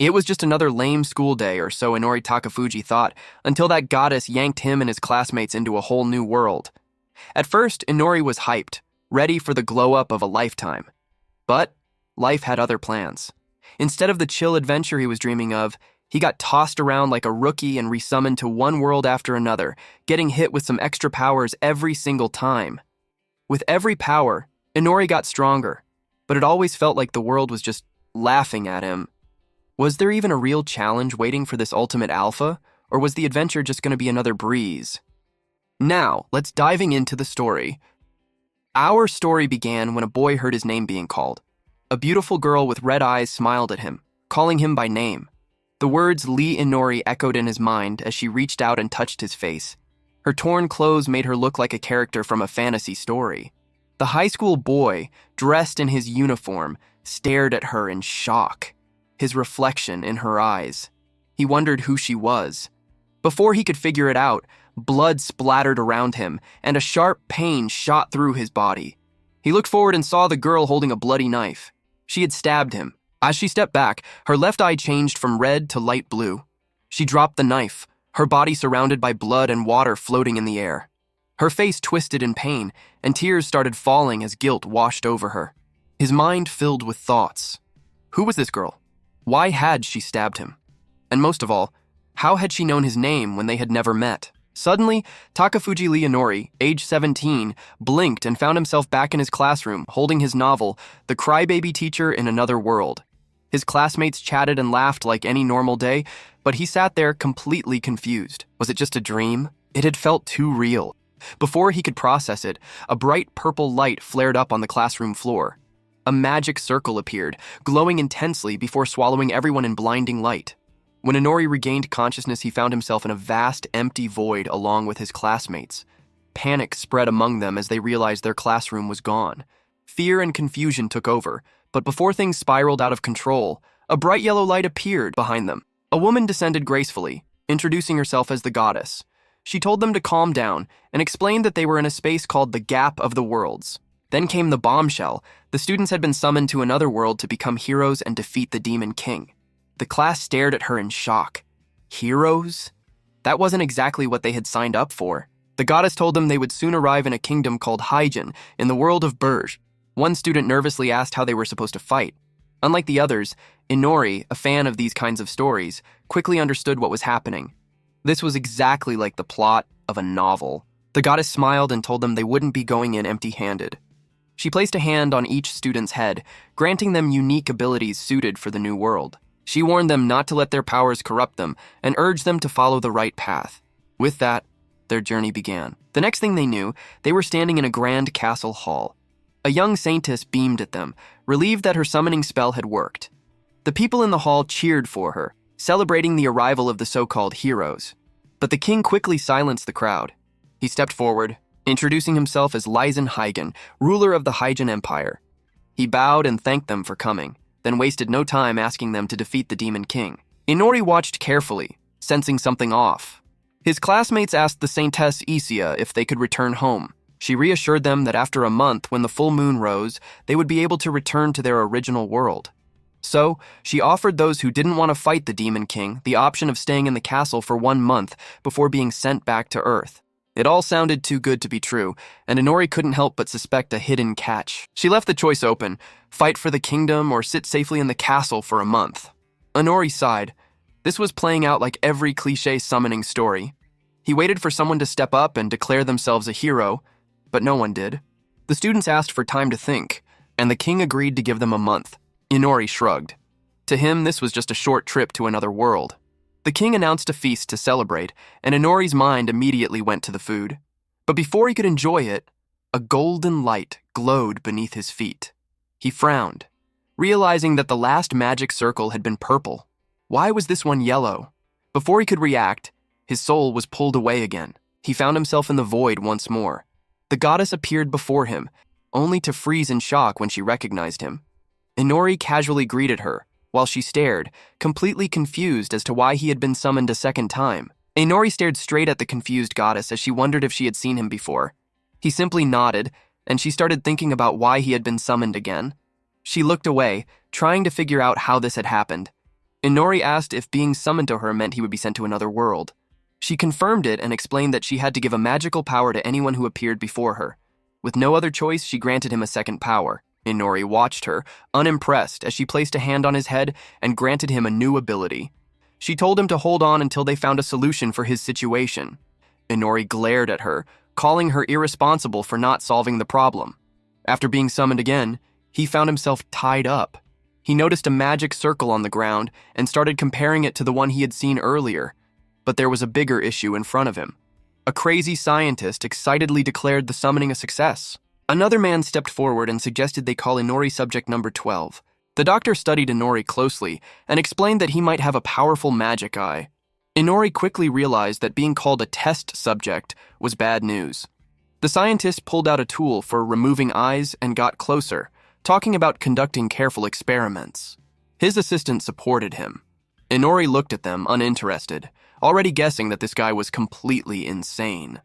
It was just another lame school day, or so Inori Takafuji thought, until that goddess yanked him and his classmates into a whole new world. At first, Inori was hyped, ready for the glow-up of a lifetime. But life had other plans. Instead of the chill adventure he was dreaming of, he got tossed around like a rookie and resummoned to one world after another, getting hit with some extra powers every single time. With every power, Inori got stronger, but it always felt like the world was just laughing at him. Was there even a real challenge waiting for this ultimate alpha, or was the adventure just going to be another breeze? Now, let's diving into the story. Our story began when a boy heard his name being called. A beautiful girl with red eyes smiled at him, calling him by name. The words Lee Inori echoed in his mind as she reached out and touched his face. Her torn clothes made her look like a character from a fantasy story. The high school boy, dressed in his uniform, stared at her in shock, his reflection in her eyes. He wondered who she was. Before he could figure it out, blood splattered around him, and a sharp pain shot through his body. He looked forward and saw the girl holding a bloody knife. She had stabbed him. As she stepped back, her left eye changed from red to light blue. She dropped the knife, her body surrounded by blood and water floating in the air. Her face twisted in pain, and tears started falling as guilt washed over her. His mind filled with thoughts. Who was this girl? Why had she stabbed him? And most of all, how had she known his name when they had never met? Suddenly, Takafuji Lee Inori, age 17, blinked and found himself back in his classroom, holding his novel, The Crybaby Teacher in Another World. His classmates chatted and laughed like any normal day, but he sat there completely confused. Was it just a dream? It had felt too real. Before he could process it, a bright purple light flared up on the classroom floor. A magic circle appeared, glowing intensely before swallowing everyone in blinding light. When Inori regained consciousness, he found himself in a vast, empty void along with his classmates. Panic spread among them as they realized their classroom was gone. Fear and confusion took over, but before things spiraled out of control, a bright yellow light appeared behind them. A woman descended gracefully, introducing herself as the goddess. She told them to calm down and explained that they were in a space called the Gap of the Worlds. Then came the bombshell. The students had been summoned to another world to become heroes and defeat the Demon King. The class stared at her in shock. Heroes? That wasn't exactly what they had signed up for. The goddess told them they would soon arrive in a kingdom called Hyjin, in the world of Burj. One student nervously asked how they were supposed to fight. Unlike the others, Inori, a fan of these kinds of stories, quickly understood what was happening. This was exactly like the plot of a novel. The goddess smiled and told them they wouldn't be going in empty-handed. She placed a hand on each student's head, granting them unique abilities suited for the new world. She warned them not to let their powers corrupt them and urged them to follow the right path. With that, their journey began. The next thing they knew, they were standing in a grand castle hall. A young saintess beamed at them, relieved that her summoning spell had worked. The people in the hall cheered for her, celebrating the arrival of the so-called heroes. But the king quickly silenced the crowd. He stepped forward, introducing himself as Lysen Hygen, ruler of the Hyjin Empire. He bowed and thanked them for coming, then wasted no time asking them to defeat the Demon King. Inori watched carefully, sensing something off. His classmates asked the Saintess Isia if they could return home. She reassured them that after a month, when the full moon rose, they would be able to return to their original world. So, she offered those who didn't want to fight the Demon King the option of staying in the castle for 1 month before being sent back to Earth. It all sounded too good to be true, and Inori couldn't help but suspect a hidden catch. She left the choice open, fight for the kingdom or sit safely in the castle for a month. Inori sighed. This was playing out like every cliché summoning story. He waited for someone to step up and declare themselves a hero, but no one did. The students asked for time to think, and the king agreed to give them a month. Inori shrugged. To him, this was just a short trip to another world. The king announced a feast to celebrate, and Inori's mind immediately went to the food. But before he could enjoy it, a golden light glowed beneath his feet. He frowned, realizing that the last magic circle had been purple. Why was this one yellow? Before he could react, his soul was pulled away again. He found himself in the void once more. The goddess appeared before him, only to freeze in shock when she recognized him. Inori casually greeted her, while she stared, completely confused as to why he had been summoned a second time. Inori stared straight at the confused goddess as she wondered if she had seen him before. He simply nodded, and she started thinking about why he had been summoned again. She looked away, trying to figure out how this had happened. Inori asked if being summoned to her meant he would be sent to another world. She confirmed it and explained that she had to give a magical power to anyone who appeared before her. With no other choice, she granted him a second power. Inori watched her, unimpressed, as she placed a hand on his head and granted him a new ability. She told him to hold on until they found a solution for his situation. Inori glared at her, calling her irresponsible for not solving the problem. After being summoned again, he found himself tied up. He noticed a magic circle on the ground and started comparing it to the one he had seen earlier. But there was a bigger issue in front of him. A crazy scientist excitedly declared the summoning a success. Another man stepped forward and suggested they call Inori subject number 12. The doctor studied Inori closely and explained that he might have a powerful magic eye. Inori quickly realized that being called a test subject was bad news. The scientist pulled out a tool for removing eyes and got closer, talking about conducting careful experiments. His assistant supported him. Inori looked at them, uninterested, already guessing that this guy was completely insane.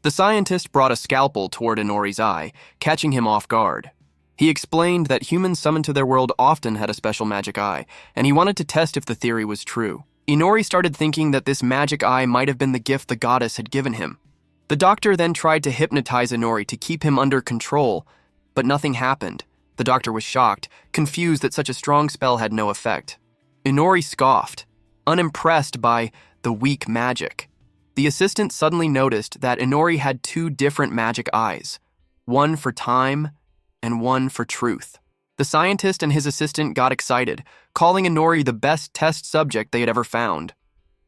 The scientist brought a scalpel toward Inori's eye, catching him off guard. He explained that humans summoned to their world often had a special magic eye, and he wanted to test if the theory was true. Inori started thinking that this magic eye might have been the gift the goddess had given him. The doctor then tried to hypnotize Inori to keep him under control, but nothing happened. The doctor was shocked, confused that such a strong spell had no effect. Inori scoffed, unimpressed by the weak magic. The assistant suddenly noticed that Inori had two different magic eyes, one for time and one for truth. The scientist and his assistant got excited, calling Inori the best test subject they had ever found.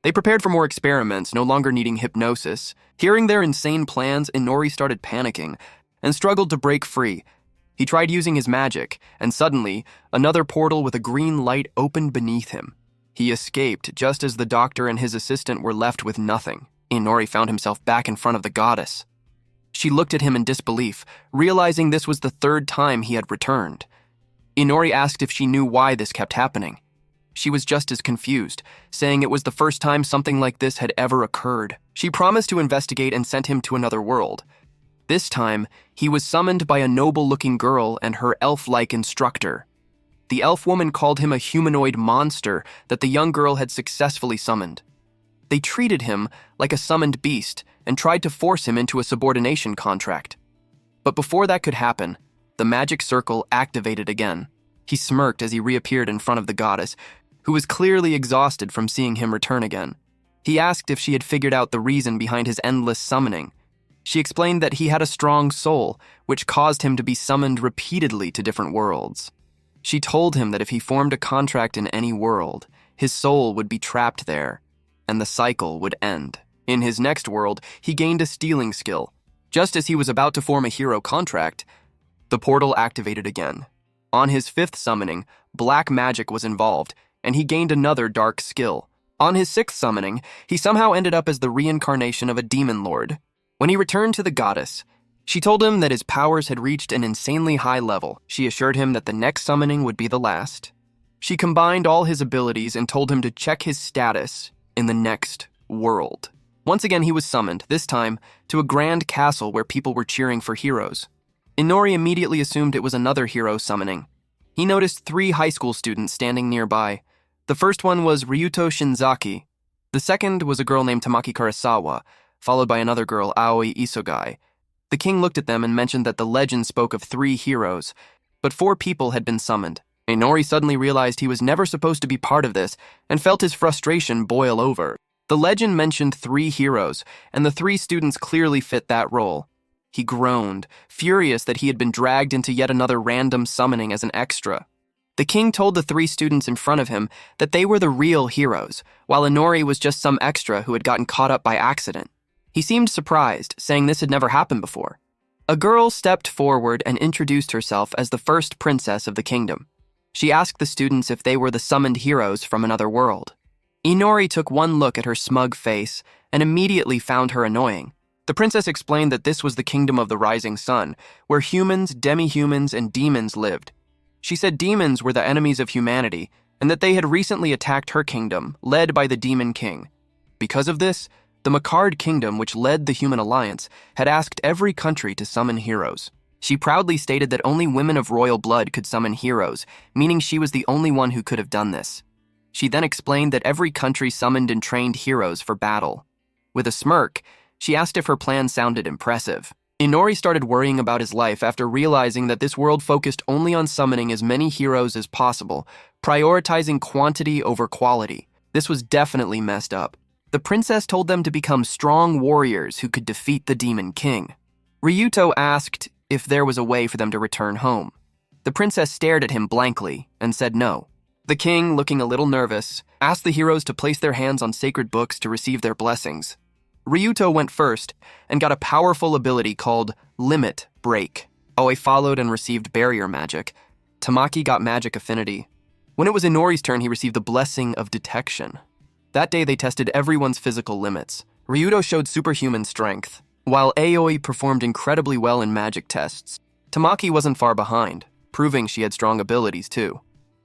They prepared for more experiments, no longer needing hypnosis. Hearing their insane plans, Inori started panicking and struggled to break free. He tried using his magic, and suddenly, another portal with a green light opened beneath him. He escaped just as the doctor and his assistant were left with nothing. Inori found himself back in front of the goddess. She looked at him in disbelief, realizing this was the third time he had returned. Inori asked if she knew why this kept happening. She was just as confused, saying it was the first time something like this had ever occurred. She promised to investigate and sent him to another world. This time, he was summoned by a noble-looking girl and her elf-like instructor. The elf woman called him a humanoid monster that the young girl had successfully summoned. They treated him like a summoned beast and tried to force him into a subordination contract. But before that could happen, the magic circle activated again. He smirked as he reappeared in front of the goddess, who was clearly exhausted from seeing him return again. He asked if she had figured out the reason behind his endless summoning. She explained that he had a strong soul, which caused him to be summoned repeatedly to different worlds. She told him that if he formed a contract in any world, his soul would be trapped there, and the cycle would end. In his next world, he gained a stealing skill. Just as he was about to form a hero contract, the portal activated again. On his fifth summoning, black magic was involved, and he gained another dark skill. On his sixth summoning, he somehow ended up as the reincarnation of a demon lord. When he returned to the goddess, she told him that his powers had reached an insanely high level. She assured him that the next summoning would be the last. She combined all his abilities and told him to check his status in the next world. Once again, he was summoned, this time to a grand castle where people were cheering for heroes. Inori immediately assumed it was another hero summoning. He noticed 3 high school students standing nearby. The first one was Ryuto Shinzaki. The second was a girl named Tamaki Kurasawa, followed by another girl, Aoi Isekai'd. The king looked at them and mentioned that the legend spoke of 3 heroes, but 4 people had been summoned. Inori suddenly realized he was never supposed to be part of this and felt his frustration boil over. The legend mentioned 3 heroes, and the 3 students clearly fit that role. He groaned, furious that he had been dragged into yet another random summoning as an extra. The king told the 3 students in front of him that they were the real heroes, while Inori was just some extra who had gotten caught up by accident. He seemed surprised, saying this had never happened before. A girl stepped forward and introduced herself as the first princess of the kingdom. She asked the students if they were the summoned heroes from another world. Inori took one look at her smug face and immediately found her annoying. The princess explained that this was the kingdom of the rising sun, where humans, demi-humans, and demons lived. She said demons were the enemies of humanity, and that they had recently attacked her kingdom, led by the demon king. Because of this, the ManhwaCapped kingdom, which led the human alliance, had asked every country to summon heroes. She proudly stated that only women of royal blood could summon heroes, meaning she was the only one who could have done this. She then explained that every country summoned and trained heroes for battle. With a smirk, she asked if her plan sounded impressive. Inori started worrying about his life after realizing that this world focused only on summoning as many heroes as possible, prioritizing quantity over quality. This was definitely messed up. The princess told them to become strong warriors who could defeat the Demon King. Ryuto asked if there was a way for them to return home. The princess stared at him blankly and said no. The king, looking a little nervous, asked the heroes to place their hands on sacred books to receive their blessings. Ryuto went first and got a powerful ability called Limit Break. Aoi followed and received Barrier Magic. Tamaki got Magic Affinity. When it was Inori's turn, he received the Blessing of Detection. That day, they tested everyone's physical limits. Ryuto showed superhuman strength, while Aoi performed incredibly well in magic tests. Tamaki wasn't far behind, proving she had strong abilities too.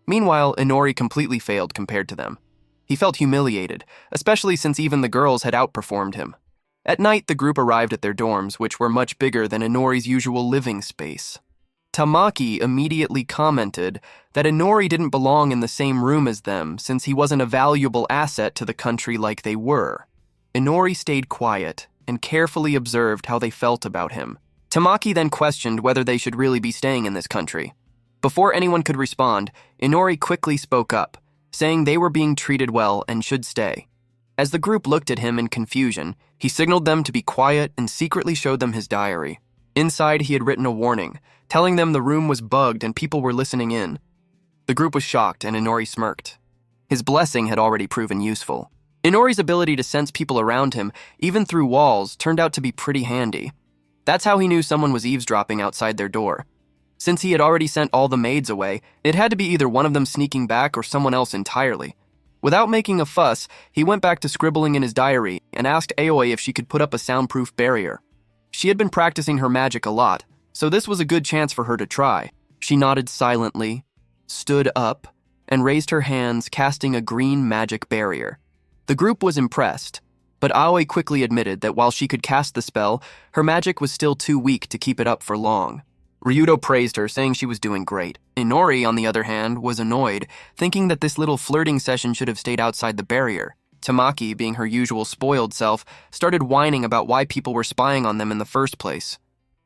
Meanwhile, Inori completely failed compared to them. He felt humiliated, especially since even the girls had outperformed him. At night, the group arrived at their dorms, which were much bigger than Inori's usual living space. Tamaki immediately commented that Inori didn't belong in the same room as them since he wasn't a valuable asset to the country like they were. Inori stayed quiet and carefully observed how they felt about him. Tamaki then questioned whether they should really be staying in this country. Before anyone could respond, Inori quickly spoke up, saying they were being treated well and should stay. As the group looked at him in confusion, he signaled them to be quiet and secretly showed them his diary. Inside, he had written a warning, telling them the room was bugged and people were listening in. The group was shocked and Inori smirked. His blessing had already proven useful. Inori's ability to sense people around him, even through walls, turned out to be pretty handy. That's how he knew someone was eavesdropping outside their door. Since he had already sent all the maids away, it had to be either one of them sneaking back or someone else entirely. Without making a fuss, he went back to scribbling in his diary and asked Aoi if she could put up a soundproof barrier. She had been practicing her magic a lot, so this was a good chance for her to try. She nodded silently, stood up, and raised her hands, casting a green magic barrier. The group was impressed, but Aoi quickly admitted that while she could cast the spell, her magic was still too weak to keep it up for long. Ryuto praised her, saying she was doing great. Inori, on the other hand, was annoyed, thinking that this little flirting session should have stayed outside the barrier. Tamaki, being her usual spoiled self, started whining about why people were spying on them in the first place.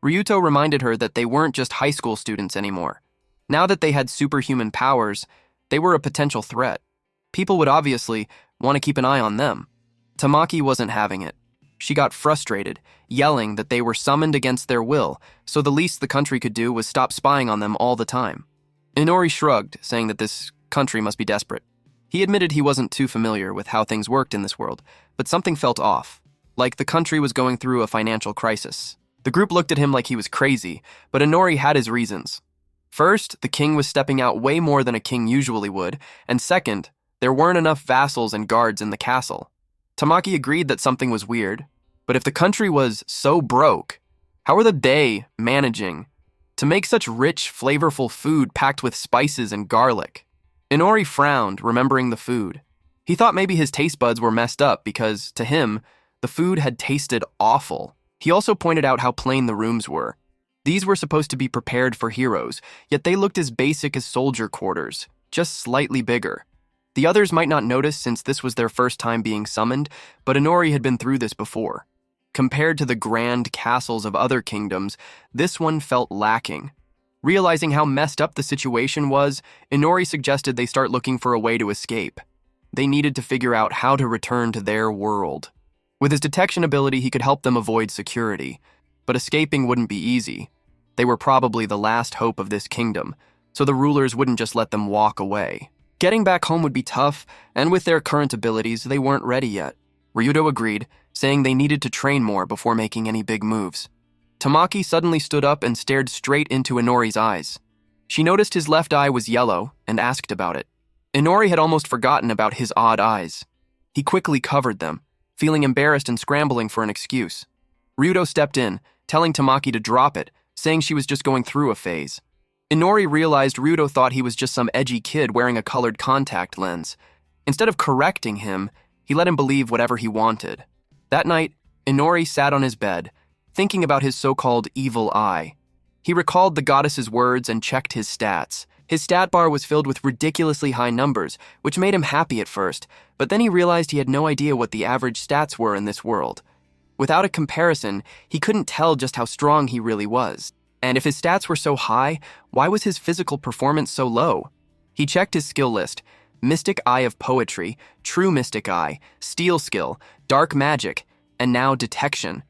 Ryuto reminded her that they weren't just high school students anymore. Now that they had superhuman powers, they were a potential threat. People would obviously want to keep an eye on them. Tamaki wasn't having it. She got frustrated, yelling that they were summoned against their will, so the least the country could do was stop spying on them all the time. Inori shrugged, saying that this country must be desperate. He admitted he wasn't too familiar with how things worked in this world, but something felt off, like the country was going through a financial crisis. The group looked at him like he was crazy, but Inori had his reasons. First, the king was stepping out way more than a king usually would, and second, there weren't enough vassals and guards in the castle. Tamaki agreed that something was weird, but if the country was so broke, how were they managing to make such rich, flavorful food packed with spices and garlic? Inori frowned, remembering the food. He thought maybe his taste buds were messed up because, to him, the food had tasted awful. He also pointed out how plain the rooms were. These were supposed to be prepared for heroes, yet they looked as basic as soldier quarters, just slightly bigger. The others might not notice since this was their first time being summoned, but Inori had been through this before. Compared to the grand castles of other kingdoms, this one felt lacking. Realizing how messed up the situation was, Inori suggested they start looking for a way to escape. They needed to figure out how to return to their world. With his detection ability, he could help them avoid security, but escaping wouldn't be easy. They were probably the last hope of this kingdom, so the rulers wouldn't just let them walk away. Getting back home would be tough, and with their current abilities, they weren't ready yet. Ryuto agreed, saying they needed to train more before making any big moves. Tamaki suddenly stood up and stared straight into Inori's eyes. She noticed his left eye was yellow and asked about it. Inori had almost forgotten about his odd eyes. He quickly covered them, feeling embarrassed and scrambling for an excuse. Ryuto stepped in, telling Tamaki to drop it, saying she was just going through a phase. Inori realized Ryuto thought he was just some edgy kid wearing a colored contact lens. Instead of correcting him, he let him believe whatever he wanted. That night, Inori sat on his bed, thinking about his so-called evil eye. He recalled the goddess's words and checked his stats. His stat bar was filled with ridiculously high numbers, which made him happy at first, but then he realized he had no idea what the average stats were in this world. Without a comparison, he couldn't tell just how strong he really was. And if his stats were so high, why was his physical performance so low? He checked his skill list: Mystic Eye of Poetry, True Mystic Eye, Steel Skill, Dark Magic, and now Detection.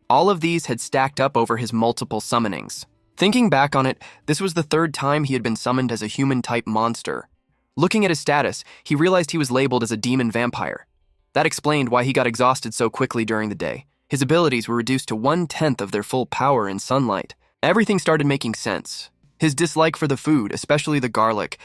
All of these had stacked up over his multiple summonings. Thinking back on it, this was the third time he had been summoned as a human-type monster. Looking at his status, he realized he was labeled as a demon vampire. That explained why he got exhausted so quickly during the day. His abilities were reduced to 1/10 of their full power in sunlight. Everything started making sense. His dislike for the food, especially the garlic,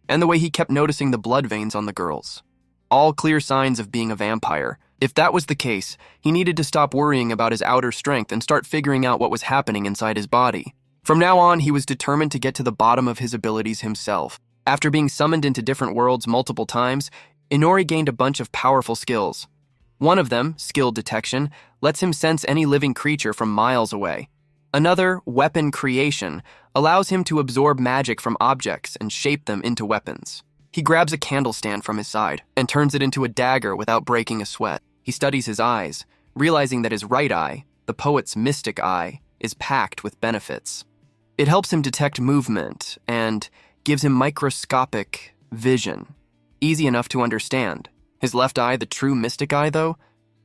and the way he kept noticing the blood veins on the girls. All clear signs of being a vampire. If that was the case, he needed to stop worrying about his outer strength and start figuring out what was happening inside his body. From now on, he was determined to get to the bottom of his abilities himself. After being summoned into different worlds multiple times, Inori gained a bunch of powerful skills. One of them, Skill Detection, lets him sense any living creature from miles away. Another, Weapon Creation, allows him to absorb magic from objects and shape them into weapons. He grabs a candle stand from his side and turns it into a dagger without breaking a sweat. He studies his eyes, realizing that his right eye, the poet's mystic eye, is packed with benefits. It helps him detect movement and gives him microscopic vision. Easy enough to understand. His left eye, the true mystic eye, though?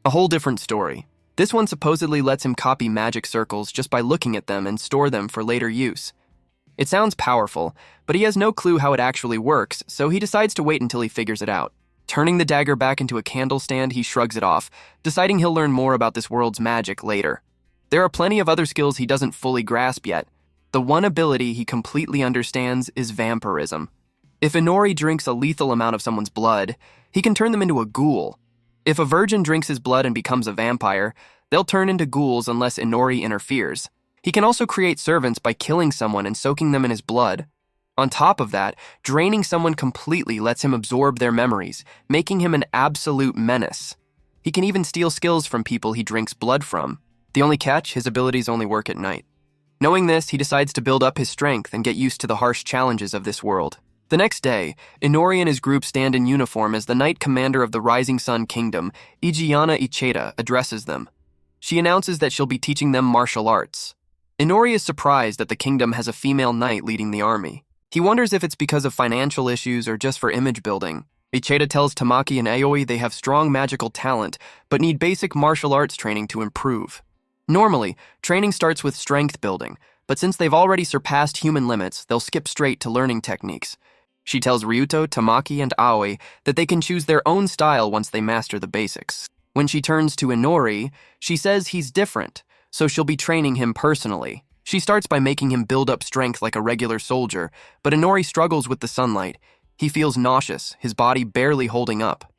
A whole different story. This one supposedly lets him copy magic circles just by looking at them and store them for later use. It sounds powerful, but he has no clue how it actually works, so he decides to wait until he figures it out. Turning the dagger back into a candle stand, he shrugs it off, deciding he'll learn more about this world's magic later. There are plenty of other skills he doesn't fully grasp yet. The one ability he completely understands is vampirism. If Inori drinks a lethal amount of someone's blood, he can turn them into a ghoul. If a virgin drinks his blood and becomes a vampire, they'll turn into ghouls unless Inori interferes. He can also create servants by killing someone and soaking them in his blood. On top of that, draining someone completely lets him absorb their memories, making him an absolute menace. He can even steal skills from people he drinks blood from. The only catch, his abilities only work at night. Knowing this, he decides to build up his strength and get used to the harsh challenges of this world. The next day, Inori and his group stand in uniform as the Knight Commander of the Rising Sun Kingdom, Isekai'd, addresses them. She announces that she'll be teaching them martial arts. Inori is surprised that the kingdom has a female knight leading the army. He wonders if it's because of financial issues or just for image building. Isekai'd tells Tamaki and Aoi they have strong magical talent, but need basic martial arts training to improve. Normally, training starts with strength building, but since they've already surpassed human limits, they'll skip straight to learning techniques. She tells Ryuto, Tamaki, and Aoi that they can choose their own style once they master the basics. When she turns to Inori, she says he's different, so she'll be training him personally. She starts by making him build up strength like a regular soldier, but Inori struggles with the sunlight. He feels nauseous, his body barely holding up.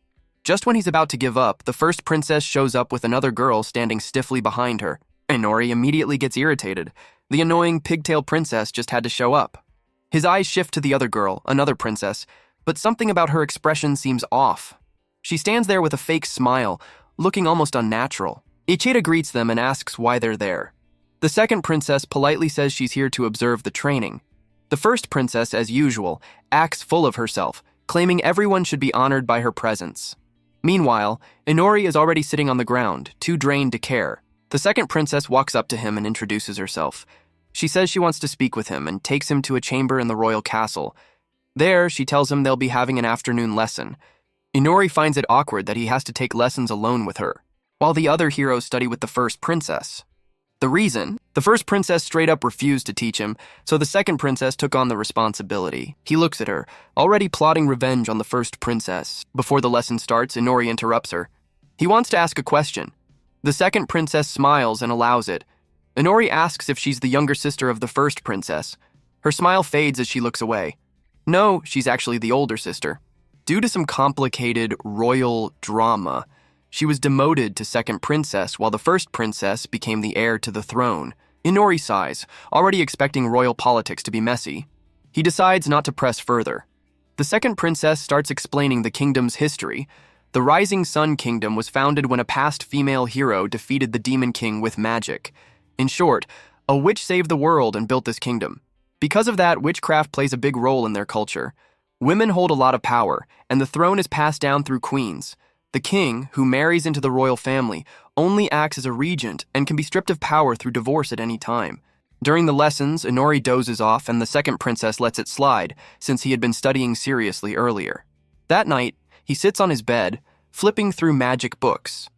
Just when he's about to give up, the first princess shows up with another girl standing stiffly behind her. Inori immediately gets irritated. The annoying pigtail princess just had to show up. His eyes shift to the other girl, another princess, but something about her expression seems off. She stands there with a fake smile, looking almost unnatural. Isekai'd greets them and asks why they're there. The second princess politely says she's here to observe the training. The first princess, as usual, acts full of herself, claiming everyone should be honored by her presence. Meanwhile, Inori is already sitting on the ground, too drained to care. The second princess walks up to him and introduces herself. She says she wants to speak with him and takes him to a chamber in the royal castle. There, she tells him they'll be having an afternoon lesson. Inori finds it awkward that he has to take lessons alone with her, while the other heroes study with the first princess. The reason? The first princess straight up refused to teach him, so the second princess took on the responsibility. He looks at her, already plotting revenge on the first princess. Before the lesson starts, Inori interrupts her. He wants to ask a question. The second princess smiles and allows it. Inori asks if she's the younger sister of the first princess. Her smile fades as she looks away. No, she's actually the older sister. Due to some complicated royal drama, she was demoted to second princess while the first princess became the heir to the throne. Inori sighs, already expecting royal politics to be messy. He decides not to press further. The second princess starts explaining the kingdom's history. The Rising Sun Kingdom was founded when a past female hero defeated the Demon King with magic. In short, a witch saved the world and built this kingdom. Because of that, witchcraft plays a big role in their culture. Women hold a lot of power, and the throne is passed down through queens. The king, who marries into the royal family, only acts as a regent and can be stripped of power through divorce at any time. During the lessons, Inori dozes off and the second princess lets it slide, since he had been studying seriously earlier. That night, he sits on his bed, flipping through magic books.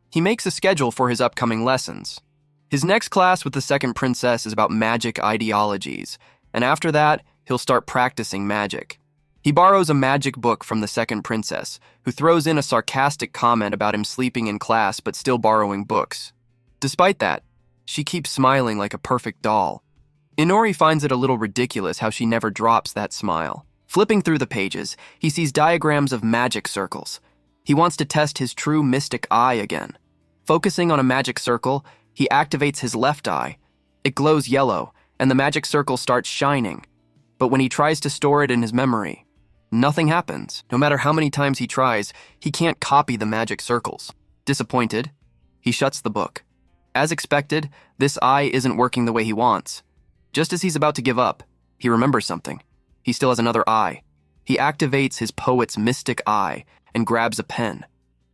He makes a schedule for his upcoming lessons. His next class with the second princess is about magic ideologies, and after that, he'll start practicing magic. He borrows a magic book from the second princess, who throws in a sarcastic comment about him sleeping in class but still borrowing books. Despite that, she keeps smiling like a perfect doll. Inori finds it a little ridiculous how she never drops that smile. Flipping through the pages, he sees diagrams of magic circles. He wants to test his true mystic eye again. Focusing on a magic circle, he activates his left eye. It glows yellow, and the magic circle starts shining. But when he tries to store it in his memory, nothing happens. No matter how many times he tries, he can't copy the magic circles. Disappointed, he shuts the book. As expected, this eye isn't working the way he wants. Just as he's about to give up, he remembers something. He still has another eye. He activates his poet's mystic eye and grabs a pen.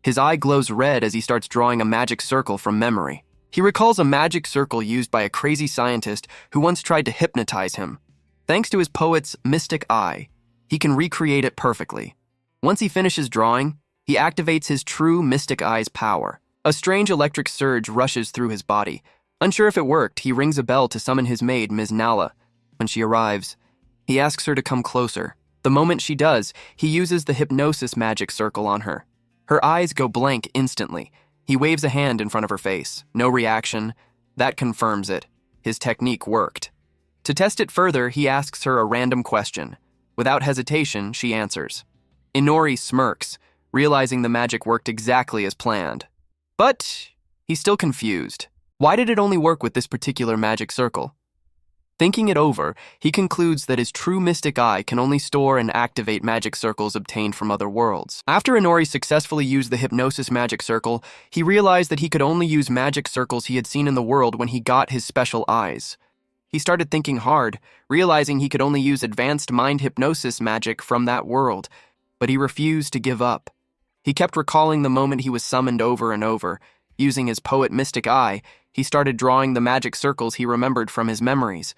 His eye glows red as he starts drawing a magic circle from memory. He recalls a magic circle used by a crazy scientist who once tried to hypnotize him. Thanks to his poet's mystic eye, he can recreate it perfectly. Once he finishes drawing, he activates his true mystic eye's power. A strange electric surge rushes through his body. Unsure if it worked, he rings a bell to summon his maid, Ms. Nala. When she arrives, he asks her to come closer. The moment she does, he uses the hypnosis magic circle on her. Her eyes go blank instantly. He waves a hand in front of her face. No reaction. That confirms it. His technique worked. To test it further, he asks her a random question. Without hesitation, she answers. Inori smirks, realizing the magic worked exactly as planned. But he's still confused. Why did it only work with this particular magic circle? Thinking it over, he concludes that his true mystic eye can only store and activate magic circles obtained from other worlds. After Inori successfully used the hypnosis magic circle, he realized that he could only use magic circles he had seen in the world when he got his special eyes. He started thinking hard, realizing he could only use advanced mind hypnosis magic from that world, but he refused to give up. He kept recalling the moment he was summoned over and over. Using his poet mystic eye, he started drawing the magic circles he remembered from his memories.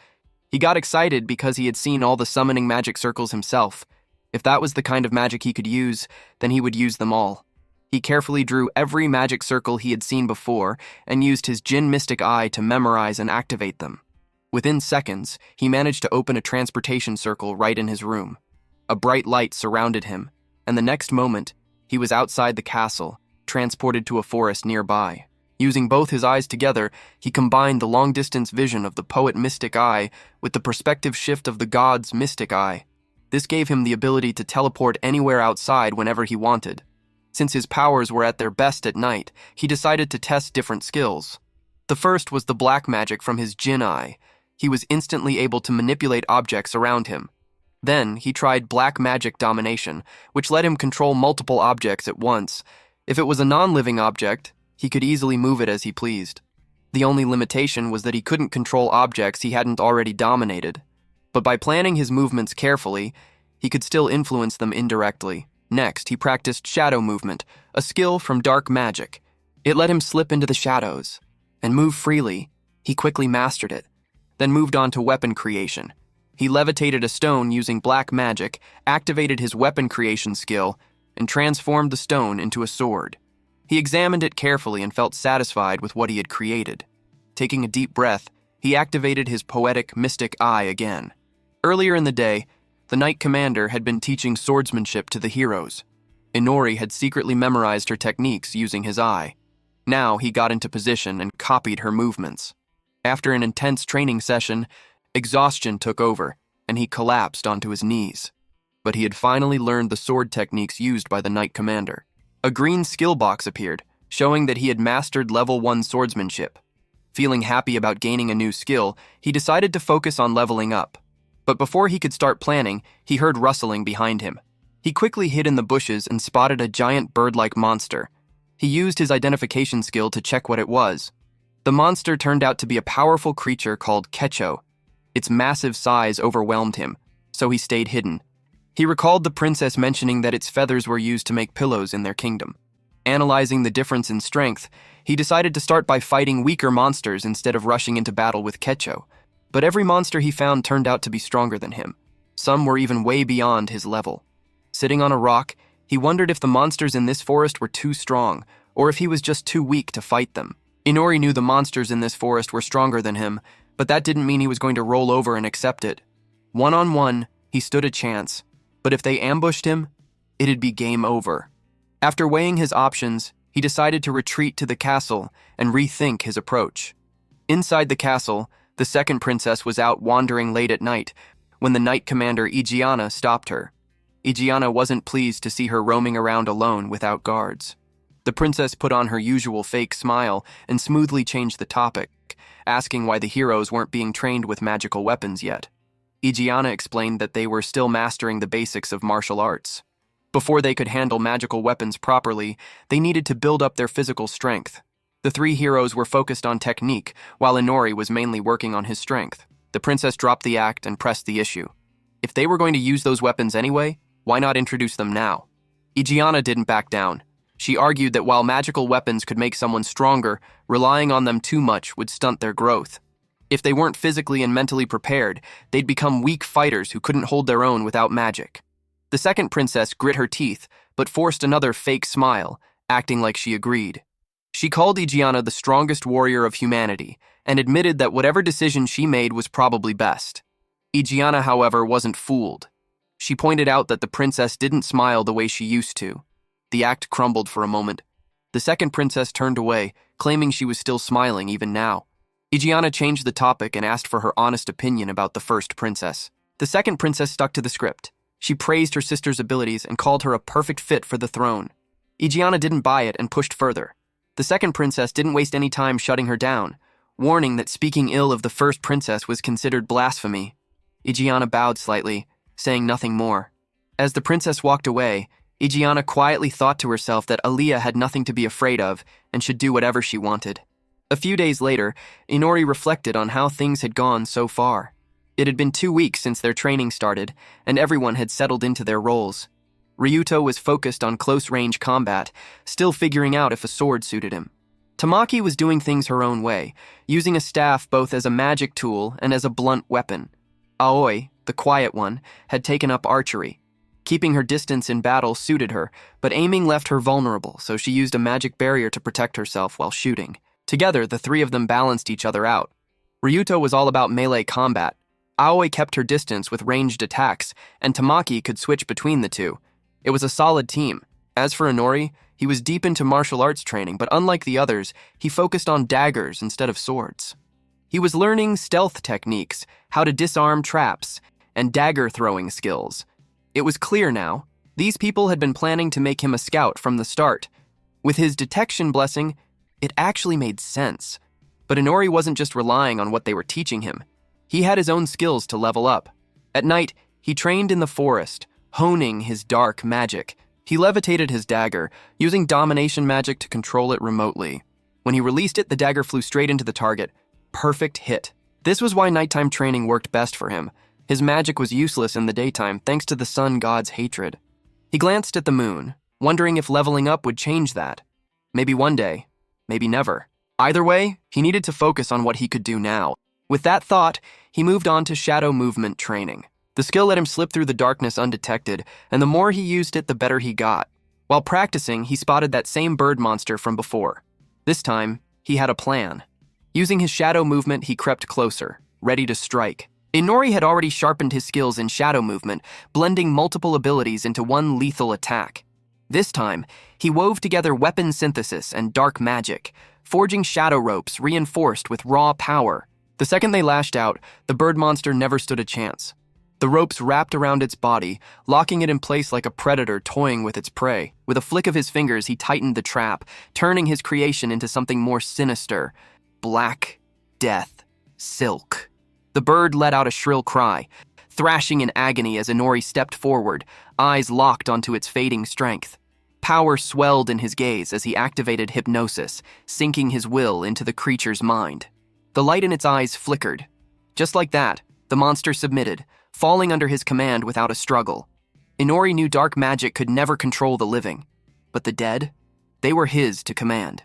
He got excited because he had seen all the summoning magic circles himself. If that was the kind of magic he could use, then he would use them all. He carefully drew every magic circle he had seen before and used his Jin mystic eye to memorize and activate them. Within seconds, he managed to open a transportation circle right in his room. A bright light surrounded him, and the next moment, he was outside the castle, transported to a forest nearby. Using both his eyes together, he combined the long-distance vision of the poet mystic eye with the perspective shift of the god's mystic eye. This gave him the ability to teleport anywhere outside whenever he wanted. Since his powers were at their best at night, he decided to test different skills. The first was the black magic from his Jin eye. He was instantly able to manipulate objects around him. Then, he tried black magic domination, which let him control multiple objects at once. If it was a non-living object, he could easily move it as he pleased. The only limitation was that he couldn't control objects he hadn't already dominated. But by planning his movements carefully, he could still influence them indirectly. Next, he practiced shadow movement, a skill from dark magic. It let him slip into the shadows and move freely. He quickly mastered it, then moved on to weapon creation. He levitated a stone using black magic, activated his weapon creation skill, and transformed the stone into a sword. He examined it carefully and felt satisfied with what he had created. Taking a deep breath, he activated his poetic, mystic eye again. Earlier in the day, the Knight Commander had been teaching swordsmanship to the heroes. Inori had secretly memorized her techniques using his eye. Now he got into position and copied her movements. After an intense training session, exhaustion took over, and he collapsed onto his knees. But he had finally learned the sword techniques used by the Knight Commander. A green skill box appeared, showing that he had mastered level 1 swordsmanship. Feeling happy about gaining a new skill, he decided to focus on leveling up. But before he could start planning, he heard rustling behind him. He quickly hid in the bushes and spotted a giant bird-like monster. He used his identification skill to check what it was. The monster turned out to be a powerful creature called Kecho. Its massive size overwhelmed him, so he stayed hidden. He recalled the princess mentioning that its feathers were used to make pillows in their kingdom. Analyzing the difference in strength, he decided to start by fighting weaker monsters instead of rushing into battle with Kecho. But every monster he found turned out to be stronger than him. Some were even way beyond his level. Sitting on a rock, he wondered if the monsters in this forest were too strong, or if he was just too weak to fight them. Inori knew the monsters in this forest were stronger than him, but that didn't mean he was going to roll over and accept it. One-on-one, he stood a chance, but if they ambushed him, it'd be game over. After weighing his options, he decided to retreat to the castle and rethink his approach. Inside the castle, the second princess was out wandering late at night when the knight commander Ijeana stopped her. Ijeana wasn't pleased to see her roaming around alone without guards. The princess put on her usual fake smile and smoothly changed the topic, asking why the heroes weren't being trained with magical weapons yet. Ijeana explained that they were still mastering the basics of martial arts. Before they could handle magical weapons properly, they needed to build up their physical strength. The three heroes were focused on technique, while Inori was mainly working on his strength. The princess dropped the act and pressed the issue. If they were going to use those weapons anyway, why not introduce them now? Ijeana didn't back down. She argued that while magical weapons could make someone stronger, relying on them too much would stunt their growth. If they weren't physically and mentally prepared, they'd become weak fighters who couldn't hold their own without magic. The second princess grit her teeth, but forced another fake smile, acting like she agreed. She called Ijeana the strongest warrior of humanity, and admitted that whatever decision she made was probably best. Ijeana, however, wasn't fooled. She pointed out that the princess didn't smile the way she used to. The act crumbled for a moment. The second princess turned away, claiming she was still smiling even now. Ijeana changed the topic and asked for her honest opinion about the first princess. The second princess stuck to the script. She praised her sister's abilities and called her a perfect fit for the throne. Ijeana didn't buy it and pushed further. The second princess didn't waste any time shutting her down, warning that speaking ill of the first princess was considered blasphemy. Ijeana bowed slightly, saying nothing more. As the princess walked away, Ijeana quietly thought to herself that Aaliyah had nothing to be afraid of and should do whatever she wanted. A few days later, Inori reflected on how things had gone so far. It had been 2 weeks since their training started, and everyone had settled into their roles. Ryuto was focused on close-range combat, still figuring out if a sword suited him. Tamaki was doing things her own way, using a staff both as a magic tool and as a blunt weapon. Aoi, the quiet one, had taken up archery. Keeping her distance in battle suited her, but aiming left her vulnerable, so she used a magic barrier to protect herself while shooting. Together, the three of them balanced each other out. Ryuto was all about melee combat. Aoi kept her distance with ranged attacks, and Tamaki could switch between the two. It was a solid team. As for Inori, he was deep into martial arts training, but unlike the others, he focused on daggers instead of swords. He was learning stealth techniques, how to disarm traps, and dagger-throwing skills. It was clear now, these people had been planning to make him a scout from the start. With his detection blessing, it actually made sense. But Inori wasn't just relying on what they were teaching him. He had his own skills to level up. At night, he trained in the forest, honing his dark magic. He levitated his dagger, using domination magic to control it remotely. When he released it, the dagger flew straight into the target. Perfect hit. This was why nighttime training worked best for him. His magic was useless in the daytime thanks to the sun god's hatred. He glanced at the moon, wondering if leveling up would change that. Maybe one day, maybe never. Either way, he needed to focus on what he could do now. With that thought, he moved on to shadow movement training. The skill let him slip through the darkness undetected, and the more he used it, the better he got. While practicing, he spotted that same bird monster from before. This time, he had a plan. Using his shadow movement, he crept closer, ready to strike. Inori had already sharpened his skills in shadow movement, blending multiple abilities into one lethal attack. This time, he wove together weapon synthesis and dark magic, forging shadow ropes reinforced with raw power. The second they lashed out, the bird monster never stood a chance. The ropes wrapped around its body, locking it in place like a predator toying with its prey. With a flick of his fingers, he tightened the trap, turning his creation into something more sinister. Black death silk. The bird let out a shrill cry, thrashing in agony as Inori stepped forward, eyes locked onto its fading strength. Power swelled in his gaze as he activated hypnosis, sinking his will into the creature's mind. The light in its eyes flickered. Just like that, The monster submitted, falling under his command without a struggle. Inori knew dark magic could never control the living, but the dead? They were his to command.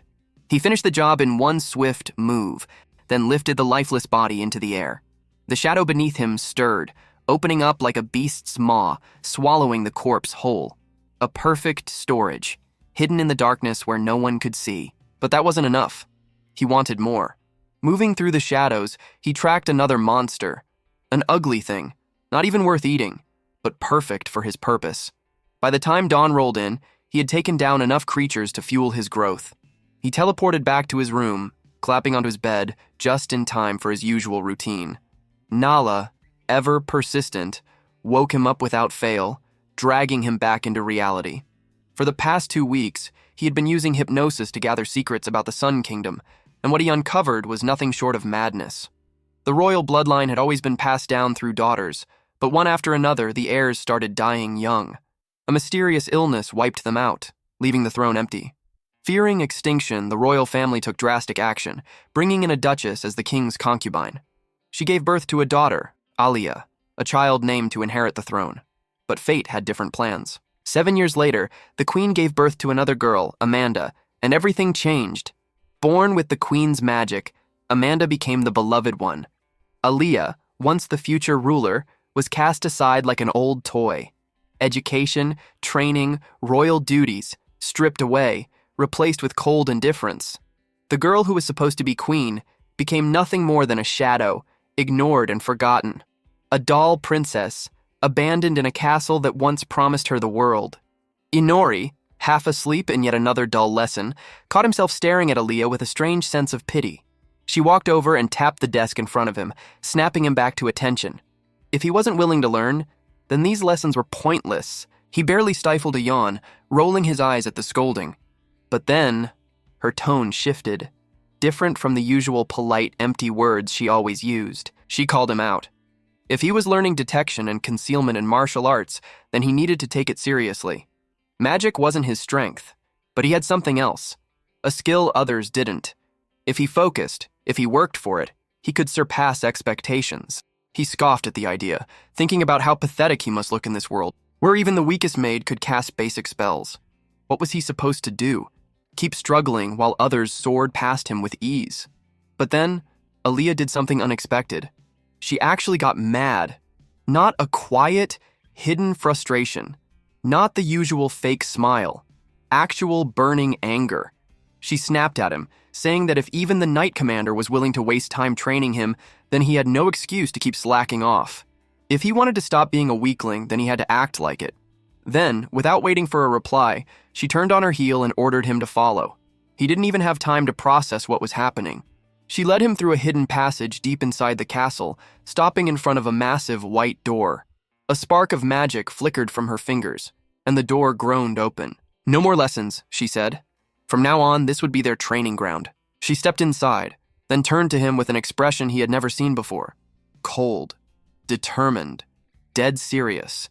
He finished the job in one swift move, then lifted the lifeless body into the air. The shadow beneath him stirred, opening up like a beast's maw, swallowing the corpse whole. A perfect storage, hidden in the darkness where no one could see. But that wasn't enough. He wanted more. Moving through the shadows, he tracked another monster. An ugly thing, not even worth eating, but perfect for his purpose. By the time dawn rolled in, he had taken down enough creatures to fuel his growth. He teleported back to his room, clapping onto his bed just in time for his usual routine. Nala, ever persistent, woke him up without fail, dragging him back into reality. For the past 2 weeks, he had been using hypnosis to gather secrets about the Sun Kingdom, and what he uncovered was nothing short of madness. The royal bloodline had always been passed down through daughters, but one after another, the heirs started dying young. A mysterious illness wiped them out, leaving the throne empty. Fearing extinction, the royal family took drastic action, bringing in a duchess as the king's concubine. She gave birth to a daughter, Alia, a child named to inherit the throne. But fate had different plans. 7 years later, the queen gave birth to another girl, Amanda, and everything changed. Born with the queen's magic, Amanda became the beloved one. Alia, once the future ruler, was cast aside like an old toy. Education, training, royal duties, stripped away, replaced with cold indifference. The girl who was supposed to be queen became nothing more than a shadow, ignored and forgotten. A doll princess, abandoned in a castle that once promised her the world. Inori, half asleep in yet another dull lesson, caught himself staring at Alia with a strange sense of pity. She walked over and tapped the desk in front of him, snapping him back to attention. If he wasn't willing to learn, then these lessons were pointless. He barely stifled a yawn, rolling his eyes at the scolding. But then, her tone shifted. Different from the usual polite, empty words she always used. She called him out. If he was learning detection and concealment in martial arts, then he needed to take it seriously. Magic wasn't his strength, but he had something else. A skill others didn't. If he focused, if he worked for it, he could surpass expectations. He scoffed at the idea, thinking about how pathetic he must look in this world, where even the weakest maid could cast basic spells. What was he supposed to do? Keep struggling while others soared past him with ease. But then, Alia did something unexpected. She actually got mad. Not a quiet, hidden frustration. Not the usual fake smile. Actual burning anger. She snapped at him, saying that if even the Knight Commander was willing to waste time training him, then he had no excuse to keep slacking off. If he wanted to stop being a weakling, then he had to act like it. Then, without waiting for a reply, she turned on her heel and ordered him to follow. He didn't even have time to process what was happening. She led him through a hidden passage deep inside the castle, stopping in front of a massive white door. A spark of magic flickered from her fingers, and the door groaned open. "No more lessons," she said. From now on, this would be their training ground. She stepped inside, then turned to him with an expression he had never seen before. Cold, determined, dead serious.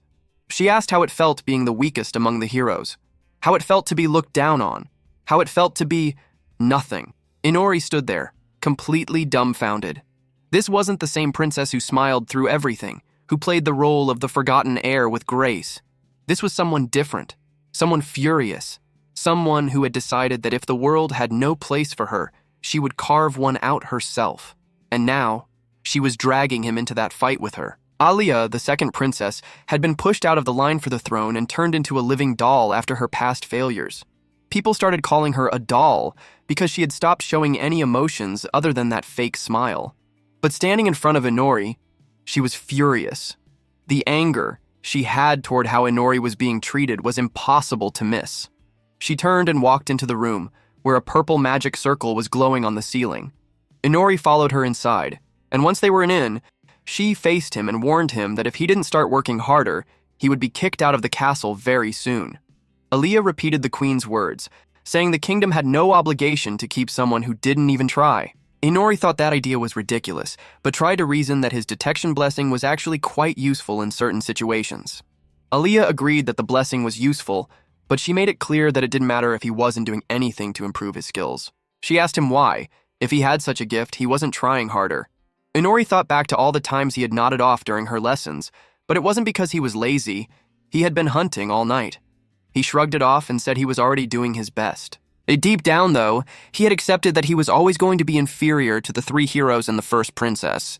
She asked how it felt being the weakest among the heroes, how it felt to be looked down on, how it felt to be nothing. Inori stood there, completely dumbfounded. This wasn't the same princess who smiled through everything, who played the role of the forgotten heir with grace. This was someone different, someone furious, someone who had decided that if the world had no place for her, she would carve one out herself. And now, she was dragging him into that fight with her. Alia, the second princess, had been pushed out of the line for the throne and turned into a living doll after her past failures. People started calling her a doll because she had stopped showing any emotions other than that fake smile. But standing in front of Inori, she was furious. The anger she had toward how Inori was being treated was impossible to miss. She turned and walked into the room, where a purple magic circle was glowing on the ceiling. Inori followed her inside, and once they were in, she faced him and warned him that if he didn't start working harder, he would be kicked out of the castle very soon. Alia repeated the queen's words, saying the kingdom had no obligation to keep someone who didn't even try. Inori thought that idea was ridiculous, but tried to reason that his detection blessing was actually quite useful in certain situations. Alia agreed that the blessing was useful, but she made it clear that it didn't matter if he wasn't doing anything to improve his skills. She asked him why. If he had such a gift, he wasn't trying harder. Inori thought back to all the times he had nodded off during her lessons, but it wasn't because he was lazy. He had been hunting all night. He shrugged it off and said he was already doing his best. Deep down, though, he had accepted that he was always going to be inferior to the three heroes and the first princess.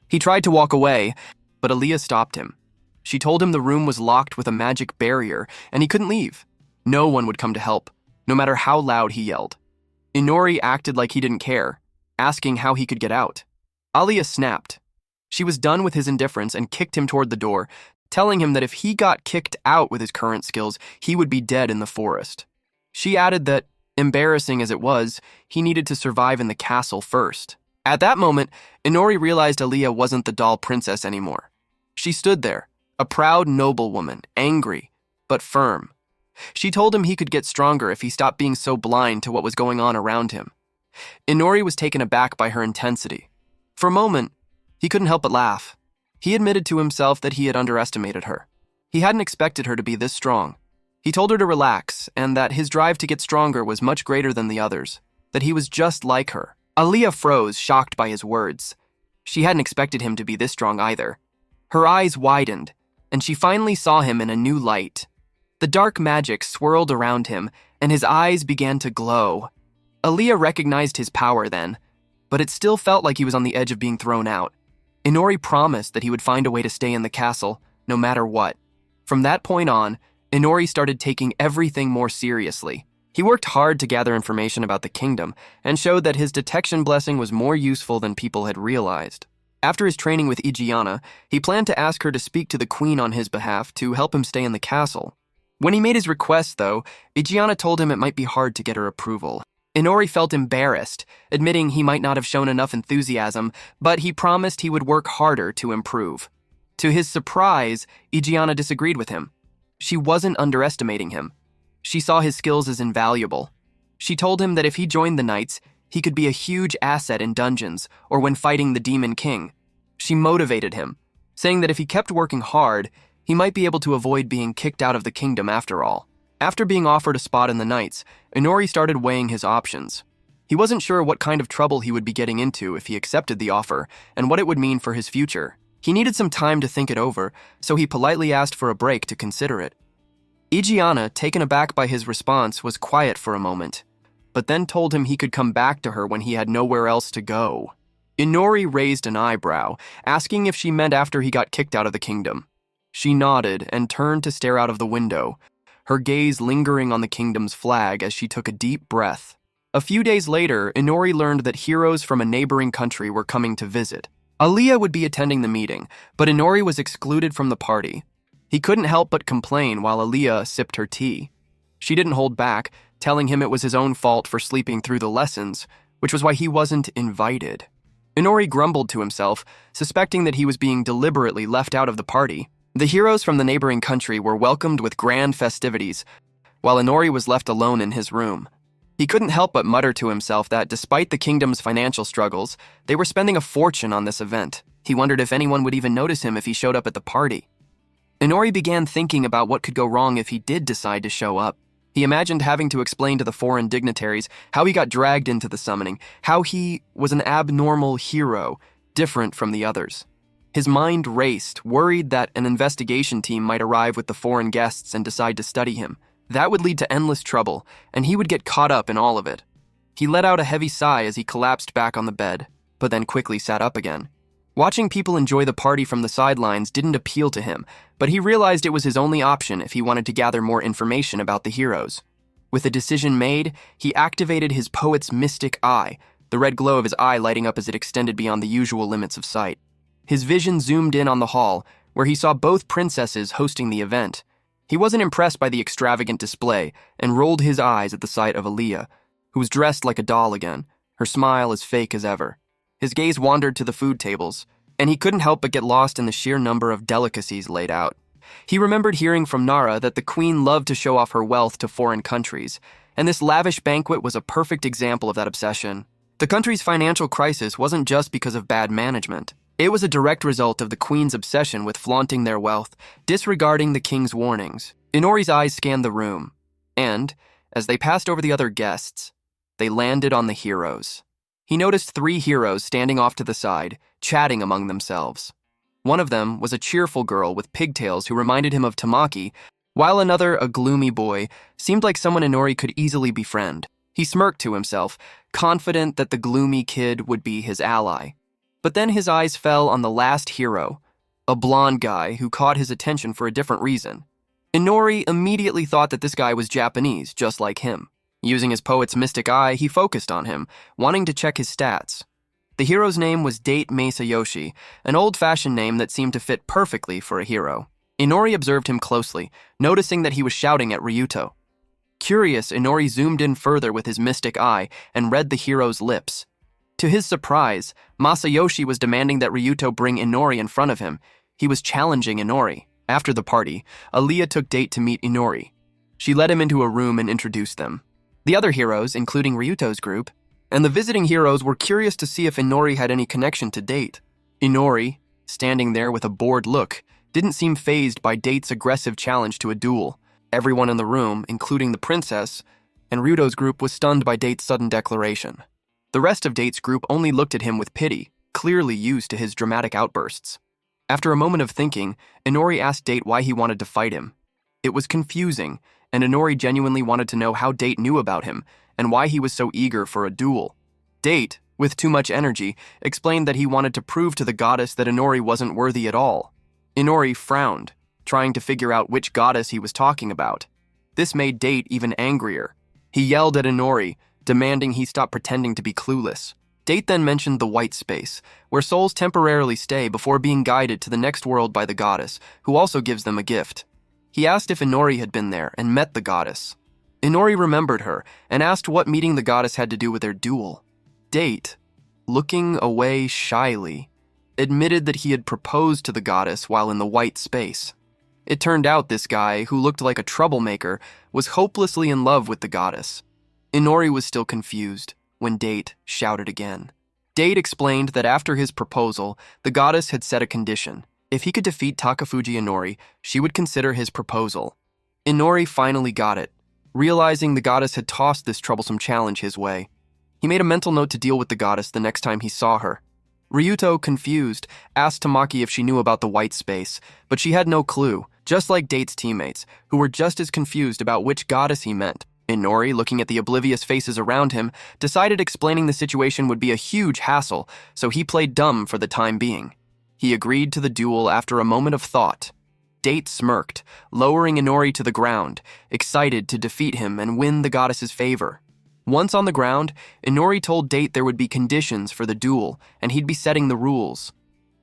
He tried to walk away, but Aaliyah stopped him. She told him the room was locked with a magic barrier, and he couldn't leave. No one would come to help, no matter how loud he yelled. Inori acted like he didn't care, asking how he could get out. Aaliyah snapped. She was done with his indifference and kicked him toward the door, telling him that if he got kicked out with his current skills, he would be dead in the forest. She added that, embarrassing as it was, he needed to survive in the castle first. At that moment, Inori realized Aaliyah wasn't the doll princess anymore. She stood there, a proud noblewoman, angry, but firm. She told him he could get stronger if he stopped being so blind to what was going on around him. Inori was taken aback by her intensity. For a moment, he couldn't help but laugh. He admitted to himself that he had underestimated her. He hadn't expected her to be this strong. He told her to relax, and that his drive to get stronger was much greater than the others, that he was just like her. Aaliyah froze, shocked by his words. She hadn't expected him to be this strong either. Her eyes widened, and she finally saw him in a new light. The dark magic swirled around him, and his eyes began to glow. Aaliyah recognized his power then, but it still felt like he was on the edge of being thrown out. Inori promised that he would find a way to stay in the castle, no matter what. From that point on, Inori started taking everything more seriously. He worked hard to gather information about the kingdom and showed that his detection blessing was more useful than people had realized. After his training with Ijeana, he planned to ask her to speak to the queen on his behalf to help him stay in the castle. When he made his request, though, Ijeana told him it might be hard to get her approval. Inori felt embarrassed, admitting he might not have shown enough enthusiasm, but he promised he would work harder to improve. To his surprise, Ijeana disagreed with him. She wasn't underestimating him. She saw his skills as invaluable. She told him that if he joined the knights, he could be a huge asset in dungeons or when fighting the Demon King. She motivated him, saying that if he kept working hard, he might be able to avoid being kicked out of the kingdom after all. After being offered a spot in the Knights, Inori started weighing his options. He wasn't sure what kind of trouble he would be getting into if he accepted the offer and what it would mean for his future. He needed some time to think it over, so he politely asked for a break to consider it. Ijeana, taken aback by his response, was quiet for a moment, but then told him he could come back to her when he had nowhere else to go. Inori raised an eyebrow, asking if she meant after he got kicked out of the kingdom. She nodded and turned to stare out of the window, her gaze lingering on the kingdom's flag as she took a deep breath. A few days later, Inori learned that heroes from a neighboring country were coming to visit. Aaliyah would be attending the meeting, but Inori was excluded from the party. He couldn't help but complain while Aaliyah sipped her tea. She didn't hold back, telling him it was his own fault for sleeping through the lessons, which was why he wasn't invited. Inori grumbled to himself, suspecting that he was being deliberately left out of the party. The heroes from the neighboring country were welcomed with grand festivities, while Inori was left alone in his room. He couldn't help but mutter to himself that despite the kingdom's financial struggles, they were spending a fortune on this event. He wondered if anyone would even notice him if he showed up at the party. Inori began thinking about what could go wrong if he did decide to show up. He imagined having to explain to the foreign dignitaries how he got dragged into the summoning, how he was an abnormal hero, different from the others. His mind raced, worried that an investigation team might arrive with the foreign guests and decide to study him. That would lead to endless trouble, and he would get caught up in all of it. He let out a heavy sigh as he collapsed back on the bed, but then quickly sat up again. Watching people enjoy the party from the sidelines didn't appeal to him, but he realized it was his only option if he wanted to gather more information about the heroes. With the decision made, he activated his poet's mystic eye, the red glow of his eye lighting up as it extended beyond the usual limits of sight. His vision zoomed in on the hall, where he saw both princesses hosting the event. He wasn't impressed by the extravagant display and rolled his eyes at the sight of Aaliyah, who was dressed like a doll again, her smile as fake as ever. His gaze wandered to the food tables, and he couldn't help but get lost in the sheer number of delicacies laid out. He remembered hearing from Nara that the queen loved to show off her wealth to foreign countries, and this lavish banquet was a perfect example of that obsession. The country's financial crisis wasn't just because of bad management. It was a direct result of the queen's obsession with flaunting their wealth, disregarding the king's warnings. Inori's eyes scanned the room, and, as they passed over the other guests, they landed on the heroes. He noticed 3 heroes standing off to the side, chatting among themselves. One of them was a cheerful girl with pigtails who reminded him of Tamaki, while another, a gloomy boy, seemed like someone Inori could easily befriend. He smirked to himself, confident that the gloomy kid would be his ally. But then his eyes fell on the last hero, a blonde guy who caught his attention for a different reason. Inori immediately thought that this guy was Japanese, just like him. Using his poet's mystic eye, he focused on him, wanting to check his stats. The hero's name was Date Masayoshi, an old-fashioned name that seemed to fit perfectly for a hero. Inori observed him closely, noticing that he was shouting at Ryuto. Curious, Inori zoomed in further with his mystic eye and read the hero's lips. To his surprise, Masayoshi was demanding that Ryuto bring Inori in front of him. He was challenging Inori. After the party, Aaliyah took Date to meet Inori. She led him into a room and introduced them. The other heroes, including Ryuto's group, and the visiting heroes were curious to see if Inori had any connection to Date. Inori, standing there with a bored look, didn't seem fazed by Date's aggressive challenge to a duel. Everyone in the room, including the princess, and Ryuto's group was stunned by Date's sudden declaration. The rest of Date's group only looked at him with pity, clearly used to his dramatic outbursts. After a moment of thinking, Inori asked Date why he wanted to fight him. It was confusing, and Inori genuinely wanted to know how Date knew about him and why he was so eager for a duel. Date, with too much energy, explained that he wanted to prove to the goddess that Inori wasn't worthy at all. Inori frowned, trying to figure out which goddess he was talking about. This made Date even angrier. He yelled at Inori, demanding he stop pretending to be clueless. Date then mentioned the white space, where souls temporarily stay before being guided to the next world by the goddess, who also gives them a gift. He asked if Inori had been there and met the goddess. Inori remembered her and asked what meeting the goddess had to do with their duel. Date, looking away shyly, admitted that he had proposed to the goddess while in the white space. It turned out this guy, who looked like a troublemaker, was hopelessly in love with the goddess. Inori was still confused when Date shouted again. Date explained that after his proposal, the goddess had set a condition. If he could defeat Takafuji Inori, she would consider his proposal. Inori finally got it, realizing the goddess had tossed this troublesome challenge his way. He made a mental note to deal with the goddess the next time he saw her. Ryuto, confused, asked Tamaki if she knew about the white space, but she had no clue, just like Date's teammates, who were just as confused about which goddess he meant. Inori, looking at the oblivious faces around him, decided explaining the situation would be a huge hassle, so he played dumb for the time being. He agreed to the duel after a moment of thought. Date smirked, lowering Inori to the ground, excited to defeat him and win the goddess's favor. Once on the ground, Inori told Date there would be conditions for the duel, and he'd be setting the rules.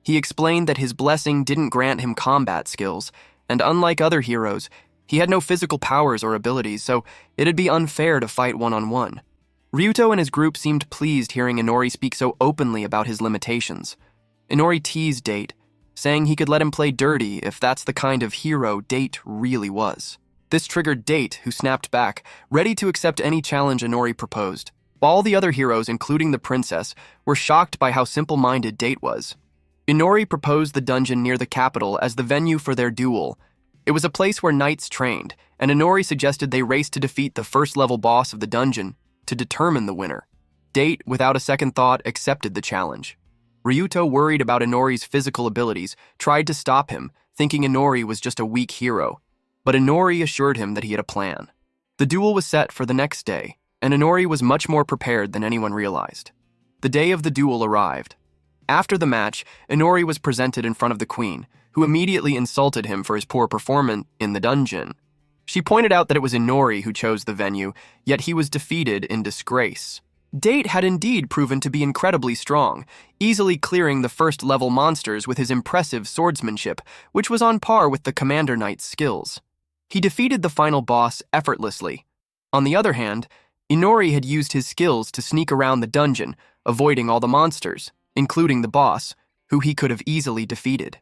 He explained that his blessing didn't grant him combat skills, and unlike other heroes, he had no physical powers or abilities, so it'd be unfair to fight one-on-one. Ryuto and his group seemed pleased hearing Inori speak so openly about his limitations. Inori teased Date, saying he could let him play dirty if that's the kind of hero Date really was. This triggered Date, who snapped back, ready to accept any challenge Inori proposed. All the other heroes, including the princess, were shocked by how simple-minded Date was. Inori proposed the dungeon near the capital as the venue for their duel. It was a place where knights trained, and Inori suggested they race to defeat the first-level boss of the dungeon to determine the winner. Date, without a second thought, accepted the challenge. Ryuto, worried about Inori's physical abilities, tried to stop him, thinking Inori was just a weak hero. But Inori assured him that he had a plan. The duel was set for the next day, and Inori was much more prepared than anyone realized. The day of the duel arrived. After the match, Inori was presented in front of the queen, who immediately insulted him for his poor performance in the dungeon. She pointed out that it was Inori who chose the venue, yet he was defeated in disgrace. Date had indeed proven to be incredibly strong, easily clearing the first-level monsters with his impressive swordsmanship, which was on par with the Commander Knight's skills. He defeated the final boss effortlessly. On the other hand, Inori had used his skills to sneak around the dungeon, avoiding all the monsters, including the boss, who he could have easily defeated.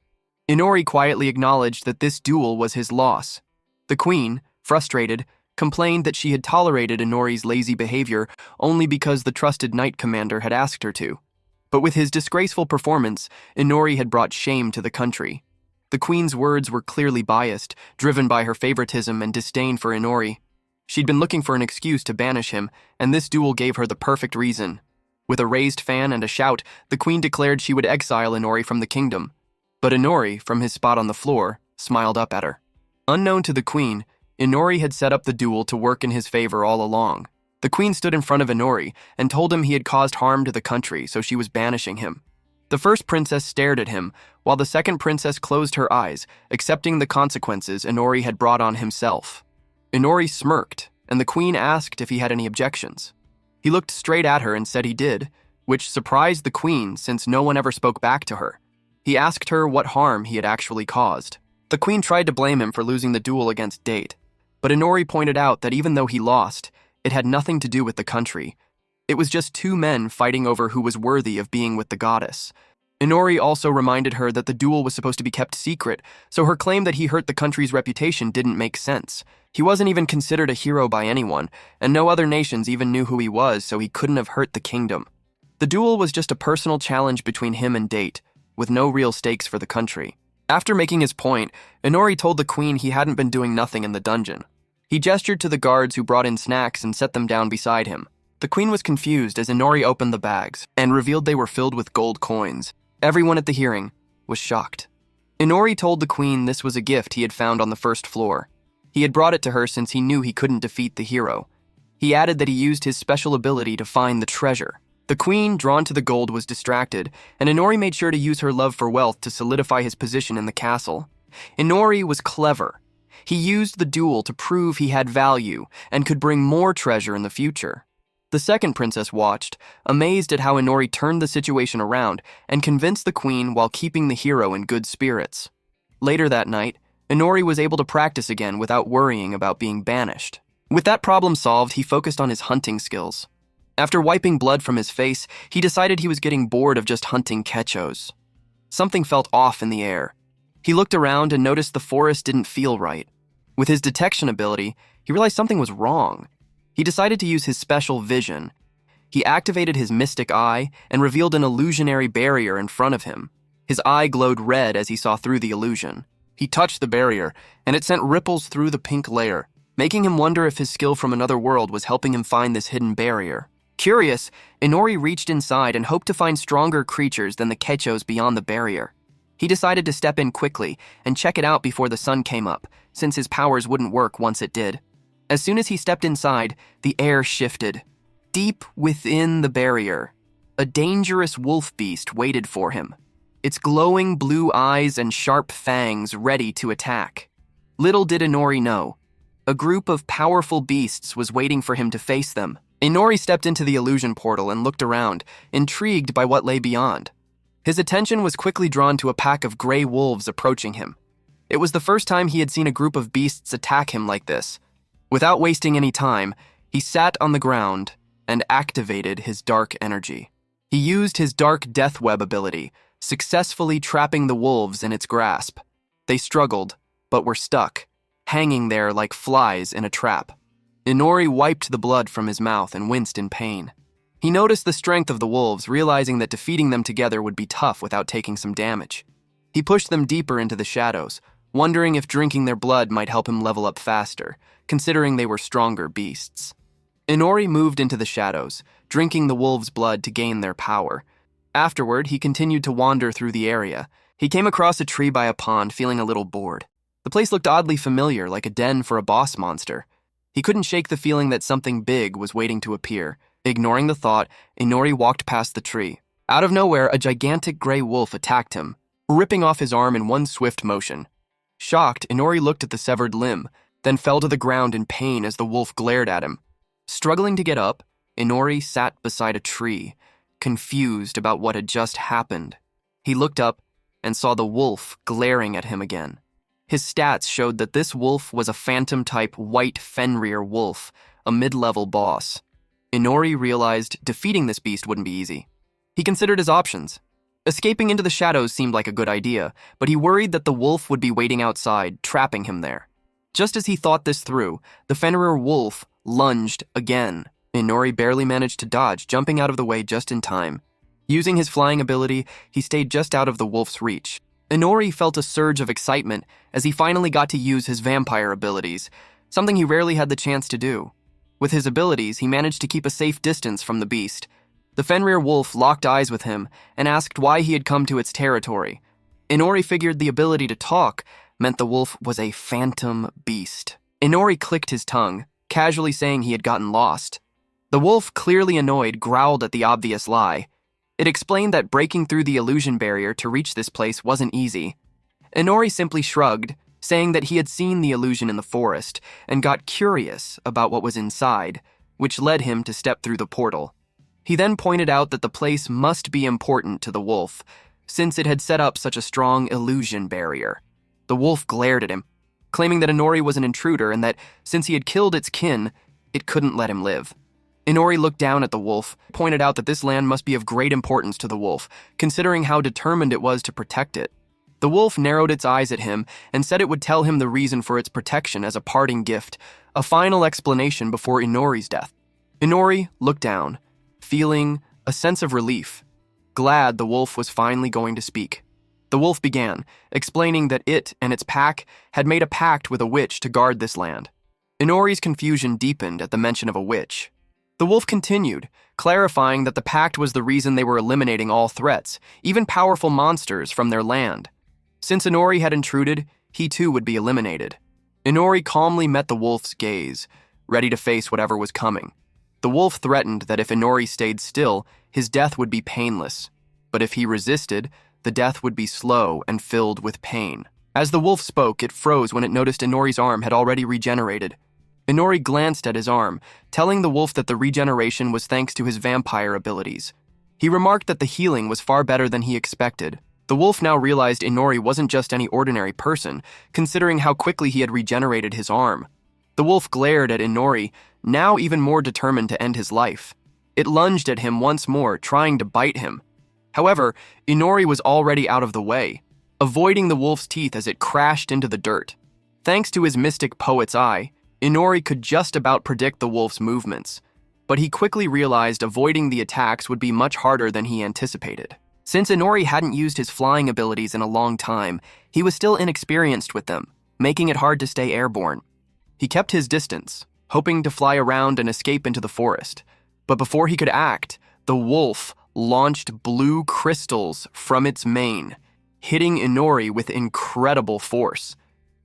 Inori quietly acknowledged that this duel was his loss. The queen, frustrated, complained that she had tolerated Inori's lazy behavior only because the trusted knight commander had asked her to. But with his disgraceful performance, Inori had brought shame to the country. The queen's words were clearly biased, driven by her favoritism and disdain for Inori. She'd been looking for an excuse to banish him, and this duel gave her the perfect reason. With a raised fan and a shout, the queen declared she would exile Inori from the kingdom. But Inori, from his spot on the floor, smiled up at her. Unknown to the queen, Inori had set up the duel to work in his favor all along. The queen stood in front of Inori and told him he had caused harm to the country, so she was banishing him. The first princess stared at him, while the second princess closed her eyes, accepting the consequences Inori had brought on himself. Inori smirked, and the queen asked if he had any objections. He looked straight at her and said he did, which surprised the queen since no one ever spoke back to her. He asked her what harm he had actually caused. The queen tried to blame him for losing the duel against Date, but Inori pointed out that even though he lost, it had nothing to do with the country. It was just two men fighting over who was worthy of being with the goddess. Inori also reminded her that the duel was supposed to be kept secret, so her claim that he hurt the country's reputation didn't make sense. He wasn't even considered a hero by anyone, and no other nations even knew who he was, so he couldn't have hurt the kingdom. The duel was just a personal challenge between him and Date, with no real stakes for the country. After making his point, Inori told the queen he hadn't been doing nothing in the dungeon. He gestured to the guards who brought in snacks and set them down beside him. The queen was confused as Inori opened the bags and revealed they were filled with gold coins. Everyone at the hearing was shocked. Inori told the queen this was a gift he had found on the first floor. He had brought it to her since he knew he couldn't defeat the hero. He added that he used his special ability to find the treasure. The queen, drawn to the gold, was distracted, and Inori made sure to use her love for wealth to solidify his position in the castle. Inori was clever. He used the duel to prove he had value and could bring more treasure in the future. The second princess watched, amazed at how Inori turned the situation around and convinced the queen while keeping the hero in good spirits. Later that night, Inori was able to practice again without worrying about being banished. With that problem solved, he focused on his hunting skills. After wiping blood from his face, he decided he was getting bored of just hunting kechos. Something felt off in the air. He looked around and noticed the forest didn't feel right. With his detection ability, he realized something was wrong. He decided to use his special vision. He activated his mystic eye and revealed an illusionary barrier in front of him. His eye glowed red as he saw through the illusion. He touched the barrier, and it sent ripples through the pink layer, making him wonder if his skill from another world was helping him find this hidden barrier. Curious, Inori reached inside and hoped to find stronger creatures than the kechos beyond the barrier. He decided to step in quickly and check it out before the sun came up, since his powers wouldn't work once it did. As soon as he stepped inside, the air shifted. Deep within the barrier, a dangerous wolf beast waited for him, its glowing blue eyes and sharp fangs ready to attack. Little did Inori know, a group of powerful beasts was waiting for him to face them. Inori stepped into the illusion portal and looked around, intrigued by what lay beyond. His attention was quickly drawn to a pack of gray wolves approaching him. It was the first time he had seen a group of beasts attack him like this. Without wasting any time, he sat on the ground and activated his dark energy. He used his dark death web ability, successfully trapping the wolves in its grasp. They struggled, but were stuck, hanging there like flies in a trap. Inori wiped the blood from his mouth and winced in pain. He noticed the strength of the wolves, realizing that defeating them together would be tough without taking some damage. He pushed them deeper into the shadows, wondering if drinking their blood might help him level up faster, considering they were stronger beasts. Inori moved into the shadows, drinking the wolves' blood to gain their power. Afterward, he continued to wander through the area. He came across a tree by a pond, feeling a little bored. The place looked oddly familiar, like a den for a boss monster. He couldn't shake the feeling that something big was waiting to appear. Ignoring the thought, Inori walked past the tree. Out of nowhere, a gigantic gray wolf attacked him, ripping off his arm in one swift motion. Shocked, Inori looked at the severed limb, then fell to the ground in pain as the wolf glared at him. Struggling to get up, Inori sat beside a tree, confused about what had just happened. He looked up and saw the wolf glaring at him again. His stats showed that this wolf was a phantom-type white Fenrir wolf, a mid-level boss. Inori realized defeating this beast wouldn't be easy. He considered his options. Escaping into the shadows seemed like a good idea, but he worried that the wolf would be waiting outside, trapping him there. Just as he thought this through, the Fenrir wolf lunged again. Inori barely managed to dodge, jumping out of the way just in time. Using his flying ability, he stayed just out of the wolf's reach. Inori felt a surge of excitement as he finally got to use his vampire abilities, something he rarely had the chance to do. With his abilities, he managed to keep a safe distance from the beast. The Fenrir wolf locked eyes with him and asked why he had come to its territory. Inori figured the ability to talk meant the wolf was a phantom beast. Inori clicked his tongue, casually saying he had gotten lost. The wolf, clearly annoyed, growled at the obvious lie. It explained that breaking through the illusion barrier to reach this place wasn't easy. Inori simply shrugged, saying that he had seen the illusion in the forest and got curious about what was inside, which led him to step through the portal. He then pointed out that the place must be important to the wolf, since it had set up such a strong illusion barrier. The wolf glared at him, claiming that Inori was an intruder and that, since he had killed its kin, it couldn't let him live. Inori looked down at the wolf, pointed out that this land must be of great importance to the wolf, considering how determined it was to protect it. The wolf narrowed its eyes at him and said it would tell him the reason for its protection as a parting gift, a final explanation before Inori's death. Inori looked down, feeling a sense of relief, glad the wolf was finally going to speak. The wolf began, explaining that it and its pack had made a pact with a witch to guard this land. Inori's confusion deepened at the mention of a witch. The wolf continued, clarifying that the pact was the reason they were eliminating all threats, even powerful monsters, from their land. Since Inori had intruded, he too would be eliminated. Inori calmly met the wolf's gaze, ready to face whatever was coming. The wolf threatened that if Inori stayed still, his death would be painless, but if he resisted, the death would be slow and filled with pain. As the wolf spoke, it froze when it noticed Inori's arm had already regenerated. Inori glanced at his arm, telling the wolf that the regeneration was thanks to his vampire abilities. He remarked that the healing was far better than he expected. The wolf now realized Inori wasn't just any ordinary person, considering how quickly he had regenerated his arm. The wolf glared at Inori, now even more determined to end his life. It lunged at him once more, trying to bite him. However, Inori was already out of the way, avoiding the wolf's teeth as it crashed into the dirt. Thanks to his mystic poet's eye, Inori could just about predict the wolf's movements, but he quickly realized avoiding the attacks would be much harder than he anticipated. Since Inori hadn't used his flying abilities in a long time, he was still inexperienced with them, making it hard to stay airborne. He kept his distance, hoping to fly around and escape into the forest. But before he could act, the wolf launched blue crystals from its mane, hitting Inori with incredible force.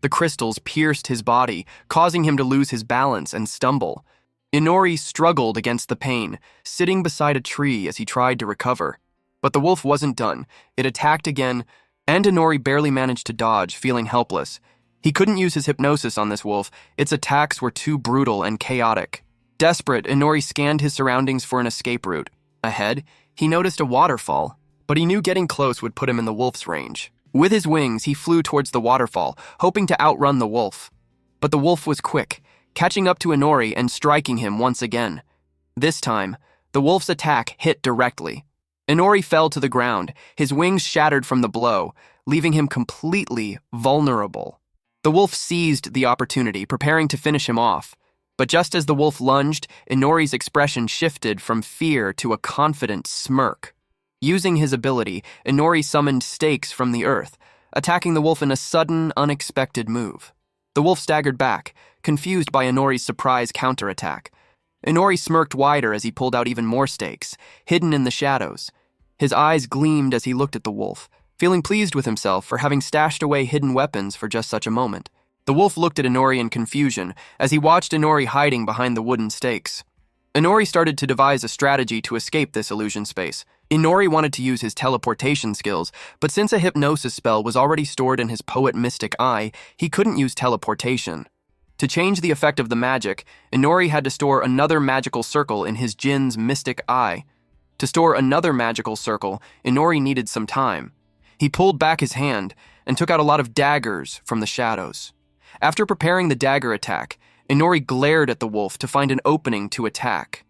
The crystals pierced his body, causing him to lose his balance and stumble. Inori struggled against the pain, sitting beside a tree as he tried to recover. But the wolf wasn't done. It attacked again, and Inori barely managed to dodge, feeling helpless. He couldn't use his hypnosis on this wolf. Its attacks were too brutal and chaotic. Desperate, Inori scanned his surroundings for an escape route. Ahead, he noticed a waterfall, but he knew getting close would put him in the wolf's range. With his wings, he flew towards the waterfall, hoping to outrun the wolf. But the wolf was quick, catching up to Inori and striking him once again. This time, the wolf's attack hit directly. Inori fell to the ground, his wings shattered from the blow, leaving him completely vulnerable. The wolf seized the opportunity, preparing to finish him off. But just as the wolf lunged, Inori's expression shifted from fear to a confident smirk. Using his ability, Inori summoned stakes from the earth, attacking the wolf in a sudden, unexpected move. The wolf staggered back, confused by Inori's surprise counterattack. Inori smirked wider as he pulled out even more stakes, hidden in the shadows. His eyes gleamed as he looked at the wolf, feeling pleased with himself for having stashed away hidden weapons for just such a moment. The wolf looked at Inori in confusion as he watched Inori hiding behind the wooden stakes. Inori started to devise a strategy to escape this illusion space. Inori wanted to use his teleportation skills, but since a hypnosis spell was already stored in his poet mystic eye, he couldn't use teleportation. To change the effect of the magic, Inori had to store another magical circle in his Jin's mystic eye. To store another magical circle, Inori needed some time. He pulled back his hand and took out a lot of daggers from the shadows. After preparing the dagger attack, Inori glared at the wolf to find an opening to attack.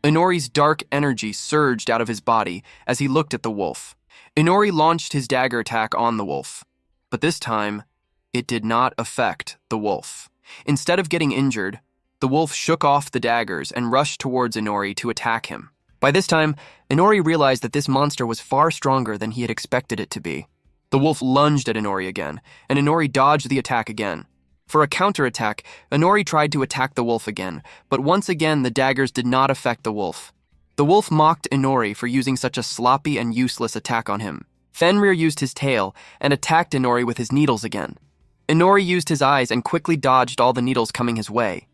Inori's dark energy surged out of his body as he looked at the wolf. Inori launched his dagger attack on the wolf, but this time, it did not affect the wolf. Instead of getting injured, the wolf shook off the daggers and rushed towards Inori to attack him. By this time, Inori realized that this monster was far stronger than he had expected it to be. The wolf lunged at Inori again, and Inori dodged the attack again. For a counterattack, Inori tried to attack the wolf again, but once again the daggers did not affect the wolf. The wolf mocked Inori for using such a sloppy and useless attack on him. Fenrir used his tail and attacked Inori with his needles again. Inori used his eyes and quickly dodged all the needles coming his way.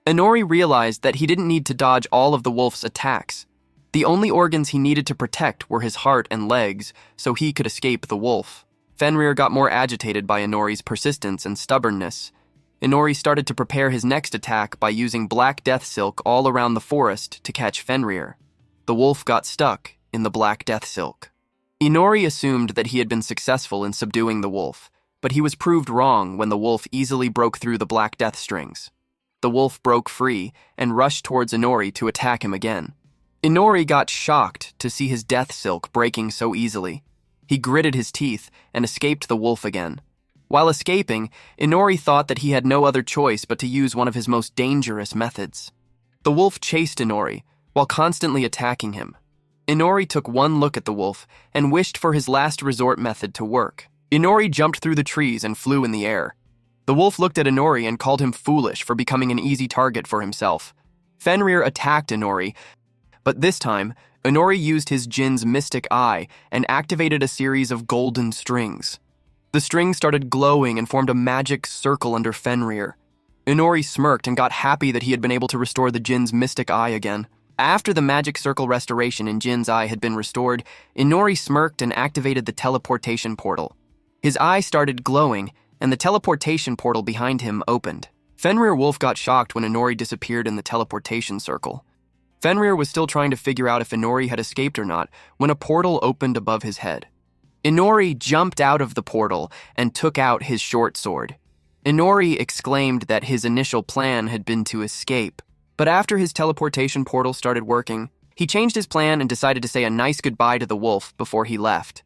Inori realized that he didn't need to dodge all of the wolf's attacks. The only organs he needed to protect were his heart and legs, so he could escape the wolf. Fenrir got more agitated by Inori's persistence and stubbornness. Inori started to prepare his next attack by using black death silk all around the forest to catch Fenrir. The wolf got stuck in the black death silk. Inori assumed that he had been successful in subduing the wolf, but he was proved wrong when the wolf easily broke through the black death strings. The wolf broke free and rushed towards Inori to attack him again. Inori got shocked to see his death silk breaking so easily. He gritted his teeth and escaped the wolf again. While escaping, Inori thought that he had no other choice but to use one of his most dangerous methods. The wolf chased Inori while constantly attacking him. Inori took one look at the wolf and wished for his last resort method to work. Inori jumped through the trees and flew in the air. The wolf looked at Inori and called him foolish for becoming an easy target for himself. Fenrir attacked Inori, but this time, Inori used his Jin's mystic eye and activated a series of golden strings. The strings started glowing and formed a magic circle under Fenrir. Inori smirked and got happy that he had been able to restore the Jin's mystic eye again. After the magic circle restoration in Jin's eye had been restored, Inori smirked and activated the teleportation portal. His eye started glowing, and the teleportation portal behind him opened. Fenrir Wolf got shocked when Inori disappeared in the teleportation circle. Fenrir was still trying to figure out if Inori had escaped or not when a portal opened above his head. Inori jumped out of the portal and took out his short sword. Inori exclaimed that his initial plan had been to escape, but after his teleportation portal started working, he changed his plan and decided to say a nice goodbye to the wolf before he left.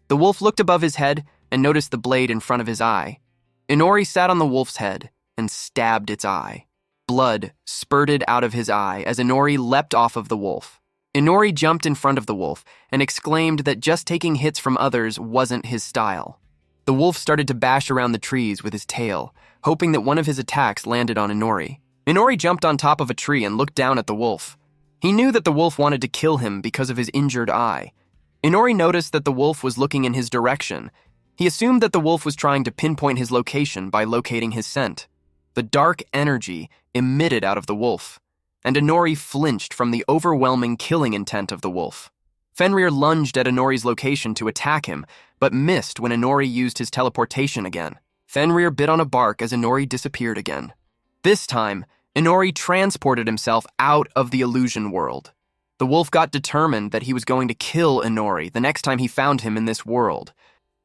The wolf looked above his head and noticed the blade in front of his eye. Inori sat on the wolf's head and stabbed its eye. Blood spurted out of his eye as Inori leapt off of the wolf. Inori jumped in front of the wolf and exclaimed that just taking hits from others wasn't his style. The wolf started to bash around the trees with his tail, hoping that one of his attacks landed on Inori. Inori jumped on top of a tree and looked down at the wolf. He knew that the wolf wanted to kill him because of his injured eye. Inori noticed that the wolf was looking in his direction. He assumed that the wolf was trying to pinpoint his location by locating his scent. The dark energy emitted out of the wolf, and Inori flinched from the overwhelming killing intent of the wolf. Fenrir lunged at Inori's location to attack him, but missed when Inori used his teleportation again. Fenrir bit on a bark as Inori disappeared again. This time, Inori transported himself out of the illusion world. The wolf got determined that he was going to kill Inori the next time he found him in this world.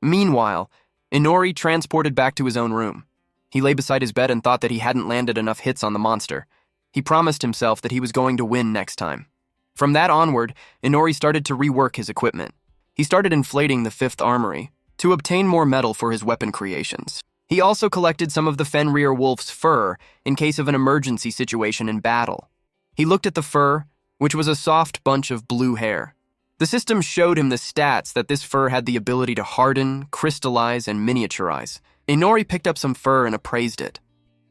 Meanwhile, Inori transported back to his own room. He lay beside his bed and thought that he hadn't landed enough hits on the monster. He promised himself that he was going to win next time. From that onward, Inori started to rework his equipment. He started inflating the fifth armory to obtain more metal for his weapon creations. He also collected some of the Fenrir wolf's fur in case of an emergency situation in battle. He looked at the fur, which was a soft bunch of blue hair. The system showed him the stats that this fur had the ability to harden, crystallize, and miniaturize. Inori picked up some fur and appraised it.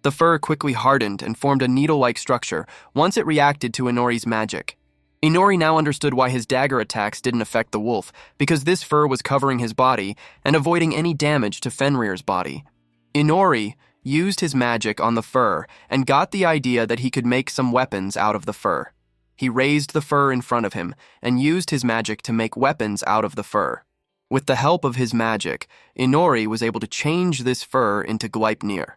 The fur quickly hardened and formed a needle-like structure once it reacted to Inori's magic. Inori now understood why his dagger attacks didn't affect the wolf, because this fur was covering his body and avoiding any damage to Fenrir's body. Inori used his magic on the fur and got the idea that he could make some weapons out of the fur. He raised the fur in front of him and used his magic to make weapons out of the fur. With the help of his magic, Inori was able to change this fur into Gleipnir.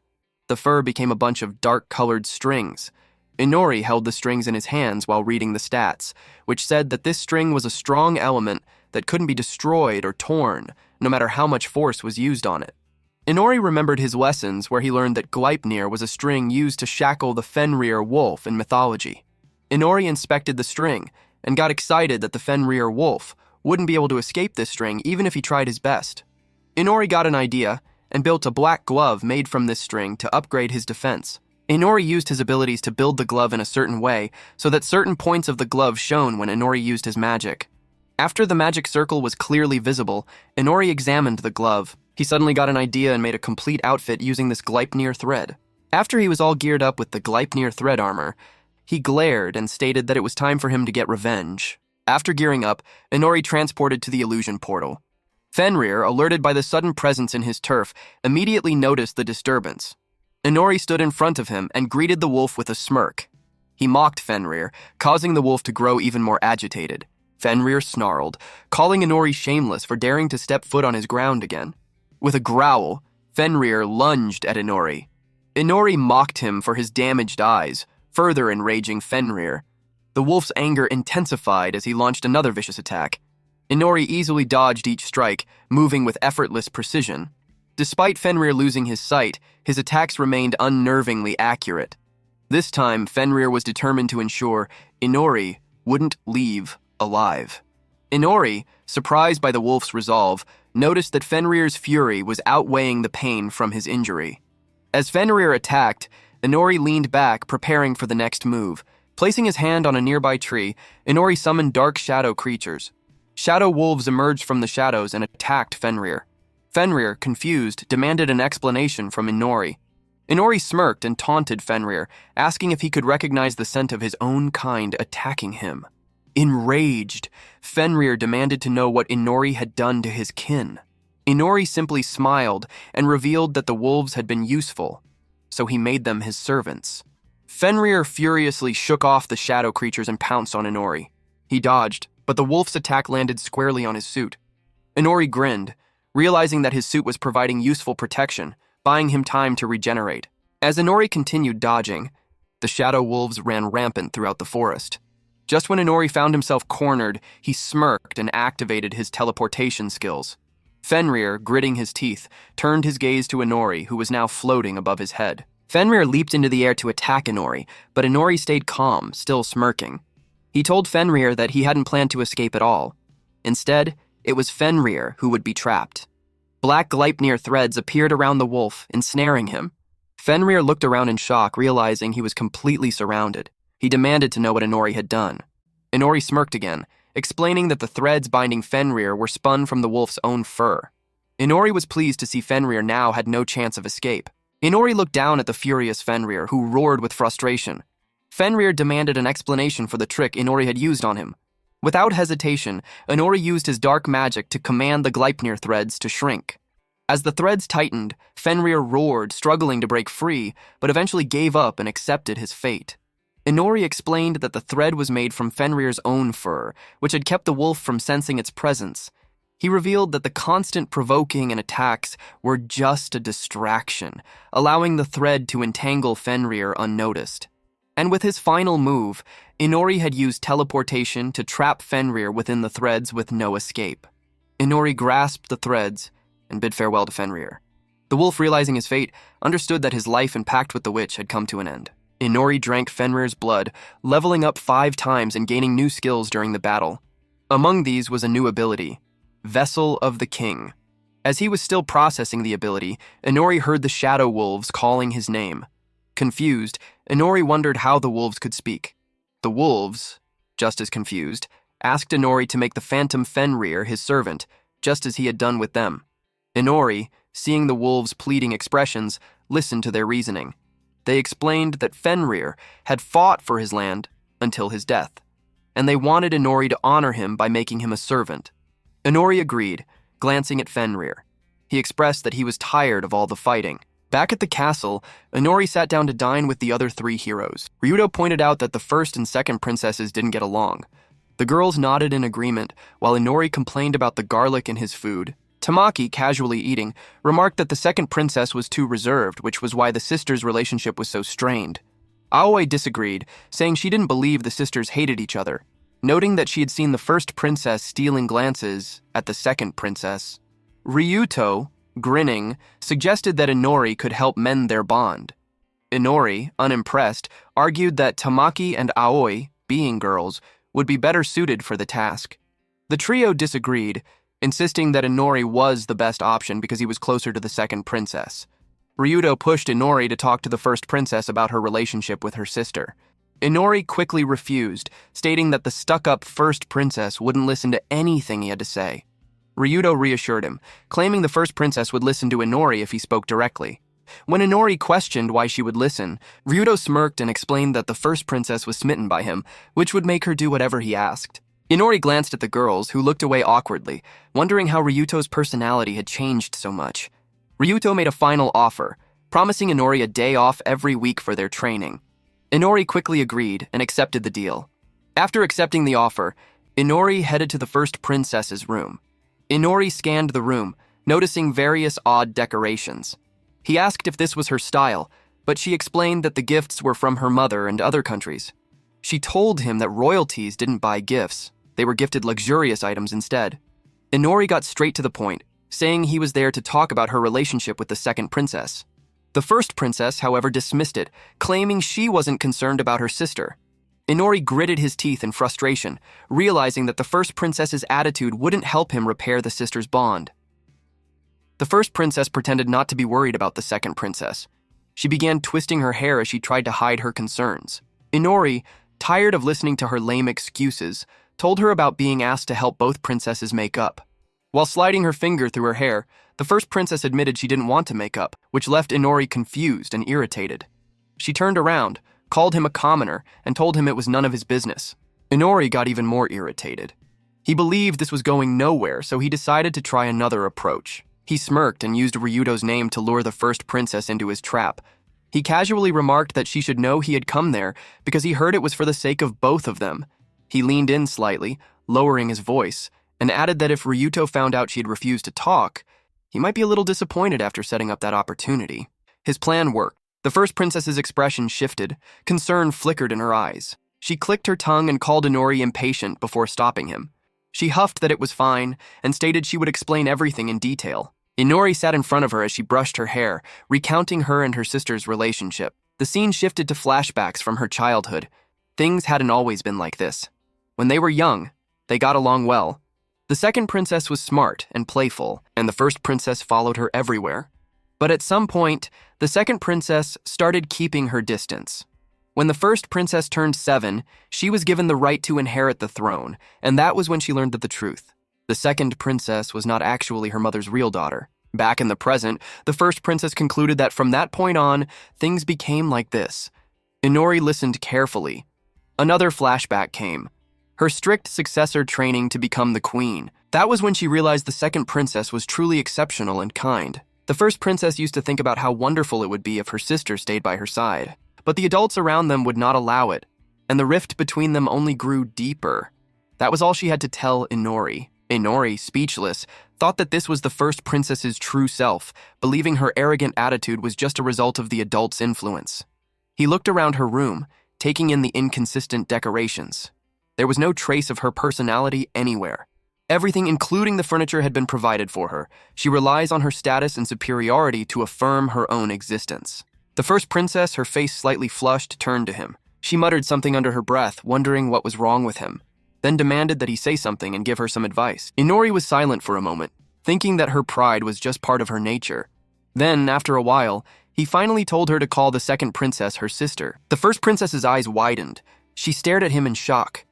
The fur became a bunch of dark-colored strings. Inori held the strings in his hands while reading the stats, which said that this string was a strong element that couldn't be destroyed or torn, no matter how much force was used on it. Inori remembered his lessons where he learned that Gleipnir was a string used to shackle the Fenrir wolf in mythology. Inori inspected the string and got excited that the Fenrir wolf wouldn't be able to escape this string even if he tried his best. Inori got an idea and built a black glove made from this string to upgrade his defense. Inori used his abilities to build the glove in a certain way so that certain points of the glove shone when Inori used his magic. After the magic circle was clearly visible, Inori examined the glove. He suddenly got an idea and made a complete outfit using this Gleipnir thread. After he was all geared up with the Gleipnir thread armor, He glared and stated that it was time for him to get revenge. After gearing up, Inori transported to the illusion portal. Fenrir, alerted by the sudden presence in his turf, immediately noticed the disturbance. Inori stood in front of him and greeted the wolf with a smirk. He mocked Fenrir, causing the wolf to grow even more agitated. Fenrir snarled, calling Inori shameless for daring to step foot on his ground again. With a growl, Fenrir lunged at Inori. Inori mocked him for his damaged eyes, further enraging Fenrir. The wolf's anger intensified as he launched another vicious attack. Inori easily dodged each strike, moving with effortless precision. Despite Fenrir losing his sight, his attacks remained unnervingly accurate. This time, Fenrir was determined to ensure Inori wouldn't leave alive. Inori, surprised by the wolf's resolve, noticed that Fenrir's fury was outweighing the pain from his injury. As Fenrir attacked, Inori leaned back, preparing for the next move. Placing his hand on a nearby tree, Inori summoned dark shadow creatures. Shadow wolves emerged from the shadows and attacked Fenrir. Fenrir, confused, demanded an explanation from Inori. Inori smirked and taunted Fenrir, asking if he could recognize the scent of his own kind attacking him. Enraged, Fenrir demanded to know what Inori had done to his kin. Inori simply smiled and revealed that the wolves had been useful, so he made them his servants. Fenrir furiously shook off the shadow creatures and pounced on Inori. He dodged, but the wolf's attack landed squarely on his suit. Inori grinned, realizing that his suit was providing useful protection, buying him time to regenerate. As Inori continued dodging, the shadow wolves ran rampant throughout the forest. Just when Inori found himself cornered, he smirked and activated his teleportation skills. Fenrir, gritting his teeth, turned his gaze to Inori, who was now floating above his head. Fenrir leaped into the air to attack Inori, but Inori stayed calm, still smirking. He told Fenrir that he hadn't planned to escape at all. Instead, it was Fenrir who would be trapped. Black Gleipnir threads appeared around the wolf, ensnaring him. Fenrir looked around in shock, realizing he was completely surrounded. He demanded to know what Inori had done. Inori smirked again, explaining that the threads binding Fenrir were spun from the wolf's own fur. Inori was pleased to see Fenrir now had no chance of escape. Inori looked down at the furious Fenrir, who roared with frustration. Fenrir demanded an explanation for the trick Inori had used on him. Without hesitation, Inori used his dark magic to command the Gleipnir threads to shrink. As the threads tightened, Fenrir roared, struggling to break free, but eventually gave up and accepted his fate. Inori explained that the thread was made from Fenrir's own fur, which had kept the wolf from sensing its presence. He revealed that the constant provoking and attacks were just a distraction, allowing the thread to entangle Fenrir unnoticed. And with his final move, Inori had used teleportation to trap Fenrir within the threads with no escape. Inori grasped the threads and bid farewell to Fenrir. The wolf, realizing his fate, understood that his life and pact with the witch had come to an end. Inori drank Fenrir's blood, leveling up 5 times and gaining new skills during the battle. Among these was a new ability, Vessel of the King. As he was still processing the ability, Inori heard the shadow wolves calling his name. Confused, Inori wondered how the wolves could speak. The wolves, just as confused, asked Inori to make the phantom Fenrir his servant, just as he had done with them. Inori, seeing the wolves' pleading expressions, listened to their reasoning. They explained that Fenrir had fought for his land until his death, and they wanted Inori to honor him by making him a servant. Inori agreed, glancing at Fenrir. He expressed that he was tired of all the fighting. Back at the castle, Inori sat down to dine with the other 3 heroes. Ryudo pointed out that the first and second princesses didn't get along. The girls nodded in agreement, while Inori complained about the garlic in his food. Tamaki, casually eating, remarked that the second princess was too reserved, which was why the sisters' relationship was so strained. Aoi disagreed, saying she didn't believe the sisters hated each other, noting that she had seen the first princess stealing glances at the second princess. Ryuto, grinning, suggested that Inori could help mend their bond. Inori, unimpressed, argued that Tamaki and Aoi, being girls, would be better suited for the task. The trio disagreed, insisting that Inori was the best option because he was closer to the second princess. Ryudo pushed Inori to talk to the first princess about her relationship with her sister. Inori quickly refused, stating that the stuck-up first princess wouldn't listen to anything he had to say. Ryudo reassured him, claiming the first princess would listen to Inori if he spoke directly. When Inori questioned why she would listen, Ryuto smirked and explained that the first princess was smitten by him, which would make her do whatever he asked. Inori glanced at the girls, who looked away awkwardly, wondering how Ryuto's personality had changed so much. Ryuto made a final offer, promising Inori a day off every week for their training. Inori quickly agreed and accepted the deal. After accepting the offer, Inori headed to the first princess's room. Inori scanned the room, noticing various odd decorations. He asked if this was her style, but she explained that the gifts were from her mother and other countries. She told him that royalties didn't buy gifts. They were gifted luxurious items instead. Inori got straight to the point, saying he was there to talk about her relationship with the second princess. The first princess, however, dismissed it, claiming she wasn't concerned about her sister. Inori gritted his teeth in frustration, realizing that the first princess's attitude wouldn't help him repair the sisters' bond. The first princess pretended not to be worried about the second princess. She began twisting her hair as she tried to hide her concerns. Inori, tired of listening to her lame excuses, told her about being asked to help both princesses make up. While sliding her finger through her hair, the first princess admitted she didn't want to make up, which left Inori confused and irritated. She turned around, called him a commoner, and told him it was none of his business. Inori got even more irritated. He believed this was going nowhere, so he decided to try another approach. He smirked and used Ryuto's name to lure the first princess into his trap. He casually remarked that she should know he had come there because he heard it was for the sake of both of them. He leaned in slightly, lowering his voice, and added that if Ryuto found out she had refused to talk, he might be a little disappointed after setting up that opportunity. His plan worked. The first princess's expression shifted. Concern flickered in her eyes. She clicked her tongue and called Inori impatient before stopping him. She huffed that it was fine and stated she would explain everything in detail. Inori sat in front of her as she brushed her hair, recounting her and her sister's relationship. The scene shifted to flashbacks from her childhood. Things hadn't always been like this. When they were young, they got along well. The second princess was smart and playful, and the first princess followed her everywhere. But at some point, the second princess started keeping her distance. When the first princess turned 7, she was given the right to inherit the throne, and that was when she learned the truth. The second princess was not actually her mother's real daughter. Back in the present, the first princess concluded that from that point on, things became like this. Inori listened carefully. Another flashback came. Her strict successor training to become the queen. That was when she realized the second princess was truly exceptional and kind. The first princess used to think about how wonderful it would be if her sister stayed by her side. But the adults around them would not allow it, and the rift between them only grew deeper. That was all she had to tell Inori. Inori, speechless, thought that this was the first princess's true self, believing her arrogant attitude was just a result of the adults' influence. He looked around her room, taking in the inconsistent decorations. There was no trace of her personality anywhere. Everything, including the furniture, had been provided for her. She relies on her status and superiority to affirm her own existence. The first princess, her face slightly flushed, turned to him. She muttered something under her breath, wondering what was wrong with him, then demanded that he say something and give her some advice. Inori was silent for a moment, thinking that her pride was just part of her nature. Then, after a while, he finally told her to call the second princess her sister. The first princess's eyes widened. She stared at him in shock,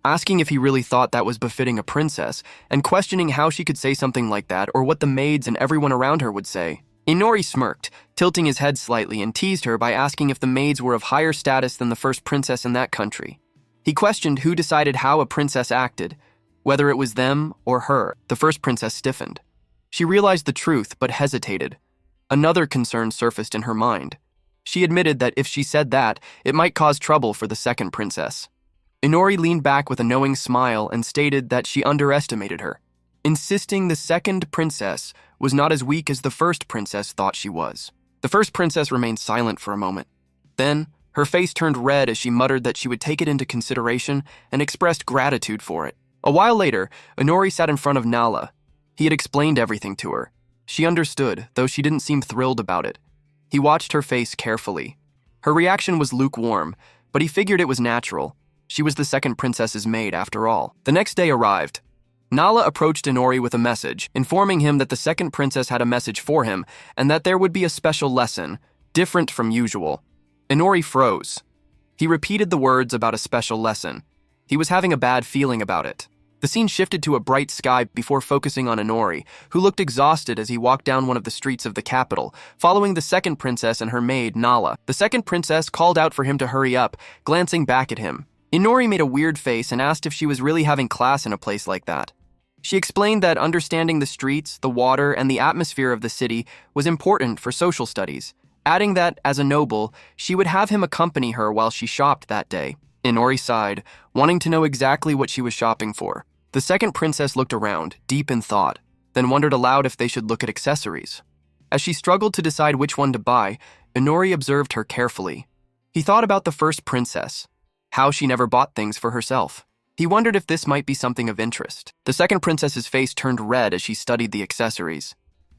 asking if he really thought that was befitting a princess, and questioning how she could say something like that or what the maids and everyone around her would say. Inori smirked, tilting his head slightly, and teased her by asking if the maids were of higher status than the first princess in that country. He questioned who decided how a princess acted, whether it was them or her. The first princess stiffened. She realized the truth, but hesitated. Another concern surfaced in her mind. She admitted that if she said that, it might cause trouble for the second princess. Inori leaned back with a knowing smile and stated that she underestimated her, insisting the second princess was not as weak as the first princess thought she was. The first princess remained silent for a moment. Then, her face turned red as she muttered that she would take it into consideration and expressed gratitude for it. A while later, Inori sat in front of Nala. He had explained everything to her. She understood, though she didn't seem thrilled about it. He watched her face carefully. Her reaction was lukewarm, but he figured it was natural. She was the second princess's maid, after all. The next day arrived. Nala approached Inori with a message, informing him that the second princess had a message for him and that there would be a special lesson, different from usual. Inori froze. He repeated the words about a special lesson. He was having a bad feeling about it. The scene shifted to a bright sky before focusing on Inori, who looked exhausted as he walked down one of the streets of the capital, following the second princess and her maid, Nala. The second princess called out for him to hurry up, glancing back at him. Inori made a weird face and asked if she was really having class in a place like that. She explained that understanding the streets, the water, and the atmosphere of the city was important for social studies, adding that, as a noble, she would have him accompany her while she shopped that day. Inori sighed, wanting to know exactly what she was shopping for. The second princess looked around, deep in thought, then wondered aloud if they should look at accessories. As she struggled to decide which one to buy, Inori observed her carefully. He thought about the first princess, how she never bought things for herself. He wondered if this might be something of interest. The second princess's face turned red as she studied the accessories.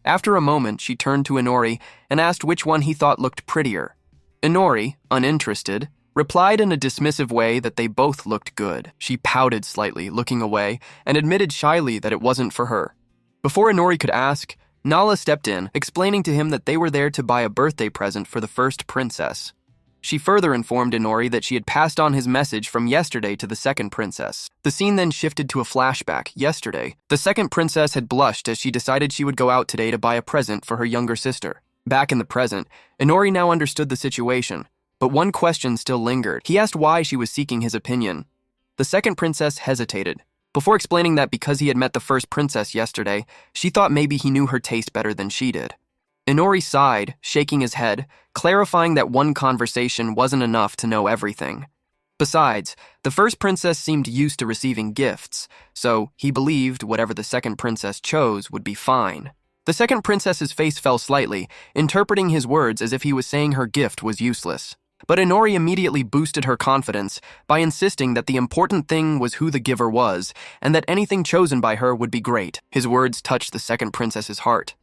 After a moment, she turned to Inori and asked which one he thought looked prettier. Inori, uninterested, replied in a dismissive way that they both looked good. She pouted slightly, looking away, and admitted shyly that it wasn't for her. Before Inori could ask, Nala stepped in, explaining to him that they were there to buy a birthday present for the first princess. She further informed Inori that she had passed on his message from yesterday to the second princess. The scene then shifted to a flashback. Yesterday, the second princess had blushed as she decided she would go out today to buy a present for her younger sister. Back in the present, Inori now understood the situation, but one question still lingered. He asked why she was seeking his opinion. The second princess hesitated, before explaining that because he had met the first princess yesterday, she thought maybe he knew her taste better than she did. Inori sighed, shaking his head, clarifying that one conversation wasn't enough to know everything. Besides, the first princess seemed used to receiving gifts, so he believed whatever the second princess chose would be fine. The second princess's face fell slightly, interpreting his words as if he was saying her gift was useless. But Inori immediately boosted her confidence by insisting that the important thing was who the giver was, and that anything chosen by her would be great. His words touched the second princess's heart.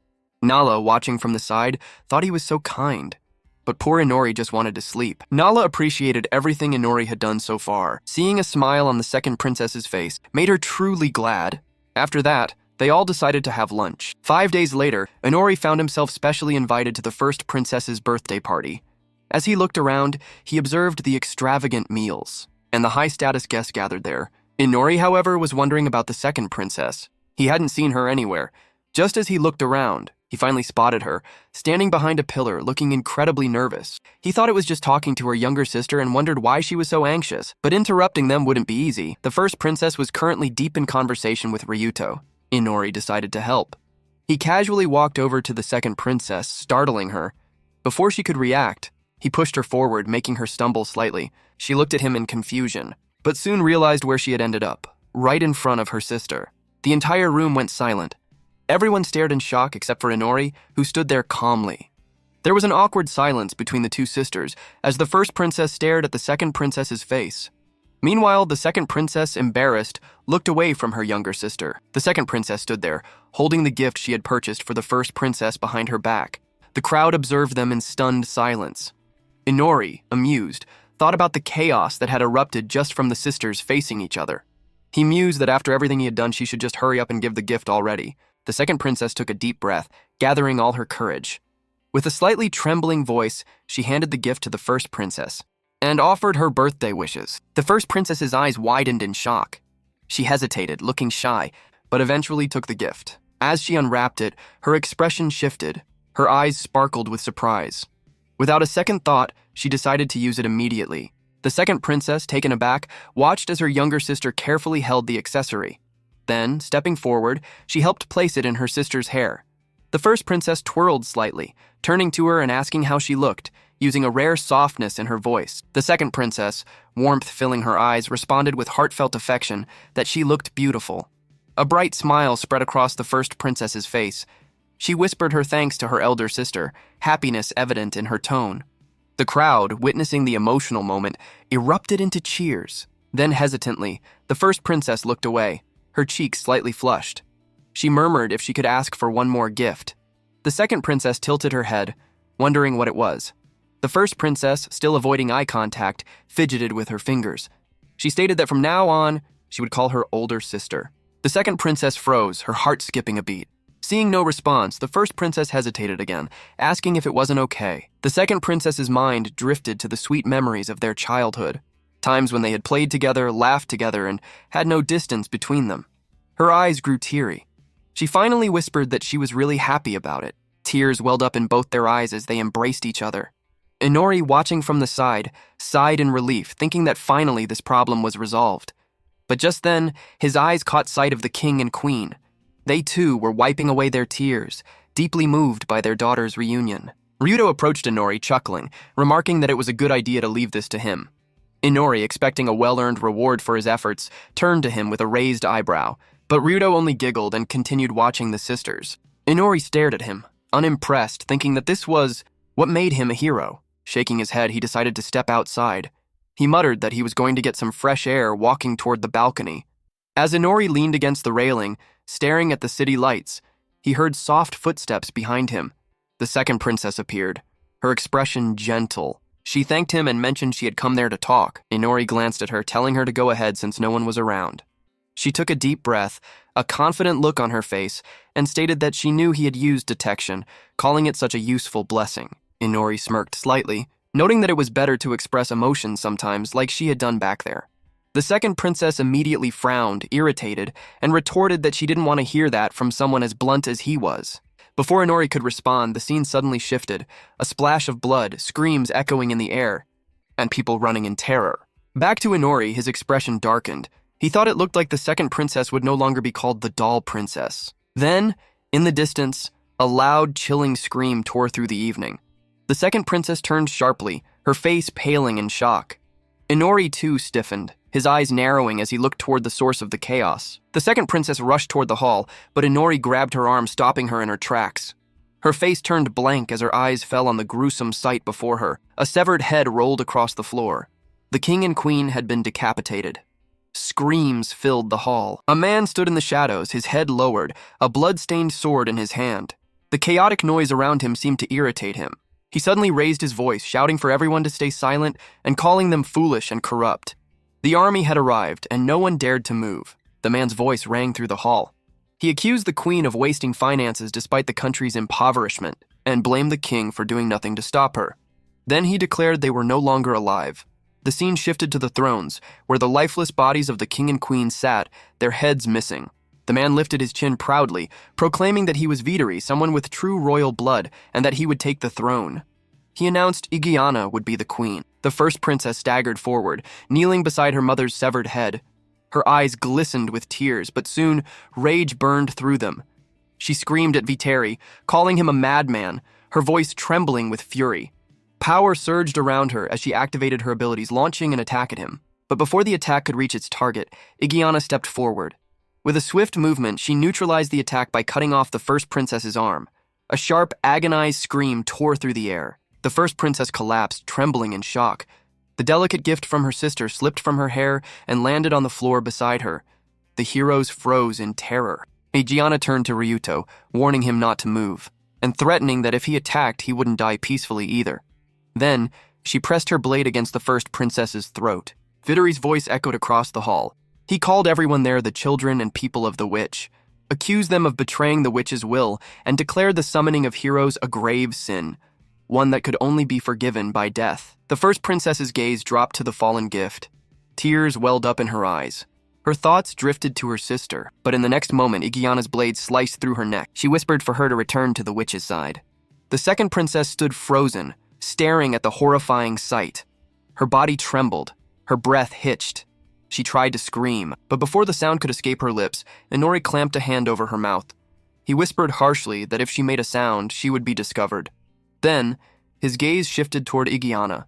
Nala, watching from the side, thought he was so kind. But poor Inori just wanted to sleep. Nala appreciated everything Inori had done so far. Seeing a smile on the second princess's face made her truly glad. After that, they all decided to have lunch. 5 days later, Inori found himself specially invited to the first princess's birthday party. As he looked around, he observed the extravagant meals and the high-status guests gathered there. Inori, however, was wondering about the second princess. He hadn't seen her anywhere. Just as he looked around, he finally spotted her, standing behind a pillar, looking incredibly nervous. He thought it was just talking to her younger sister and wondered why she was so anxious, but interrupting them wouldn't be easy. The first princess was currently deep in conversation with Ryuto. Inori decided to help. He casually walked over to the second princess, startling her. Before she could react, he pushed her forward, making her stumble slightly. She looked at him in confusion, but soon realized where she had ended up, right in front of her sister. The entire room went silent. Everyone stared in shock except for Inori, who stood there calmly. There was an awkward silence between the two sisters as the first princess stared at the second princess's face. Meanwhile, the second princess, embarrassed, looked away from her younger sister. The second princess stood there, holding the gift she had purchased for the first princess behind her back. The crowd observed them in stunned silence. Inori, amused, thought about the chaos that had erupted just from the sisters facing each other. He mused that after everything he had done, she should just hurry up and give the gift already. The second princess took a deep breath, gathering all her courage. With a slightly trembling voice, she handed the gift to the first princess and offered her birthday wishes. The first princess's eyes widened in shock. She hesitated, looking shy, but eventually took the gift. As she unwrapped it, her expression shifted. Her eyes sparkled with surprise. Without a second thought, she decided to use it immediately. The second princess, taken aback, watched as her younger sister carefully held the accessory. Then, stepping forward, she helped place it in her sister's hair. The first princess twirled slightly, turning to her and asking how she looked, using a rare softness in her voice. The second princess, warmth filling her eyes, responded with heartfelt affection that she looked beautiful. A bright smile spread across the first princess's face. She whispered her thanks to her elder sister, happiness evident in her tone. The crowd, witnessing the emotional moment, erupted into cheers. Then hesitantly, the first princess looked away, her cheeks slightly flushed. She murmured if she could ask for one more gift. The second princess tilted her head, wondering what it was. The first princess, still avoiding eye contact, fidgeted with her fingers. She stated that from now on, she would call her older sister. The second princess froze, her heart skipping a beat. Seeing no response, the first princess hesitated again, asking if it wasn't okay. The second princess's mind drifted to the sweet memories of their childhood. times when they had played together, laughed together, and had no distance between them. Her eyes grew teary. She finally whispered that she was really happy about it. Tears welled up in both their eyes as they embraced each other. Inori, watching from the side, sighed in relief, thinking that finally this problem was resolved. But just then, his eyes caught sight of the king and queen. They too were wiping away their tears, deeply moved by their daughter's reunion. Ryuto approached Inori, chuckling, remarking that it was a good idea to leave this to him. Inori, expecting a well-earned reward for his efforts, turned to him with a raised eyebrow, but Ryuto only giggled and continued watching the sisters. Inori stared at him, unimpressed, thinking that this was what made him a hero. Shaking his head, he decided to step outside. He muttered that he was going to get some fresh air, walking toward the balcony. As Inori leaned against the railing, staring at the city lights, he heard soft footsteps behind him. The second princess appeared, her expression gentle. She thanked him and mentioned she had come there to talk. Inori glanced at her, telling her to go ahead since no one was around. She took a deep breath, a confident look on her face, and stated that she knew he had used detection, calling it such a useful blessing. Inori smirked slightly, noting that it was better to express emotions sometimes, like she had done back there. The second princess immediately frowned, irritated, and retorted that she didn't want to hear that from someone as blunt as he was. Before Inori could respond, the scene suddenly shifted, a splash of blood, screams echoing in the air, and people running in terror. Back to Inori, his expression darkened. He thought it looked like the second princess would no longer be called the doll princess. Then, in the distance, a loud, chilling scream tore through the evening. The second princess turned sharply, her face paling in shock. Inori too stiffened, his eyes narrowing as he looked toward the source of the chaos. The second princess rushed toward the hall, but Inori grabbed her arm, stopping her in her tracks. Her face turned blank as her eyes fell on the gruesome sight before her. A severed head rolled across the floor. The king and queen had been decapitated. Screams filled the hall. A man stood in the shadows, his head lowered, a blood-stained sword in his hand. The chaotic noise around him seemed to irritate him. He suddenly raised his voice, shouting for everyone to stay silent and calling them foolish and corrupt. The army had arrived, and no one dared to move. The man's voice rang through the hall. He accused the queen of wasting finances despite the country's impoverishment, and blamed the king for doing nothing to stop her. Then he declared they were no longer alive. The scene shifted to the thrones, where the lifeless bodies of the king and queen sat, their heads missing. The man lifted his chin proudly, proclaiming that he was Viteri, someone with true royal blood, and that he would take the throne. He announced Igiana would be the queen. The first princess staggered forward, kneeling beside her mother's severed head. Her eyes glistened with tears, but soon rage burned through them. She screamed at Viteri, calling him a madman, her voice trembling with fury. Power surged around her as she activated her abilities, launching an attack at him. But before the attack could reach its target, Igiana stepped forward. With a swift movement, she neutralized the attack by cutting off the first princess's arm. A sharp, agonized scream tore through the air. The first princess collapsed, trembling in shock. The delicate gift from her sister slipped from her hair and landed on the floor beside her. The heroes froze in terror. Igiana turned to Ryuto, warning him not to move, and threatening that if he attacked, he wouldn't die peacefully either. Then, she pressed her blade against the first princess's throat. Viteri's voice echoed across the hall. He called everyone there the children and people of the witch, accused them of betraying the witch's will, and declared the summoning of heroes a grave sin, one that could only be forgiven by death. The first princess's gaze dropped to the fallen gift. Tears welled up in her eyes. Her thoughts drifted to her sister, but in the next moment, Igiana's blade sliced through her neck. She whispered for her to return to the witch's side. The second princess stood frozen, staring at the horrifying sight. Her body trembled, her breath hitched. She tried to scream, but before the sound could escape her lips, Inori clamped a hand over her mouth. He whispered harshly that if she made a sound, she would be discovered. Then, his gaze shifted toward Igiana.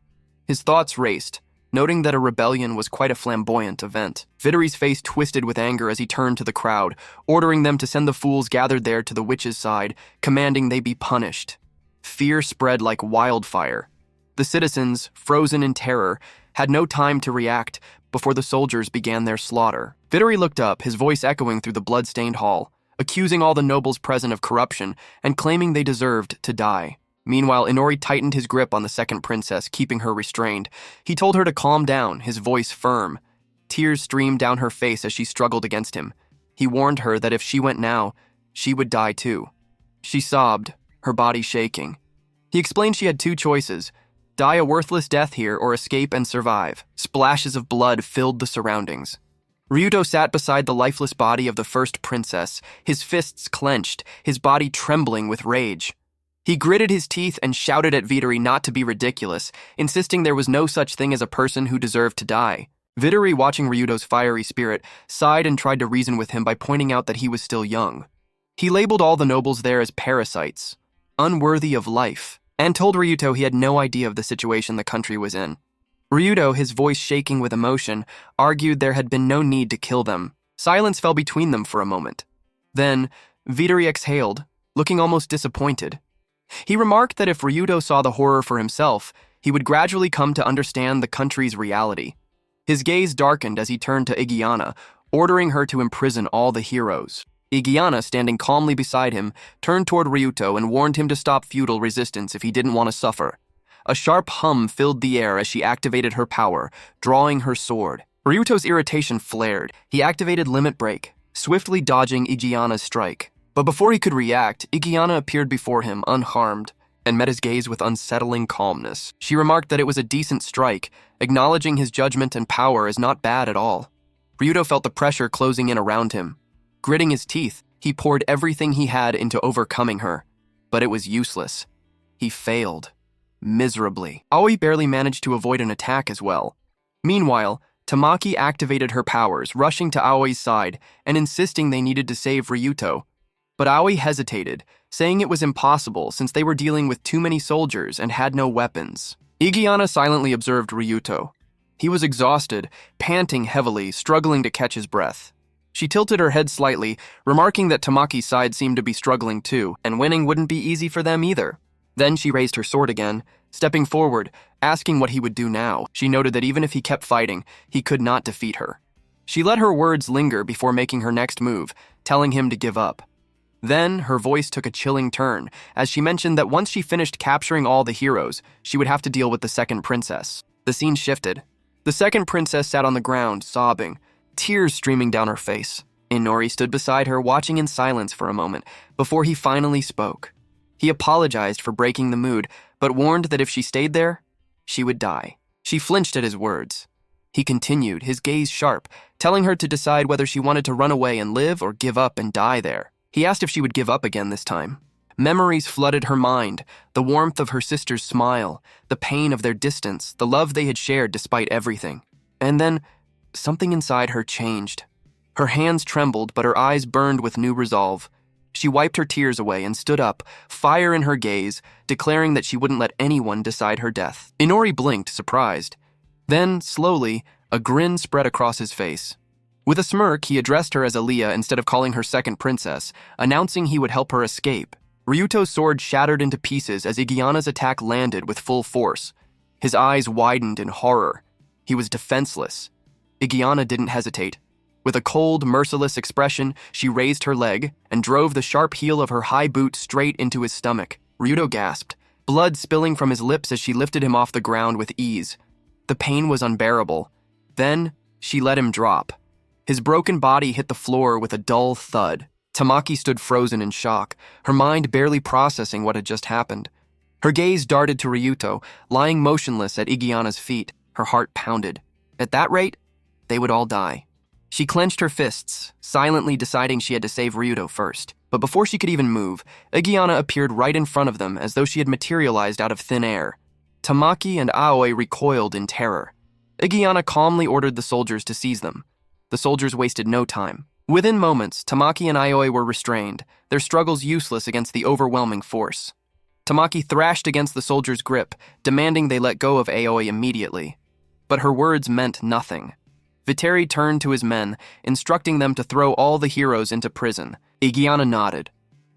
His thoughts raced, noting that a rebellion was quite a flamboyant event. Viteri's face twisted with anger as he turned to the crowd, ordering them to send the fools gathered there to the witch's side, commanding they be punished. Fear spread like wildfire. The citizens, frozen in terror, had no time to react before the soldiers began their slaughter. Viteri looked up, his voice echoing through the blood-stained hall, accusing all the nobles present of corruption and claiming they deserved to die. Meanwhile, Inori tightened his grip on the second princess, keeping her restrained. He told her to calm down, his voice firm. Tears streamed down her face as she struggled against him. He warned her that if she went now, she would die too. She sobbed, her body shaking. He explained she had two choices. Die a worthless death here or escape and survive. Splashes of blood filled the surroundings. Ryuto sat beside the lifeless body of the first princess, his fists clenched, his body trembling with rage. He gritted his teeth and shouted at Vittori not to be ridiculous, insisting there was no such thing as a person who deserved to die. Vittori, watching Ryuto's fiery spirit, sighed and tried to reason with him by pointing out that he was still young. He labeled all the nobles there as parasites, unworthy of life, and told Ryuto he had no idea of the situation the country was in. Ryuto, his voice shaking with emotion, argued there had been no need to kill them. Silence fell between them for a moment. Then, Vittori exhaled, looking almost disappointed. He remarked that if Ryuto saw the horror for himself, he would gradually come to understand the country's reality. His gaze darkened as he turned to Igiana, ordering her to imprison all the heroes. Igiana, standing calmly beside him, turned toward Ryuto and warned him to stop feudal resistance if he didn't want to suffer. A sharp hum filled the air as she activated her power, drawing her sword. Ryuto's irritation flared. He activated Limit Break, swiftly dodging Igiana's strike. But before he could react, Igiana appeared before him, unharmed, and met his gaze with unsettling calmness. She remarked that it was a decent strike, acknowledging his judgment and power as not bad at all. Ryuto felt the pressure closing in around him. Gritting his teeth, he poured everything he had into overcoming her. But it was useless. He failed. Miserably. Aoi barely managed to avoid an attack as well. Meanwhile, Tamaki activated her powers, rushing to Aoi's side and insisting they needed to save Ryuto. But Aoi hesitated, saying it was impossible since they were dealing with too many soldiers and had no weapons. Igiana silently observed Ryuto. He was exhausted, panting heavily, struggling to catch his breath. She tilted her head slightly, remarking that Tamaki's side seemed to be struggling too, and winning wouldn't be easy for them either. Then she raised her sword again, stepping forward, asking what he would do now. She noted that even if he kept fighting, he could not defeat her. She let her words linger before making her next move, telling him to give up. Then, her voice took a chilling turn, as she mentioned that once she finished capturing all the heroes, she would have to deal with the second princess. The scene shifted. The second princess sat on the ground, sobbing, tears streaming down her face. Inori stood beside her, watching in silence for a moment, before he finally spoke. He apologized for breaking the mood, but warned that if she stayed there, she would die. She flinched at his words. He continued, his gaze sharp, telling her to decide whether she wanted to run away and live or give up and die there. He asked if she would give up again this time. Memories flooded her mind, the warmth of her sister's smile, the pain of their distance, the love they had shared despite everything. And then, something inside her changed. Her hands trembled, but her eyes burned with new resolve. She wiped her tears away and stood up, fire in her gaze, declaring that she wouldn't let anyone decide her death. Inori blinked, surprised. Then, slowly, a grin spread across his face. With a smirk, he addressed her as Aaliyah instead of calling her second princess, announcing he would help her escape. Ryuto's sword shattered into pieces as Igiana's attack landed with full force. His eyes widened in horror. He was defenseless. Igiana didn't hesitate. With a cold, merciless expression, she raised her leg and drove the sharp heel of her high boot straight into his stomach. Ryuto gasped, blood spilling from his lips as she lifted him off the ground with ease. The pain was unbearable. Then, she let him drop. His broken body hit the floor with a dull thud. Tamaki stood frozen in shock, her mind barely processing what had just happened. Her gaze darted to Ryuto, lying motionless at Igiana's feet. Her heart pounded. At that rate, they would all die. She clenched her fists, silently deciding she had to save Ryuto first. But before she could even move, Igiana appeared right in front of them as though she had materialized out of thin air. Tamaki and Aoi recoiled in terror. Igiana calmly ordered the soldiers to seize them. The soldiers wasted no time. Within moments, Tamaki and Aoi were restrained, their struggles useless against the overwhelming force. Tamaki thrashed against the soldiers' grip, demanding they let go of Aoi immediately. But her words meant nothing. Vittori turned to his men, instructing them to throw all the heroes into prison. Igiana nodded.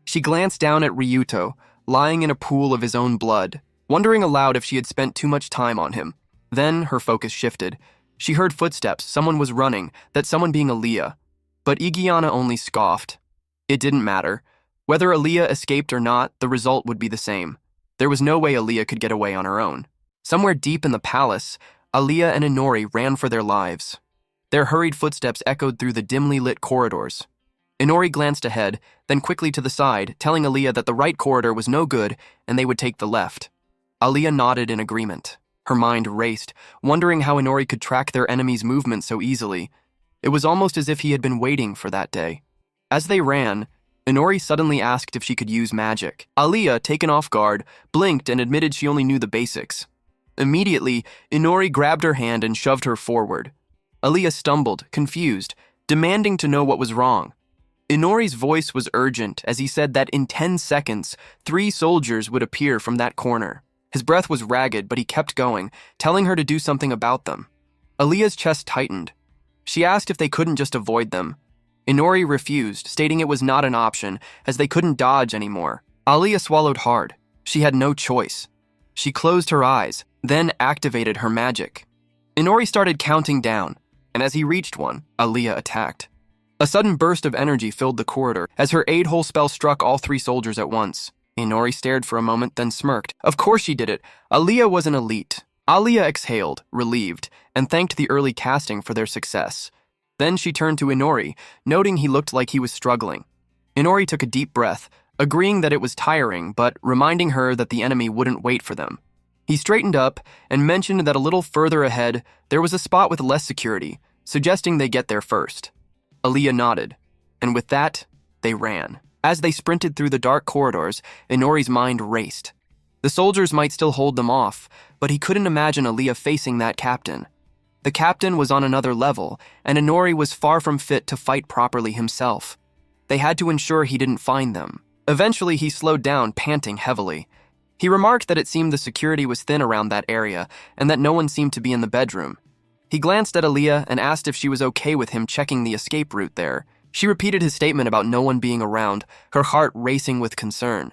She glanced down at Ryuto, lying in a pool of his own blood, wondering aloud if she had spent too much time on him. Then her focus shifted. She heard footsteps, someone was running, that someone being Aaliyah. But Igiana only scoffed. It didn't matter. Whether Aaliyah escaped or not, the result would be the same. There was no way Aaliyah could get away on her own. Somewhere deep in the palace, Aaliyah and Inori ran for their lives. Their hurried footsteps echoed through the dimly lit corridors. Inori glanced ahead, then quickly to the side, telling Aaliyah that the right corridor was no good and they would take the left. Aliyah nodded in agreement. Her mind raced, wondering how Inori could track their enemy's movements so easily. It was almost as if he had been waiting for that day. As they ran, Inori suddenly asked if she could use magic. Aliyah, taken off guard, blinked and admitted she only knew the basics. Immediately, Inori grabbed her hand and shoved her forward. Aliyah stumbled, confused, demanding to know what was wrong. Inori's voice was urgent as he said that in 10 seconds, 3 soldiers would appear from that corner. His breath was ragged, but he kept going, telling her to do something about them. Aliyah's chest tightened. She asked if they couldn't just avoid them. Inori refused, stating it was not an option, as they couldn't dodge anymore. Aliyah swallowed hard. She had no choice. She closed her eyes, then activated her magic. Inori started counting down, and as he reached one, Aliyah attacked. A sudden burst of energy filled the corridor as her aid-hole spell struck all 3 soldiers at once. Inori stared for a moment, then smirked. Of course she did it. Aliyah was an elite. Aliyah exhaled, relieved, and thanked the early casting for their success. Then she turned to Inori, noting he looked like he was struggling. Inori took a deep breath, agreeing that it was tiring, but reminding her that the enemy wouldn't wait for them. He straightened up and mentioned that a little further ahead, there was a spot with less security, suggesting they get there first. Aliyah nodded, and with that, they ran. As they sprinted through the dark corridors, Inori's mind raced. The soldiers might still hold them off, but he couldn't imagine Aliyah facing that captain. The captain was on another level, and Inori was far from fit to fight properly himself. They had to ensure he didn't find them. Eventually, he slowed down, panting heavily. He remarked that it seemed the security was thin around that area, and that no one seemed to be in the bedroom. He glanced at Aliyah and asked if she was okay with him checking the escape route there. She repeated his statement about no one being around, her heart racing with concern.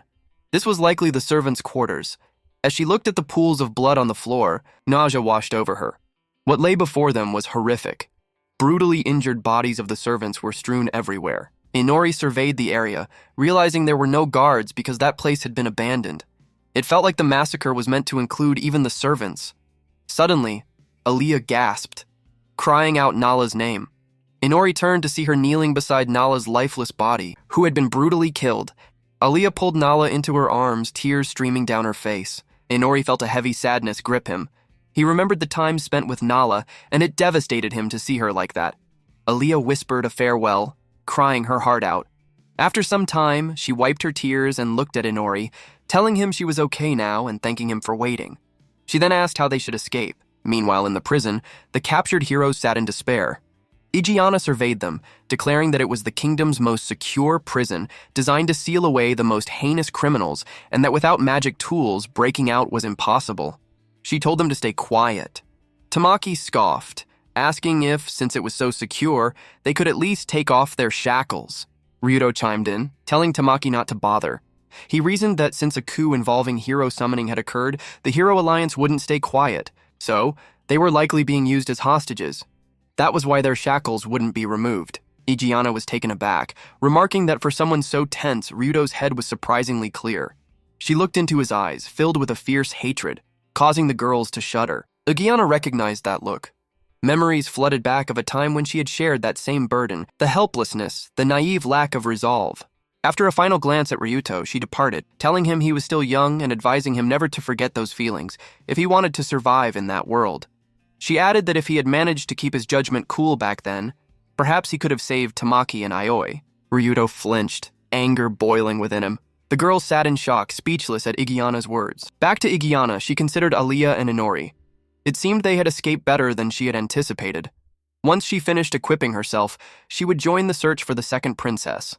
This was likely the servants' quarters. As she looked at the pools of blood on the floor, nausea washed over her. What lay before them was horrific. Brutally injured bodies of the servants were strewn everywhere. Inori surveyed the area, realizing there were no guards because that place had been abandoned. It felt like the massacre was meant to include even the servants. Suddenly, Aliyah gasped, crying out Nala's name. Inori turned to see her kneeling beside Nala's lifeless body, who had been brutally killed. Aliyah pulled Nala into her arms, tears streaming down her face. Inori felt a heavy sadness grip him. He remembered the time spent with Nala, and it devastated him to see her like that. Aliyah whispered a farewell, crying her heart out. After some time, she wiped her tears and looked at Inori, telling him she was okay now and thanking him for waiting. She then asked how they should escape. Meanwhile, in the prison, the captured heroes sat in despair. Igiana surveyed them, declaring that it was the kingdom's most secure prison, designed to seal away the most heinous criminals, and that without magic tools, breaking out was impossible. She told them to stay quiet. Tamaki scoffed, asking if, since it was so secure, they could at least take off their shackles. Ryudo chimed in, telling Tamaki not to bother. He reasoned that since a coup involving hero summoning had occurred, the Hero Alliance wouldn't stay quiet, so they were likely being used as hostages. That was why their shackles wouldn't be removed. Igiana was taken aback, remarking that for someone so tense, Ryudo's head was surprisingly clear. She looked into his eyes, filled with a fierce hatred, causing the girls to shudder. Igiana recognized that look. Memories flooded back of a time when she had shared that same burden, the helplessness, the naive lack of resolve. After a final glance at Ryuto, she departed, telling him he was still young and advising him never to forget those feelings if he wanted to survive in that world. She added that if he had managed to keep his judgment cool back then, perhaps he could have saved Tamaki and Aioi. Ryuto flinched, anger boiling within him. The girls sat in shock, speechless at Igiana's words. Back to Igiana, she considered Aliyah and Inori. It seemed they had escaped better than she had anticipated. Once she finished equipping herself, she would join the search for the second princess.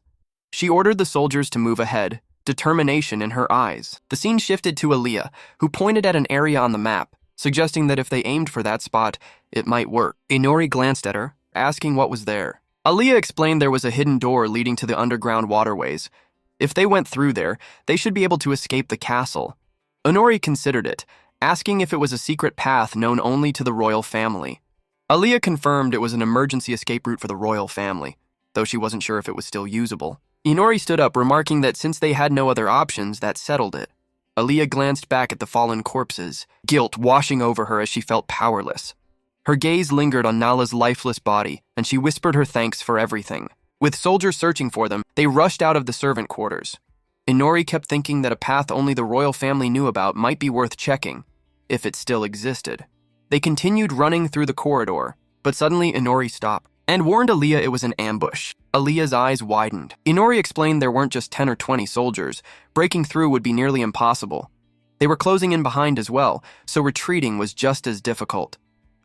She ordered the soldiers to move ahead, determination in her eyes. The scene shifted to Aliyah, who pointed at an area on the map, suggesting that if they aimed for that spot, it might work. Inori glanced at her, asking what was there. Aliyah explained there was a hidden door leading to the underground waterways. If they went through there, they should be able to escape the castle. Inori considered it, asking if it was a secret path known only to the royal family. Aliyah confirmed it was an emergency escape route for the royal family, though she wasn't sure if it was still usable. Inori stood up, remarking that since they had no other options, that settled it. Aliyah glanced back at the fallen corpses, guilt washing over her as she felt powerless. Her gaze lingered on Nala's lifeless body, and she whispered her thanks for everything. With soldiers searching for them, they rushed out of the servant quarters. Inori kept thinking that a path only the royal family knew about might be worth checking, if it still existed. They continued running through the corridor, but suddenly Inori stopped and warned Aaliyah it was an ambush. Aaliyah's eyes widened. Inori explained there weren't just 10 or 20 soldiers. Breaking through would be nearly impossible. They were closing in behind as well, so retreating was just as difficult.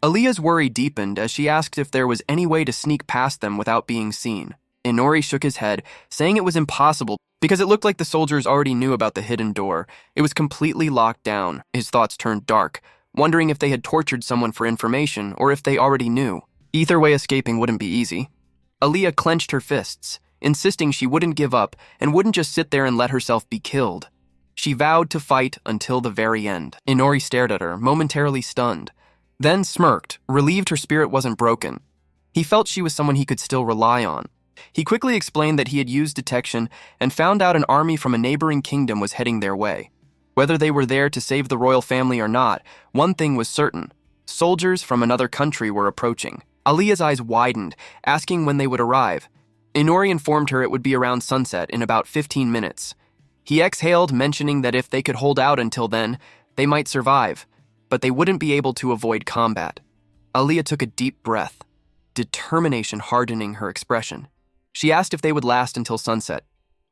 Aaliyah's worry deepened as she asked if there was any way to sneak past them without being seen. Inori shook his head, saying it was impossible because it looked like the soldiers already knew about the hidden door. It was completely locked down. His thoughts turned dark, wondering if they had tortured someone for information or if they already knew. Either way, escaping wouldn't be easy. Aaliyah clenched her fists, insisting she wouldn't give up and wouldn't just sit there and let herself be killed. She vowed to fight until the very end. Inori stared at her, momentarily stunned, then smirked, relieved her spirit wasn't broken. He felt she was someone he could still rely on. He quickly explained that he had used detection and found out an army from a neighboring kingdom was heading their way. Whether they were there to save the royal family or not, one thing was certain: soldiers from another country were approaching. Aaliyah's eyes widened, asking when they would arrive. Inori informed her it would be around sunset in about 15 minutes. He exhaled, mentioning that if they could hold out until then, they might survive, but they wouldn't be able to avoid combat. Aaliyah took a deep breath, determination hardening her expression. She asked if they would last until sunset.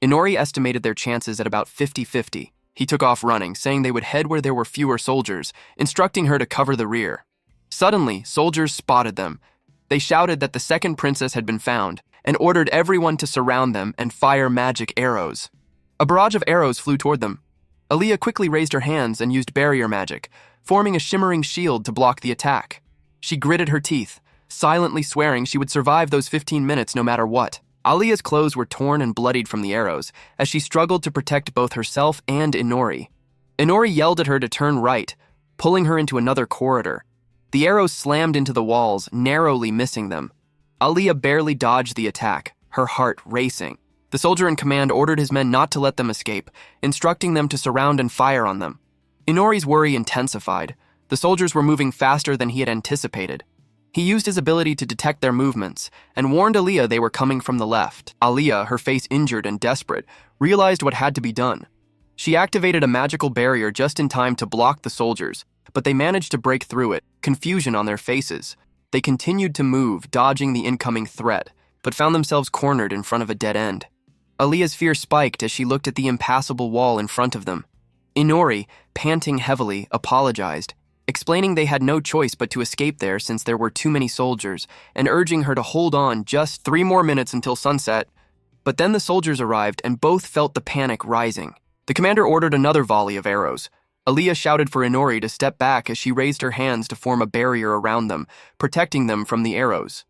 Inori estimated their chances at about 50-50. He took off running, saying they would head where there were fewer soldiers, instructing her to cover the rear. Suddenly, soldiers spotted them. They shouted that the second princess had been found and ordered everyone to surround them and fire magic arrows. A barrage of arrows flew toward them. Aaliyah quickly raised her hands and used barrier magic, forming a shimmering shield to block the attack. She gritted her teeth, silently swearing she would survive those 15 minutes no matter what. Aaliyah's clothes were torn and bloodied from the arrows as she struggled to protect both herself and Inori. Inori yelled at her to turn right, pulling her into another corridor. The arrows slammed into the walls, narrowly missing them. Aaliyah barely dodged the attack, her heart racing. The soldier in command ordered his men not to let them escape, instructing them to surround and fire on them. Inori's worry intensified. The soldiers were moving faster than he had anticipated. He used his ability to detect their movements and warned Aaliyah they were coming from the left. Aaliyah, her face injured and desperate, realized what had to be done. She activated a magical barrier just in time to block the soldiers, but they managed to break through it, confusion on their faces. They continued to move, dodging the incoming threat, but found themselves cornered in front of a dead end. Aaliyah's fear spiked as she looked at the impassable wall in front of them. Inori, panting heavily, apologized, explaining they had no choice but to escape there since there were too many soldiers, and urging her to hold on just 3 more minutes until sunset. But then the soldiers arrived and both felt the panic rising. The commander ordered another volley of arrows. Aaliyah shouted for Inori to step back as she raised her hands to form a barrier around them, protecting them from the arrows.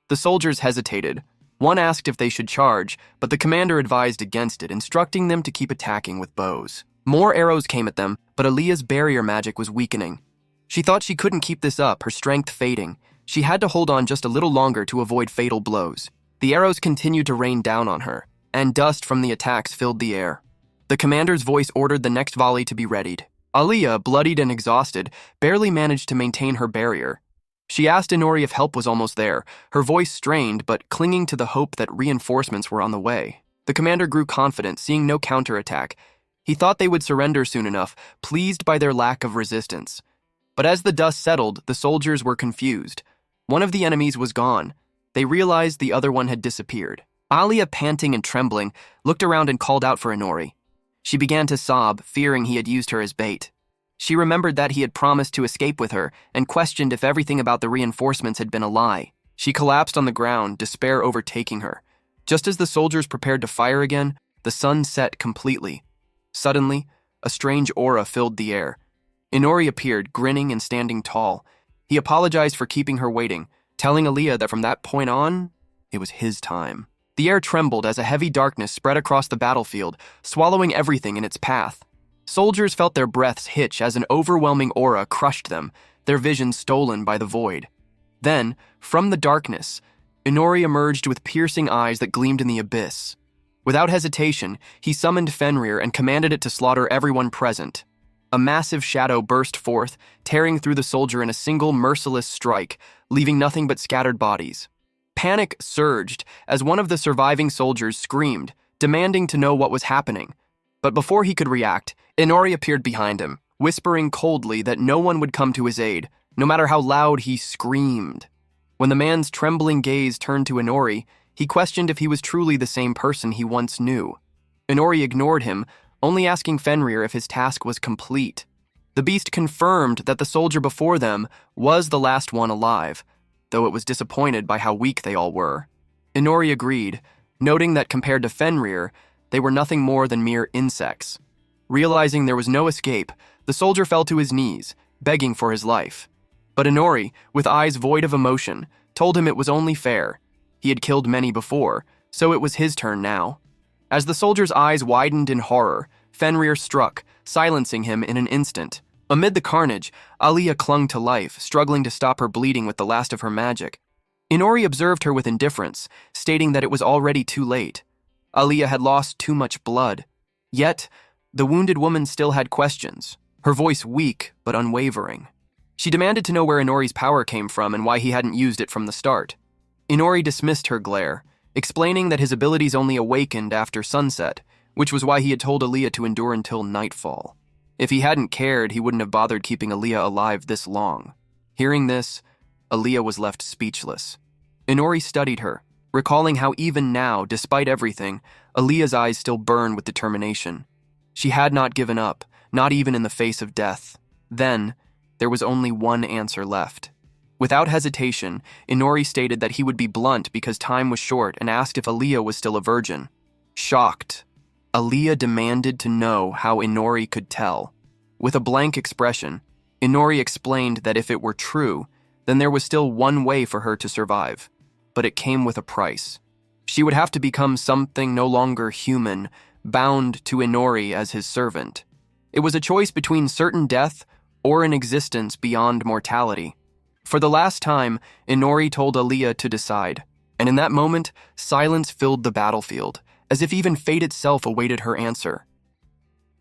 The soldiers hesitated. One asked if they should charge, but the commander advised against it, instructing them to keep attacking with bows. More arrows came at them, but Aaliyah's barrier magic was weakening. She thought she couldn't keep this up, her strength fading. She had to hold on just a little longer to avoid fatal blows. The arrows continued to rain down on her, and dust from the attacks filled the air. The commander's voice ordered the next volley to be readied. Aaliyah, bloodied and exhausted, barely managed to maintain her barrier. She asked Inori if help was almost there, her voice strained but clinging to the hope that reinforcements were on the way. The commander grew confident, seeing no counterattack. He thought they would surrender soon enough, pleased by their lack of resistance. But as the dust settled, the soldiers were confused. One of the enemies was gone. They realized the other one had disappeared. Aaliyah, panting and trembling, looked around and called out for Inori. She began to sob, fearing he had used her as bait. She remembered that he had promised to escape with her and questioned if everything about the reinforcements had been a lie. She collapsed on the ground, despair overtaking her. Just as the soldiers prepared to fire again, the sun set completely. Suddenly, a strange aura filled the air. Inori appeared, grinning and standing tall. He apologized for keeping her waiting, telling Aaliyah that from that point on, it was his time. The air trembled as a heavy darkness spread across the battlefield, swallowing everything in its path. Soldiers felt their breaths hitch as an overwhelming aura crushed them, their vision stolen by the void. Then, from the darkness, Inori emerged with piercing eyes that gleamed in the abyss. Without hesitation, he summoned Fenrir and commanded it to slaughter everyone present. A massive shadow burst forth, tearing through the soldier in a single merciless strike, leaving nothing but scattered bodies. Panic surged as one of the surviving soldiers screamed, demanding to know what was happening. But before he could react, Inori appeared behind him, whispering coldly that no one would come to his aid, no matter how loud he screamed. When the man's trembling gaze turned to Inori, he questioned if he was truly the same person he once knew. Inori ignored him, only asking Fenrir if his task was complete. The beast confirmed that the soldier before them was the last one alive, though it was disappointed by how weak they all were. Inori agreed, noting that compared to Fenrir, they were nothing more than mere insects. Realizing there was no escape, the soldier fell to his knees, begging for his life. But Inori, with eyes void of emotion, told him it was only fair. He had killed many before, so it was his turn now. As the soldier's eyes widened in horror, Fenrir struck, silencing him in an instant. Amid the carnage, Aliyah clung to life, struggling to stop her bleeding with the last of her magic. Inori observed her with indifference, stating that it was already too late. Aliyah had lost too much blood. Yet, the wounded woman still had questions, her voice weak but unwavering. She demanded to know where Inori's power came from and why he hadn't used it from the start. Inori dismissed her glare, explaining that his abilities only awakened after sunset, which was why he had told Aliyah to endure until nightfall. If he hadn't cared, he wouldn't have bothered keeping Aliyah alive this long. Hearing this, Aliyah was left speechless. Inori studied her, recalling how even now, despite everything, Aliyah's eyes still burn with determination. She had not given up, not even in the face of death. Then, there was only one answer left. Without hesitation, Inori stated that he would be blunt because time was short and asked if Aliyah was still a virgin. Shocked, Aliyah demanded to know how Inori could tell. With a blank expression, Inori explained that if it were true, then there was still one way for her to survive. But it came with a price. She would have to become something no longer human, bound to Inori as his servant. It was a choice between certain death or an existence beyond mortality. For the last time, Inori told Aliyah to decide, and in that moment, silence filled the battlefield, as if even fate itself awaited her answer.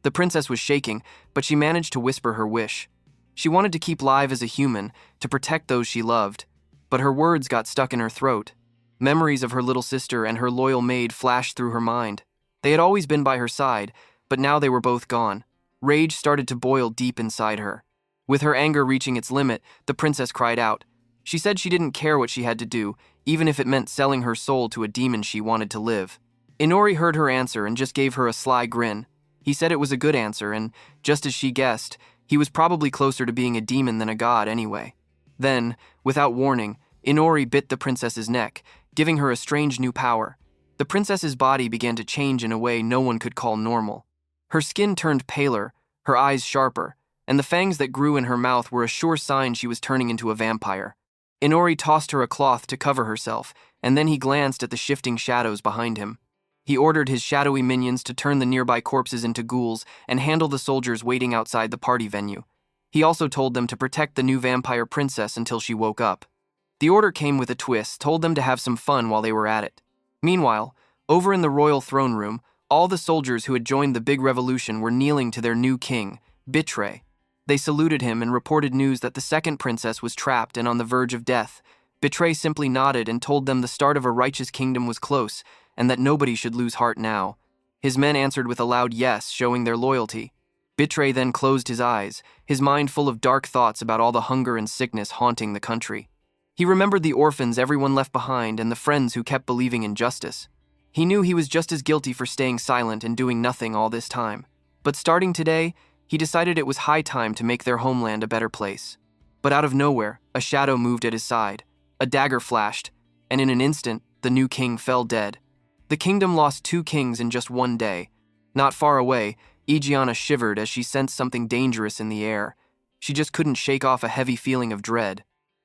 The princess was shaking, but she managed to whisper her wish. She wanted to keep live as a human, to protect those she loved, but her words got stuck in her throat. Memories of her little sister and her loyal maid flashed through her mind. They had always been by her side, but now they were both gone. Rage started to boil deep inside her. With her anger reaching its limit, the princess cried out. She said she didn't care what she had to do, even if it meant selling her soul to a demon she wanted to live. Inori heard her answer and just gave her a sly grin. He said it was a good answer, and, just as she guessed, he was probably closer to being a demon than a god anyway. Then, without warning, Inori bit the princess's neck, giving her a strange new power. The princess's body began to change in a way no one could call normal. Her skin turned paler, her eyes sharper, and the fangs that grew in her mouth were a sure sign she was turning into a vampire. Inori tossed her a cloth to cover herself, and then he glanced at the shifting shadows behind him. He ordered his shadowy minions to turn the nearby corpses into ghouls and handle the soldiers waiting outside the party venue. He also told them to protect the new vampire princess until she woke up. The order came with a twist, told them to have some fun while they were at it. Meanwhile, over in the royal throne room, all the soldiers who had joined the big revolution were kneeling to their new king, Bitray. They saluted him and reported news that the second princess was trapped and on the verge of death. Bitray simply nodded and told them the start of a righteous kingdom was close, and that nobody should lose heart now. His men answered with a loud yes, showing their loyalty. Bitray then closed his eyes, his mind full of dark thoughts about all the hunger and sickness haunting the country. He remembered the orphans everyone left behind and the friends who kept believing in justice. He knew he was just as guilty for staying silent and doing nothing all this time. But starting today, he decided it was high time to make their homeland a better place. But out of nowhere, a shadow moved at his side. A dagger flashed, and in an instant, the new king fell dead. The kingdom lost 2 kings in just one day. Not far away, Igiana shivered as she sensed something dangerous in the air. She just couldn't shake off a heavy feeling of dread.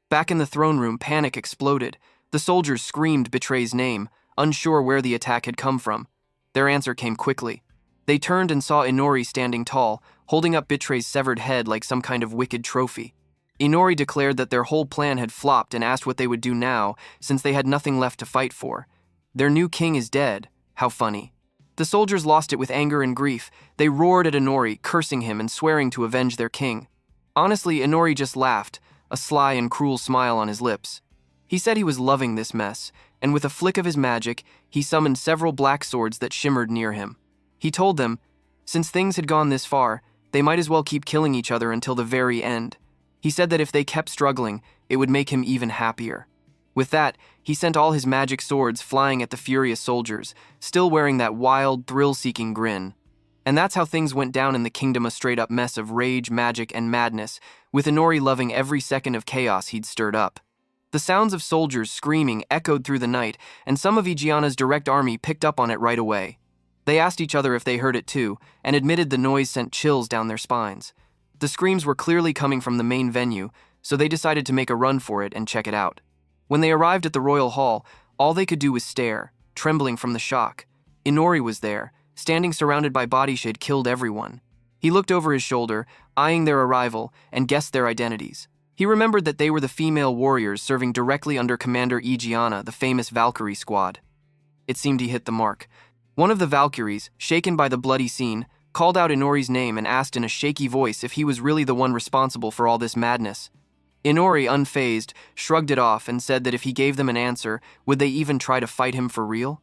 Back in the throne room, panic exploded. The soldiers screamed Bitray's name, unsure where the attack had come from. Their answer came quickly. They turned and saw Inori standing tall, holding up Bitray's severed head like some kind of wicked trophy. Inori declared that their whole plan had flopped and asked what they would do now, since they had nothing left to fight for. Their new king is dead. How funny. The soldiers lost it with anger and grief. They roared at Inori, cursing him and swearing to avenge their king. Honestly, Inori just laughed, a sly and cruel smile on his lips. He said he was loving this mess, and with a flick of his magic, he summoned several black swords that shimmered near him. He told them, Since things had gone this far, they might as well keep killing each other until the very end. He said that if they kept struggling, it would make him even happier. With that, he sent all his magic swords flying at the furious soldiers, still wearing that wild, thrill-seeking grin. And that's how things went down in the kingdom, a straight-up mess of rage, magic, and madness, with Inori loving every second of chaos he'd stirred up. The sounds of soldiers screaming echoed through the night, and some of Igiana's direct army picked up on it right away. They asked each other if they heard it too, and admitted the noise sent chills down their spines. The screams were clearly coming from the main venue, so they decided to make a run for it and check it out. When they arrived at the royal hall, all they could do was stare, trembling from the shock. Inori was there, standing surrounded by bodies she'd killed everyone. He looked over his shoulder, eyeing their arrival, and guessed their identities. He remembered that they were the female warriors serving directly under Commander Igiana, the famous Valkyrie squad. It seemed he hit the mark. One of the Valkyries, shaken by the bloody scene, called out Inori's name and asked in a shaky voice if he was really the one responsible for all this madness. Inori, unfazed, shrugged it off and said that if he gave them an answer, would they even try to fight him for real?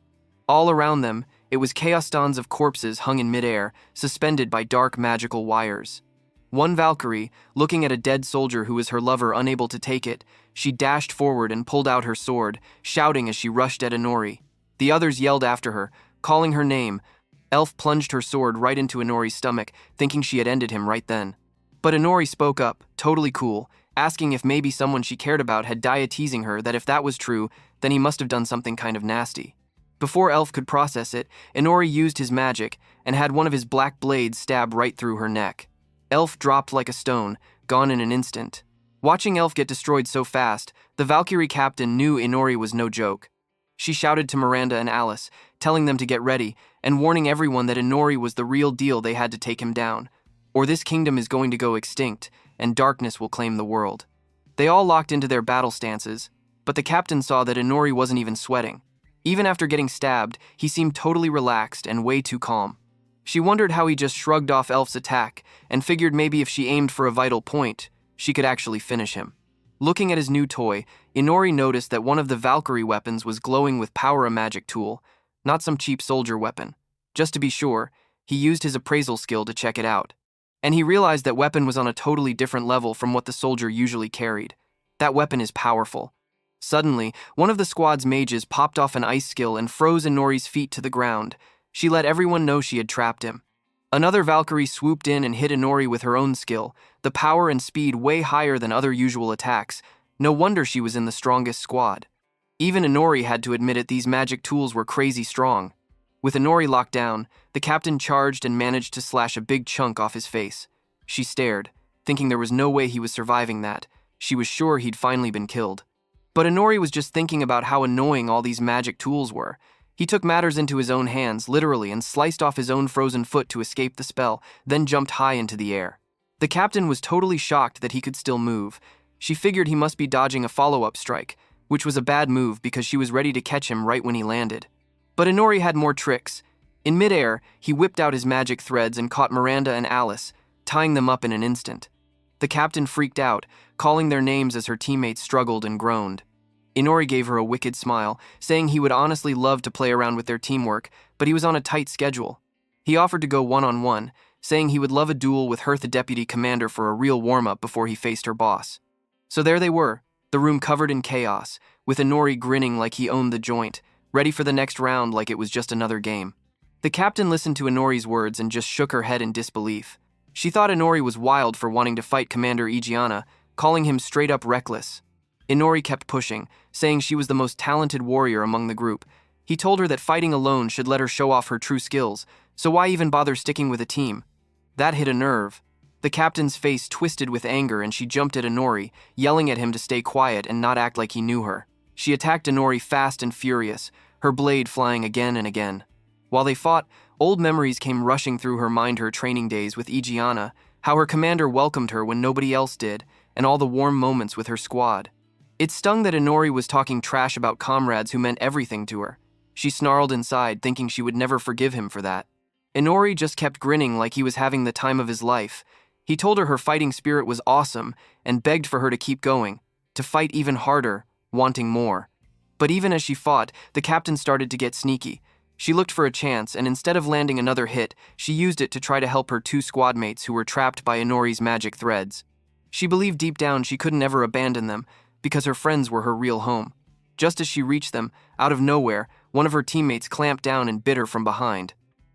All around them, it was chaos dons of corpses hung in midair, suspended by dark magical wires. One Valkyrie, looking at a dead soldier who was her lover unable to take it, she dashed forward and pulled out her sword, shouting as she rushed at Inori. The others yelled after her, calling her name. Elf plunged her sword right into Inori's stomach, thinking she had ended him right then. But Inori spoke up, totally cool, asking if maybe someone she cared about had died, teasing her that if that was true, then he must have done something kind of nasty. Before Elf could process it, Inori used his magic and had one of his black blades stab right through her neck. Elf dropped like a stone, gone in an instant. Watching Elf get destroyed so fast, the Valkyrie captain knew Inori was no joke. She shouted to Miranda and Alice, telling them to get ready, and warning everyone that Inori was the real deal. They had to take him down, or this kingdom is going to go extinct, and darkness will claim the world. They all locked into their battle stances, but the captain saw that Inori wasn't even sweating. Even after getting stabbed, he seemed totally relaxed and way too calm. She wondered how he just shrugged off Elf's attack, and figured maybe if she aimed for a vital point, she could actually finish him. Looking at his new toy, Inori noticed that one of the Valkyrie weapons was glowing with power, a magic tool, not some cheap soldier weapon. Just to be sure, he used his appraisal skill to check it out. And he realized that weapon was on a totally different level from what the soldier usually carried. That weapon is powerful. Suddenly, one of the squad's mages popped off an ice skill and froze Inori's feet to the ground. She let everyone know she had trapped him. Another Valkyrie swooped in and hit Inori with her own skill, the power and speed way higher than other usual attacks. No wonder she was in the strongest squad. Even Inori had to admit it, these magic tools were crazy strong. With Inori locked down, the captain charged and managed to slash a big chunk off his face. She stared, thinking there was no way he was surviving that. She was sure he'd finally been killed. But Inori was just thinking about how annoying all these magic tools were. He took matters into his own hands, literally, and sliced off his own frozen foot to escape the spell, then jumped high into the air. The captain was totally shocked that he could still move. She figured he must be dodging a follow-up strike, which was a bad move because she was ready to catch him right when he landed. But Inori had more tricks. In midair, he whipped out his magic threads and caught Miranda and Alice, tying them up in an instant. The captain freaked out, calling their names as her teammates struggled and groaned. Inori gave her a wicked smile, saying he would honestly love to play around with their teamwork, but he was on a tight schedule. He offered to go one-on-one, saying he would love a duel with her, the deputy commander, for a real warm-up before he faced her boss. So there they were, the room covered in chaos, with Inori grinning like he owned the joint, ready for the next round like it was just another game. The captain listened to Inori's words and just shook her head in disbelief. She thought Inori was wild for wanting to fight Commander Igiana, calling him straight-up reckless. Inori kept pushing, saying she was the most talented warrior among the group. He told her that fighting alone should let her show off her true skills, so why even bother sticking with a team? That hit a nerve. The captain's face twisted with anger and she jumped at Inori, yelling at him to stay quiet and not act like he knew her. She attacked Inori fast and furious, her blade flying again and again. While they fought, old memories came rushing through her mind, her training days with Igiana, how her commander welcomed her when nobody else did, and all the warm moments with her squad. It stung that Inori was talking trash about comrades who meant everything to her. She snarled inside, thinking she would never forgive him for that. Inori just kept grinning like he was having the time of his life. He told her fighting spirit was awesome and begged for her to keep going, to fight even harder, wanting more. But even as she fought, the captain started to get sneaky. She looked for a chance, and instead of landing another hit, she used it to try to help her two squad mates who were trapped by Inori's magic threads. She believed deep down she couldn't ever abandon them, because her friends were her real home. Just as she reached them, out of nowhere, one of her teammates clamped down and bit her from behind.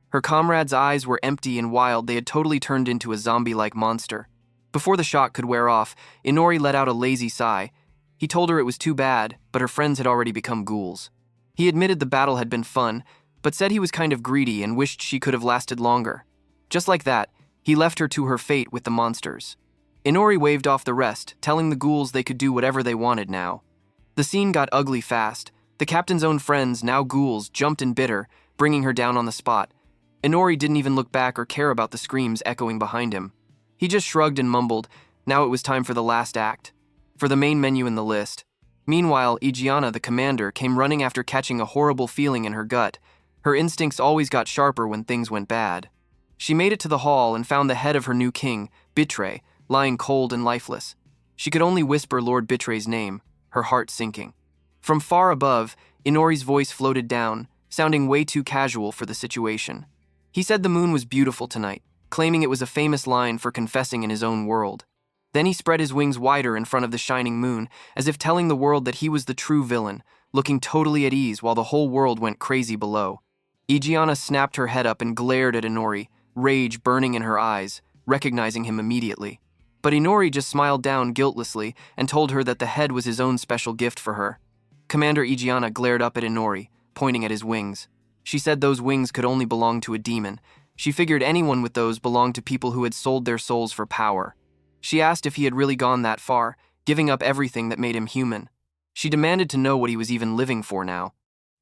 Her comrade's eyes were empty and wild. They had totally turned into a zombie-like monster. Before the shock could wear off, Inori let out a lazy sigh. He told her it was too bad, but her friends had already become ghouls. He admitted the battle had been fun, but said he was kind of greedy and wished she could have lasted longer. Just like that, he left her to her fate with the monsters. Inori waved off the rest, telling the ghouls they could do whatever they wanted now. The scene got ugly fast. The captain's own friends, now ghouls, jumped and bit her, bringing her down on the spot. Inori didn't even look back or care about the screams echoing behind him. He just shrugged and mumbled. Now it was time for the last act, for the main menu in the list. Meanwhile, Ijeana, the commander, came running after catching a horrible feeling in her gut. Her instincts always got sharper when things went bad. She made it to the hall and found the head of her new king, Bitre, lying cold and lifeless. She could only whisper Lord Bitre's name, her heart sinking. From far above, Inori's voice floated down, sounding way too casual for the situation. He said the moon was beautiful tonight, claiming it was a famous line for confessing in his own world. Then he spread his wings wider in front of the shining moon, as if telling the world that he was the true villain, looking totally at ease while the whole world went crazy below. Ijeana snapped her head up and glared at Inori, rage burning in her eyes, recognizing him immediately. But Inori just smiled down guiltlessly and told her that the head was his own special gift for her. Commander Ijeana glared up at Inori, pointing at his wings. She said those wings could only belong to a demon. She figured anyone with those belonged to people who had sold their souls for power. She asked if he had really gone that far, giving up everything that made him human. She demanded to know what he was even living for now.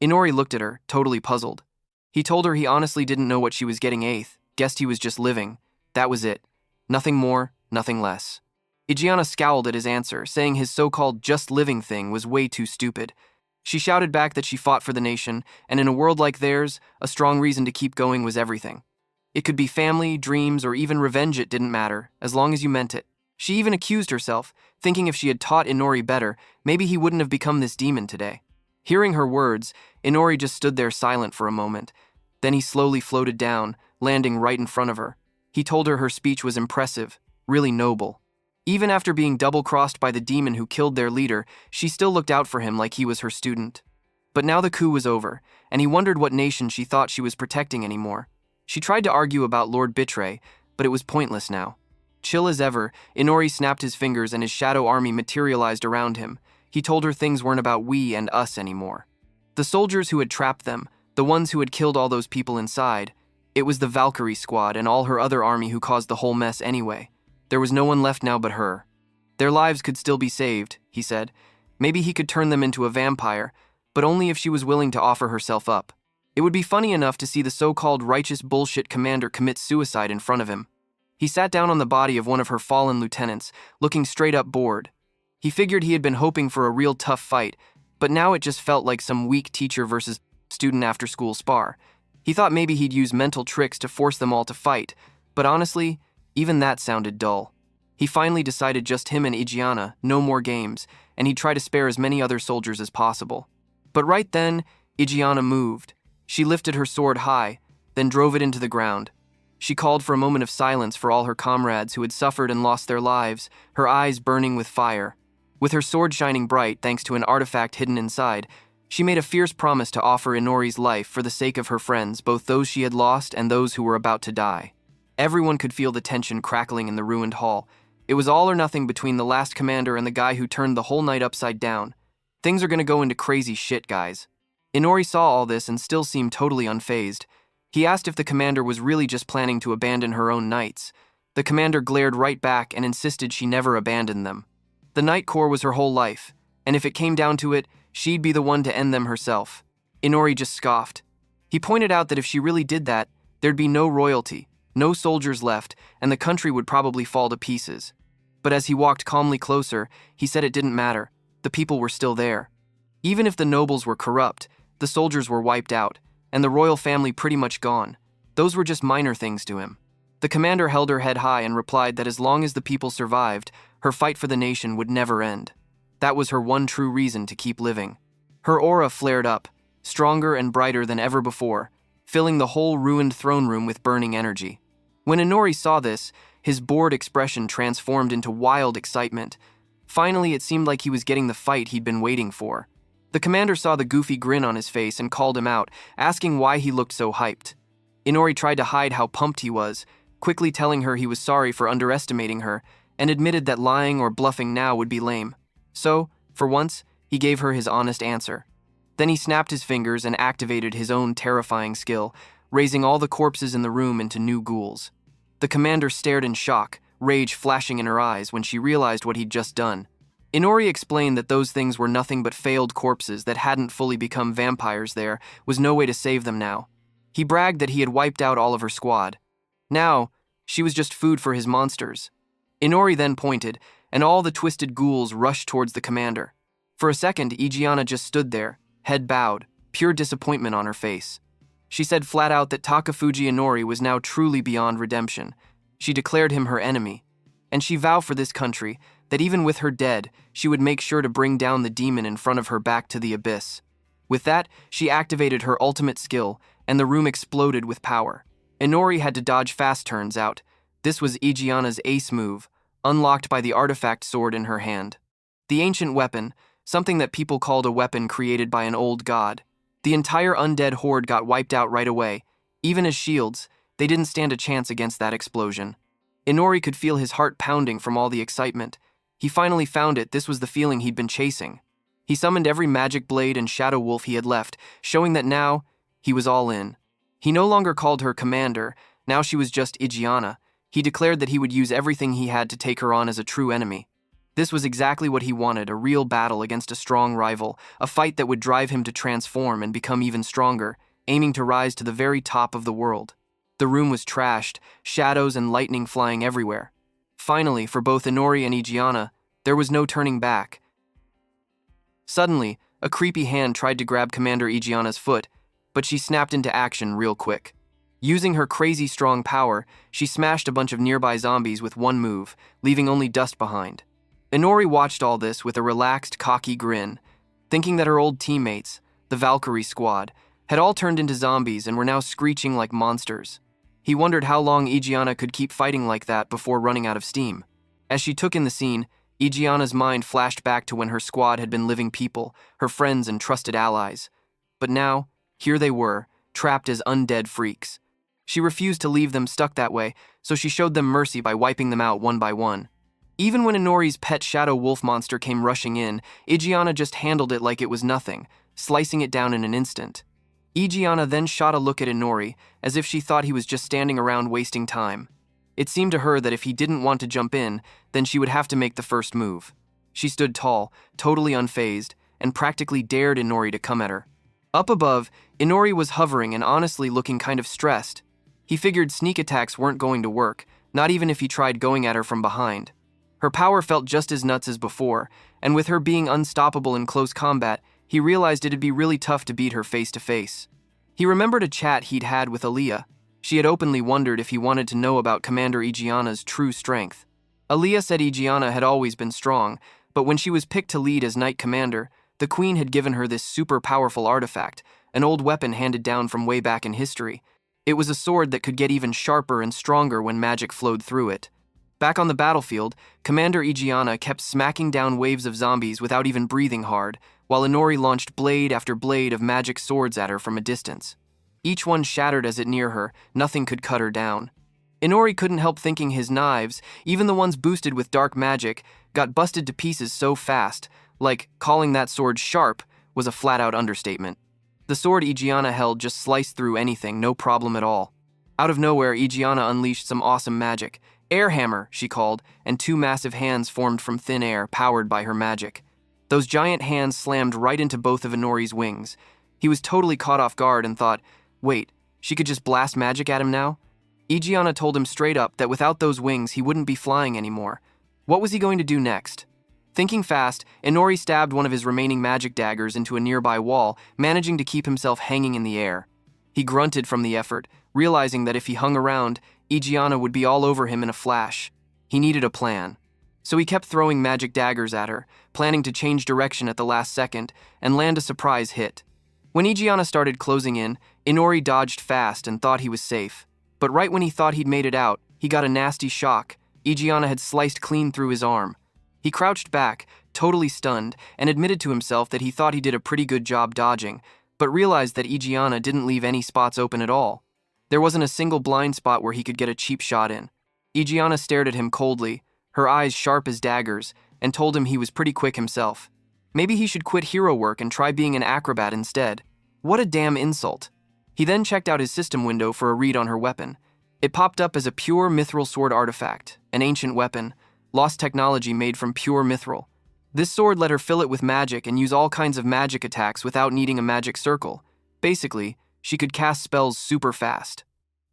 Inori looked at her, totally puzzled. He told her he honestly didn't know what she was getting eighth, guessed he was just living. That was it. Nothing more, nothing less. Ijeana scowled at his answer, saying his so-called just living thing was way too stupid. She shouted back that she fought for the nation, and in a world like theirs, a strong reason to keep going was everything. It could be family, dreams, or even revenge. It didn't matter, as long as you meant it. She even accused herself, thinking if she had taught Inori better, maybe he wouldn't have become this demon today. Hearing her words, Inori just stood there silent for a moment. Then he slowly floated down, landing right in front of her. He told her her speech was impressive, really noble. Even after being double-crossed by the demon who killed their leader, she still looked out for him like he was her student. But now the coup was over, and he wondered what nation she thought she was protecting anymore. She tried to argue about Lord Bitre, but it was pointless now. Chill as ever, Inori snapped his fingers and his shadow army materialized around him. He told her things weren't about we and us anymore. The soldiers who had trapped them, the ones who had killed all those people inside, it was the Valkyrie squad and all her other army who caused the whole mess anyway. There was no one left now but her. Their lives could still be saved, he said. Maybe he could turn them into a vampire, but only if she was willing to offer herself up. It would be funny enough to see the so-called righteous bullshit commander commit suicide in front of him. He sat down on the body of one of her fallen lieutenants, looking straight up bored. He figured he had been hoping for a real tough fight, but now it just felt like some weak teacher versus student after-school spar. He thought maybe he'd use mental tricks to force them all to fight, but honestly, even that sounded dull. He finally decided just him and Ijeana, no more games, and he'd try to spare as many other soldiers as possible. But right then, Ijeana moved. She lifted her sword high, then drove it into the ground. She called for a moment of silence for all her comrades who had suffered and lost their lives, her eyes burning with fire. With her sword shining bright thanks to an artifact hidden inside, she made a fierce promise to offer Inori's life for the sake of her friends, both those she had lost and those who were about to die. Everyone could feel the tension crackling in the ruined hall. It was all or nothing between the last commander and the guy who turned the whole night upside down. Things are gonna go into crazy shit, guys. Inori saw all this and still seemed totally unfazed. He asked if the commander was really just planning to abandon her own knights. The commander glared right back and insisted she never abandon them. The Knight Corps was her whole life, and if it came down to it, she'd be the one to end them herself. Inori just scoffed. He pointed out that if she really did that, there'd be no royalty, no soldiers left, and the country would probably fall to pieces. But as he walked calmly closer, he said it didn't matter. The people were still there. Even if the nobles were corrupt, the soldiers were wiped out, and the royal family pretty much gone. Those were just minor things to him. The commander held her head high and replied that as long as the people survived, her fight for the nation would never end. That was her one true reason to keep living. Her aura flared up, stronger and brighter than ever before, filling the whole ruined throne room with burning energy. When Inori saw this, his bored expression transformed into wild excitement. Finally, it seemed like he was getting the fight he'd been waiting for. The commander saw the goofy grin on his face and called him out, asking why he looked so hyped. Inori tried to hide how pumped he was, quickly telling her he was sorry for underestimating her, and admitted that lying or bluffing now would be lame. So, for once, he gave her his honest answer. Then he snapped his fingers and activated his own terrifying skill, raising all the corpses in the room into new ghouls. The commander stared in shock, rage flashing in her eyes when she realized what he'd just done. Inori explained that those things were nothing but failed corpses that hadn't fully become vampires. There was no way to save them now. He bragged that he had wiped out all of her squad. Now, she was just food for his monsters. Inori then pointed, and all the twisted ghouls rushed towards the commander. For a second, Ijeana just stood there, head bowed, pure disappointment on her face. She said flat out that Takafuji Inori was now truly beyond redemption. She declared him her enemy, and she vowed for this country that even with her dead, she would make sure to bring down the demon in front of her back to the abyss. With that, she activated her ultimate skill, and the room exploded with power. Inori had to dodge fast turns out. This was Ijeana's ace move, unlocked by the artifact sword in her hand. The ancient weapon, something that people called a weapon created by an old god. The entire undead horde got wiped out right away. Even as shields, they didn't stand a chance against that explosion. Inori could feel his heart pounding from all the excitement. He finally found it. This was the feeling he'd been chasing. He summoned every magic blade and shadow wolf he had left, showing that now he was all in. He no longer called her commander. Now she was just Ijeana. He declared that he would use everything he had to take her on as a true enemy. This was exactly what he wanted, a real battle against a strong rival, a fight that would drive him to transform and become even stronger, aiming to rise to the very top of the world. The room was trashed, shadows and lightning flying everywhere. Finally, for both Inori and Ijeana, there was no turning back. Suddenly, a creepy hand tried to grab Commander Ijeana's foot, but she snapped into action real quick. Using her crazy strong power, she smashed a bunch of nearby zombies with one move, leaving only dust behind. Inori watched all this with a relaxed, cocky grin, thinking that her old teammates, the Valkyrie squad, had all turned into zombies and were now screeching like monsters. He wondered how long Ijeana could keep fighting like that before running out of steam. As she took in the scene, Ijeana's mind flashed back to when her squad had been living people, her friends and trusted allies. But now, here they were, trapped as undead freaks. She refused to leave them stuck that way, so she showed them mercy by wiping them out one by one. Even when Inori's pet shadow wolf monster came rushing in, Ijeana just handled it like it was nothing, slicing it down in an instant. Ijeana then shot a look at Inori, as if she thought he was just standing around wasting time. It seemed to her that if he didn't want to jump in, then she would have to make the first move. She stood tall, totally unfazed, and practically dared Inori to come at her. Up above, Inori was hovering and honestly looking kind of stressed. He figured sneak attacks weren't going to work, not even if he tried going at her from behind. Her power felt just as nuts as before, and with her being unstoppable in close combat, he realized it'd be really tough to beat her face to face. He remembered a chat he'd had with Aaliyah. She had openly wondered if he wanted to know about Commander Ijeana's true strength. Aaliyah said Ijeana had always been strong, but when she was picked to lead as Knight Commander, the Queen had given her this super powerful artifact, an old weapon handed down from way back in history. It was a sword that could get even sharper and stronger when magic flowed through it. Back on the battlefield, Commander Ijeana kept smacking down waves of zombies without even breathing hard, while Inori launched blade after blade of magic swords at her from a distance. Each one shattered as it near her, nothing could cut her down. Inori couldn't help thinking his knives, even the ones boosted with dark magic, got busted to pieces so fast, like calling that sword sharp was a flat-out understatement. The sword Ijeana held just sliced through anything, no problem at all. Out of nowhere, Ijeana unleashed some awesome magic. Air hammer, she called, and two massive hands formed from thin air, powered by her magic. Those giant hands slammed right into both of Inori's wings. He was totally caught off guard and thought, wait, she could just blast magic at him now? Ijeana told him straight up that without those wings, he wouldn't be flying anymore. What was he going to do next? Thinking fast, Inori stabbed one of his remaining magic daggers into a nearby wall, managing to keep himself hanging in the air. He grunted from the effort, realizing that if he hung around, Ijeana would be all over him in a flash. He needed a plan. So he kept throwing magic daggers at her, planning to change direction at the last second and land a surprise hit. When Igiana started closing in, Inori dodged fast and thought he was safe. But right when he thought he'd made it out, he got a nasty shock. Igiana had sliced clean through his arm. He crouched back, totally stunned, and admitted to himself that he thought he did a pretty good job dodging, but realized that Igiana didn't leave any spots open at all. There wasn't a single blind spot where he could get a cheap shot in. Igiana stared at him coldly, her eyes sharp as daggers, and told him he was pretty quick himself. Maybe he should quit hero work and try being an acrobat instead. What a damn insult. He then checked out his system window for a read on her weapon. It popped up as a pure mithril sword artifact, an ancient weapon, lost technology made from pure mithril. This sword let her fill it with magic and use all kinds of magic attacks without needing a magic circle. Basically, she could cast spells super fast.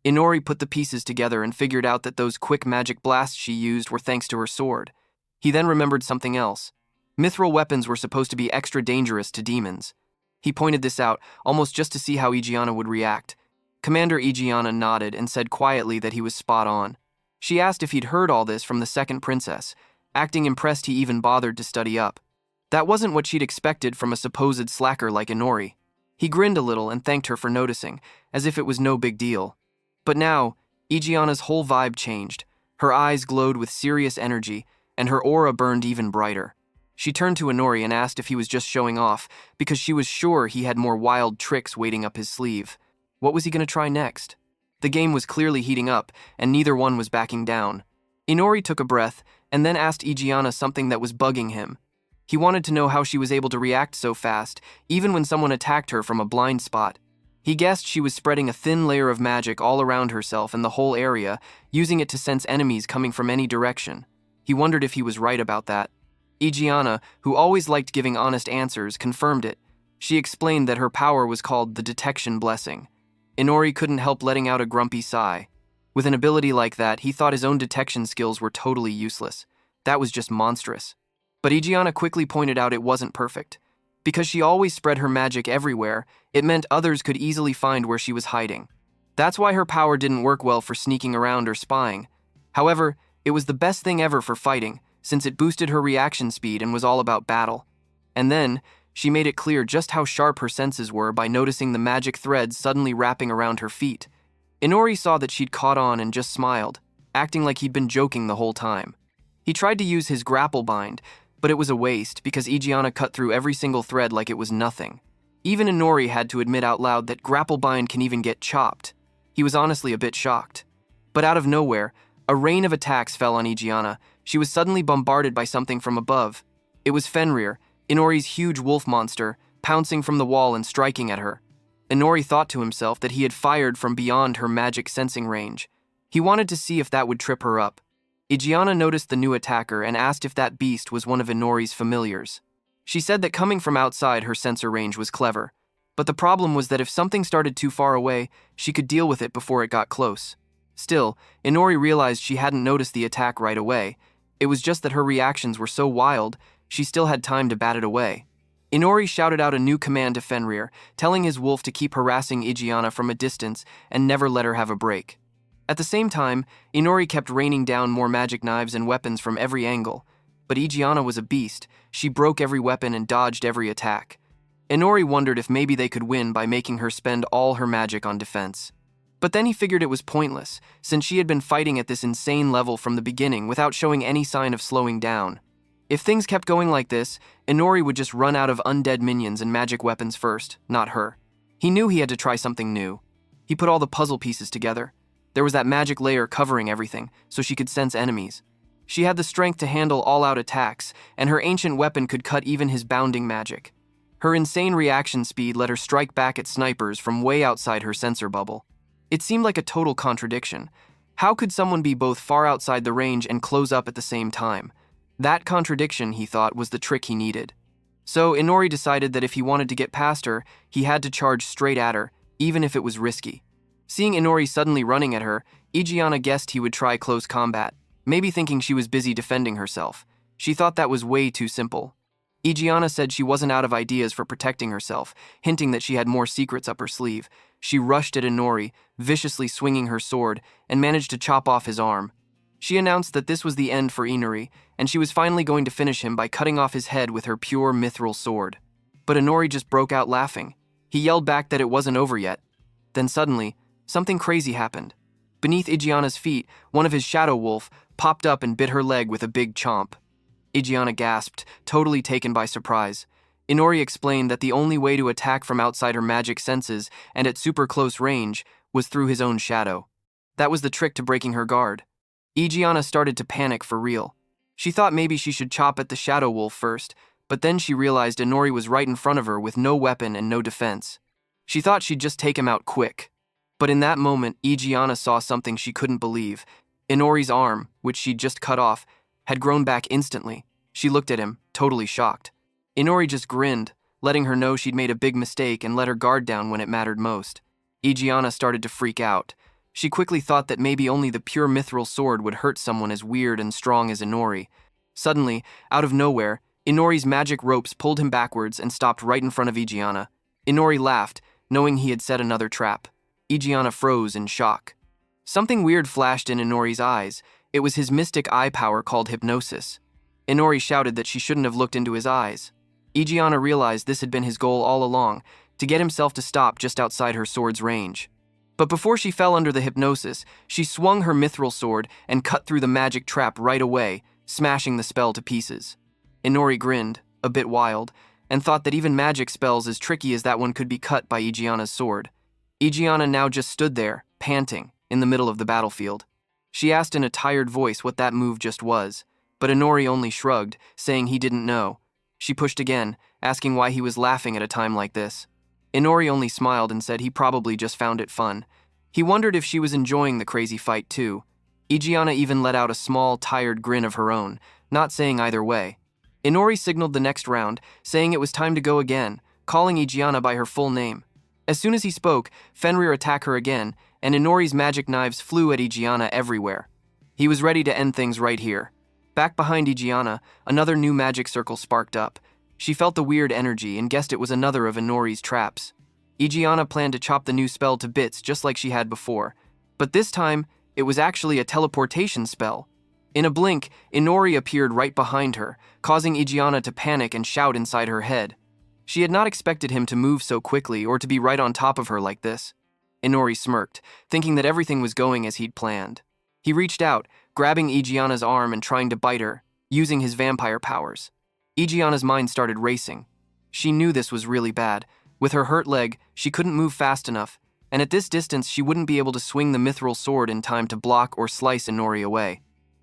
Inori put the pieces together and figured out that those quick magic blasts she used were thanks to her sword. He then remembered something else. Mithril weapons were supposed to be extra dangerous to demons. He pointed this out, almost just to see how Igiana would react. Commander Igiana nodded and said quietly that he was spot on. She asked if he'd heard all this from the second princess, acting impressed he even bothered to study up. That wasn't what she'd expected from a supposed slacker like Inori. He grinned a little and thanked her for noticing, as if it was no big deal. But now, Igiana's whole vibe changed. Her eyes glowed with serious energy, and her aura burned even brighter. She turned to Inori and asked if he was just showing off, because she was sure he had more wild tricks waiting up his sleeve. What was he going to try next? The game was clearly heating up, and neither one was backing down. Inori took a breath, and then asked Igiana something that was bugging him. He wanted to know how she was able to react so fast, even when someone attacked her from a blind spot. He guessed she was spreading a thin layer of magic all around herself and the whole area, using it to sense enemies coming from any direction. He wondered if he was right about that. Igiana, who always liked giving honest answers, confirmed it. She explained that her power was called the Detection Blessing. Inori couldn't help letting out a grumpy sigh. With an ability like that, he thought his own detection skills were totally useless. That was just monstrous. But Igiana quickly pointed out it wasn't perfect. Because she always spread her magic everywhere, it meant others could easily find where she was hiding. That's why her power didn't work well for sneaking around or spying. However, it was the best thing ever for fighting, since it boosted her reaction speed and was all about battle. And then, she made it clear just how sharp her senses were by noticing the magic threads suddenly wrapping around her feet. Inori saw that she'd caught on and just smiled, acting like he'd been joking the whole time. He tried to use his grapple bind, but it was a waste because Igiana cut through every single thread like it was nothing. Even Inori had to admit out loud that grapple bind can even get chopped. He was honestly a bit shocked. But out of nowhere, a rain of attacks fell on Igiana. She was suddenly bombarded by something from above. It was Fenrir, Inori's huge wolf monster, pouncing from the wall and striking at her. Inori thought to himself that he had fired from beyond her magic sensing range. He wanted to see if that would trip her up. Igiana noticed the new attacker and asked if that beast was one of Inori's familiars. She said that coming from outside her sensor range was clever, but the problem was that if something started too far away, she could deal with it before it got close. Still, Inori realized she hadn't noticed the attack right away. It was just that her reactions were so wild, she still had time to bat it away. Inori shouted out a new command to Fenrir, telling his wolf to keep harassing Igiana from a distance and never let her have a break. At the same time, Inori kept raining down more magic knives and weapons from every angle. But Igiana was a beast. She broke every weapon and dodged every attack. Inori wondered if maybe they could win by making her spend all her magic on defense. But then he figured it was pointless, since she had been fighting at this insane level from the beginning without showing any sign of slowing down. If things kept going like this, Inori would just run out of undead minions and magic weapons first, not her. He knew he had to try something new. He put all the puzzle pieces together. There was that magic layer covering everything, so she could sense enemies. She had the strength to handle all-out attacks, and her ancient weapon could cut even his bounding magic. Her insane reaction speed let her strike back at snipers from way outside her sensor bubble. It seemed like a total contradiction. How could someone be both far outside the range and close up at the same time? That contradiction, he thought, was the trick he needed. So Inori decided that if he wanted to get past her, he had to charge straight at her, even if it was risky. Seeing Inori suddenly running at her, Igiana guessed he would try close combat, maybe thinking she was busy defending herself. She thought that was way too simple. Igiana said she wasn't out of ideas for protecting herself, hinting that she had more secrets up her sleeve. She rushed at Inori, viciously swinging her sword, and managed to chop off his arm. She announced that this was the end for Inori, and she was finally going to finish him by cutting off his head with her pure mithril sword. But Inori just broke out laughing. He yelled back that it wasn't over yet. Then suddenly, something crazy happened. Beneath Igiana's feet, one of his shadow wolf popped up and bit her leg with a big chomp. Igiana gasped, totally taken by surprise. Inori explained that the only way to attack from outside her magic senses and at super close range was through his own shadow. That was the trick to breaking her guard. Igiana started to panic for real. She thought maybe she should chop at the shadow wolf first, but then she realized Inori was right in front of her with no weapon and no defense. She thought she'd just take him out quick. But in that moment, Igiana saw something she couldn't believe. Inori's arm, which she'd just cut off, had grown back instantly. She looked at him, totally shocked. Inori just grinned, letting her know she'd made a big mistake and let her guard down when it mattered most. Igiana started to freak out. She quickly thought that maybe only the pure mithril sword would hurt someone as weird and strong as Inori. Suddenly, out of nowhere, Inori's magic ropes pulled him backwards and stopped right in front of Igiana. Inori laughed, knowing he had set another trap. Igiana froze in shock. Something weird flashed in Inori's eyes. It was his mystic eye power called hypnosis. Inori shouted that she shouldn't have looked into his eyes. Igiana realized this had been his goal all along, to get himself to stop just outside her sword's range. But before she fell under the hypnosis, she swung her mithril sword and cut through the magic trap right away, smashing the spell to pieces. Inori grinned, a bit wild, and thought that even magic spells as tricky as that one could be cut by Igiana's sword. Igiana now just stood there, panting, in the middle of the battlefield. She asked in a tired voice what that move just was, but Inori only shrugged, saying he didn't know. She pushed again, asking why he was laughing at a time like this. Inori only smiled and said he probably just found it fun. He wondered if she was enjoying the crazy fight too. Igiana even let out a small, tired grin of her own, not saying either way. Inori signaled the next round, saying it was time to go again, calling Igiana by her full name. As soon as he spoke, Fenrir attacked her again, and Inori's magic knives flew at Igiana everywhere. He was ready to end things right here. Back behind Igiana, another new magic circle sparked up. She felt the weird energy and guessed it was another of Inori's traps. Igiana planned to chop the new spell to bits just like she had before. But this time, it was actually a teleportation spell. In a blink, Inori appeared right behind her, causing Igiana to panic and shout inside her head. She had not expected him to move so quickly or to be right on top of her like this. Inori smirked, thinking that everything was going as he'd planned. He reached out, grabbing Igiana's arm and trying to bite her, using his vampire powers. Igiana's mind started racing. She knew this was really bad. With her hurt leg, she couldn't move fast enough, and at this distance she wouldn't be able to swing the mithril sword in time to block or slice Inori away.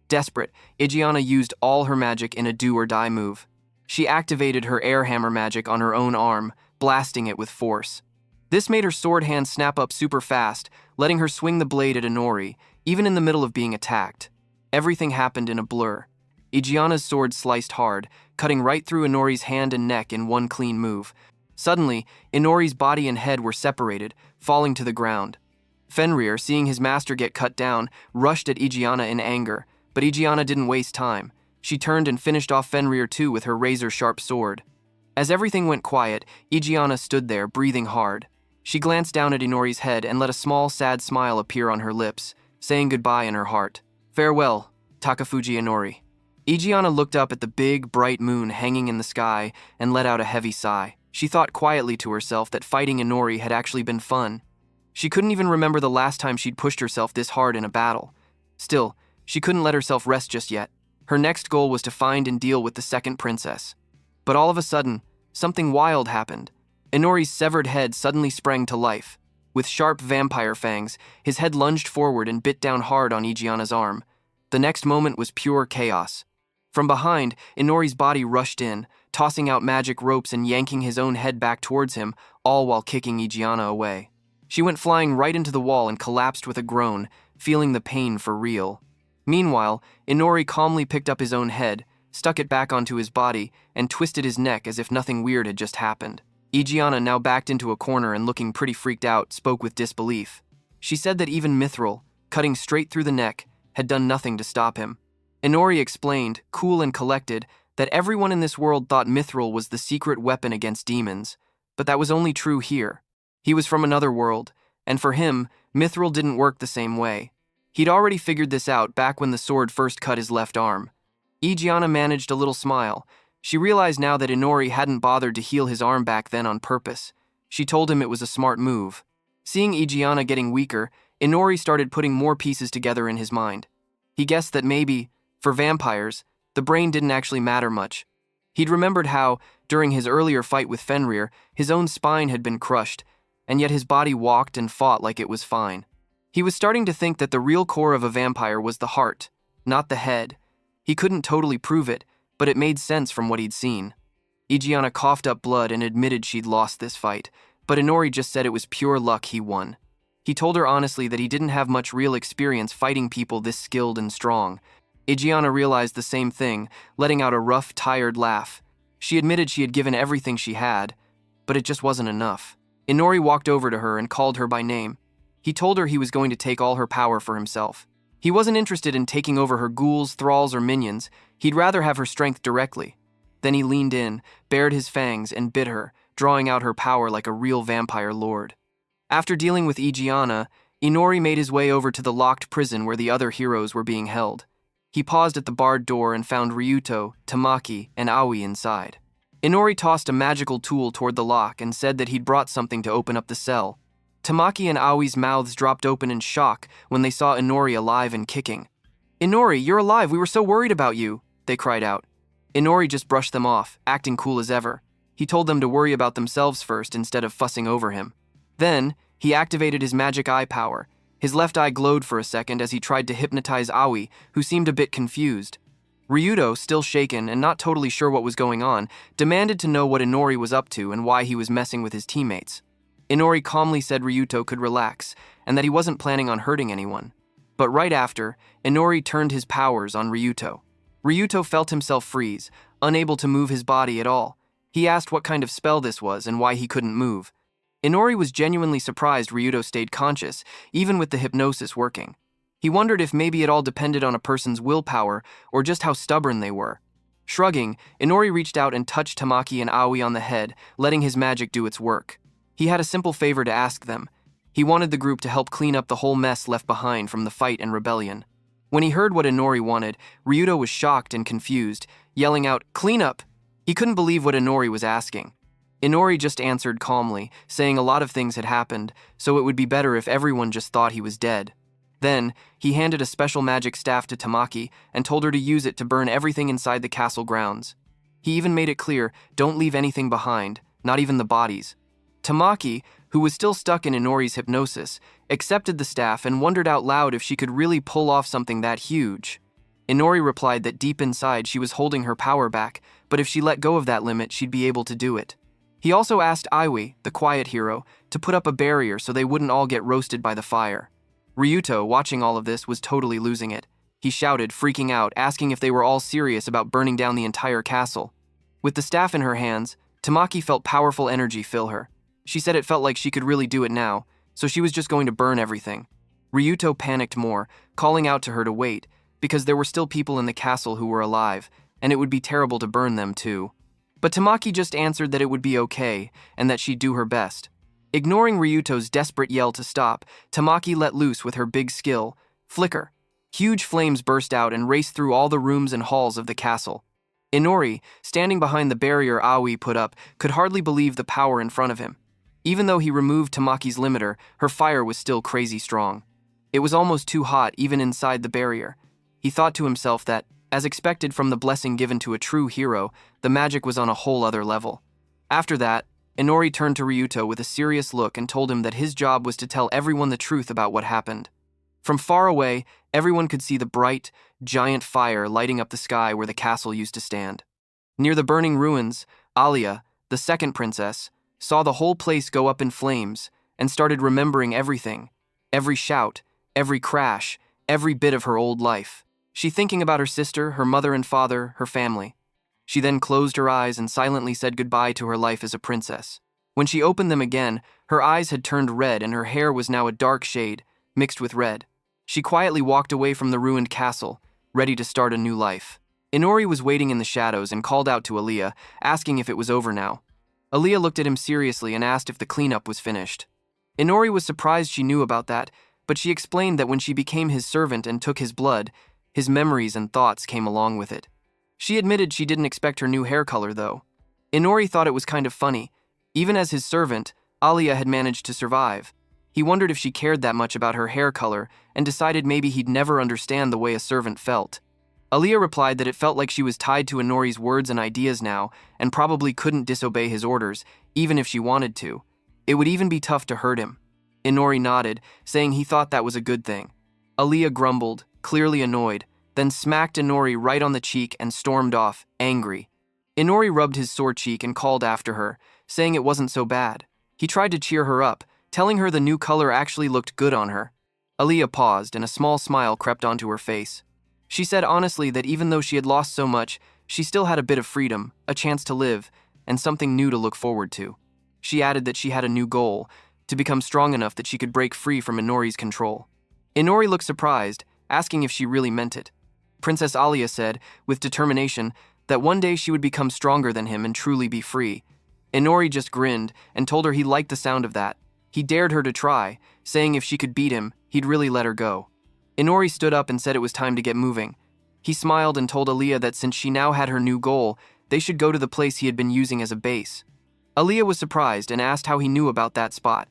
Desperate, Igiana used all her magic in a do-or-die move. She activated her air hammer magic on her own arm, blasting it with force. This made her sword hand snap up super fast, letting her swing the blade at Inori, even in the middle of being attacked. Everything happened in a blur. Igiana's sword sliced hard, cutting right through Inori's hand and neck in one clean move. Suddenly, Inori's body and head were separated, falling to the ground. Fenrir, seeing his master get cut down, rushed at Igiana in anger, but Igiana didn't waste time. She turned and finished off Fenrir too with her razor-sharp sword. As everything went quiet, Igiana stood there, breathing hard. She glanced down at Inori's head and let a small, sad smile appear on her lips, saying goodbye in her heart. Farewell, Takafuji Inori. Igiana looked up at the big, bright moon hanging in the sky and let out a heavy sigh. She thought quietly to herself that fighting Inori had actually been fun. She couldn't even remember the last time she'd pushed herself this hard in a battle. Still, she couldn't let herself rest just yet. Her next goal was to find and deal with the second princess. But all of a sudden, something wild happened. Inori's severed head suddenly sprang to life. With sharp vampire fangs, his head lunged forward and bit down hard on Igiana's arm. The next moment was pure chaos. From behind, Inori's body rushed in, tossing out magic ropes and yanking his own head back towards him, all while kicking Igiana away. She went flying right into the wall and collapsed with a groan, feeling the pain for real. Meanwhile, Inori calmly picked up his own head, stuck it back onto his body, and twisted his neck as if nothing weird had just happened. Igiana, now backed into a corner and looking pretty freaked out, spoke with disbelief. She said that even mithril, cutting straight through the neck, had done nothing to stop him. Inori explained, cool and collected, that everyone in this world thought mithril was the secret weapon against demons, but that was only true here. He was from another world, and for him, mithril didn't work the same way. He'd already figured this out back when the sword first cut his left arm. Igiana managed a little smile. She realized now that Inori hadn't bothered to heal his arm back then on purpose. She told him it was a smart move. Seeing Igiana getting weaker, Inori started putting more pieces together in his mind. He guessed that maybe, for vampires, the brain didn't actually matter much. He'd remembered how, during his earlier fight with Fenrir, his own spine had been crushed, and yet his body walked and fought like it was fine. He was starting to think that the real core of a vampire was the heart, not the head. He couldn't totally prove it, but it made sense from what he'd seen. Igiana coughed up blood and admitted she'd lost this fight, but Inori just said it was pure luck he won. He told her honestly that he didn't have much real experience fighting people this skilled and strong. Igiana realized the same thing, letting out a rough, tired laugh. She admitted she had given everything she had, but it just wasn't enough. Inori walked over to her and called her by name. He told her he was going to take all her power for himself. He wasn't interested in taking over her ghouls, thralls, or minions. He'd rather have her strength directly. Then he leaned in, bared his fangs, and bit her, drawing out her power like a real vampire lord. After dealing with Igiana, Inori made his way over to the locked prison where the other heroes were being held. He paused at the barred door and found Ryuto, Tamaki, and Aoi inside. Inori tossed a magical tool toward the lock and said that he'd brought something to open up the cell. Tamaki and Aoi's mouths dropped open in shock when they saw Inori alive and kicking. "Inori, you're alive, we were so worried about you," they cried out. Inori just brushed them off, acting cool as ever. He told them to worry about themselves first instead of fussing over him. Then, he activated his magic eye power. His left eye glowed for a second as he tried to hypnotize Aoi, who seemed a bit confused. Ryuto, still shaken and not totally sure what was going on, demanded to know what Inori was up to and why he was messing with his teammates. Inori calmly said Ryuto could relax and that he wasn't planning on hurting anyone. But right after, Inori turned his powers on Ryuto. Ryuto felt himself freeze, unable to move his body at all. He asked what kind of spell this was and why he couldn't move. Inori was genuinely surprised Ryuto stayed conscious, even with the hypnosis working. He wondered if maybe it all depended on a person's willpower or just how stubborn they were. Shrugging, Inori reached out and touched Tamaki and Aoi on the head, letting his magic do its work. He had a simple favor to ask them. He wanted the group to help clean up the whole mess left behind from the fight and rebellion. When he heard what Inori wanted, Ryuto was shocked and confused, yelling out, "Clean up!" He couldn't believe what Inori was asking. Inori just answered calmly, saying a lot of things had happened, so it would be better if everyone just thought he was dead. Then, he handed a special magic staff to Tamaki and told her to use it to burn everything inside the castle grounds. He even made it clear, don't leave anything behind, not even the bodies. Tamaki, who was still stuck in Inori's hypnosis, accepted the staff and wondered out loud if she could really pull off something that huge. Inori replied that deep inside she was holding her power back, but if she let go of that limit, she'd be able to do it. He also asked Aoi, the quiet hero, to put up a barrier so they wouldn't all get roasted by the fire. Ryuto, watching all of this, was totally losing it. He shouted, freaking out, asking if they were all serious about burning down the entire castle. With the staff in her hands, Tamaki felt powerful energy fill her. She said it felt like she could really do it now, so she was just going to burn everything. Ryuto panicked more, calling out to her to wait, because there were still people in the castle who were alive, and it would be terrible to burn them too. But Tamaki just answered that it would be okay, and that she'd do her best. Ignoring Ryuto's desperate yell to stop, Tamaki let loose with her big skill, Flicker. Huge flames burst out and raced through all the rooms and halls of the castle. Inori, standing behind the barrier Aoi put up, could hardly believe the power in front of him. Even though he removed Tamaki's limiter, her fire was still crazy strong. It was almost too hot even inside the barrier. He thought to himself that, as expected from the blessing given to a true hero, the magic was on a whole other level. After that, Inori turned to Ryuto with a serious look and told him that his job was to tell everyone the truth about what happened. From far away, everyone could see the bright, giant fire lighting up the sky where the castle used to stand. Near the burning ruins, Alia, the second princess, saw the whole place go up in flames and started remembering everything, every shout, every crash, every bit of her old life. She thinking about her sister, her mother and father, her family. She then closed her eyes and silently said goodbye to her life as a princess. When she opened them again, her eyes had turned red and her hair was now a dark shade, mixed with red. She quietly walked away from the ruined castle, ready to start a new life. Inori was waiting in the shadows and called out to Alia, asking if it was over now. Alia looked at him seriously and asked if the cleanup was finished. Inori was surprised she knew about that, but she explained that when she became his servant and took his blood, his memories and thoughts came along with it. She admitted she didn't expect her new hair color, though. Inori thought it was kind of funny. Even as his servant, Aliyah had managed to survive. He wondered if she cared that much about her hair color and decided maybe he'd never understand the way a servant felt. Aliyah replied that it felt like she was tied to Inori's words and ideas now and probably couldn't disobey his orders, even if she wanted to. It would even be tough to hurt him. Inori nodded, saying he thought that was a good thing. Aliyah grumbled, clearly annoyed, then smacked Inori right on the cheek and stormed off, angry. Inori rubbed his sore cheek and called after her, saying it wasn't so bad. He tried to cheer her up, telling her the new color actually looked good on her. Aliyah paused and a small smile crept onto her face. She said honestly that even though she had lost so much, she still had a bit of freedom, a chance to live, and something new to look forward to. She added that she had a new goal, to become strong enough that she could break free from Inori's control. Inori looked surprised, asking if she really meant it. Princess Aliyah said, with determination, that one day she would become stronger than him and truly be free. Inori just grinned and told her he liked the sound of that. He dared her to try, saying if she could beat him, he'd really let her go. Inori stood up and said it was time to get moving. He smiled and told Aliyah that since she now had her new goal, they should go to the place he had been using as a base. Aliyah was surprised and asked how he knew about that spot.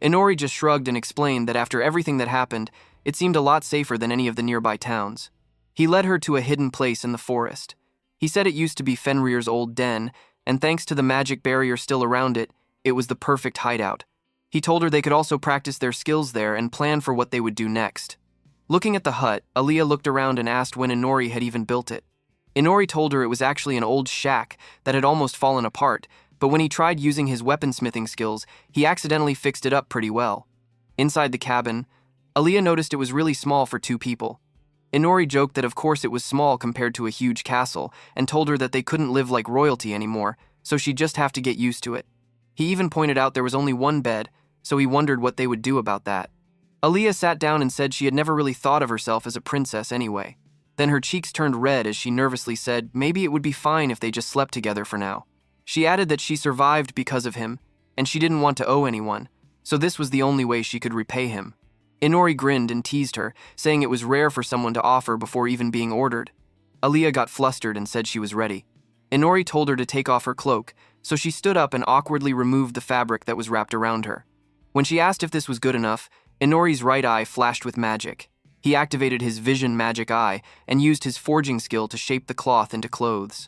Inori just shrugged and explained that after everything that happened, it seemed a lot safer than any of the nearby towns. He led her to a hidden place in the forest. He said it used to be Fenrir's old den, and thanks to the magic barrier still around it, it was the perfect hideout. He told her they could also practice their skills there and plan for what they would do next. Looking at the hut, Aliyah looked around and asked when Inori had even built it. Inori told her it was actually an old shack that had almost fallen apart, but when he tried using his weaponsmithing skills, he accidentally fixed it up pretty well. Inside the cabin, Aliyah noticed it was really small for 2 people. Inori joked that of course it was small compared to a huge castle, and told her that they couldn't live like royalty anymore, so she'd just have to get used to it. He even pointed out there was only one bed, so he wondered what they would do about that. Aliyah sat down and said she had never really thought of herself as a princess anyway. Then her cheeks turned red as she nervously said maybe it would be fine if they just slept together for now. She added that she survived because of him, and she didn't want to owe anyone, so this was the only way she could repay him. Inori grinned and teased her, saying it was rare for someone to offer before even being ordered. Aliyah got flustered and said she was ready. Inori told her to take off her cloak, so she stood up and awkwardly removed the fabric that was wrapped around her. When she asked if this was good enough, Inori's right eye flashed with magic. He activated his vision magic eye and used his forging skill to shape the cloth into clothes.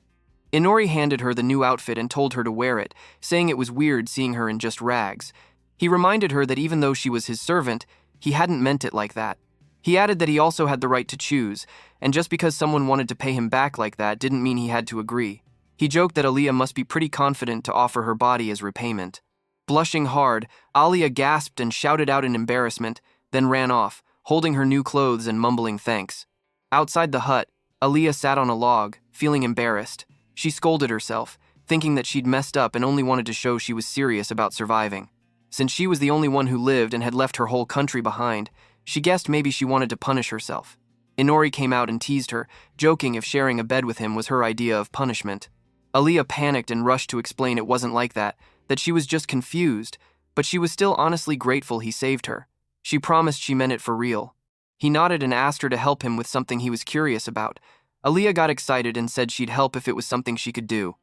Inori handed her the new outfit and told her to wear it, saying it was weird seeing her in just rags. He reminded her that even though she was his servant, he hadn't meant it like that. He added that he also had the right to choose, and just because someone wanted to pay him back like that didn't mean he had to agree. He joked that Aliyah must be pretty confident to offer her body as repayment. Blushing hard, Aliyah gasped and shouted out in embarrassment, then ran off, holding her new clothes and mumbling thanks. Outside the hut, Aliyah sat on a log, feeling embarrassed. She scolded herself, thinking that she'd messed up and only wanted to show she was serious about surviving. Since she was the only one who lived and had left her whole country behind, she guessed maybe she wanted to punish herself. Inori came out and teased her, joking if sharing a bed with him was her idea of punishment. Aliyah panicked and rushed to explain it wasn't like that she was just confused, but she was still honestly grateful he saved her. She promised she meant it for real. He nodded and asked her to help him with something he was curious about. Aliyah got excited and said she'd help if it was something she could do.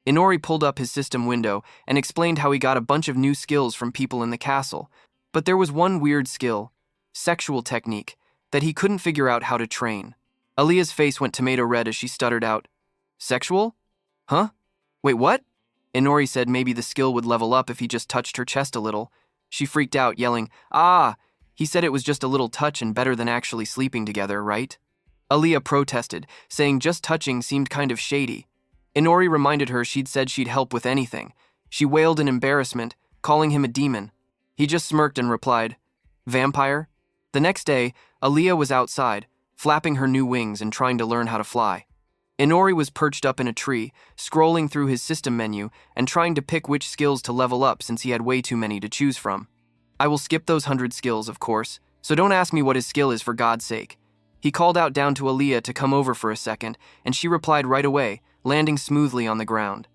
Inori pulled up his system window and explained how he got a bunch of new skills from people in the castle, but there was one weird skill, sexual technique, that he couldn't figure out how to train. Aliyah's face went tomato red as she stuttered out, "Sexual? Huh? Wait, what?" Inori said maybe the skill would level up if he just touched her chest a little. She freaked out, yelling, "Ah!" He said it was just a little touch and better than actually sleeping together, right? Aliyah protested, saying just touching seemed kind of shady. Inori reminded her she'd said she'd help with anything. She wailed in embarrassment, calling him a demon. He just smirked and replied, "Vampire?" The next day, Aliyah was outside, flapping her new wings and trying to learn how to fly. Inori was perched up in a tree, scrolling through his system menu and trying to pick which skills to level up since he had way too many to choose from. "I will skip those 100 skills, of course, so don't ask me what his skill is for God's sake." He called out down to Aliyah to come over for a second, and she replied right away, landing smoothly on the ground.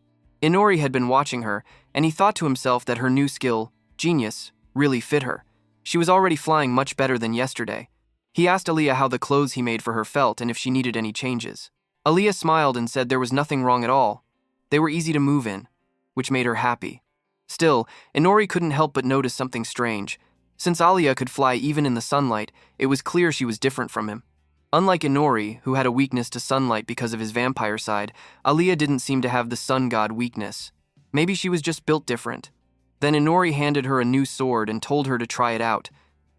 Inori had been watching her, and he thought to himself that her new skill, genius, really fit her. She was already flying much better than yesterday. He asked Aliyah how the clothes he made for her felt and if she needed any changes. Aliyah smiled and said there was nothing wrong at all. They were easy to move in, which made her happy. Still, Inori couldn't help but notice something strange. Since Aliyah could fly even in the sunlight, it was clear she was different from him. Unlike Inori, who had a weakness to sunlight because of his vampire side, Aliyah didn't seem to have the sun god weakness. Maybe she was just built different. Then Inori handed her a new sword and told her to try it out.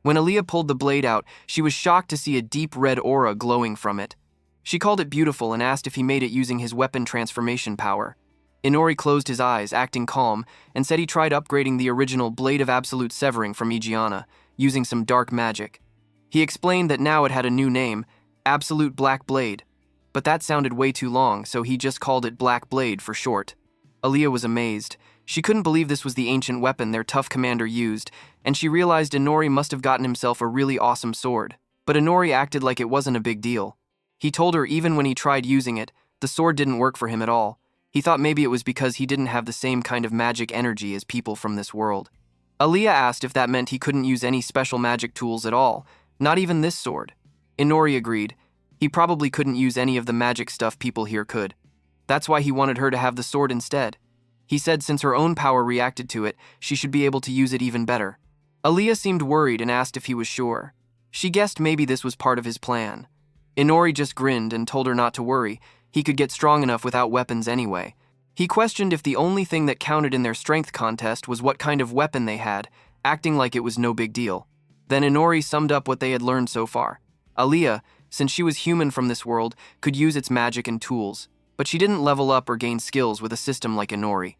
When Aliyah pulled the blade out, she was shocked to see a deep red aura glowing from it. She called it beautiful and asked if he made it using his weapon transformation power. Inori closed his eyes, acting calm, and said he tried upgrading the original Blade of Absolute Severing from Igiana, using some dark magic. He explained that now it had a new name, Absolute Black Blade. But that sounded way too long, so he just called it Black Blade for short. Aliyah was amazed. She couldn't believe this was the ancient weapon their tough commander used, and she realized Inori must have gotten himself a really awesome sword. But Inori acted like it wasn't a big deal. He told her even when he tried using it, the sword didn't work for him at all. He thought maybe it was because he didn't have the same kind of magic energy as people from this world. Aliyah asked if that meant he couldn't use any special magic tools at all, not even this sword. Inori agreed. He probably couldn't use any of the magic stuff people here could. That's why he wanted her to have the sword instead. He said since her own power reacted to it, she should be able to use it even better. Aliyah seemed worried and asked if he was sure. She guessed maybe this was part of his plan. Inori just grinned and told her not to worry. He could get strong enough without weapons anyway. He questioned if the only thing that counted in their strength contest was what kind of weapon they had, acting like it was no big deal. Then Inori summed up what they had learned so far. Aliyah, since she was human from this world, could use its magic and tools, but she didn't level up or gain skills with a system like Inori.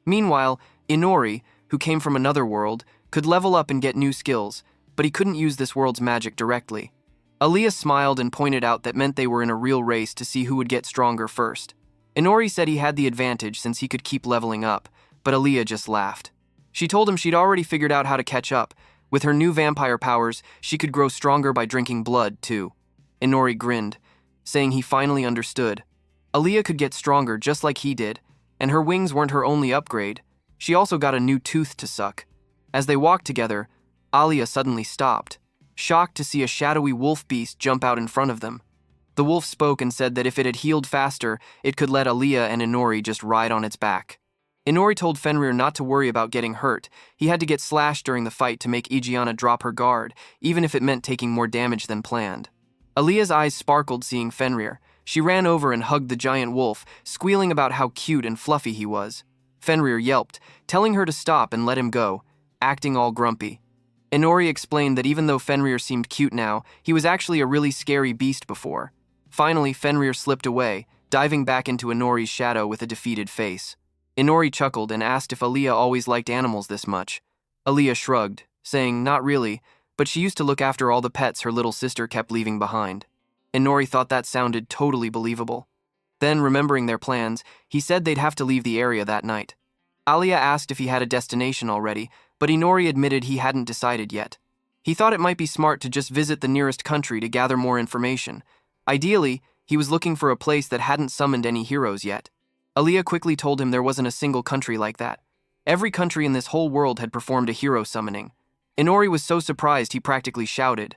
Meanwhile, Inori, who came from another world, could level up and get new skills, but he couldn't use this world's magic directly. Aliyah smiled and pointed out that meant they were in a real race to see who would get stronger first. Inori said he had the advantage since he could keep leveling up, but Aliyah just laughed. She told him she'd already figured out how to catch up. With her new vampire powers, she could grow stronger by drinking blood, too. Inori grinned, saying he finally understood. Aliyah could get stronger just like he did, and her wings weren't her only upgrade. She also got a new tooth to suck. As they walked together, Aliyah suddenly stopped, shocked to see a shadowy wolf beast jump out in front of them. The wolf spoke and said that if it had healed faster, it could let Aliyah and Inori just ride on its back. Inori told Fenrir not to worry about getting hurt. He had to get slashed during the fight to make Igiana drop her guard, even if it meant taking more damage than planned. Aliyah's eyes sparkled seeing Fenrir. She ran over and hugged the giant wolf, squealing about how cute and fluffy he was. Fenrir yelped, telling her to stop and let him go, acting all grumpy. Inori explained that even though Fenrir seemed cute now, he was actually a really scary beast before. Finally, Fenrir slipped away, diving back into Inori's shadow with a defeated face. Inori chuckled and asked if Aliyah always liked animals this much. Aliyah shrugged, saying not really, but she used to look after all the pets her little sister kept leaving behind. Inori thought that sounded totally believable. Then, remembering their plans, he said they'd have to leave the area that night. Aliyah asked if he had a destination already, but Inori admitted he hadn't decided yet. He thought it might be smart to just visit the nearest country to gather more information. Ideally, he was looking for a place that hadn't summoned any heroes yet. Aliyah quickly told him there wasn't a single country like that. Every country in this whole world had performed a hero summoning. Inori was so surprised he practically shouted.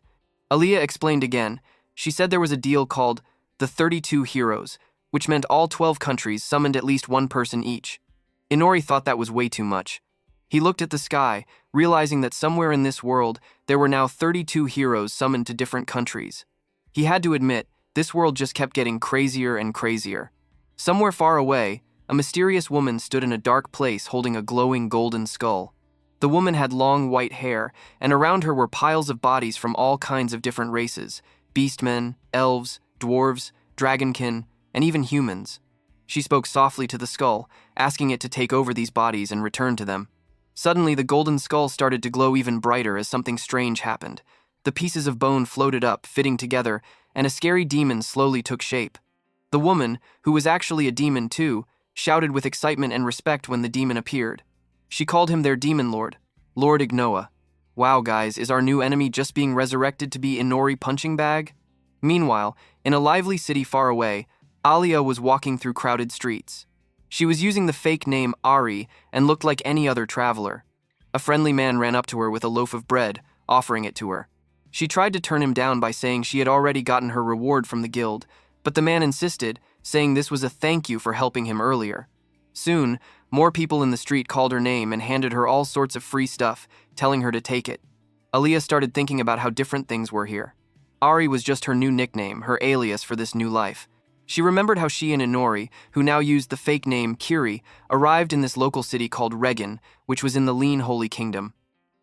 Aliyah explained again. She said there was a deal called the 32 Heroes, which meant all 12 countries summoned at least one person each. Inori thought that was way too much. He looked at the sky, realizing that somewhere in this world, there were now 32 heroes summoned to different countries. He had to admit, this world just kept getting crazier and crazier. Somewhere far away, a mysterious woman stood in a dark place holding a glowing golden skull. The woman had long white hair, and around her were piles of bodies from all kinds of different races: beastmen, elves, dwarves, dragonkin, and even humans. She spoke softly to the skull, asking it to take over these bodies and return to them. Suddenly, the golden skull started to glow even brighter as something strange happened. The pieces of bone floated up, fitting together, and a scary demon slowly took shape. The woman, who was actually a demon too, shouted with excitement and respect when the demon appeared. She called him their demon lord, Lord Ignoa. Wow, guys, is our new enemy just being resurrected to be Inori Punching Bag? Meanwhile, in a lively city far away, Aliyah was walking through crowded streets. She was using the fake name Ari and looked like any other traveler. A friendly man ran up to her with a loaf of bread, offering it to her. She tried to turn him down by saying she had already gotten her reward from the guild, but the man insisted, saying this was a thank you for helping him earlier. Soon, More people in the street called her name and handed her all sorts of free stuff, telling her to take it. Aaliyah started thinking about how different things were here. Ari was just her new nickname, her alias for this new life. She remembered how she and Inori, who now used the fake name Kiri, arrived in this local city called Regan, which was in the Lean Holy Kingdom.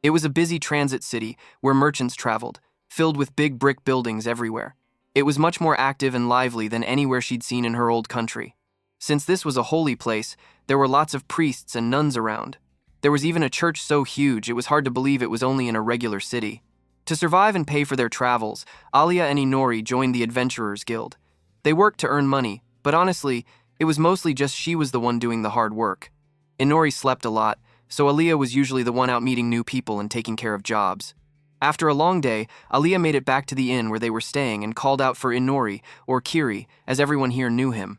It was a busy transit city where merchants traveled, filled with big brick buildings everywhere. It was much more active and lively than anywhere she'd seen in her old country. Since this was a holy place, there were lots of priests and nuns around. There was even a church so huge it was hard to believe it was only in a regular city. To survive and pay for their travels, Alia and Inori joined the Adventurers Guild. They worked to earn money, but honestly, it was mostly just she was the one doing the hard work. Inori slept a lot, so Alia was usually the one out meeting new people and taking care of jobs. After a long day, Alia made it back to the inn where they were staying and called out for Inori, or Kiri, as everyone here knew him.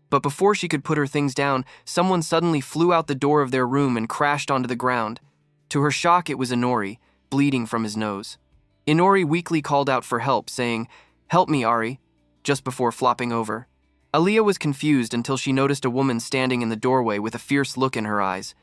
But before she could put her things down, someone suddenly flew out the door of their room and crashed onto the ground. To her shock, it was Inori, bleeding from his nose. Inori weakly called out for help, saying, "Help me, Ari," just before flopping over. Alia was confused until she noticed a woman standing in the doorway with a fierce look in her eyes.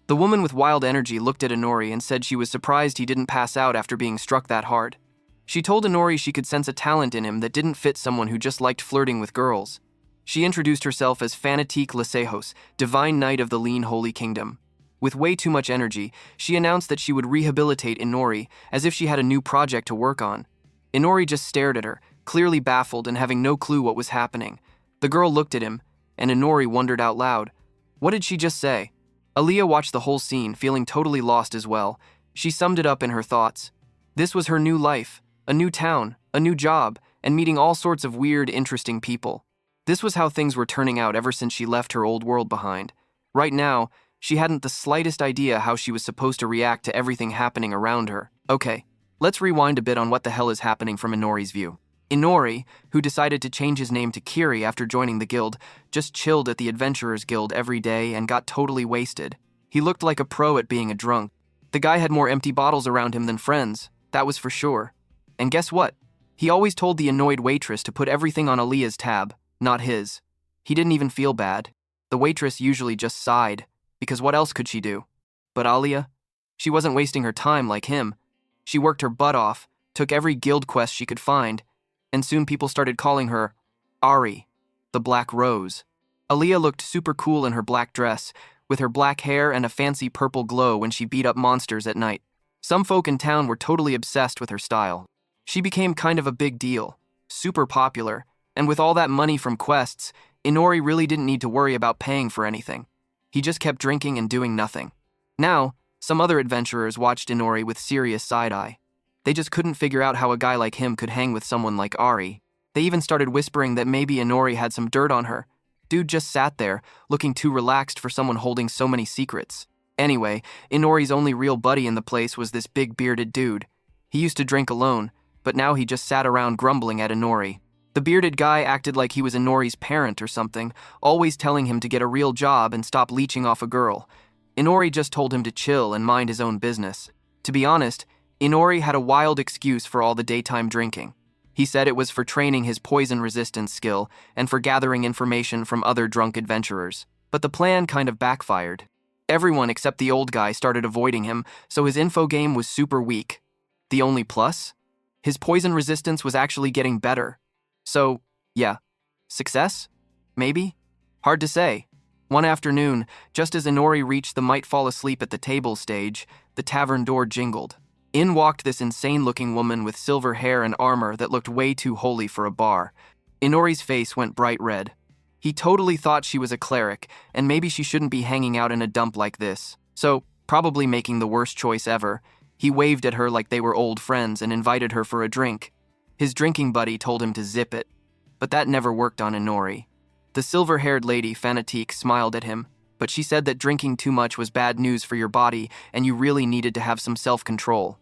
The woman with wild energy looked at Inori and said she was surprised he didn't pass out after being struck that hard. She told Inori she could sense a talent in him that didn't fit someone who just liked flirting with girls. She introduced herself as Fanatique Lesejos, Divine Knight of the Lean Holy Kingdom. With way too much energy, she announced that she would rehabilitate Inori as if she had a new project to work on. Inori just stared at her, clearly baffled and having no clue what was happening. The girl looked at him, and Inori wondered out loud, what did she just say? Alia watched the whole scene, feeling totally lost as well. She summed it up in her thoughts. This was her new life, a new town, a new job, and meeting all sorts of weird, interesting people. This was how things were turning out ever since she left her old world behind. Right now, she hadn't the slightest idea how she was supposed to react to everything happening around her. Okay, let's rewind a bit on what the hell is happening from Inori's view. Inori, who decided to change his name to Kiri after joining the guild, just chilled at the Adventurers Guild every day and got totally wasted. He looked like a pro at being a drunk. The guy had more empty bottles around him than friends, that was for sure. And guess what? He always told the annoyed waitress to put everything on Alia's tab, not his. He didn't even feel bad. The waitress usually just sighed, because what else could she do? But Alia? She wasn't wasting her time like him. She worked her butt off, took every guild quest she could find, and soon people started calling her Ari, the Black Rose. Alia looked super cool in her black dress, with her black hair and a fancy purple glow when she beat up monsters at night. Some folk in town were totally obsessed with her style. She became kind of a big deal, super popular, and with all that money from quests, Inori really didn't need to worry about paying for anything. He just kept drinking and doing nothing. Now, some other adventurers watched Inori with serious side-eye. They just couldn't figure out how a guy like him could hang with someone like Ari. They even started whispering that maybe Inori had some dirt on her. Dude just sat there, looking too relaxed for someone holding so many secrets. Anyway, Inori's only real buddy in the place was this big bearded dude. He used to drink alone, but now he just sat around grumbling at Inori. The bearded guy acted like he was Inori's parent or something, always telling him to get a real job and stop leeching off a girl. Inori just told him to chill and mind his own business. To be honest, Inori had a wild excuse for all the daytime drinking. He said it was for training his poison resistance skill and for gathering information from other drunk adventurers. But the plan kind of backfired. Everyone except the old guy started avoiding him, so his info game was super weak. The only plus? His poison resistance was actually getting better. So, yeah, success? Maybe? Hard to say. One afternoon, just as Inori reached the might fall asleep at the table stage, the tavern door jingled. In walked this insane-looking woman with silver hair and armor that looked way too holy for a bar. Inori's face went bright red. He totally thought she was a cleric, and maybe she shouldn't be hanging out in a dump like this. So, probably making the worst choice ever, he waved at her like they were old friends and invited her for a drink. His drinking buddy told him to zip it, but that never worked on Inori. The silver-haired lady, Fanatique, smiled at him, but she said that drinking too much was bad news for your body and you really needed to have some self-control.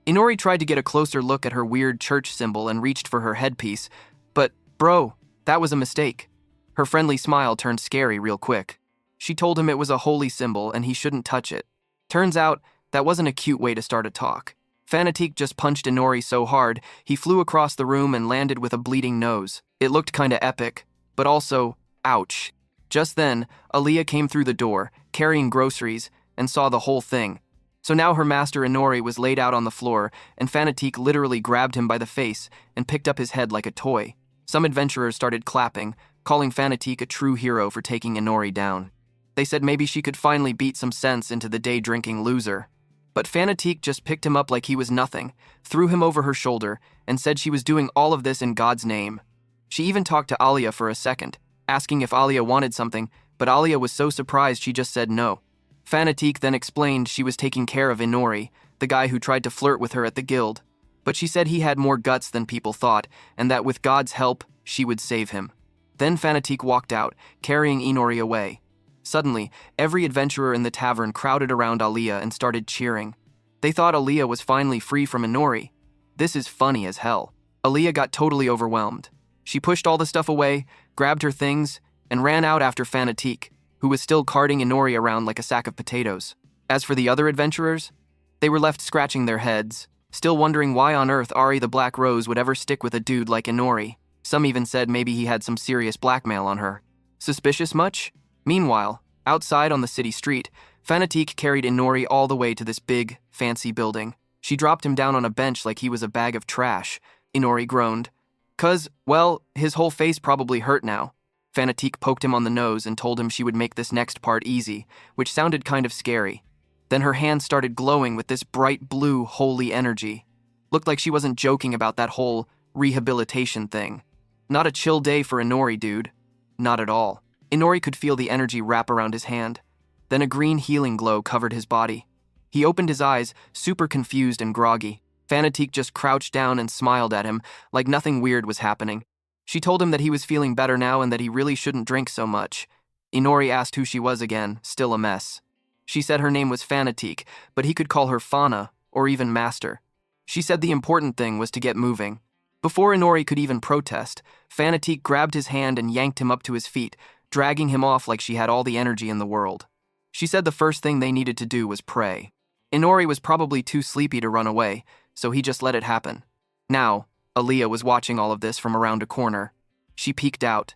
Inori tried to get a closer look at her weird church symbol and reached for her headpiece, but, bro, that was a mistake. Her friendly smile turned scary real quick. She told him it was a holy symbol and he shouldn't touch it. Turns out, that wasn't a cute way to start a talk. Fanatique just punched Inori so hard, he flew across the room and landed with a bleeding nose. It looked kinda epic, but also, ouch. Just then, Alia came through the door, carrying groceries, and saw the whole thing. So now her master Inori was laid out on the floor, and Fanatique literally grabbed him by the face and picked up his head like a toy. Some adventurers started clapping, calling Fanatique a true hero for taking Inori down. They said maybe she could finally beat some sense into the day-drinking loser. But Fanatique just picked him up like he was nothing, threw him over her shoulder, and said she was doing all of this in God's name. She even talked to Alia for a second, asking if Alia wanted something, but Alia was so surprised she just said no. Fanatique then explained she was taking care of Inori, the guy who tried to flirt with her at the guild. But she said he had more guts than people thought, and that with God's help, she would save him. Then Fanatique walked out, carrying Inori away. Suddenly, every adventurer in the tavern crowded around Alia and started cheering. They thought Alia was finally free from Inori. This is funny as hell. Alia got totally overwhelmed. She pushed all the stuff away, grabbed her things, and ran out after Fanatique, who was still carting Inori around like a sack of potatoes. As for the other adventurers, they were left scratching their heads, still wondering why on earth Ari the Black Rose would ever stick with a dude like Inori. Some even said maybe he had some serious blackmail on her. Suspicious much? Meanwhile, outside on the city street, Fanatique carried Inori all the way to this big, fancy building. She dropped him down on a bench like he was a bag of trash. Inori groaned. 'Cause, well, his whole face probably hurt now. Fanatique poked him on the nose and told him she would make this next part easy, which sounded kind of scary. Then her hand started glowing with this bright blue, holy energy. Looked like she wasn't joking about that whole rehabilitation thing. Not a chill day for Inori, dude. Not at all. Inori could feel the energy wrap around his hand. Then a green healing glow covered his body. He opened his eyes, super confused and groggy. Fanatique just crouched down and smiled at him, like nothing weird was happening. She told him that he was feeling better now and that he really shouldn't drink so much. Inori asked who she was again, still a mess. She said her name was Fanatique, but he could call her Fana, or even Master. She said the important thing was to get moving. Before Inori could even protest, Fanatique grabbed his hand and yanked him up to his feet, dragging him off like she had all the energy in the world. She said the first thing they needed to do was pray. Inori was probably too sleepy to run away, so he just let it happen. Now, Alia was watching all of this from around a corner. She peeked out,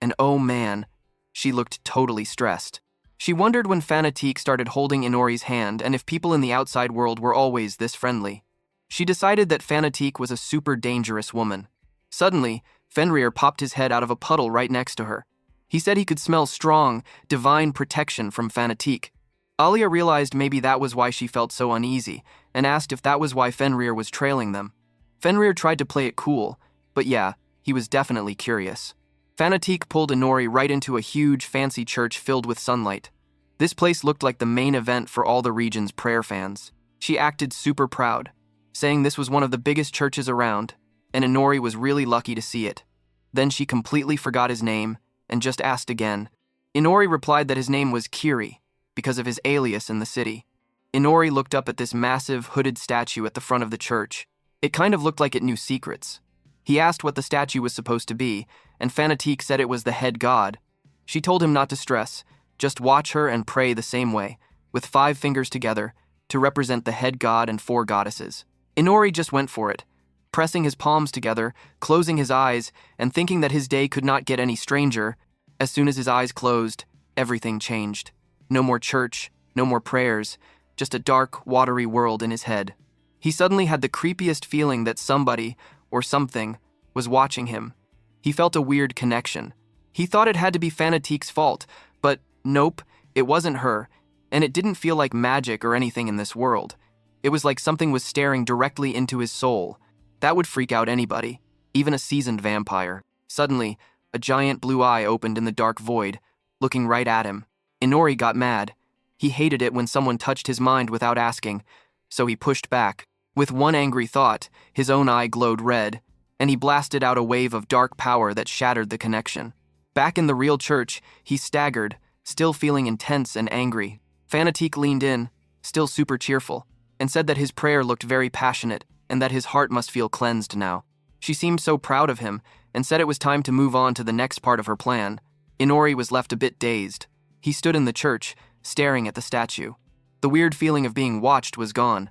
and oh man, she looked totally stressed. She wondered when Fanatique started holding Inori's hand and if people in the outside world were always this friendly. She decided that Fanatique was a super dangerous woman. Suddenly, Fenrir popped his head out of a puddle right next to her. He said he could smell strong, divine protection from Fanatique. Alia realized maybe that was why she felt so uneasy, and asked if that was why Fenrir was trailing them. Fenrir tried to play it cool, but yeah, he was definitely curious. Fanatique pulled Inori right into a huge, fancy church filled with sunlight. This place looked like the main event for all the region's prayer fans. She acted super proud, saying this was one of the biggest churches around, and Inori was really lucky to see it. Then she completely forgot his name, and just asked again. Inori replied that his name was Kiri, because of his alias in the city. Inori looked up at this massive, hooded statue at the front of the church. It kind of looked like it knew secrets. He asked what the statue was supposed to be, and Fanatique said it was the head god. She told him not to stress, just watch her and pray the same way, with 5 fingers together, to represent the head god and 4 goddesses. Inori just went for it, pressing his palms together, closing his eyes, and thinking that his day could not get any stranger. As soon as his eyes closed, everything changed. No more church, no more prayers, just a dark, watery world in his head. He suddenly had the creepiest feeling that somebody, or something, was watching him. He felt a weird connection. He thought it had to be Fanatique's fault, but nope, it wasn't her, and it didn't feel like magic or anything in this world. It was like something was staring directly into his soul. That would freak out anybody, even a seasoned vampire. Suddenly, a giant blue eye opened in the dark void, looking right at him. Inori got mad. He hated it when someone touched his mind without asking, so he pushed back. With one angry thought, his own eye glowed red, and he blasted out a wave of dark power that shattered the connection. Back in the real church, he staggered, still feeling intense and angry. Fanatique leaned in, still super cheerful, and said that his prayer looked very passionate and that his heart must feel cleansed now. She seemed so proud of him and said it was time to move on to the next part of her plan. Inori was left a bit dazed. He stood in the church, staring at the statue. The weird feeling of being watched was gone,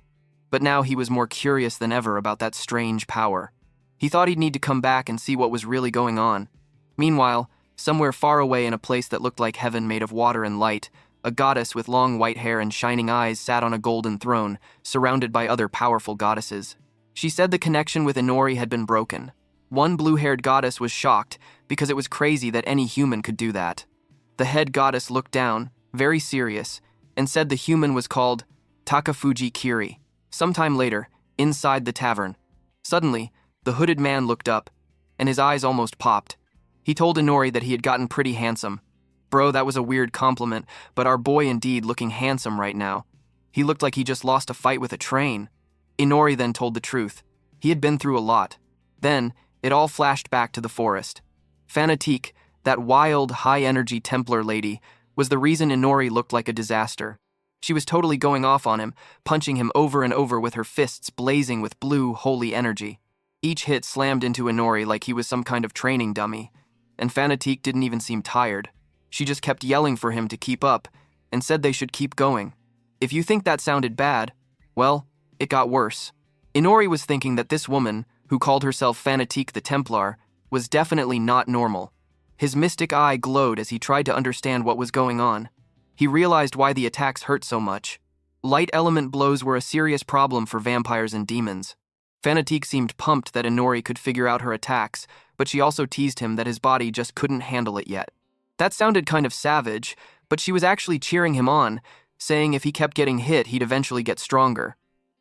but now he was more curious than ever about that strange power. He thought he'd need to come back and see what was really going on. Meanwhile, somewhere far away in a place that looked like heaven made of water and light, A goddess with long white hair and shining eyes sat on a golden throne, surrounded by other powerful goddesses. She said the connection with Inori had been broken. One blue-haired goddess was shocked because it was crazy that any human could do that. The head goddess looked down, very serious, and said the human was called Takafuji Kiri. Sometime later, inside the tavern, suddenly, the hooded man looked up, and his eyes almost popped. He told Inori that he had gotten pretty handsome. Bro, that was a weird compliment, but our boy indeed looking handsome right now. He looked like he just lost a fight with a train. Inori then told the truth. He had been through a lot. Then, it all flashed back to the forest. Fanatique, that wild, high-energy Templar lady, was the reason Inori looked like a disaster. She was totally going off on him, punching him over and over with her fists blazing with blue, holy energy. Each hit slammed into Inori like he was some kind of training dummy, and Fanatique didn't even seem tired. She just kept yelling for him to keep up, and said they should keep going. If you think that sounded bad, well, it got worse. Inori was thinking that this woman, who called herself Fanatique the Templar, was definitely not normal. His mystic eye glowed as he tried to understand what was going on. He realized why the attacks hurt so much. Light element blows were a serious problem for vampires and demons. Fanatique seemed pumped that Inori could figure out her attacks, but she also teased him that his body just couldn't handle it yet. That sounded kind of savage, but she was actually cheering him on, saying if he kept getting hit, he'd eventually get stronger.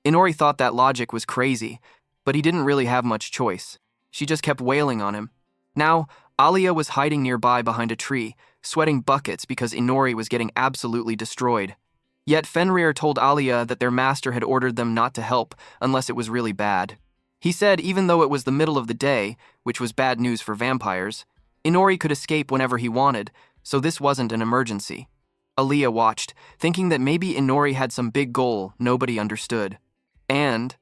Inori thought that logic was crazy, but he didn't really have much choice. She just kept wailing on him. Now, Alia was hiding nearby behind a tree, sweating buckets because Inori was getting absolutely destroyed. Yet Fenrir told Alia that their master had ordered them not to help unless it was really bad. He said even though it was the middle of the day, which was bad news for vampires, Inori could escape whenever he wanted, so this wasn't an emergency. Alia watched, thinking that maybe Inori had some big goal nobody understood. And,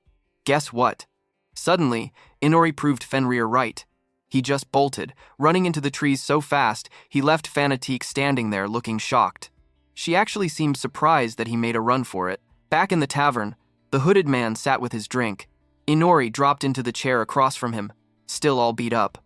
guess what? Suddenly, Inori proved Fenrir right. He just bolted, running into the trees so fast he left Fanatique standing there looking shocked. She actually seemed surprised that he made a run for it. Back in the tavern, the hooded man sat with his drink. Inori dropped into the chair across from him, still all beat up.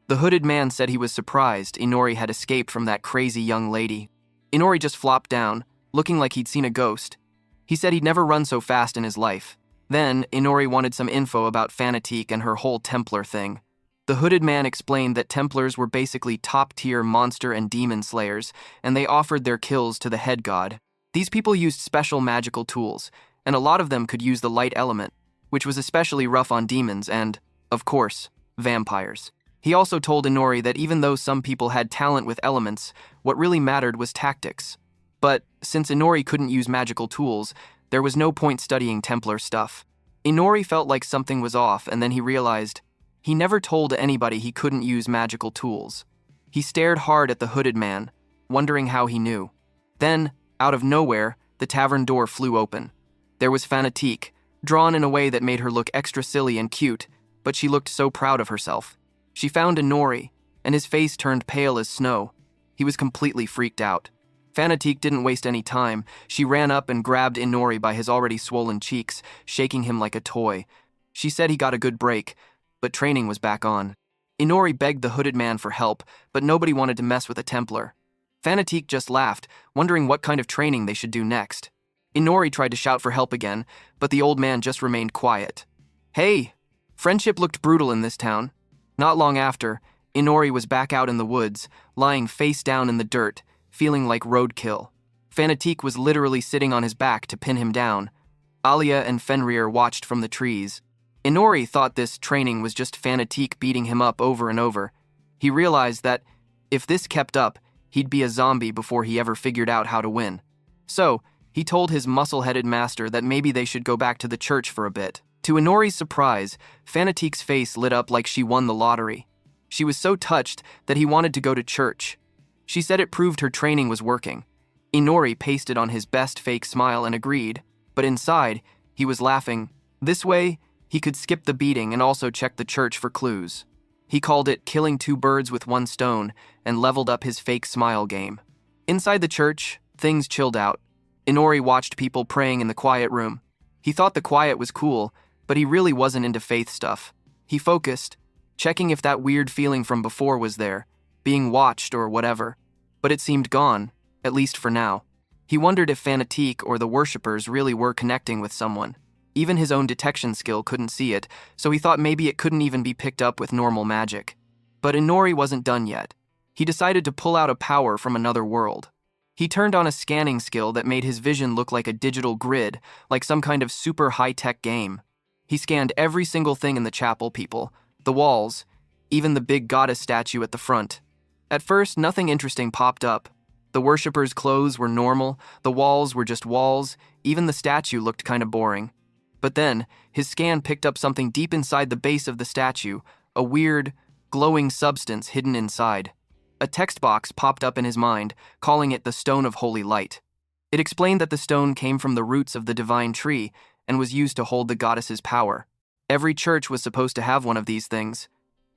The hooded man said he was surprised Inori had escaped from that crazy young lady. Inori just flopped down, looking like he'd seen a ghost. He said he'd never run so fast in his life. Then, Inori wanted some info about Fanatique and her whole Templar thing. The hooded man explained that Templars were basically top-tier monster and demon slayers, and they offered their kills to the head god. These people used special magical tools, and a lot of them could use the light element, which was especially rough on demons and, of course, vampires. He also told Inori that even though some people had talent with elements, what really mattered was tactics. But, since Inori couldn't use magical tools, there was no point studying Templar stuff. Inori felt like something was off, and then he realized he never told anybody he couldn't use magical tools. He stared hard at the hooded man, wondering how he knew. Then, out of nowhere, the tavern door flew open. There was Fanatique, drawn in a way that made her look extra silly and cute, but she looked so proud of herself. She found Inori, and his face turned pale as snow. He was completely freaked out. Fanatique didn't waste any time. She ran up and grabbed Inori by his already swollen cheeks, shaking him like a toy. She said he got a good break, but training was back on. Inori begged the hooded man for help, but nobody wanted to mess with a Templar. Fanatique just laughed, wondering what kind of training they should do next. Inori tried to shout for help again, but the old man just remained quiet. Hey! Friendship looked brutal in this town. Not long after, Inori was back out in the woods, lying face down in the dirt, feeling like roadkill. Fanatique was literally sitting on his back to pin him down. Alia and Fenrir watched from the trees. Inori thought this training was just Fanatique beating him up over and over. He realized that, if this kept up, he'd be a zombie before he ever figured out how to win. So, he told his muscle-headed master that maybe they should go back to the church for a bit. To Inori's surprise, Fanatique's face lit up like she won the lottery. She was so touched that he wanted to go to church. She said it proved her training was working. Inori pasted on his best fake smile and agreed, but inside, he was laughing. This way, he could skip the beating and also check the church for clues. He called it killing two birds with one stone and leveled up his fake smile game. Inside the church, things chilled out. Inori watched people praying in the quiet room. He thought the quiet was cool, but he really wasn't into faith stuff. He focused, checking if that weird feeling from before was there, being watched or whatever. But it seemed gone, at least for now. He wondered if Fanatique or the worshippers really were connecting with someone. Even his own detection skill couldn't see it, so he thought maybe it couldn't even be picked up with normal magic. But Inori wasn't done yet. He decided to pull out a power from another world. He turned on a scanning skill that made his vision look like a digital grid, like some kind of super high-tech game. He scanned every single thing in the chapel, people, the walls, even the big goddess statue at the front. At first, nothing interesting popped up. The worshippers' clothes were normal, the walls were just walls, even the statue looked kind of boring. But then, his scan picked up something deep inside the base of the statue, a weird, glowing substance hidden inside. A text box popped up in his mind, calling it the Stone of Holy Light. It explained that the stone came from the roots of the divine tree and was used to hold the goddess's power. Every church was supposed to have one of these things.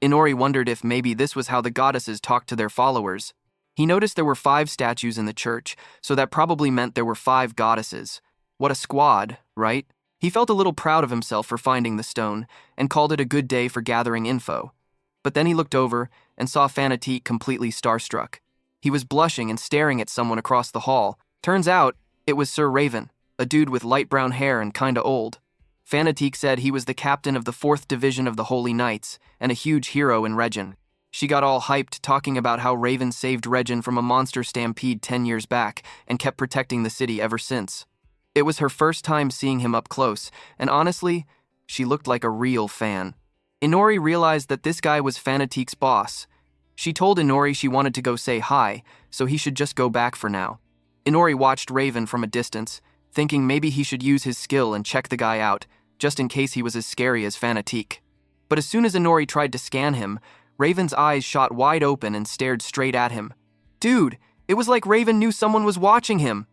Inori wondered if maybe this was how the goddesses talked to their followers. He noticed there were 5 statues in the church, so that probably meant there were 5 goddesses. What a squad, right? He felt a little proud of himself for finding the stone and called it a good day for gathering info. But then he looked over and saw Fanatique completely starstruck. He was blushing and staring at someone across the hall. Turns out, it was Sir Raven, a dude with light brown hair and kinda old. Fanatique said he was the captain of the 4th Division of the Holy Knights and a huge hero in Regin. She got all hyped talking about how Raven saved Regin from a monster stampede 10 years back and kept protecting the city ever since. It was her first time seeing him up close, and honestly, she looked like a real fan. Inori realized that this guy was Fanatique's boss. She told Inori she wanted to go say hi, so he should just go back for now. Inori watched Raven from a distance, thinking maybe he should use his skill and check the guy out, just in case he was as scary as Fanatique. But as soon as Inori tried to scan him, Raven's eyes shot wide open and stared straight at him. Dude, it was like Raven knew someone was watching him.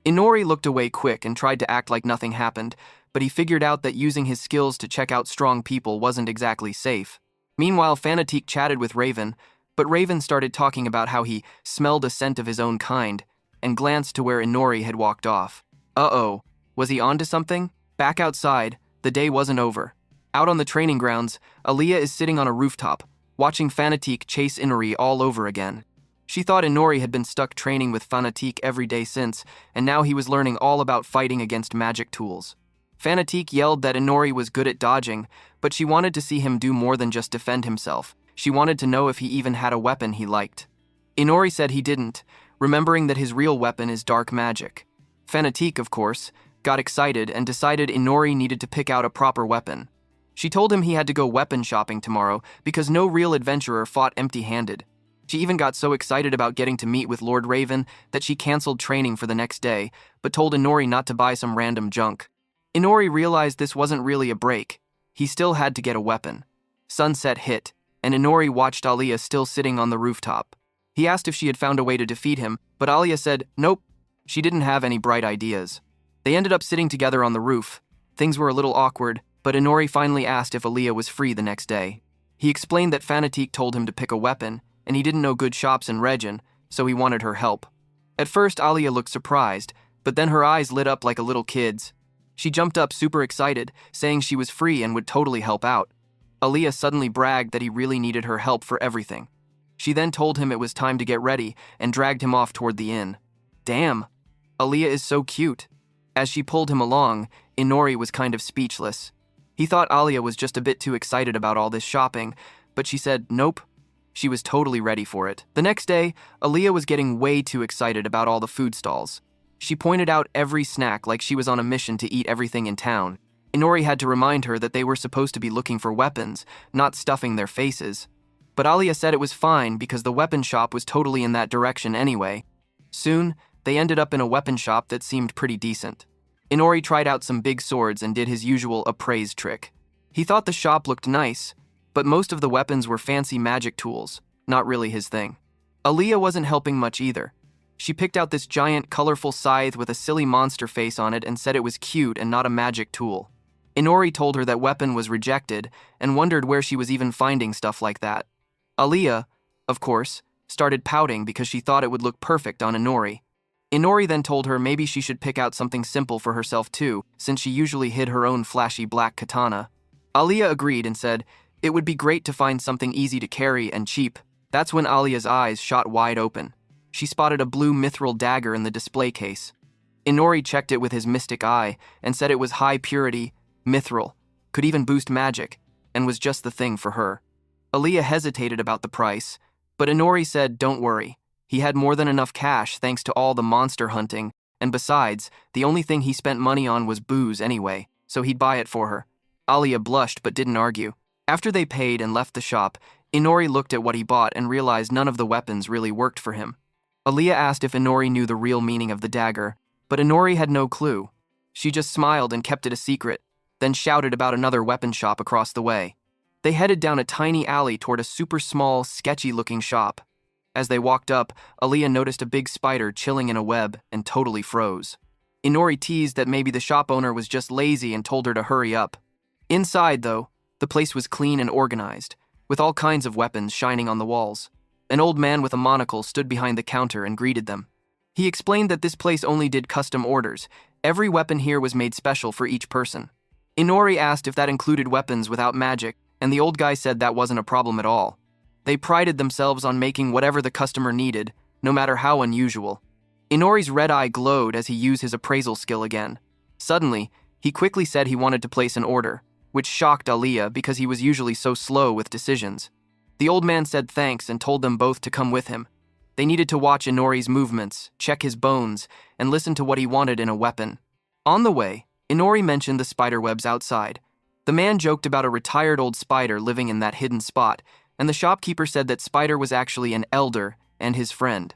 Inori looked away quick and tried to act like nothing happened, but he figured out that using his skills to check out strong people wasn't exactly safe. Meanwhile, Fanatique chatted with Raven, but Raven started talking about how he smelled a scent of his own kind and glanced to where Inori had walked off. Uh-oh, was he onto something? Back outside, the day wasn't over. Out on the training grounds, Aaliyah is sitting on a rooftop, watching Fanatique chase Inori all over again. She thought Inori had been stuck training with Fanatique every day since, and now he was learning all about fighting against magic tools. Fanatique yelled that Inori was good at dodging, but she wanted to see him do more than just defend himself. She wanted to know if he even had a weapon he liked. Inori said he didn't, remembering that his real weapon is dark magic. Fanatique, of course, got excited and decided Inori needed to pick out a proper weapon. She told him he had to go weapon shopping tomorrow because no real adventurer fought empty-handed. She even got so excited about getting to meet with Lord Raven that she canceled training for the next day, but told Inori not to buy some random junk. Inori realized this wasn't really a break. He still had to get a weapon. Sunset hit, and Inori watched Aaliyah still sitting on the rooftop. He asked if she had found a way to defeat him, but Aaliyah said nope. She didn't have any bright ideas. They ended up sitting together on the roof. Things were a little awkward, but Inori finally asked if Aaliyah was free the next day. He explained that Fanatique told him to pick a weapon, and he didn't know good shops in Regin, so he wanted her help. At first, Aaliyah looked surprised, but then her eyes lit up like a little kid's. She jumped up super excited, saying she was free and would totally help out. Aaliyah suddenly bragged that he really needed her help for everything. She then told him it was time to get ready and dragged him off toward the inn. Damn, Aaliyah is so cute. As she pulled him along, Inori was kind of speechless. He thought Aaliyah was just a bit too excited about all this shopping, but she said nope. She was totally ready for it. The next day, Aaliyah was getting way too excited about all the food stalls. She pointed out every snack like she was on a mission to eat everything in town. Inori had to remind her that they were supposed to be looking for weapons, not stuffing their faces. But Aaliyah said it was fine because the weapon shop was totally in that direction anyway. Soon, they ended up in a weapon shop that seemed pretty decent. Inori tried out some big swords and did his usual appraise trick. He thought the shop looked nice, but most of the weapons were fancy magic tools, not really his thing. Aaliyah wasn't helping much either. She picked out this giant, colorful scythe with a silly monster face on it and said it was cute and not a magic tool. Inori told her that weapon was rejected and wondered where she was even finding stuff like that. Aaliyah, of course, started pouting because she thought it would look perfect on Inori. Inori then told her maybe she should pick out something simple for herself too, since she usually hid her own flashy black katana. Aaliyah agreed and said, it would be great to find something easy to carry and cheap. That's when Aaliyah's eyes shot wide open. She spotted a blue mithril dagger in the display case. Inori checked it with his mystic eye and said it was high purity, mithril, could even boost magic, and was just the thing for her. Aaliyah hesitated about the price, but Inori said don't worry. He had more than enough cash thanks to all the monster hunting, and besides, the only thing he spent money on was booze anyway, so he'd buy it for her. Aaliyah blushed but didn't argue. After they paid and left the shop, Inori looked at what he bought and realized none of the weapons really worked for him. Aaliyah asked if Inori knew the real meaning of the dagger, but Inori had no clue. She just smiled and kept it a secret, then shouted about another weapon shop across the way. They headed down a tiny alley toward a super small, sketchy-looking shop. As they walked up, Aaliyah noticed a big spider chilling in a web and totally froze. Inori teased that maybe the shop owner was just lazy and told her to hurry up. Inside, though, the place was clean and organized, with all kinds of weapons shining on the walls. An old man with a monocle stood behind the counter and greeted them. He explained that this place only did custom orders. Every weapon here was made special for each person. Inori asked if that included weapons without magic, and the old guy said that wasn't a problem at all. They prided themselves on making whatever the customer needed, no matter how unusual. Inori's red eye glowed as he used his appraisal skill again. Suddenly, he quickly said he wanted to place an order, which shocked Aaliyah because he was usually so slow with decisions. The old man said thanks and told them both to come with him. They needed to watch Inori's movements, check his bones, and listen to what he wanted in a weapon. On the way, Inori mentioned the spiderwebs outside. The man joked about a retired old spider living in that hidden spot, and the shopkeeper said that Spider was actually an elder and his friend.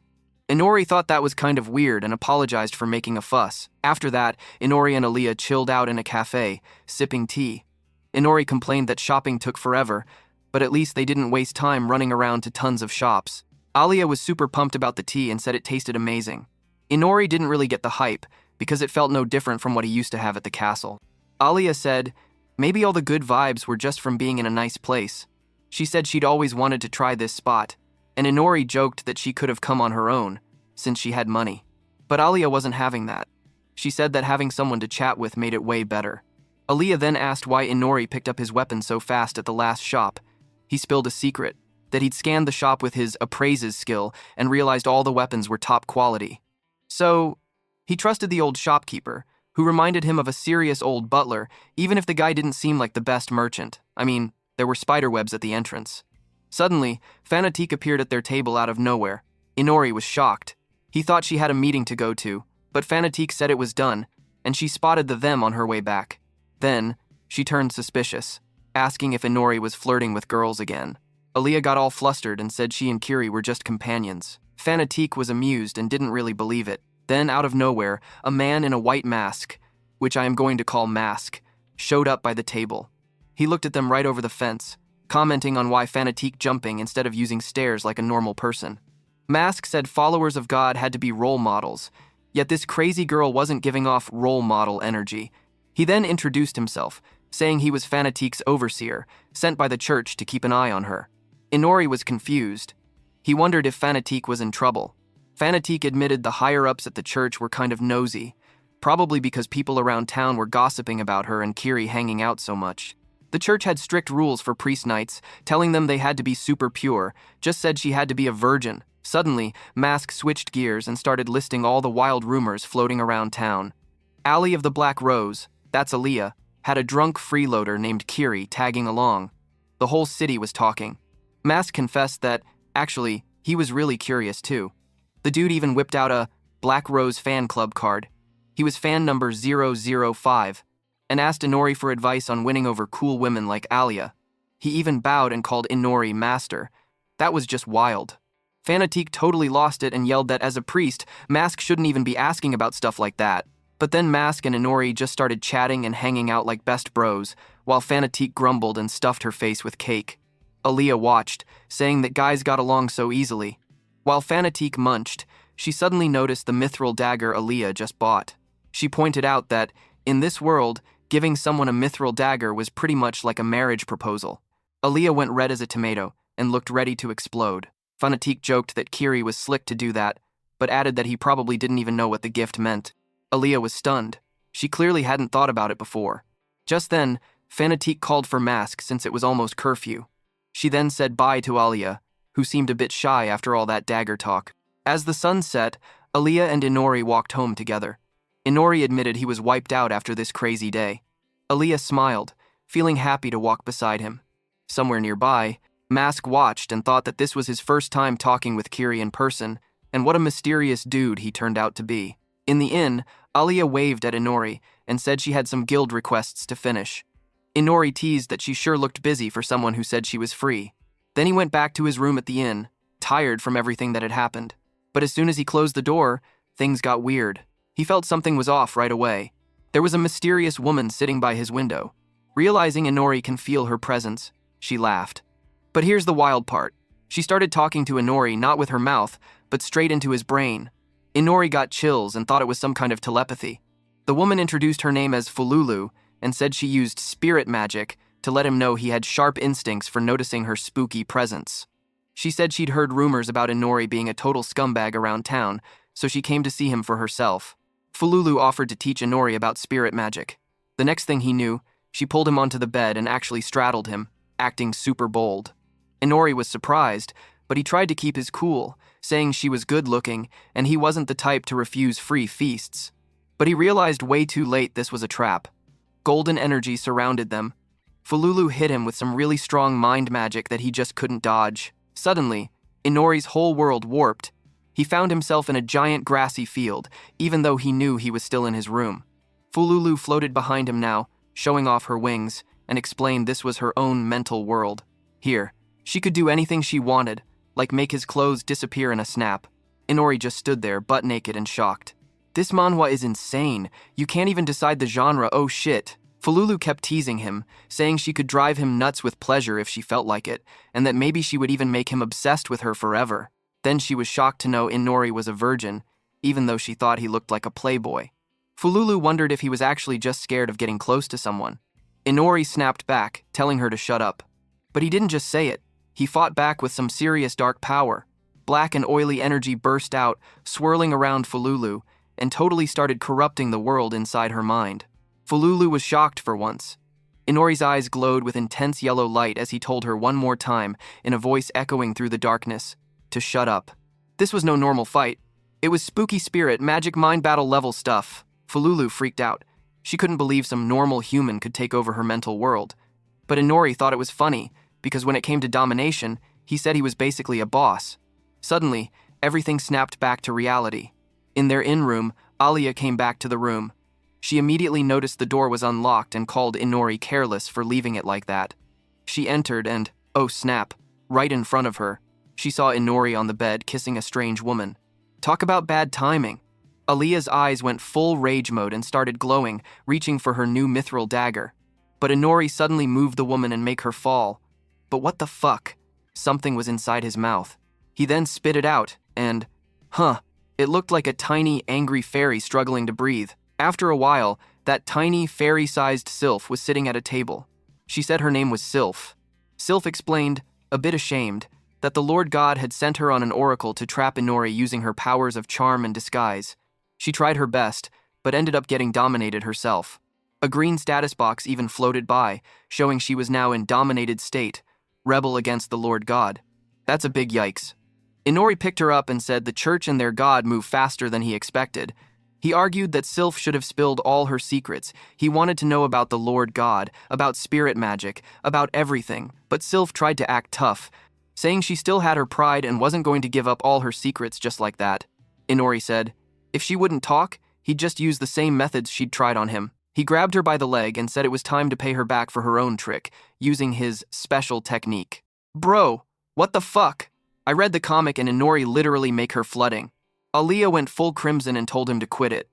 Inori thought that was kind of weird and apologized for making a fuss. After that, Inori and Aaliyah chilled out in a cafe, sipping tea. Inori complained that shopping took forever, but at least they didn't waste time running around to tons of shops. Aaliyah was super pumped about the tea and said it tasted amazing. Inori didn't really get the hype, because it felt no different from what he used to have at the castle. Aaliyah said, maybe all the good vibes were just from being in a nice place. She said she'd always wanted to try this spot, and Inori joked that she could have come on her own, since she had money. But Aaliyah wasn't having that. She said that having someone to chat with made it way better. Aaliyah then asked why Inori picked up his weapon so fast at the last shop. He spilled a secret, that he'd scanned the shop with his appraises skill and realized all the weapons were top quality. So, he trusted the old shopkeeper, who reminded him of a serious old butler, even if the guy didn't seem like the best merchant. I mean, there were spiderwebs at the entrance. Suddenly, Fanatique appeared at their table out of nowhere. Inori was shocked. He thought she had a meeting to go to, but Fanatique said it was done, and she spotted the them on her way back. Then, she turned suspicious, asking if Inori was flirting with girls again. Aaliyah got all flustered and said she and Kiri were just companions. Fanatique was amused and didn't really believe it. Then, out of nowhere, a man in a white mask, which I am going to call Mask, showed up by the table. He looked at them right over the fence, commenting on why Fanatique jumping instead of using stairs like a normal person. Mask said followers of God had to be role models, yet this crazy girl wasn't giving off role model energy. He then introduced himself, saying he was Fanatique's overseer, sent by the church to keep an eye on her. Inori was confused. He wondered if Fanatique was in trouble. Fanatique admitted the higher-ups at the church were kind of nosy, probably because people around town were gossiping about her and Kiri hanging out so much. The church had strict rules for priest nights, telling them they had to be super pure, just said she had to be a virgin. Suddenly, Mask switched gears and started listing all the wild rumors floating around town. Alley of the Black Rose, that's Aaliyah, had a drunk freeloader named Kiri tagging along. The whole city was talking. Mask confessed that, actually, he was really curious too. The dude even whipped out a Black Rose fan club card. He was fan number 005, and asked Inori for advice on winning over cool women like Aaliyah. He even bowed and called Inori master. That was just wild. Fanatique totally lost it and yelled that as a priest, Mask shouldn't even be asking about stuff like that. But then Mask and Inori just started chatting and hanging out like best bros, while Fanatique grumbled and stuffed her face with cake. Aaliyah watched, saying that guys got along so easily. While Fanatique munched, she suddenly noticed the mithril dagger Aaliyah just bought. She pointed out that, in this world, giving someone a mithril dagger was pretty much like a marriage proposal. Aaliyah went red as a tomato and looked ready to explode. Fanatique joked that Kiri was slick to do that, but added that he probably didn't even know what the gift meant. Aaliyah was stunned. She clearly hadn't thought about it before. Just then, Fanatique called for Mask since it was almost curfew. She then said bye to Aaliyah, who seemed a bit shy after all that dagger talk. As the sun set, Aaliyah and Inori walked home together. Inori admitted he was wiped out after this crazy day. Aaliyah smiled, feeling happy to walk beside him. Somewhere nearby, Mask watched and thought that this was his first time talking with Kiri in person, and what a mysterious dude he turned out to be. In the inn, Aaliyah waved at Inori and said she had some guild requests to finish. Inori teased that she sure looked busy for someone who said she was free. Then he went back to his room at the inn, tired from everything that had happened. But as soon as he closed the door, things got weird. He felt something was off right away. There was a mysterious woman sitting by his window. Realizing Inori can feel her presence, she laughed. But here's the wild part. She started talking to Inori not with her mouth, but straight into his brain. Inori got chills and thought it was some kind of telepathy. The woman introduced her name as Fululu and said she used spirit magic to let him know he had sharp instincts for noticing her spooky presence. She said she'd heard rumors about Inori being a total scumbag around town, so she came to see him for herself. Fululu offered to teach Inori about spirit magic. The next thing he knew, she pulled him onto the bed and actually straddled him, acting super bold. Inori was surprised, but he tried to keep his cool, saying she was good-looking and he wasn't the type to refuse free feasts. But he realized way too late this was a trap. Golden energy surrounded them. Fululu hit him with some really strong mind magic that he just couldn't dodge. Suddenly, Inori's whole world warped. He found himself in a giant grassy field, even though he knew he was still in his room. Fululu floated behind him now, showing off her wings, and explained this was her own mental world. Here, she could do anything she wanted, like make his clothes disappear in a snap. Inori just stood there, butt naked and shocked. This manhwa is insane. You can't even decide the genre, oh shit. Fululu kept teasing him, saying she could drive him nuts with pleasure if she felt like it, and that maybe she would even make him obsessed with her forever. Then she was shocked to know Inori was a virgin, even though she thought he looked like a playboy. Fululu wondered if he was actually just scared of getting close to someone. Inori snapped back, telling her to shut up. But he didn't just say it. He fought back with some serious dark power. Black and oily energy burst out, swirling around Fululu, and totally started corrupting the world inside her mind. Fululu was shocked for once. Inori's eyes glowed with intense yellow light as he told her one more time, in a voice echoing through the darkness, to shut up. This was no normal fight. It was spooky spirit, magic mind battle level stuff. Fululu freaked out. She couldn't believe some normal human could take over her mental world. But Inori thought it was funny, because when it came to domination, he said he was basically a boss. Suddenly, everything snapped back to reality. In their inn-room, Aaliyah came back to the room. She immediately noticed the door was unlocked and called Inori careless for leaving it like that. She entered and, oh snap, right in front of her, she saw Inori on the bed kissing a strange woman. Talk about bad timing. Aaliyah's eyes went full rage mode and started glowing, reaching for her new mithril dagger. But Inori suddenly moved the woman and make her fall. But what the fuck? Something was inside his mouth. He then spit it out, and, it looked like a tiny, angry fairy struggling to breathe. After a while, that tiny, fairy-sized sylph was sitting at a table. She said her name was Sylph. Sylph explained, a bit ashamed, that the Lord God had sent her on an oracle to trap Inori using her powers of charm and disguise. She tried her best, but ended up getting dominated herself. A green status box even floated by, showing she was now in dominated state, rebel against the Lord God. That's a big yikes. Inori picked her up and said the church and their god move faster than he expected. He argued that Sylph should have spilled all her secrets. He wanted to know about the Lord God, about spirit magic, about everything, but Sylph tried to act tough, saying she still had her pride and wasn't going to give up all her secrets just like that. Inori said, if she wouldn't talk, he'd just use the same methods she'd tried on him. He grabbed her by the leg and said it was time to pay her back for her own trick, using his special technique. Bro, what the fuck? I read the comic and Inori literally make her flooding. Aaliyah went full crimson and told him to quit it.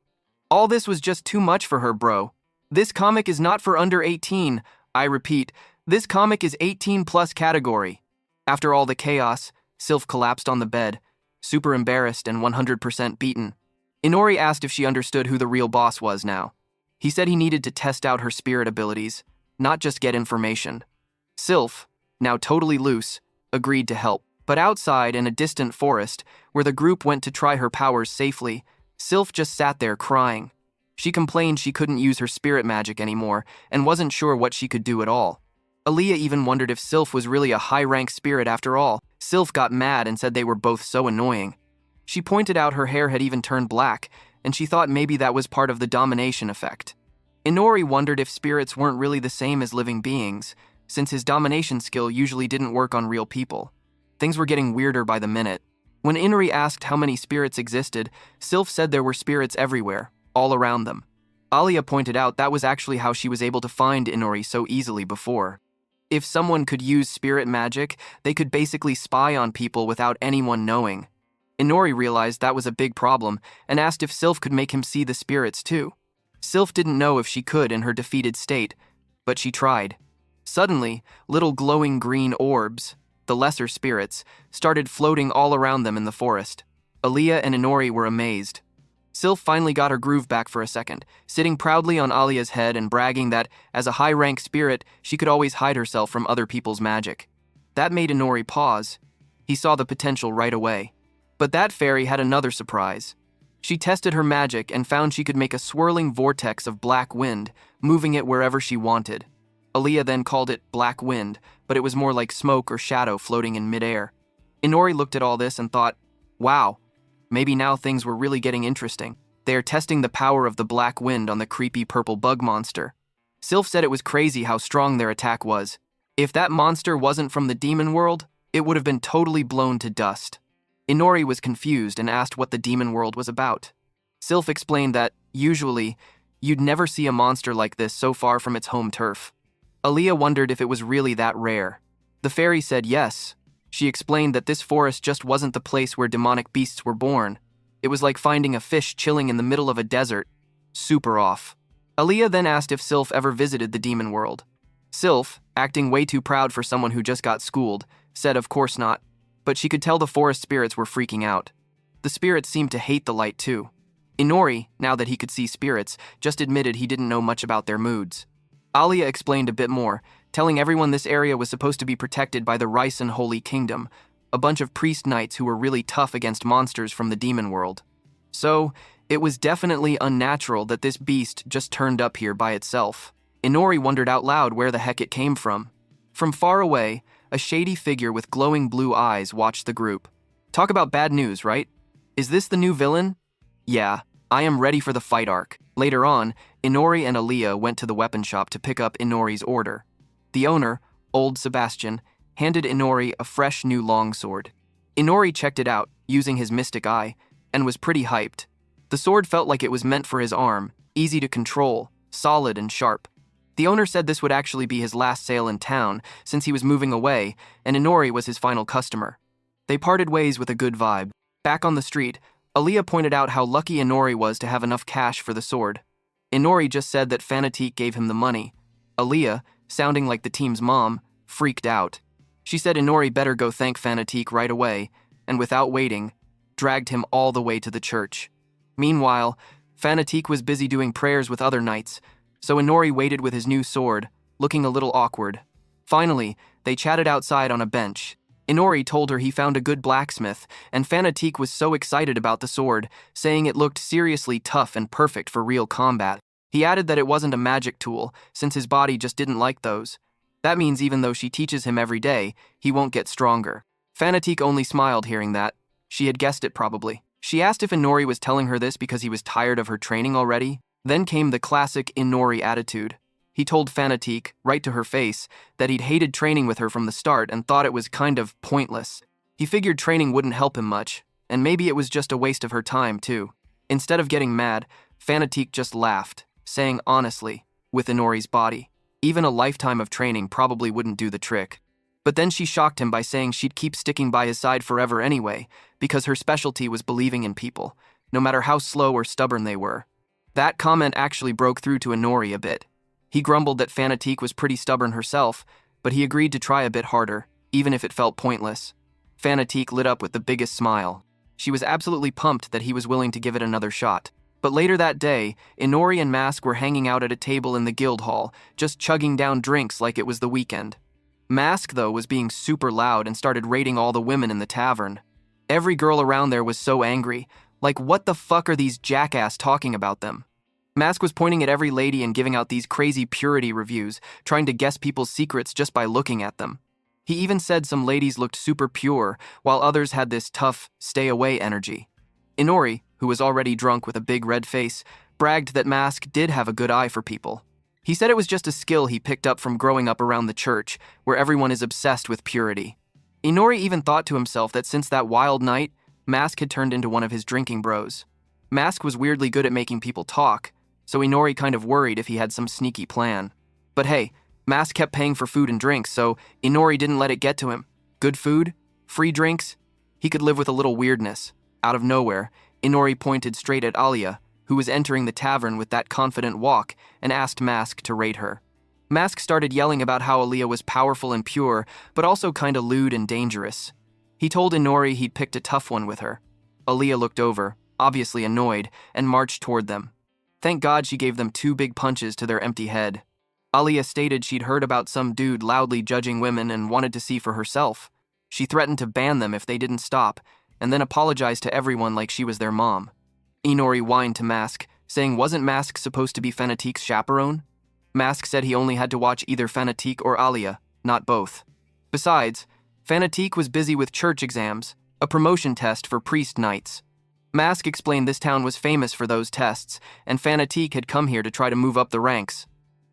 All this was just too much for her, bro. This comic is not for under 18. I repeat, this comic is 18 plus category. After all the chaos, Sylph collapsed on the bed, super embarrassed and 100% beaten. Inori asked if she understood who the real boss was now. He said he needed to test out her spirit abilities, not just get information. Sylph, now totally loose, agreed to help. But outside in a distant forest, where the group went to try her powers safely, Sylph just sat there crying. She complained she couldn't use her spirit magic anymore and wasn't sure what she could do at all. Aaliyah even wondered if Sylph was really a high-rank spirit after all. Sylph got mad and said they were both so annoying. She pointed out her hair had even turned black, and she thought maybe that was part of the domination effect. Inori wondered if spirits weren't really the same as living beings, since his domination skill usually didn't work on real people. Things were getting weirder by the minute. When Inori asked how many spirits existed, Sylph said there were spirits everywhere, all around them. Alia pointed out that was actually how she was able to find Inori so easily before. If someone could use spirit magic, they could basically spy on people without anyone knowing. Inori realized that was a big problem and asked if Sylph could make him see the spirits too. Sylph didn't know if she could in her defeated state, but she tried. Suddenly, little glowing green orbs, the lesser spirits, started floating all around them in the forest. Alia and Inori were amazed. Sylph finally got her groove back for a second, sitting proudly on Alia's head and bragging that, as a high-rank spirit, she could always hide herself from other people's magic. That made Inori pause. He saw the potential right away. But that fairy had another surprise. She tested her magic and found she could make a swirling vortex of black wind, moving it wherever she wanted. Alia then called it black wind, but it was more like smoke or shadow floating in midair. Inori looked at all this and thought, wow, maybe now things were really getting interesting. They are testing the power of the black wind on the creepy purple bug monster. Sylph said it was crazy how strong their attack was. If that monster wasn't from the demon world, it would have been totally blown to dust. Inori was confused and asked what the demon world was about. Sylph explained that, usually, you'd never see a monster like this so far from its home turf. Alia wondered if it was really that rare. The fairy said yes. She explained that this forest just wasn't the place where demonic beasts were born. It was like finding a fish chilling in the middle of a desert. Super off. Alia then asked if Sylph ever visited the demon world. Sylph, acting way too proud for someone who just got schooled, said of course not, but she could tell the forest spirits were freaking out. The spirits seemed to hate the light too. Inori, now that he could see spirits, just admitted he didn't know much about their moods. Alia explained a bit more, telling everyone this area was supposed to be protected by the Ryson Holy Kingdom, a bunch of priest knights who were really tough against monsters from the demon world. So, it was definitely unnatural that this beast just turned up here by itself. Inori wondered out loud where the heck it came from. From far away, a shady figure with glowing blue eyes watched the group. Talk about bad news, right? Is this the new villain? Yeah, I am ready for the fight arc. Later on, Inori and Alia went to the weapon shop to pick up Inori's order. The owner, old Sebastian, handed Inori a fresh new longsword. Inori checked it out, using his mystic eye, and was pretty hyped. The sword felt like it was meant for his arm, easy to control, solid and sharp. The owner said this would actually be his last sale in town, since he was moving away, and Inori was his final customer. They parted ways with a good vibe. Back on the street, Alia pointed out how lucky Inori was to have enough cash for the sword. Inori just said that Fanatique gave him the money. Alia, sounding like the team's mom, freaked out. She said Inori better go thank Fanatique right away, and without waiting, dragged him all the way to the church. Meanwhile, Fanatique was busy doing prayers with other knights, so Inori waited with his new sword, looking a little awkward. Finally, they chatted outside on a bench. Inori told her he found a good blacksmith, and Fanatique was so excited about the sword, saying it looked seriously tough and perfect for real combat. He added that it wasn't a magic tool, since his body just didn't like those. That means even though she teaches him every day, he won't get stronger. Fanatique only smiled hearing that. She had guessed it probably. She asked if Inori was telling her this because he was tired of her training already. Then came the classic Inori attitude. He told Fanatique, right to her face, that he'd hated training with her from the start and thought it was kind of pointless. He figured training wouldn't help him much, and maybe it was just a waste of her time, too. Instead of getting mad, Fanatique just laughed, saying honestly, with Inori's body, even a lifetime of training probably wouldn't do the trick. But then she shocked him by saying she'd keep sticking by his side forever anyway, because her specialty was believing in people, no matter how slow or stubborn they were. That comment actually broke through to Inori a bit. He grumbled that Fanatique was pretty stubborn herself, but he agreed to try a bit harder, even if it felt pointless. Fanatique lit up with the biggest smile. She was absolutely pumped that he was willing to give it another shot. But later that day, Inori and Mask were hanging out at a table in the guild hall, just chugging down drinks like it was the weekend. Mask, though, was being super loud and started rating all the women in the tavern. Every girl around there was so angry, like what the fuck are these jackass talking about them? Mask was pointing at every lady and giving out these crazy purity reviews, trying to guess people's secrets just by looking at them. He even said some ladies looked super pure, while others had this tough, stay-away energy. Inori, who was already drunk with a big red face, bragged that Mask did have a good eye for people. He said it was just a skill he picked up from growing up around the church, where everyone is obsessed with purity. Inori even thought to himself that since that wild night, Mask had turned into one of his drinking bros. Mask was weirdly good at making people talk, so Inori kind of worried if he had some sneaky plan. But hey, Mask kept paying for food and drinks, so Inori didn't let it get to him. Good food, free drinks, he could live with a little weirdness. Out of nowhere, Inori pointed straight at Alia, who was entering the tavern with that confident walk, and asked Mask to rate her. Mask started yelling about how Alia was powerful and pure, but also kinda lewd and dangerous. He told Inori he'd picked a tough one with her. Alia looked over, obviously annoyed, and marched toward them. Thank God she gave them 2 big punches to their empty head. Alia stated she'd heard about some dude loudly judging women and wanted to see for herself. She threatened to ban them if they didn't stop, and then apologized to everyone like she was their mom. Inori whined to Mask, saying wasn't Mask supposed to be Fanatik's chaperone? Mask said he only had to watch either Fanatik or Alia, not both. Besides, Fanatik was busy with church exams, a promotion test for priest knights. Mask explained this town was famous for those tests, and Fanatik had come here to try to move up the ranks.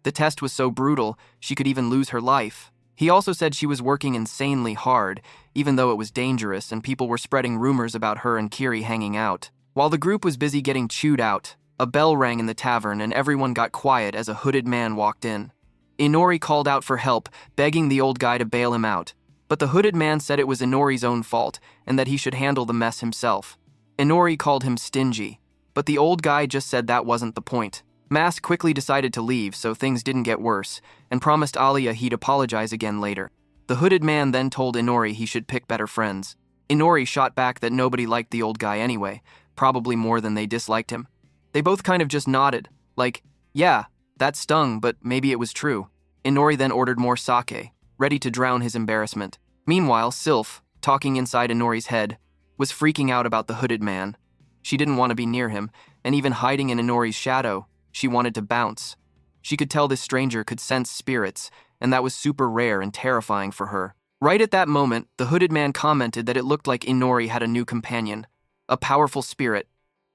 The test was so brutal, she could even lose her life. He also said she was working insanely hard, even though it was dangerous and people were spreading rumors about her and Kiri hanging out. While the group was busy getting chewed out, a bell rang in the tavern and everyone got quiet as a hooded man walked in. Inori called out for help, begging the old guy to bail him out. But the hooded man said it was Inori's own fault and that he should handle the mess himself. Inori called him stingy, but the old guy just said that wasn't the point. Mask quickly decided to leave so things didn't get worse, and promised Alia he'd apologize again later. The hooded man then told Inori he should pick better friends. Inori shot back that nobody liked the old guy anyway, probably more than they disliked him. They both kind of just nodded, like, yeah, that stung, but maybe it was true. Inori then ordered more sake, ready to drown his embarrassment. Meanwhile, Sylph, talking inside Inori's head, was freaking out about the hooded man. She didn't want to be near him, and even hiding in Inori's shadow, she wanted to bounce. She could tell this stranger could sense spirits, and that was super rare and terrifying for her. Right at that moment, the hooded man commented that it looked like Inori had a new companion, a powerful spirit.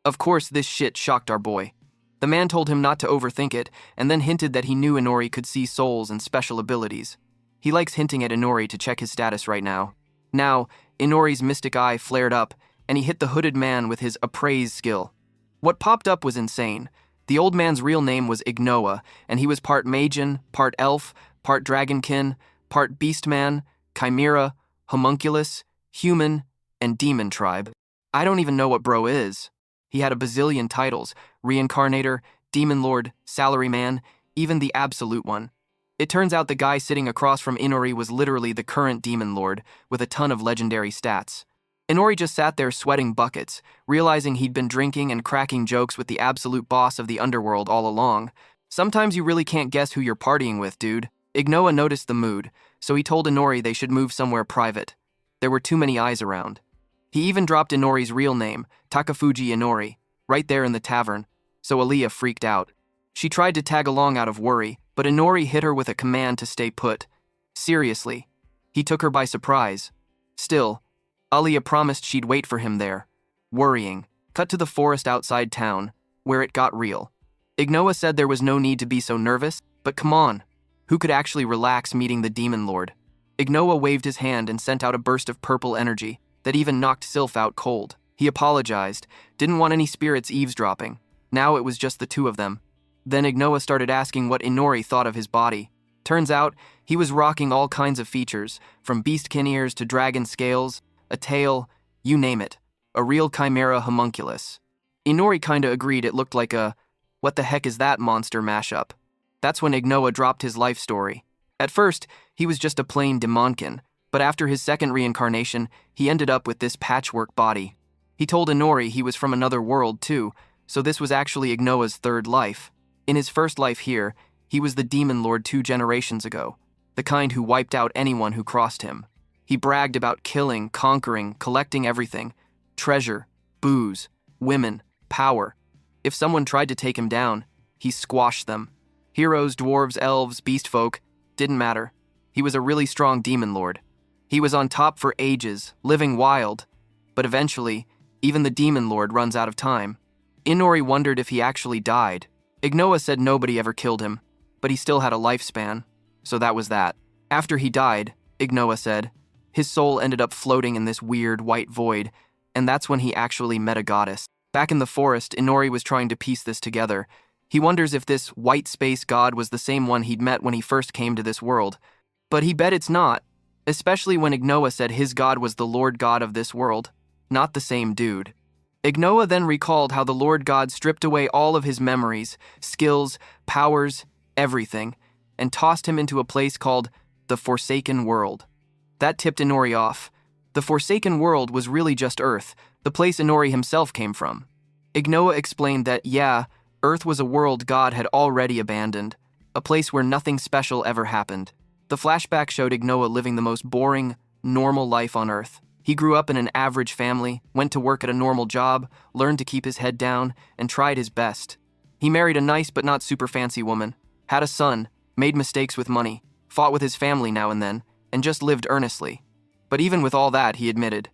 Of course, this shit shocked our boy. The man told him not to overthink it, and then hinted that he knew Inori could see souls and special abilities. He likes hinting at Inori to check his status right now. Now, Inori's mystic eye flared up, and he hit the hooded man with his appraise skill. What popped up was insane. The old man's real name was Ignoa, and he was part Magian, part elf, part dragonkin, part beastman, chimera, homunculus, human, and demon tribe. I don't even know what bro is. He had a bazillion titles, reincarnator, demon lord, salaryman, even the absolute one. It turns out the guy sitting across from Inori was literally the current demon lord, with a ton of legendary stats. Inori just sat there sweating buckets, realizing he'd been drinking and cracking jokes with the absolute boss of the underworld all along. Sometimes you really can't guess who you're partying with, dude. Ignoa noticed the mood, so he told Inori they should move somewhere private. There were too many eyes around. He even dropped Inori's real name, Takafuji Inori, right there in the tavern, so Alia freaked out. She tried to tag along out of worry, but Inori hit her with a command to stay put. Seriously. He took her by surprise. Still, Alia promised she'd wait for him there. Worrying. Cut to the forest outside town, where it got real. Ignoa said there was no need to be so nervous, but come on. Who could actually relax meeting the demon lord? Ignoa waved his hand and sent out a burst of purple energy that even knocked Sylph out cold. He apologized, didn't want any spirits eavesdropping. Now it was just the two of them. Then Ignoa started asking what Inori thought of his body. Turns out, he was rocking all kinds of features, from beastkin ears to dragon scales, a tail, you name it. A real chimera homunculus. Inori kinda agreed it looked like a, what the heck is that monster mashup? That's when Ignoa dropped his life story. At first, he was just a plain demonkin, but after his second reincarnation, he ended up with this patchwork body. He told Inori he was from another world too, so this was actually Ignoa's third life. In his first life here, he was the demon lord 2 generations ago, the kind who wiped out anyone who crossed him. He bragged about killing, conquering, collecting everything. Treasure, booze, women, power. If someone tried to take him down, he squashed them. Heroes, dwarves, elves, beast folk, didn't matter. He was a really strong demon lord. He was on top for ages, living wild. But eventually, Even the demon lord runs out of time. Inori wondered if he actually died. Ignoa said nobody ever killed him, but he still had a lifespan, so that was that. After he died, Ignoa said, his soul ended up floating in this weird white void, and that's when he actually met a goddess. Back in the forest, Inori was trying to piece this together. He wonders if this white space god was the same one he'd met when he first came to this world. But he bet it's not, especially when Ignoa said his god was the Lord God of this world, not the same dude. Ignoa then recalled how the Lord God stripped away all of his memories, skills, powers, everything, and tossed him into a place called the Forsaken World. That tipped Inori off. The Forsaken World was really just Earth, the place Inori himself came from. Ignoa explained that, yeah, Earth was a world God had already abandoned, a place where nothing special ever happened. The flashback showed Ignoa living the most boring, normal life on Earth. He grew up in an average family, went to work at a normal job, learned to keep his head down, and tried his best. He married a nice but not super fancy woman, had a son, made mistakes with money, fought with his family now and then, and just lived earnestly. But even with all that, he admitted,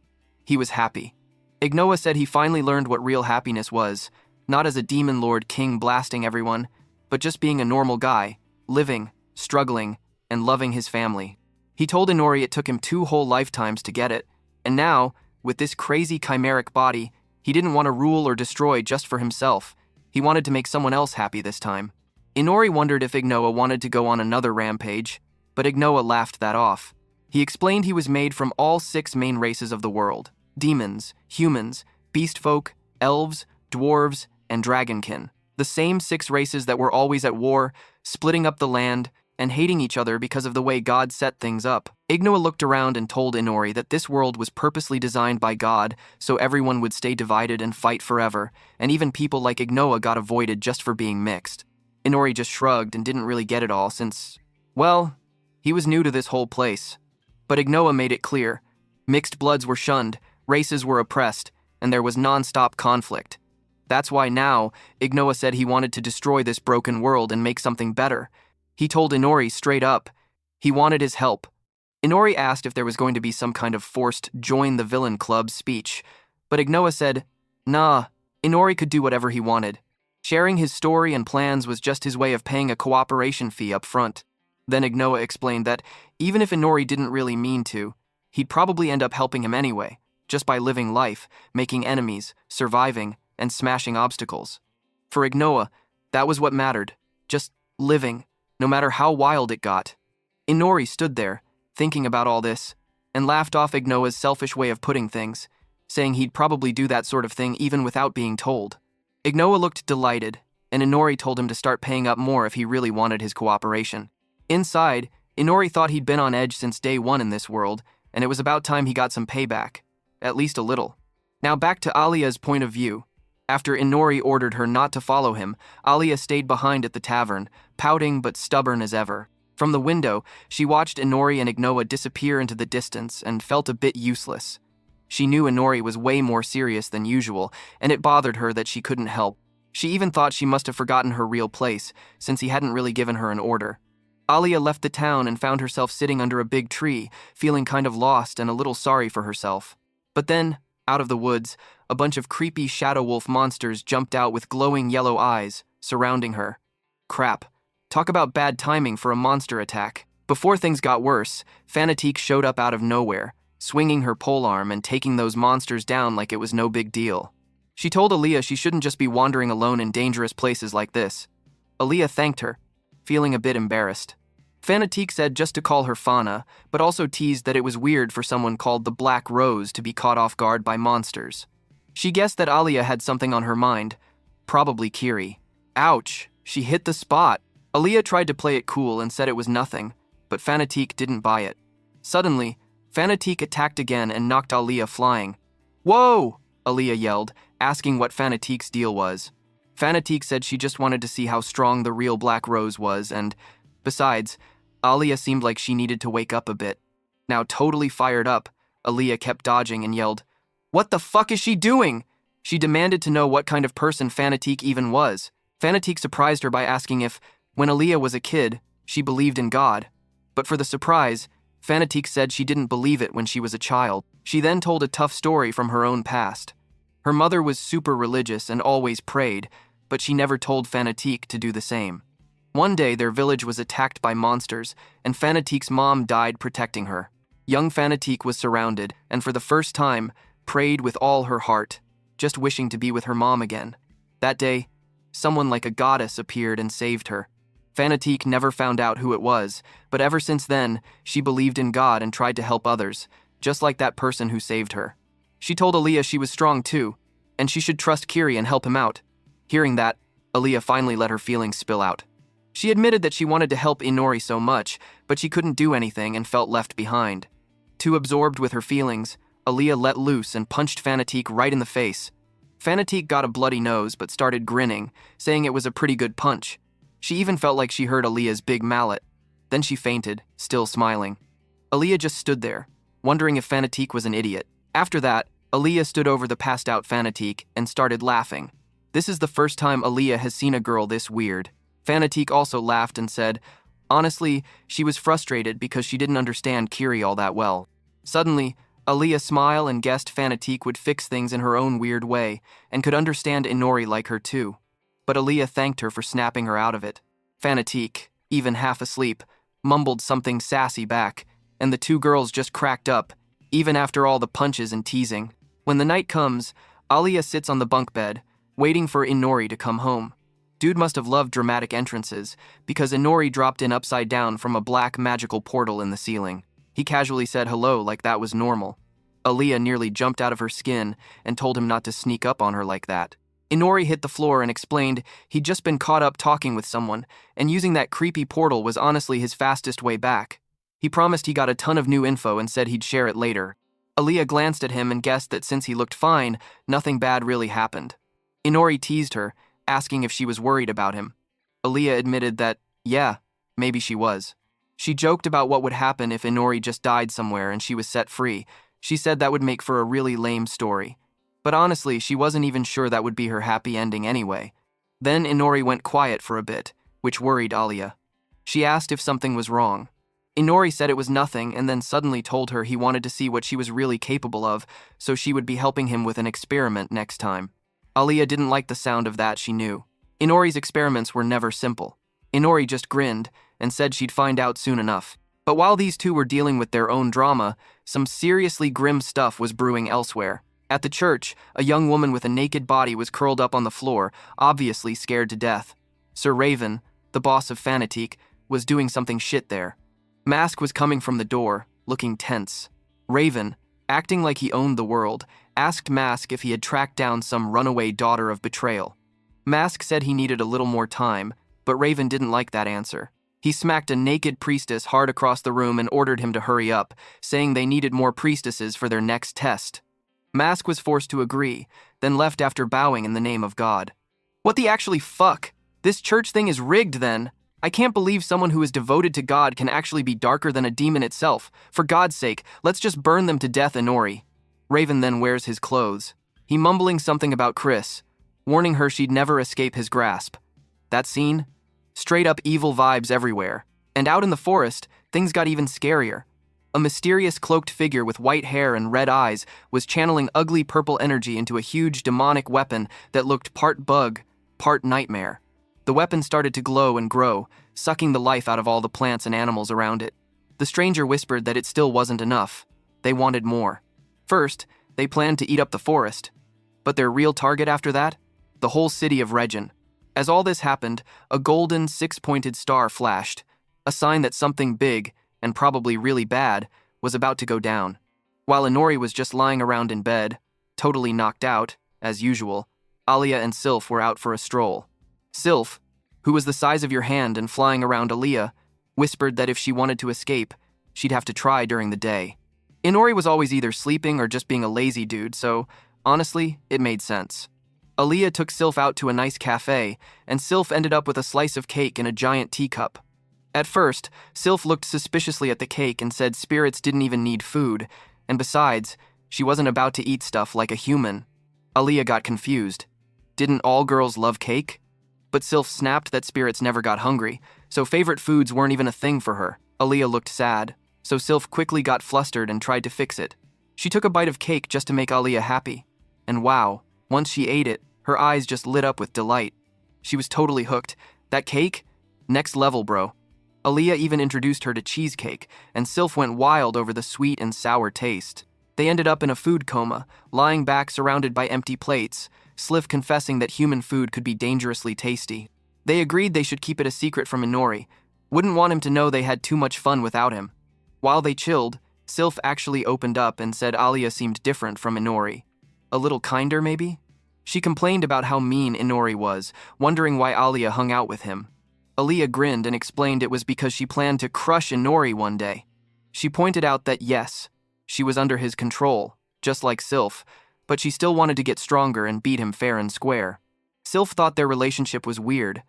he was happy. Ignoa said he finally learned what real happiness was, not as a demon lord king blasting everyone, but just being a normal guy, living, struggling, and loving his family. He told Inori it took him 2 whole lifetimes to get it, and now, with this crazy chimeric body, he didn't want to rule or destroy just for himself. He wanted to make someone else happy this time. Inori wondered if Ignoa wanted to go on another rampage, but Ignoa laughed that off. He explained he was made from all 6 main races of the world: demons, humans, beast folk, elves, dwarves, and dragonkin. The same 6 races that were always at war, splitting up the land, and hating each other because of the way God set things up. Ignoa looked around and told Inori that this world was purposely designed by God so everyone would stay divided and fight forever, and even people like Ignoa got avoided just for being mixed. Inori just shrugged and didn't really get it all since, well, he was new to this whole place. But Ignoa made it clear. Mixed bloods were shunned, races were oppressed, and there was non-stop conflict. That's why now, Ignoa said he wanted to destroy this broken world and make something better. He told Inori straight up. He wanted his help. Inori asked if there was going to be some kind of forced join the villain club speech, but Ignoa said, nah, Inori could do whatever he wanted. Sharing his story and plans was just his way of paying a cooperation fee up front. Then Ignoa explained that even if Inori didn't really mean to, he'd probably end up helping him anyway, just by living life, making enemies, surviving, and smashing obstacles. For Ignoa, that was what mattered, just living, no matter how wild it got. Inori stood there, thinking about all this, and laughed off Ignoa's selfish way of putting things, saying he'd probably do that sort of thing even without being told. Ignoa looked delighted, and Inori told him to start paying up more if he really wanted his cooperation. Inside, Inori thought he'd been on edge since day 1 in this world, and it was about time he got some payback, at least a little. Now back to Alia's point of view. After Inori ordered her not to follow him, Alia stayed behind at the tavern, pouting but stubborn as ever. From the window, she watched Inori and Ignoa disappear into the distance and felt a bit useless. She knew Inori was way more serious than usual, and it bothered her that she couldn't help. She even thought she must have forgotten her real place, since he hadn't really given her an order. Alia left the town and found herself sitting under a big tree, feeling kind of lost and a little sorry for herself. But then, out of the woods, a bunch of creepy shadow wolf monsters jumped out with glowing yellow eyes, surrounding her. Crap. Talk about bad timing for a monster attack. Before things got worse, Fanatique showed up out of nowhere, swinging her polearm and taking those monsters down like it was no big deal. She told Alia she shouldn't just be wandering alone in dangerous places like this. Alia thanked her, feeling a bit embarrassed. Fanatique said just to call her Fauna, but also teased that it was weird for someone called the Black Rose to be caught off guard by monsters. She guessed that Alia had something on her mind, probably Kiri. Ouch, she hit the spot. Alia tried to play it cool and said it was nothing, but Fanatique didn't buy it. Suddenly, Fanatique attacked again and knocked Alia flying. Whoa! Alia yelled, asking what Fanatique's deal was. Fanatique said she just wanted to see how strong the real Black Rose was, and, besides, Alia seemed like she needed to wake up a bit. Now totally fired up, Alia kept dodging and yelled, "What the fuck is she doing?" She demanded to know what kind of person Fanatique even was. Fanatique surprised her by asking if, when Alia was a kid, she believed in God. But for the surprise, Fanatique said she didn't believe it when she was a child. She then told a tough story from her own past. Her mother was super religious and always prayed, but she never told Fanatique to do the same. One day, their village was attacked by monsters, and Fanatique's mom died protecting her. Young Fanatique was surrounded, and for the first time, prayed with all her heart, just wishing to be with her mom again. That day, someone like a goddess appeared and saved her. Fanatique never found out who it was, but ever since then, she believed in God and tried to help others, just like that person who saved her. She told Aaliyah she was strong too, and she should trust Kiri and help him out. Hearing that, Aaliyah finally let her feelings spill out. She admitted that she wanted to help Inori so much, but she couldn't do anything and felt left behind. Too absorbed with her feelings, Aaliyah let loose and punched Fanatique right in the face. Fanatique got a bloody nose but started grinning, saying it was a pretty good punch. She even felt like she heard Aaliyah's big mallet. Then she fainted, still smiling. Aaliyah just stood there, wondering if Fanatique was an idiot. After that, Aaliyah stood over the passed-out Fanatique and started laughing. This is the first time Aaliyah has seen a girl this weird. Fanatique also laughed and said, honestly, she was frustrated because she didn't understand Kiri all that well. Suddenly, Aaliyah smiled and guessed Fanatique would fix things in her own weird way and could understand Inori like her too. But Aaliyah thanked her for snapping her out of it. Fanatique, even half asleep, mumbled something sassy back, and the two girls just cracked up, even after all the punches and teasing. When the night comes, Aaliyah sits on the bunk bed, waiting for Inori to come home. Dude must have loved dramatic entrances, because Inori dropped in upside down from a black magical portal in the ceiling. He casually said hello like that was normal. Aaliyah nearly jumped out of her skin and told him not to sneak up on her like that. Inori hit the floor and explained he'd just been caught up talking with someone, and using that creepy portal was honestly his fastest way back. He promised he got a ton of new info and said he'd share it later. Aaliyah glanced at him and guessed that since he looked fine, nothing bad really happened. Inori teased her, asking if she was worried about him. Aaliyah admitted that, yeah, maybe she was. She joked about what would happen if Inori just died somewhere and she was set free. She said that would make for a really lame story. But honestly, she wasn't even sure that would be her happy ending anyway. Then Inori went quiet for a bit, which worried Aaliyah. She asked if something was wrong. Inori said it was nothing and then suddenly told her he wanted to see what she was really capable of, so she would be helping him with an experiment next time. Aaliyah didn't like the sound of that, she knew. Inori's experiments were never simple. Inori just grinned and said she'd find out soon enough. But while these two were dealing with their own drama, some seriously grim stuff was brewing elsewhere. At the church, a young woman with a naked body was curled up on the floor, obviously scared to death. Sir Raven, the boss of Fanatique, was doing something shit there. Mask was coming from the door, looking tense. Raven, acting like he owned the world, asked Mask if he had tracked down some runaway daughter of betrayal. Mask said he needed a little more time, but Raven didn't like that answer. He smacked a naked priestess hard across the room and ordered him to hurry up, saying they needed more priestesses for their next test. Mask was forced to agree, then left after bowing in the name of God. What the actually fuck? This church thing is rigged then. I can't believe someone who is devoted to God can actually be darker than a demon itself. For God's sake, let's just burn them to death, Inori. Raven then wears his clothes. He mumbling something about Chris, warning her she'd never escape his grasp. That scene? Straight up evil vibes everywhere. And out in the forest, things got even scarier. A mysterious cloaked figure with white hair and red eyes was channeling ugly purple energy into a huge demonic weapon that looked part bug, part nightmare. The weapon started to glow and grow, sucking the life out of all the plants and animals around it. The stranger whispered that it still wasn't enough. They wanted more. First, they planned to eat up the forest. But their real target after that? The whole city of Regin. As all this happened, a golden six-pointed star flashed, a sign that something big, and probably really bad, was about to go down. While Inori was just lying around in bed, totally knocked out, as usual, Aaliyah and Sylph were out for a stroll. Sylph, who was the size of your hand and flying around Aaliyah, whispered that if she wanted to escape, she'd have to try during the day. Inori was always either sleeping or just being a lazy dude, so, honestly, it made sense. Aaliyah took Sylph out to a nice cafe, and Sylph ended up with a slice of cake in a giant teacup. At first, Sylph looked suspiciously at the cake and said spirits didn't even need food, and besides, she wasn't about to eat stuff like a human. Aaliyah got confused. Didn't all girls love cake? But Sylph snapped that spirits never got hungry, so favorite foods weren't even a thing for her. Aaliyah looked sad, so Sylph quickly got flustered and tried to fix it. She took a bite of cake just to make Aaliyah happy. And wow, Once she ate it, her eyes just lit up with delight. She was totally hooked. That cake? Next level, bro. Aaliyah even introduced her to cheesecake, and Sylph went wild over the sweet and sour taste. They ended up in a food coma, lying back surrounded by empty plates, Sliff confessing that human food could be dangerously tasty. They agreed they should keep it a secret from Inori, wouldn't want him to know they had too much fun without him. While they chilled, Sylph actually opened up and said Aaliyah seemed different from Inori. A little kinder, maybe? She complained about how mean Inori was, wondering why Aaliyah hung out with him. Aaliyah grinned and explained it was because she planned to crush Inori one day. She pointed out that yes, she was under his control, just like Sylph, but she still wanted to get stronger and beat him fair and square. Sylph thought their relationship was weird.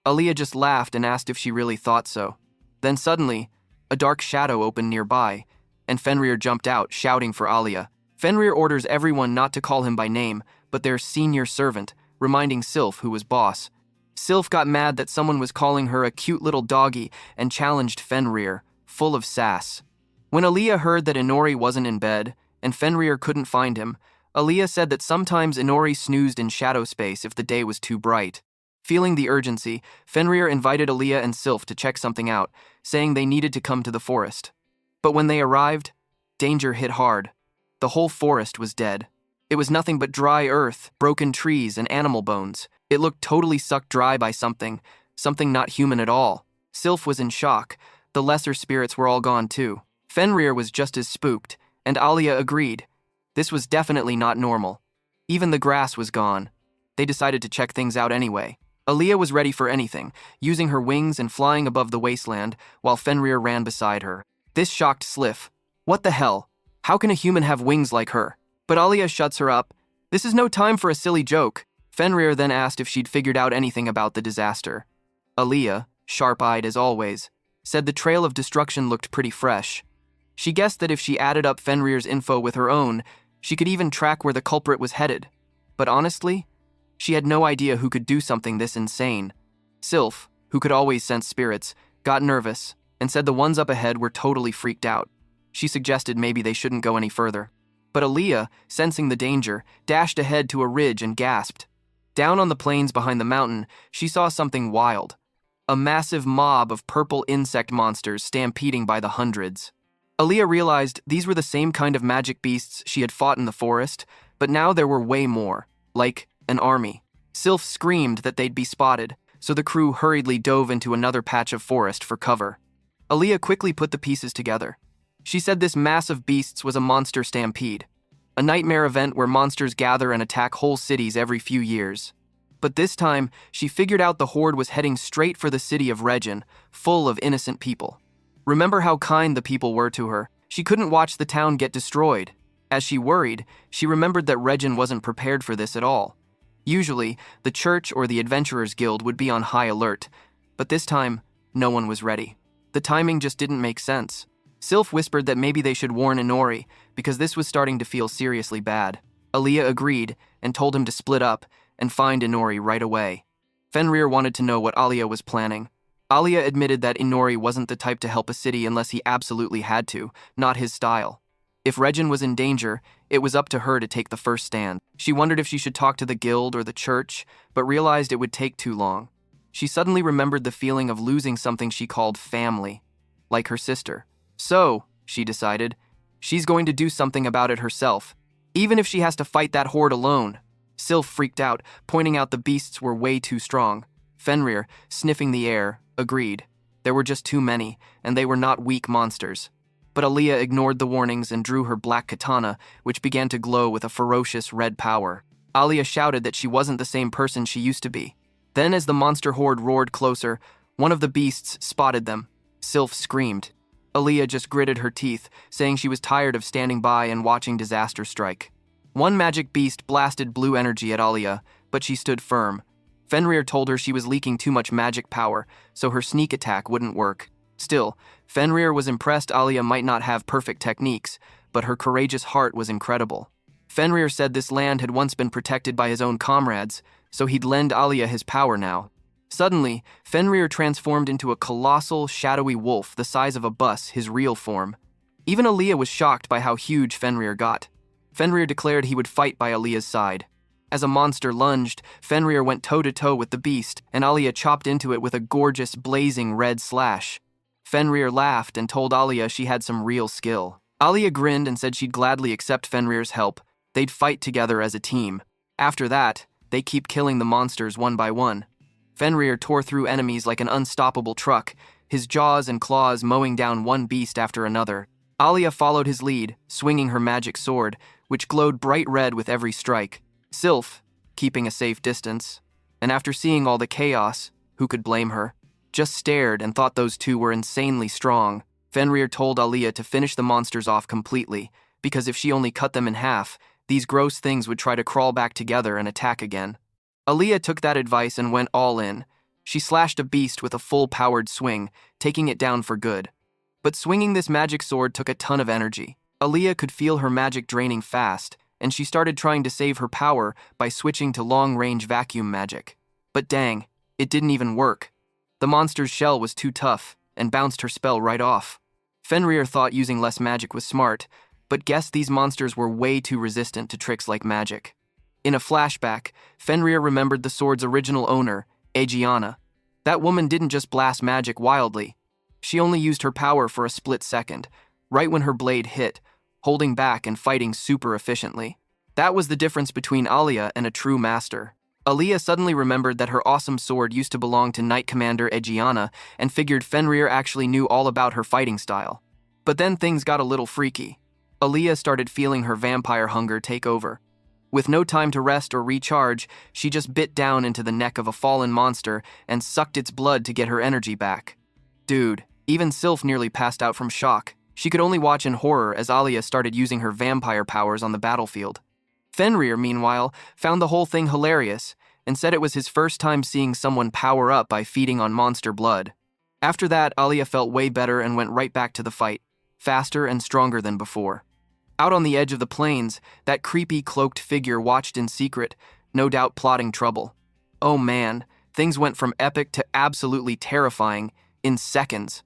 Aaliyah just laughed and asked if she really thought so. Then suddenly, a dark shadow opened nearby, and Fenrir jumped out, shouting for Aaliyah. Fenrir orders everyone not to call him by name, but their senior servant, reminding Sylph who was boss. Sylph got mad that someone was calling her a cute little doggy and challenged Fenrir, full of sass. When Aaliyah heard that Inori wasn't in bed, and Fenrir couldn't find him, Aaliyah said that sometimes Inori snoozed in shadow space if the day was too bright. Feeling the urgency, Fenrir invited Aaliyah and Sylph to check something out, saying they needed to come to the forest. But when they arrived, danger hit hard. The whole forest was dead. It was nothing but dry earth, broken trees, and animal bones. It looked totally sucked dry by something not human at all. Sylph was in shock. The lesser spirits were all gone too. Fenrir was just as spooked, and Aaliyah agreed. This was definitely not normal. Even the grass was gone. They decided to check things out anyway. Aaliyah was ready for anything, using her wings and flying above the wasteland, while Fenrir ran beside her. This shocked Sliff. What the hell? How can a human have wings like her? But Aaliyah shuts her up. This is no time for a silly joke. Fenrir then asked if she'd figured out anything about the disaster. Aaliyah, sharp-eyed as always, said the trail of destruction looked pretty fresh. She guessed that if she added up Fenrir's info with her own, she could even track where the culprit was headed. But honestly, she had no idea who could do something this insane. Sylph, who could always sense spirits, got nervous and said the ones up ahead were totally freaked out. She suggested maybe they shouldn't go any further. But Aaliyah, sensing the danger, dashed ahead to a ridge and gasped. Down on the plains behind the mountain, she saw something wild. A massive mob of purple insect monsters stampeding by the hundreds. Aaliyah realized these were the same kind of magic beasts she had fought in the forest, but now there were way more, like an army. Sylph screamed that they'd be spotted, so the crew hurriedly dove into another patch of forest for cover. Aaliyah quickly put the pieces together. She said this mass of beasts was a monster stampede, a nightmare event where monsters gather and attack whole cities every few years. But this time, she figured out the horde was heading straight for the city of Regin, full of innocent people. Remember how kind the people were to her. She couldn't watch the town get destroyed. As she worried, she remembered that Regin wasn't prepared for this at all. Usually, the church or the Adventurers Guild would be on high alert, but this time, no one was ready. The timing just didn't make sense. Sylph whispered that maybe they should warn Inori, because this was starting to feel seriously bad. Aaliyah agreed and told him to split up and find Inori right away. Fenrir wanted to know what Aaliyah was planning. Aaliyah admitted that Inori wasn't the type to help a city unless he absolutely had to, not his style. If Regin was in danger, it was up to her to take the first stand. She wondered if she should talk to the guild or the church, but realized it would take too long. She suddenly remembered the feeling of losing something she called family, like her sister. So, she decided, she's going to do something about it herself, even if she has to fight that horde alone. Sylph freaked out, pointing out the beasts were way too strong. Fenrir, sniffing the air, agreed. There were just too many, and they were not weak monsters. But Aaliyah ignored the warnings and drew her black katana, which began to glow with a ferocious red power. Aaliyah shouted that she wasn't the same person she used to be. Then, as the monster horde roared closer, one of the beasts spotted them. Sylph screamed. Aaliyah just gritted her teeth, saying she was tired of standing by and watching disaster strike. One magic beast blasted blue energy at Aaliyah, but she stood firm. Fenrir told her she was leaking too much magic power, so her sneak attack wouldn't work. Still, Fenrir was impressed Aaliyah might not have perfect techniques, but her courageous heart was incredible. Fenrir said this land had once been protected by his own comrades, so he'd lend Aaliyah his power now. Suddenly, Fenrir transformed into a colossal, shadowy wolf the size of a bus, his real form. Even Aaliyah was shocked by how huge Fenrir got. Fenrir declared he would fight by Aaliyah's side. As a monster lunged, Fenrir went toe-to-toe with the beast, and Alia chopped into it with a gorgeous, blazing red slash. Fenrir laughed and told Alia she had some real skill. Alia grinned and said she'd gladly accept Fenrir's help. They'd fight together as a team. After that, they keep killing the monsters one by one. Fenrir tore through enemies like an unstoppable truck, his jaws and claws mowing down one beast after another. Alia followed his lead, swinging her magic sword, which glowed bright red with every strike. Sylph, keeping a safe distance, and after seeing all the chaos, who could blame her, just stared and thought those two were insanely strong. Fenrir told Alia to finish the monsters off completely, because if she only cut them in half, these gross things would try to crawl back together and attack again. Alia took that advice and went all in. She slashed a beast with a full-powered swing, taking it down for good. But swinging this magic sword took a ton of energy. Alia could feel her magic draining fast, and she started trying to save her power by switching to long-range vacuum magic. But dang, it didn't even work. The monster's shell was too tough, and bounced her spell right off. Fenrir thought using less magic was smart, but guessed these monsters were way too resistant to tricks like magic. In a flashback, Fenrir remembered the sword's original owner, Aegiana. That woman didn't just blast magic wildly. She only used her power for a split second, right when her blade hit, holding back and fighting super efficiently. That was the difference between Alia and a true master. Alia suddenly remembered that her awesome sword used to belong to Knight Commander Aegiana and figured Fenrir actually knew all about her fighting style. But then things got a little freaky. Alia started feeling her vampire hunger take over. With no time to rest or recharge, she just bit down into the neck of a fallen monster and sucked its blood to get her energy back. Dude, even Sylph nearly passed out from shock. She could only watch in horror as Alia started using her vampire powers on the battlefield. Fenrir, meanwhile, found the whole thing hilarious and said it was his first time seeing someone power up by feeding on monster blood. After that, Alia felt way better and went right back to the fight, faster and stronger than before. Out on the edge of the plains, that creepy cloaked figure watched in secret, no doubt plotting trouble. Oh man, things went from epic to absolutely terrifying in seconds.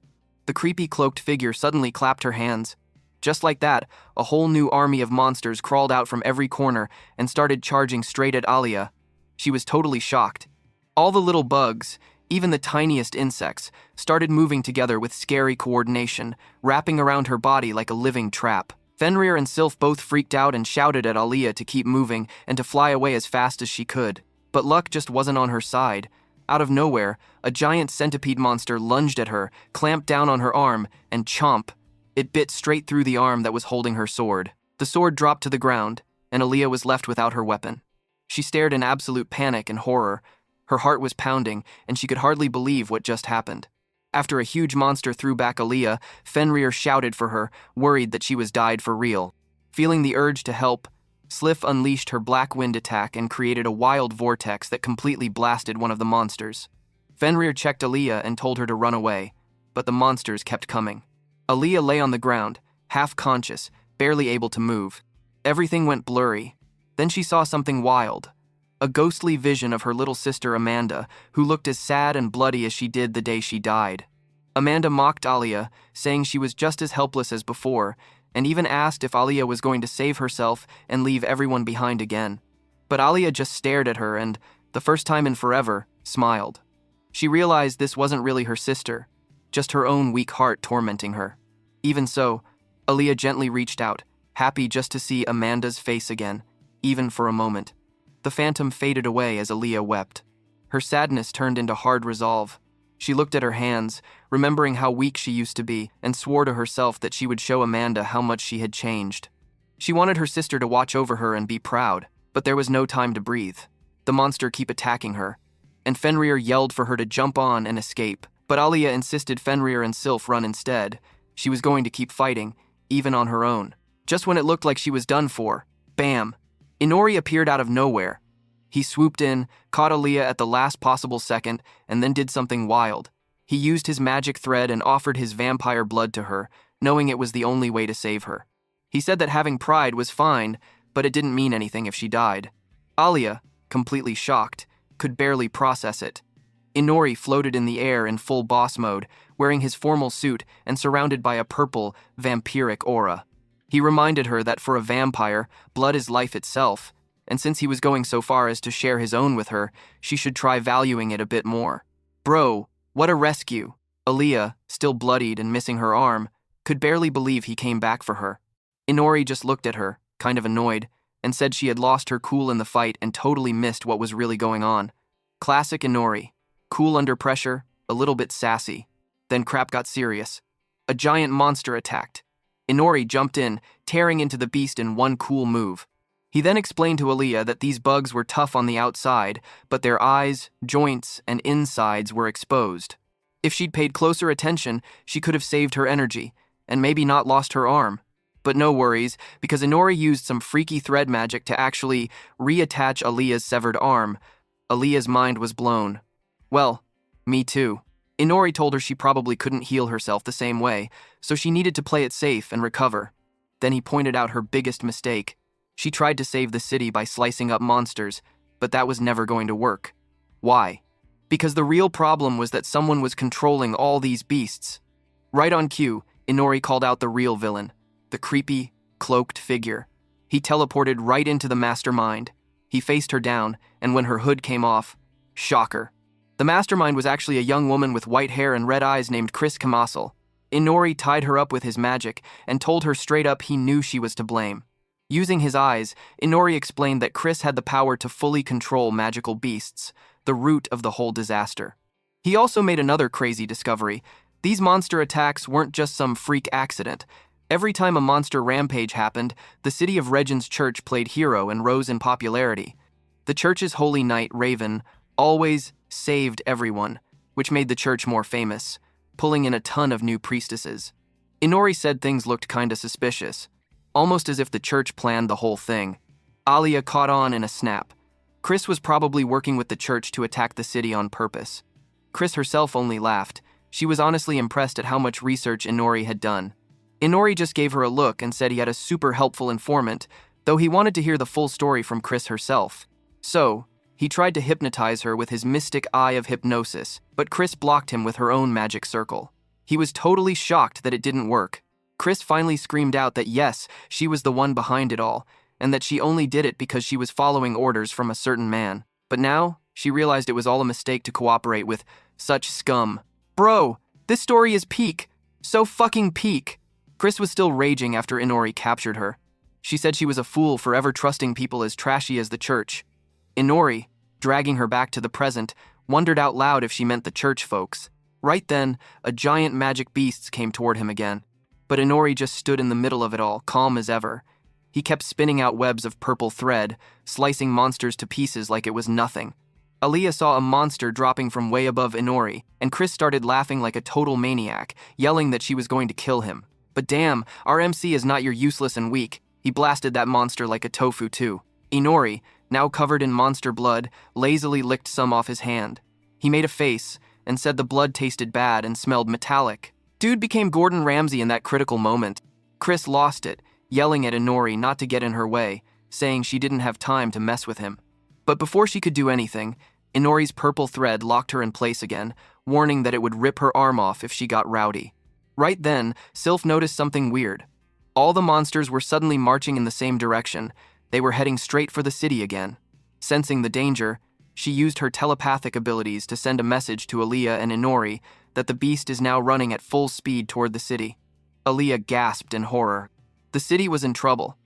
The creepy cloaked figure suddenly clapped her hands. Just like that, a whole new army of monsters crawled out from every corner and started charging straight at Alia. She was totally shocked. All the little bugs, even the tiniest insects, started moving together with scary coordination, wrapping around her body like a living trap. Fenrir and Sylph both freaked out and shouted at Alia to keep moving and to fly away as fast as she could. But luck just wasn't on her side. Out of nowhere, a giant centipede monster lunged at her, clamped down on her arm, and chomp! It bit straight through the arm that was holding her sword. The sword dropped to the ground, and Alia was left without her weapon. She stared in absolute panic and horror. Her heart was pounding, and she could hardly believe what just happened. After a huge monster threw back Alia, Fenrir shouted for her, worried that she was died for real. Feeling the urge to help, Sylph unleashed her black wind attack and created a wild vortex that completely blasted one of the monsters. Fenrir checked Alia and told her to run away, but the monsters kept coming. Alia lay on the ground, half-conscious, barely able to move. Everything went blurry. Then she saw something wild. A ghostly vision of her little sister Amanda, who looked as sad and bloody as she did the day she died. Amanda mocked Alia, saying she was just as helpless as before, and even asked if Alia was going to save herself and leave everyone behind again. But Alia just stared at her and, the first time in forever, smiled. She realized this wasn't really her sister, just her own weak heart tormenting her. Even so, Alia gently reached out, happy just to see Amanda's face again, even for a moment. The phantom faded away as Alia wept. Her sadness turned into hard resolve. She looked at her hands, remembering how weak she used to be, and swore to herself that she would show Amanda how much she had changed. She wanted her sister to watch over her and be proud, but there was no time to breathe. The monster kept attacking her, and Fenrir yelled for her to jump on and escape, but Alia insisted Fenrir and Sylph run instead. She was going to keep fighting, even on her own. Just when it looked like she was done for, bam! Inori appeared out of nowhere. He swooped in, caught Alia at the last possible second, and then did something wild. He used his magic thread and offered his vampire blood to her, knowing it was the only way to save her. He said that having pride was fine, but it didn't mean anything if she died. Alia, completely shocked, could barely process it. Inori floated in the air in full boss mode, wearing his formal suit and surrounded by a purple, vampiric aura. He reminded her that for a vampire, blood is life itself, and since he was going so far as to share his own with her, she should try valuing it a bit more. Bro, what a rescue! Aaliyah, still bloodied and missing her arm, could barely believe he came back for her. Inori just looked at her, kind of annoyed, and said she had lost her cool in the fight and totally missed what was really going on. Classic Inori. Cool under pressure, a little bit sassy. Then crap got serious. A giant monster attacked. Inori jumped in, tearing into the beast in one cool move. He then explained to Aaliyah that these bugs were tough on the outside, but their eyes, joints, and insides were exposed. If she'd paid closer attention, she could have saved her energy, and maybe not lost her arm. But no worries, because Inori used some freaky thread magic to actually reattach Aaliyah's severed arm. Aaliyah's mind was blown. Well, me too. Inori told her she probably couldn't heal herself the same way, so she needed to play it safe and recover. Then he pointed out her biggest mistake. She tried to save the city by slicing up monsters, but that was never going to work. Why? Because the real problem was that someone was controlling all these beasts. Right on cue, Inori called out the real villain, the creepy, cloaked figure. He teleported right into the mastermind. He faced her down, and when her hood came off, shocker. The mastermind was actually a young woman with white hair and red eyes named Chris Kamasal. Inori tied her up with his magic and told her straight up he knew she was to blame. Using his eyes, Inori explained that Chris had the power to fully control magical beasts, the root of the whole disaster. He also made another crazy discovery. These monster attacks weren't just some freak accident. Every time a monster rampage happened, the city of Regin's church played hero and rose in popularity. The church's holy knight, Raven, always saved everyone, which made the church more famous, pulling in a ton of new priestesses. Inori said things looked kinda suspicious, almost as if the church planned the whole thing. Aaliyah caught on in a snap. Chris was probably working with the church to attack the city on purpose. Chris herself only laughed. She was honestly impressed at how much research Inori had done. Inori just gave her a look and said he had a super helpful informant, though he wanted to hear the full story from Chris herself. So, he tried to hypnotize her with his mystic eye of hypnosis, but Chris blocked him with her own magic circle. He was totally shocked that it didn't work. Chris finally screamed out that yes, she was the one behind it all, and that she only did it because she was following orders from a certain man. But now, she realized it was all a mistake to cooperate with such scum. Bro, this story is peak. So fucking peak. Chris was still raging after Inori captured her. She said she was a fool for ever trusting people as trashy as the church. Inori, dragging her back to the present, wondered out loud if she meant the church folks. Right then, a giant magic beast came toward him again. But Inori just stood in the middle of it all, calm as ever. He kept spinning out webs of purple thread, slicing monsters to pieces like it was nothing. Aaliyah saw a monster dropping from way above Inori, and Chris started laughing like a total maniac, yelling that she was going to kill him. But damn, our MC is not your useless and weak. He blasted that monster like a tofu too. Inori, now covered in monster blood, lazily licked some off his hand. He made a face and said the blood tasted bad and smelled metallic. Dude became Gordon Ramsay in that critical moment. Chris lost it, yelling at Inori not to get in her way, saying she didn't have time to mess with him. But before she could do anything, Inori's purple thread locked her in place again, warning that it would rip her arm off if she got rowdy. Right then, Sylph noticed something weird. All the monsters were suddenly marching in the same direction. They were heading straight for the city again. Sensing the danger, she used her telepathic abilities to send a message to Aaliyah and Inori that the beast is now running at full speed toward the city. Aaliyah gasped in horror. The city was in trouble.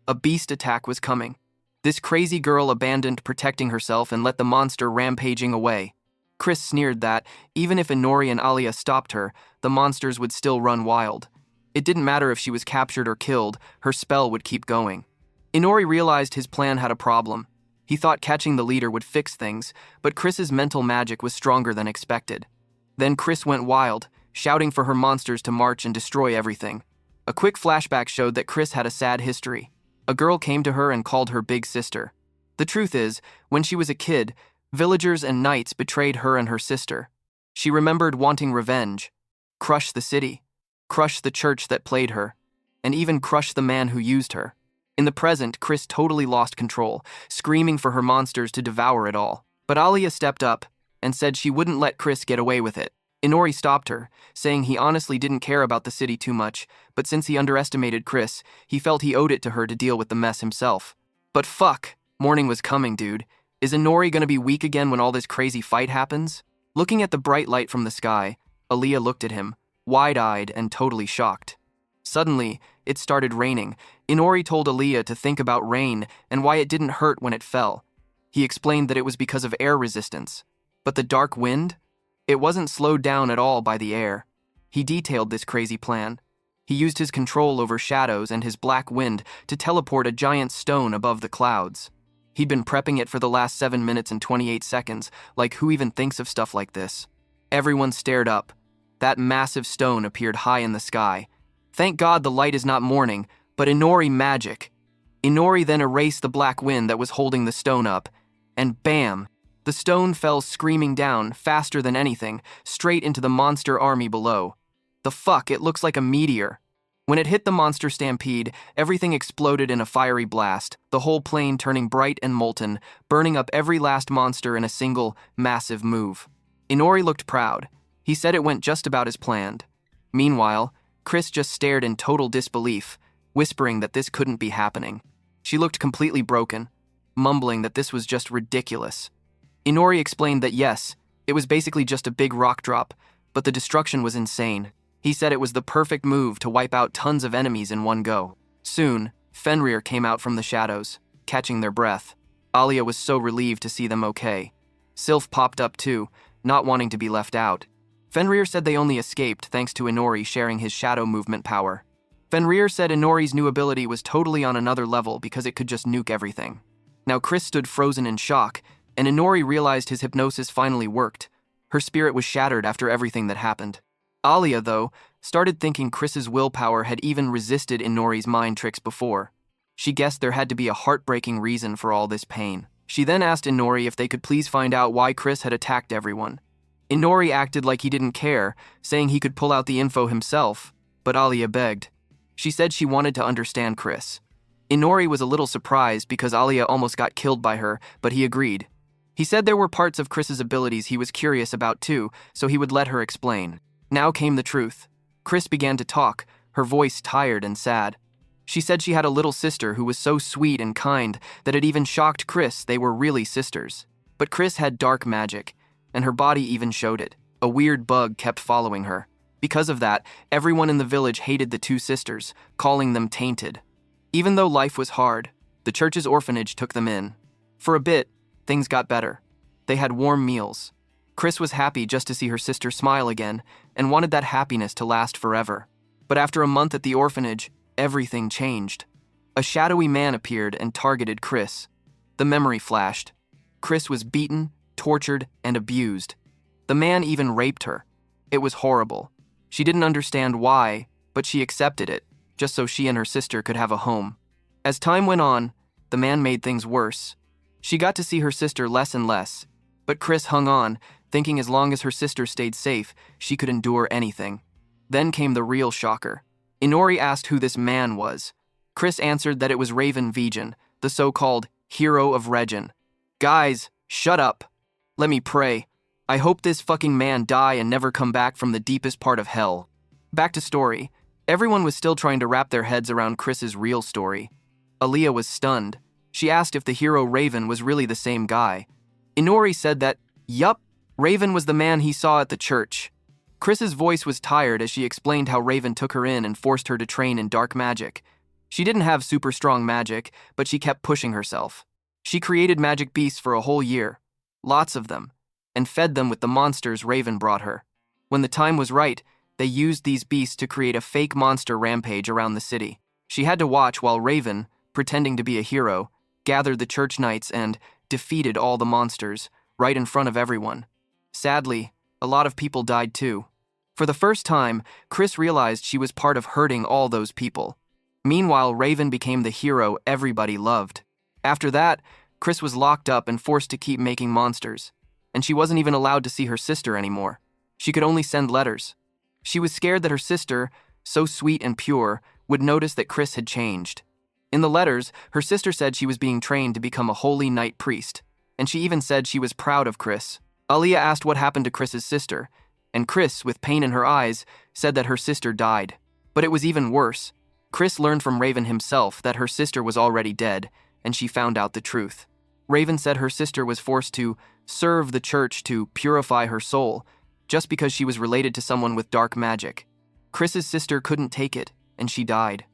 A beast attack was coming. This crazy girl abandoned protecting herself and let the monster rampaging away. Chris sneered that, even if Inori and Aaliyah stopped her, the monsters would still run wild. It didn't matter if she was captured or killed, her spell would keep going. Inori realized his plan had a problem. He thought catching the leader would fix things, but Chris's mental magic was stronger than expected. Then Chris went wild, shouting for her monsters to march and destroy everything. A quick flashback showed that Chris had a sad history. A girl came to her and called her big sister. The truth is, when she was a kid, villagers and knights betrayed her and her sister. She remembered wanting revenge. Crush the city. Crush the church that played her. And even crush the man who used her. In the present, Chris totally lost control, screaming for her monsters to devour it all. But Aaliyah stepped up and said she wouldn't let Chris get away with it. Inori stopped her, saying he honestly didn't care about the city too much, but since he underestimated Chris, he felt he owed it to her to deal with the mess himself. But fuck! Morning was coming, dude. Is Inori gonna be weak again when all this crazy fight happens? Looking at the bright light from the sky, Aaliyah looked at him, wide-eyed and totally shocked. Suddenly, it started raining. Inori told Aaliyah to think about rain and why it didn't hurt when it fell. He explained that it was because of air resistance. But the dark wind? It wasn't slowed down at all by the air. He detailed this crazy plan. He used his control over shadows and his black wind to teleport a giant stone above the clouds. He'd been prepping it for the last 7 minutes and 28 seconds, like who even thinks of stuff like this? Everyone stared up. That massive stone appeared high in the sky. Thank God the light is not morning, but Inori magic. Inori then erased the black wind that was holding the stone up, and bam! The stone fell screaming down, faster than anything, straight into the monster army below. The fuck, it looks like a meteor. When it hit the monster stampede, everything exploded in a fiery blast, the whole plane turning bright and molten, burning up every last monster in a single, massive move. Inori looked proud. He said it went just about as planned. Meanwhile, Chris just stared in total disbelief, whispering that this couldn't be happening. She looked completely broken, mumbling that this was just ridiculous. Inori explained that yes, it was basically just a big rock drop, but the destruction was insane. He said it was the perfect move to wipe out tons of enemies in one go. Soon, Fenrir came out from the shadows, catching their breath. Alia was so relieved to see them okay. Sylph popped up too, not wanting to be left out. Fenrir said they only escaped thanks to Inori sharing his shadow movement power. Fenrir said Inori's new ability was totally on another level because it could just nuke everything. Now Chris stood frozen in shock, and Inori realized his hypnosis finally worked. Her spirit was shattered after everything that happened. Alia, though, started thinking Chris's willpower had even resisted Inori's mind tricks before. She guessed there had to be a heartbreaking reason for all this pain. She then asked Inori if they could please find out why Chris had attacked everyone. Inori acted like he didn't care, saying he could pull out the info himself, but Alia begged. She said she wanted to understand Chris. Inori was a little surprised because Alia almost got killed by her, but he agreed. He said there were parts of Chris's abilities he was curious about too, so he would let her explain. Now came the truth. Chris began to talk, her voice tired and sad. She said she had a little sister who was so sweet and kind that it even shocked Chris they were really sisters. But Chris had dark magic, and her body even showed it. A weird bug kept following her. Because of that, everyone in the village hated the two sisters, calling them tainted. Even though life was hard, the church's orphanage took them in. For a bit, things got better. They had warm meals. Chris was happy just to see her sister smile again and wanted that happiness to last forever. But after a month at the orphanage, everything changed. A shadowy man appeared and targeted Chris. The memory flashed. Chris was beaten, tortured, and abused. The man even raped her. It was horrible. She didn't understand why, but she accepted it, just so she and her sister could have a home. As time went on, the man made things worse. She got to see her sister less and less, but Chris hung on, thinking as long as her sister stayed safe, she could endure anything. Then came the real shocker. Inori asked who this man was. Chris answered that it was Raven Vegan, the so-called hero of Regin. Guys, shut up. Let me pray. I hope this fucking man die and never come back from the deepest part of hell. Back to story. Everyone was still trying to wrap their heads around Chris's real story. Aaliyah was stunned. She asked if the hero Raven was really the same guy. Inori said that, yup, Raven was the man he saw at the church. Chris's voice was tired as she explained how Raven took her in and forced her to train in dark magic. She didn't have super strong magic, but she kept pushing herself. She created magic beasts for a whole year, lots of them, and fed them with the monsters Raven brought her. When the time was right, they used these beasts to create a fake monster rampage around the city. She had to watch while Raven, pretending to be a hero, gathered the church knights and defeated all the monsters, right in front of everyone. Sadly, a lot of people died too. For the first time, Chris realized she was part of hurting all those people. Meanwhile, Raven became the hero everybody loved. After that, Chris was locked up and forced to keep making monsters, and she wasn't even allowed to see her sister anymore. She could only send letters. She was scared that her sister, so sweet and pure, would notice that Chris had changed. In the letters, her sister said she was being trained to become a holy knight priest, and she even said she was proud of Chris. Aaliyah asked what happened to Chris's sister, and Chris, with pain in her eyes, said that her sister died. But it was even worse. Chris learned from Raven himself that her sister was already dead, and she found out the truth. Raven said her sister was forced to serve the church to purify her soul, just because she was related to someone with dark magic. Chris's sister couldn't take it, and she died.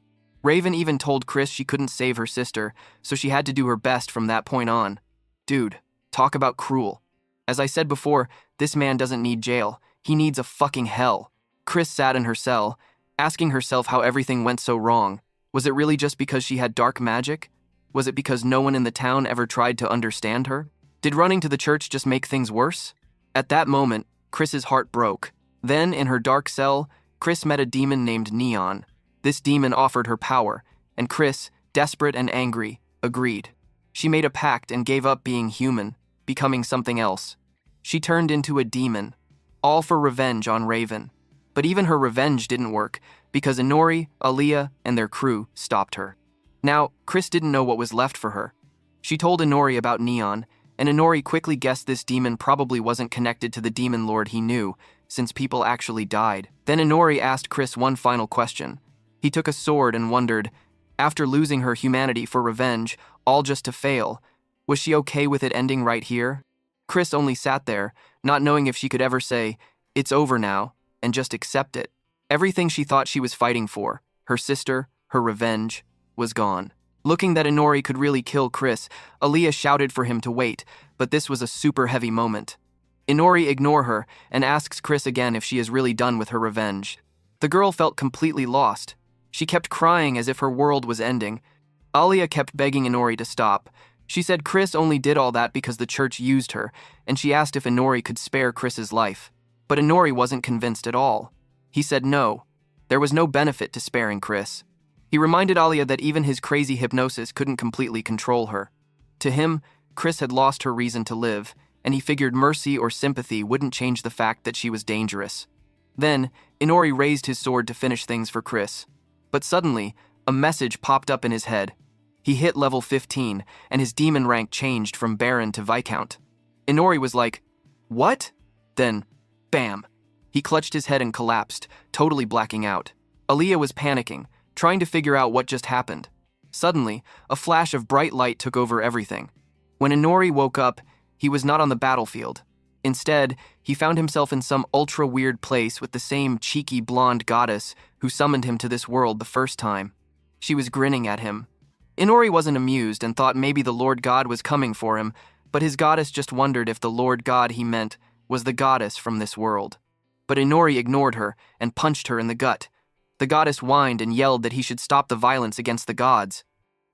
Raven even told Chris she couldn't save her sister, so she had to do her best from that point on. Dude, talk about cruel. As I said before, this man doesn't need jail. He needs a fucking hell. Chris sat in her cell, asking herself how everything went so wrong. Was it really just because she had dark magic? Was it because no one in the town ever tried to understand her? Did running to the church just make things worse? At that moment, Chris's heart broke. Then, in her dark cell, Chris met a demon named Neon. This demon offered her power, and Chris, desperate and angry, agreed. She made a pact and gave up being human, becoming something else. She turned into a demon, all for revenge on Raven. But even her revenge didn't work, because Inori, Aaliyah, and their crew stopped her. Now, Chris didn't know what was left for her. She told Inori about Neon, and Inori quickly guessed this demon probably wasn't connected to the demon lord he knew, since people actually died. Then Inori asked Chris one final question. He took a sword and wondered, after losing her humanity for revenge, all just to fail, was she okay with it ending right here? Chris only sat there, not knowing if she could ever say, "It's over now," and just accept it. Everything she thought she was fighting for, her sister, her revenge, was gone. Looking that Inori could really kill Chris, Aaliyah shouted for him to wait, but this was a super heavy moment. Inori ignores her and asks Chris again if she is really done with her revenge. The girl felt completely lost. She kept crying as if her world was ending. Aaliyah kept begging Inori to stop. She said Chris only did all that because the church used her, and she asked if Inori could spare Chris's life. But Inori wasn't convinced at all. He said no. There was no benefit to sparing Chris. He reminded Aaliyah that even his crazy hypnosis couldn't completely control her. To him, Chris had lost her reason to live, and he figured mercy or sympathy wouldn't change the fact that she was dangerous. Then, Inori raised his sword to finish things for Chris. But suddenly, a message popped up in his head. He hit level 15, and his demon rank changed from Baron to Viscount. Inori was like, "What?" Then, bam! He clutched his head and collapsed, totally blacking out. Aaliyah was panicking, trying to figure out what just happened. Suddenly, a flash of bright light took over everything. When Inori woke up, he was not on the battlefield. Instead, he found himself in some ultra-weird place with the same cheeky blonde goddess who summoned him to this world the first time. She was grinning at him. Inori wasn't amused and thought maybe the Lord God was coming for him, but his goddess just wondered if the Lord God he meant was the goddess from this world. But Inori ignored her and punched her in the gut. The goddess whined and yelled that he should stop the violence against the gods.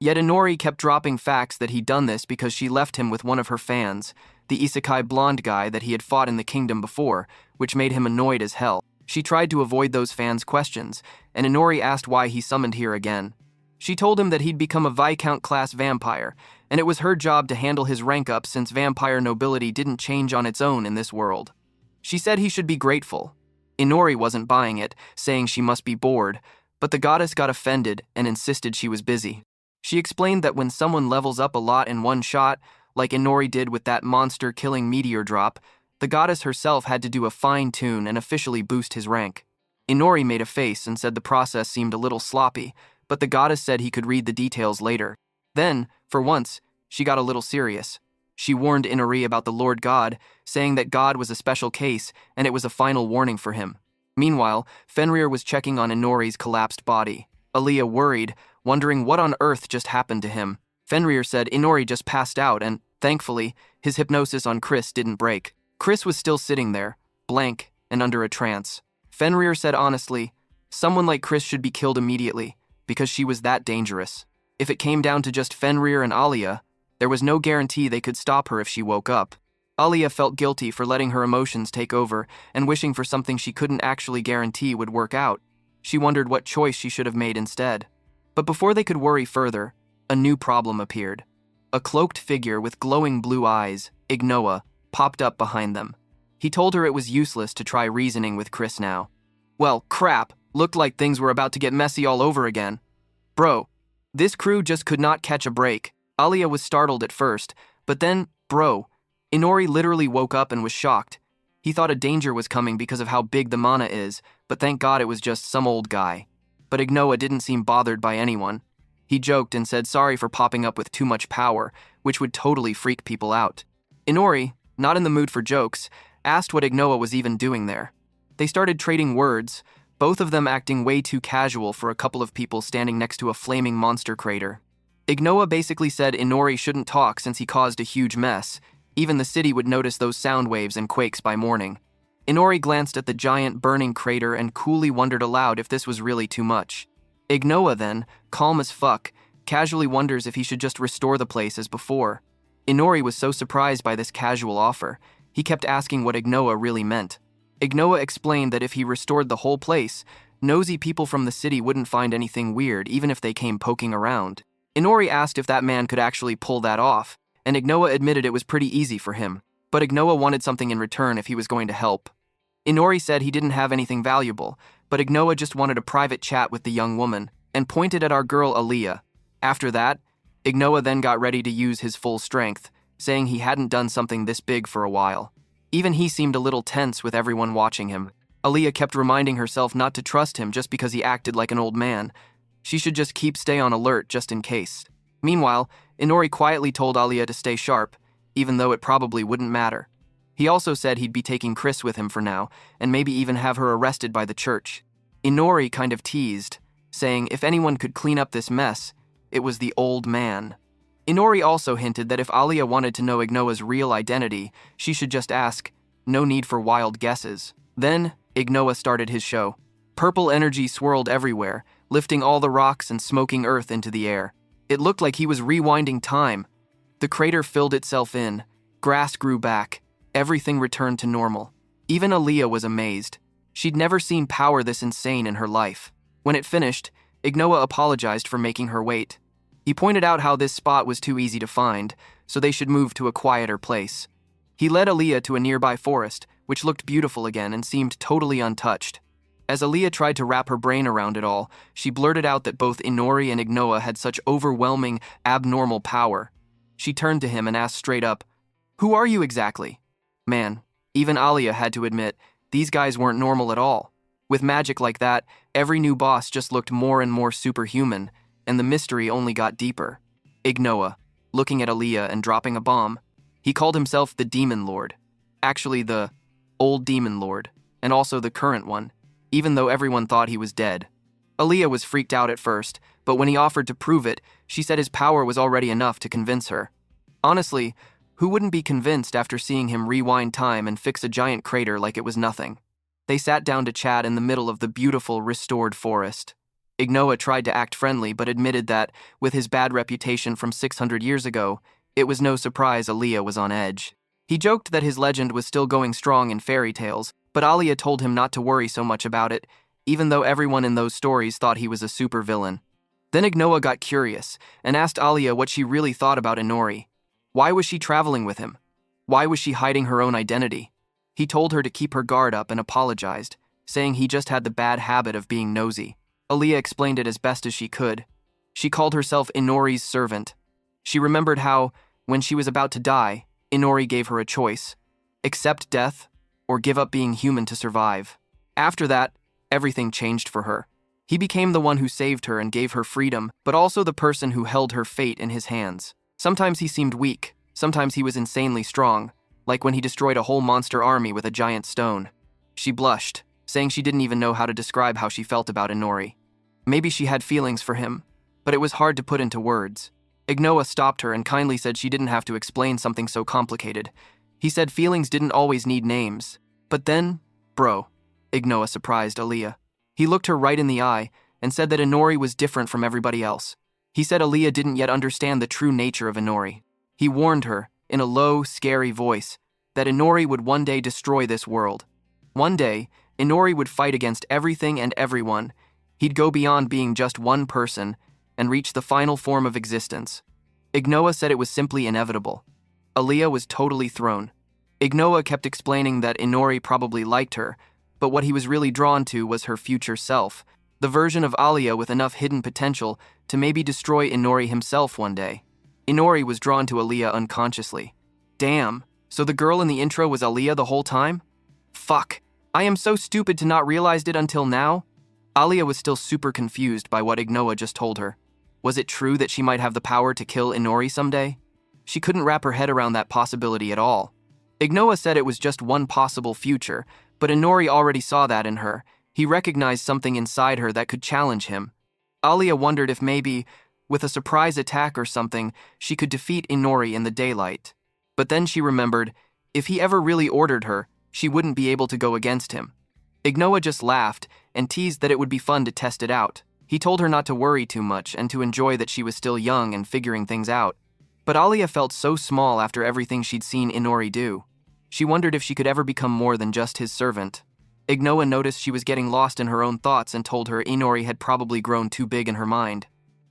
Yet Inori kept dropping facts that he'd done this because she left him with one of her fans, the Isekai'd blonde guy that he had fought in the kingdom before, which made him annoyed as hell. She tried to avoid those fans' questions, and Inori asked why he summoned here again. She told him that he'd become a Viscount-class vampire, and it was her job to handle his rank up since vampire nobility didn't change on its own in this world. She said he should be grateful. Inori wasn't buying it, saying she must be bored, but the goddess got offended and insisted she was busy. She explained that when someone levels up a lot in one shot, like Inori did with that monster-killing meteor drop, the goddess herself had to do a fine-tune and officially boost his rank. Inori made a face and said the process seemed a little sloppy, but the goddess said he could read the details later. Then, for once, she got a little serious. She warned Inori about the Lord God, saying that God was a special case and it was a final warning for him. Meanwhile, Fenrir was checking on Inori's collapsed body. Aaliyah worried, wondering what on earth just happened to him. Fenrir said Inori just passed out and, thankfully, his hypnosis on Chris didn't break. Chris was still sitting there, blank and under a trance. Fenrir said honestly, someone like Chris should be killed immediately, because she was that dangerous. If it came down to just Fenrir and Aaliyah, there was no guarantee they could stop her if she woke up. Aaliyah felt guilty for letting her emotions take over and wishing for something she couldn't actually guarantee would work out. She wondered what choice she should have made instead. But before they could worry further, a new problem appeared. A cloaked figure with glowing blue eyes, Ignoa, popped up behind them. He told her it was useless to try reasoning with Chris now. Well, crap, looked like things were about to get messy all over again. Bro, this crew just could not catch a break. Aaliyah was startled at first, but then, Inori literally woke up and was shocked. He thought a danger was coming because of how big the mana is, but thank God it was just some old guy. But Ignoa didn't seem bothered by anyone. He joked and said sorry for popping up with too much power, which would totally freak people out. Inori, not in the mood for jokes, asked what Ignoa was even doing there. They started trading words, both of them acting way too casual for a couple of people standing next to a flaming monster crater. Ignoa basically said Inori shouldn't talk since he caused a huge mess. Even the city would notice those sound waves and quakes by morning. Inori glanced at the giant burning crater and coolly wondered aloud if this was really too much. Ignoa then, calm as fuck, casually wonders if he should just restore the place as before. Inori was so surprised by this casual offer, he kept asking what Ignoa really meant. Ignoa explained that if he restored the whole place, nosy people from the city wouldn't find anything weird even if they came poking around. Inori asked if that man could actually pull that off, and Ignoa admitted it was pretty easy for him, but Ignoa wanted something in return if he was going to help. Inori said he didn't have anything valuable, but Ignoa just wanted a private chat with the young woman, and pointed at our girl Aaliyah. After that, Ignoa then got ready to use his full strength, saying he hadn't done something this big for a while. Even he seemed a little tense with everyone watching him. Aaliyah kept reminding herself not to trust him just because he acted like an old man. She should just stay on alert just in case. Meanwhile, Inori quietly told Aaliyah to stay sharp, even though it probably wouldn't matter. He also said he'd be taking Chris with him for now, and maybe even have her arrested by the church. Inori kind of teased, saying if anyone could clean up this mess, it was the old man. Inori also hinted that if Aaliyah wanted to know Ignoa's real identity, she should just ask, no need for wild guesses. Then, Ignoa started his show. Purple energy swirled everywhere, lifting all the rocks and smoking earth into the air. It looked like he was rewinding time. The crater filled itself in, grass grew back, everything returned to normal. Even Aaliyah was amazed. She'd never seen power this insane in her life. When it finished, Ignoa apologized for making her wait. He pointed out how this spot was too easy to find, so they should move to a quieter place. He led Aaliyah to a nearby forest, which looked beautiful again and seemed totally untouched. As Aaliyah tried to wrap her brain around it all, she blurted out that both Inori and Ignoa had such overwhelming, abnormal power. She turned to him and asked straight up, "Who are you exactly?" Man, even Aaliyah had to admit, these guys weren't normal at all. With magic like that, every new boss just looked more and more superhuman, and the mystery only got deeper. Ignoa, looking at Aaliyah and dropping a bomb, he called himself the Demon Lord. Actually, the old Demon Lord, and also the current one, even though everyone thought he was dead. Aaliyah was freaked out at first, but when he offered to prove it, she said his power was already enough to convince her. Honestly, who wouldn't be convinced after seeing him rewind time and fix a giant crater like it was nothing? They sat down to chat in the middle of the beautiful, restored forest. Ignoa tried to act friendly but admitted that, with his bad reputation from 600 years ago, it was no surprise Aaliyah was on edge. He joked that his legend was still going strong in fairy tales, but Aaliyah told him not to worry so much about it, even though everyone in those stories thought he was a supervillain. Then Ignoa got curious and asked Aaliyah what she really thought about Inori. Why was she traveling with him? Why was she hiding her own identity? He told her to keep her guard up and apologized, saying he just had the bad habit of being nosy. Aaliyah explained it as best as she could. She called herself Inori's servant. She remembered how, when she was about to die, Inori gave her a choice: accept death or give up being human to survive. After that, everything changed for her. He became the one who saved her and gave her freedom, but also the person who held her fate in his hands. Sometimes he seemed weak, sometimes he was insanely strong, like when he destroyed a whole monster army with a giant stone. She blushed, saying she didn't even know how to describe how she felt about Inori. Maybe she had feelings for him, but it was hard to put into words. Ignoa stopped her and kindly said she didn't have to explain something so complicated. He said feelings didn't always need names. But then, bro, Ignoa surprised Aaliyah. He looked her right in the eye and said that Inori was different from everybody else. He said Aaliyah didn't yet understand the true nature of Inori. He warned her, in a low, scary voice, that Inori would one day destroy this world. One day, Inori would fight against everything and everyone. He'd go beyond being just one person and reach the final form of existence. Ignoa said it was simply inevitable. Aaliyah was totally thrown. Ignoa kept explaining that Inori probably liked her, but what he was really drawn to was her future self, the version of Aaliyah with enough hidden potential to maybe destroy Inori himself one day. Inori was drawn to Aaliyah unconsciously. Damn, so the girl in the intro was Aaliyah the whole time? Fuck, I am so stupid to not realize it until now. Aaliyah was still super confused by what Ignoa just told her. Was it true that she might have the power to kill Inori someday? She couldn't wrap her head around that possibility at all. Ignoa said it was just one possible future, but Inori already saw that in her. He recognized something inside her that could challenge him. Alia wondered if maybe, with a surprise attack or something, she could defeat Inori in the daylight. But then she remembered, if he ever really ordered her, she wouldn't be able to go against him. Ignoa just laughed and teased that it would be fun to test it out. He told her not to worry too much and to enjoy that she was still young and figuring things out. But Alia felt so small after everything she'd seen Inori do. She wondered if she could ever become more than just his servant. Ignoa noticed she was getting lost in her own thoughts and told her Inori had probably grown too big in her mind.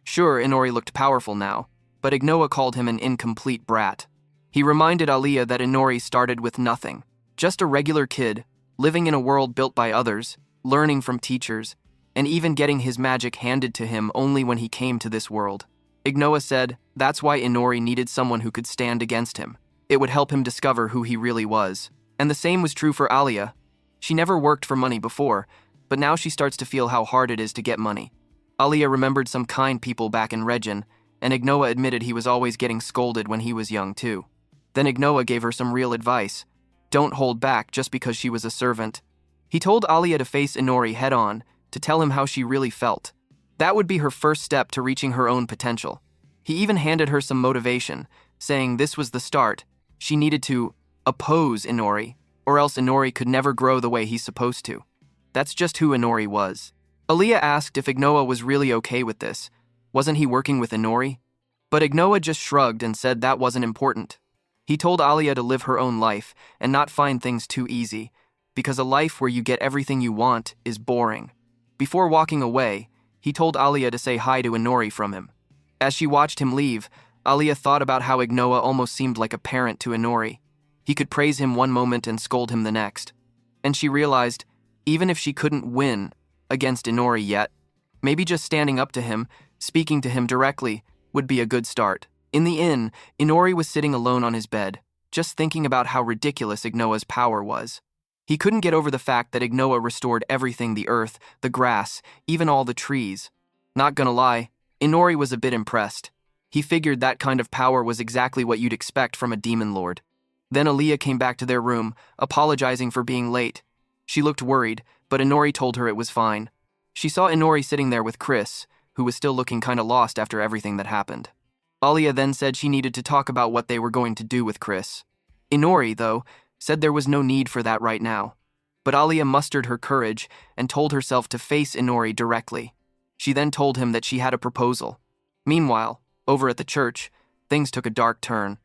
Sure, Inori looked powerful now, but Ignoa called him an incomplete brat. He reminded Alia that Inori started with nothing. Just a regular kid, living in a world built by others, learning from teachers, and even getting his magic handed to him only when he came to this world. Ignoa said that's why Inori needed someone who could stand against him. It would help him discover who he really was. And the same was true for Alia. She never worked for money before, but now she starts to feel how hard it is to get money. Alia remembered some kind people back in Regin, and Ignoa admitted he was always getting scolded when he was young too. Then Ignoa gave her some real advice. Don't hold back just because she was a servant. He told Alia to face Inori head-on, to tell him how she really felt. That would be her first step to reaching her own potential. He even handed her some motivation, saying this was the start. She needed to oppose Inori, or else Inori could never grow the way he's supposed to. That's just who Inori was. Alia asked if Ignoa was really okay with this. Wasn't he working with Inori? But Ignoa just shrugged and said that wasn't important. He told Alia to live her own life and not find things too easy, because a life where you get everything you want is boring. Before walking away, he told Alia to say hi to Inori from him. As she watched him leave, Alia thought about how Ignoa almost seemed like a parent to Inori. He could praise him one moment and scold him the next. And she realized, even if she couldn't win against Inori yet, maybe just standing up to him, speaking to him directly, would be a good start. In the inn, Inori was sitting alone on his bed, just thinking about how ridiculous Ignoa's power was. He couldn't get over the fact that Ignoa restored everything, the earth, the grass, even all the trees. Not gonna lie, Inori was a bit impressed. He figured that kind of power was exactly what you'd expect from a demon lord. Then Alia came back to their room, apologizing for being late. She looked worried, but Inori told her it was fine. She saw Inori sitting there with Chris, who was still looking kinda lost after everything that happened. Alia then said she needed to talk about what they were going to do with Chris. Inori, though, said there was no need for that right now. But Alia mustered her courage and told herself to face Inori directly. She then told him that she had a proposal. Meanwhile, over at the church, things took a dark turn.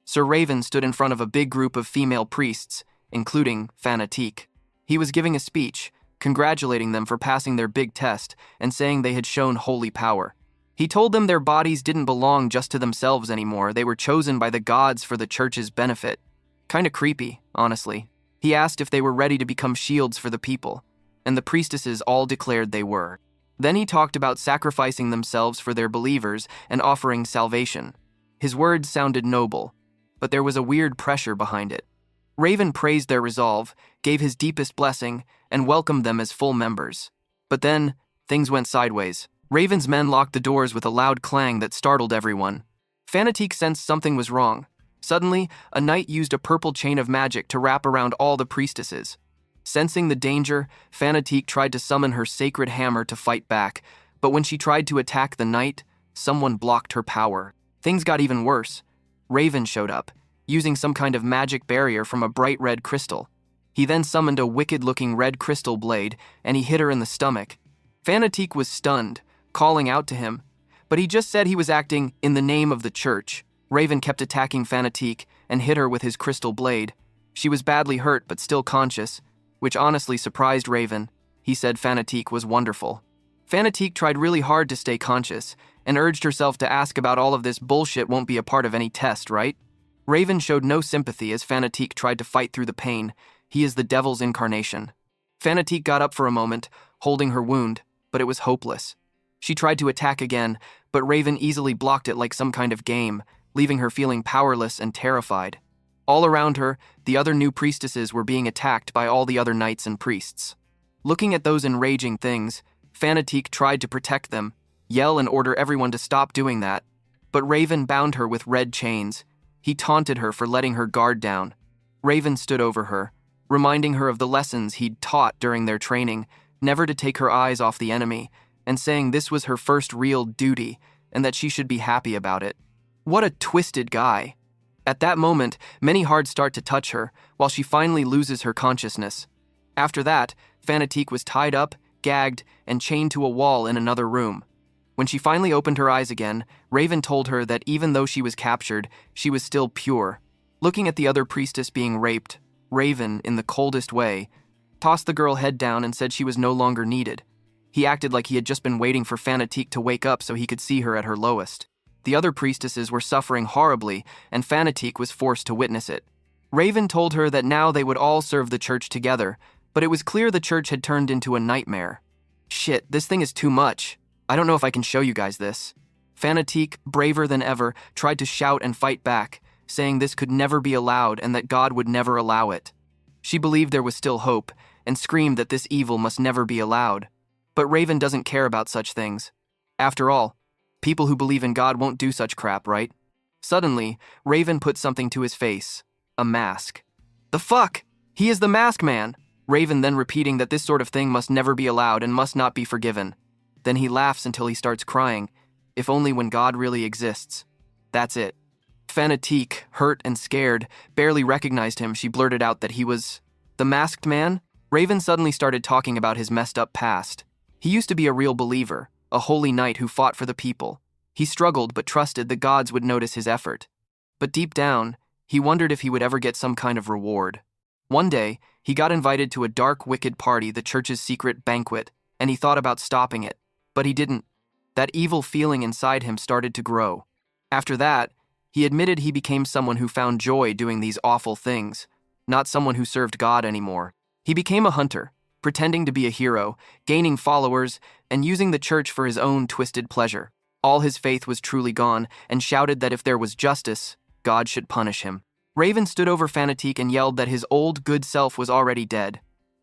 Sir Raven stood in front of a big group of female priests, including Fanatique. He was giving a speech, congratulating them for passing their big test and saying they had shown holy power. He told them their bodies didn't belong just to themselves anymore, they were chosen by the gods for the church's benefit. Kinda creepy, honestly. He asked if they were ready to become shields for the people, and the priestesses all declared they were. Then he talked about sacrificing themselves for their believers and offering salvation. His words sounded noble, but there was a weird pressure behind it. Raven praised their resolve, gave his deepest blessing, and welcomed them as full members. But then, things went sideways. Raven's men locked the doors with a loud clang that startled everyone. Fanatique sensed something was wrong. Suddenly, a knight used a purple chain of magic to wrap around all the priestesses. Sensing the danger, Fanatique tried to summon her sacred hammer to fight back, but when she tried to attack the knight, someone blocked her power. Things got even worse. Raven showed up, using some kind of magic barrier from a bright red crystal. He then summoned a wicked-looking red crystal blade, and he hit her in the stomach. Fanatique was stunned, calling out to him, but he just said he was acting in the name of the church. Raven kept attacking Fanatique and hit her with his crystal blade. She was badly hurt but still conscious, which honestly surprised Raven. He said Fanatique was wonderful. Fanatique tried really hard to stay conscious and urged herself to ask about all of this bullshit won't be a part of any test, right? Raven showed no sympathy as Fanatique tried to fight through the pain. He is the devil's incarnation. Fanatique got up for a moment, holding her wound, but it was hopeless. She tried to attack again, but Raven easily blocked it like some kind of game, leaving her feeling powerless and terrified. All around her, the other new priestesses were being attacked by all the other knights and priests. Looking at those enraging things, Fanatique tried to protect them, yell and order everyone to stop doing that. But Raven bound her with red chains. He taunted her for letting her guard down. Raven stood over her, reminding her of the lessons he'd taught during their training, never to take her eyes off the enemy, and saying this was her first real duty and that she should be happy about it. What a twisted guy. At that moment, many hearts start to touch her, while she finally loses her consciousness. After that, Fanatique was tied up, gagged, and chained to a wall in another room. When she finally opened her eyes again, Raven told her that even though she was captured, she was still pure. Looking at the other priestess being raped, Raven, in the coldest way, tossed the girl head down and said she was no longer needed. He acted like he had just been waiting for Fanatique to wake up so he could see her at her lowest. The other priestesses were suffering horribly, and Fanatique was forced to witness it. Raven told her that now they would all serve the church together, but it was clear the church had turned into a nightmare. Shit, this thing is too much. I don't know if I can show you guys this. Fanatique, braver than ever, tried to shout and fight back, saying this could never be allowed and that God would never allow it. She believed there was still hope, and screamed that this evil must never be allowed. But Raven doesn't care about such things. After all, people who believe in God won't do such crap, right? Suddenly, Raven put something to his face. A mask. The fuck? He is the mask man! Raven then repeating that this sort of thing must never be allowed and must not be forgiven. Then he laughs until he starts crying. If only when God really exists. That's it. Fanatique, hurt and scared, barely recognized him. She blurted out that he was the masked man. Raven suddenly started talking about his messed up past. He used to be a real believer, a holy knight who fought for the people. He struggled but trusted the gods would notice his effort. But deep down, he wondered if he would ever get some kind of reward. One day, he got invited to a dark, wicked party, the church's secret banquet, and he thought about stopping it. But he didn't. That evil feeling inside him started to grow. After that, he admitted he became someone who found joy doing these awful things, not someone who served God anymore. He became a hunter, pretending to be a hero, gaining followers, and using the church for his own twisted pleasure. All his faith was truly gone, and shouted that if there was justice, God should punish him. Raven stood over Fanatique and yelled that his old good self was already dead.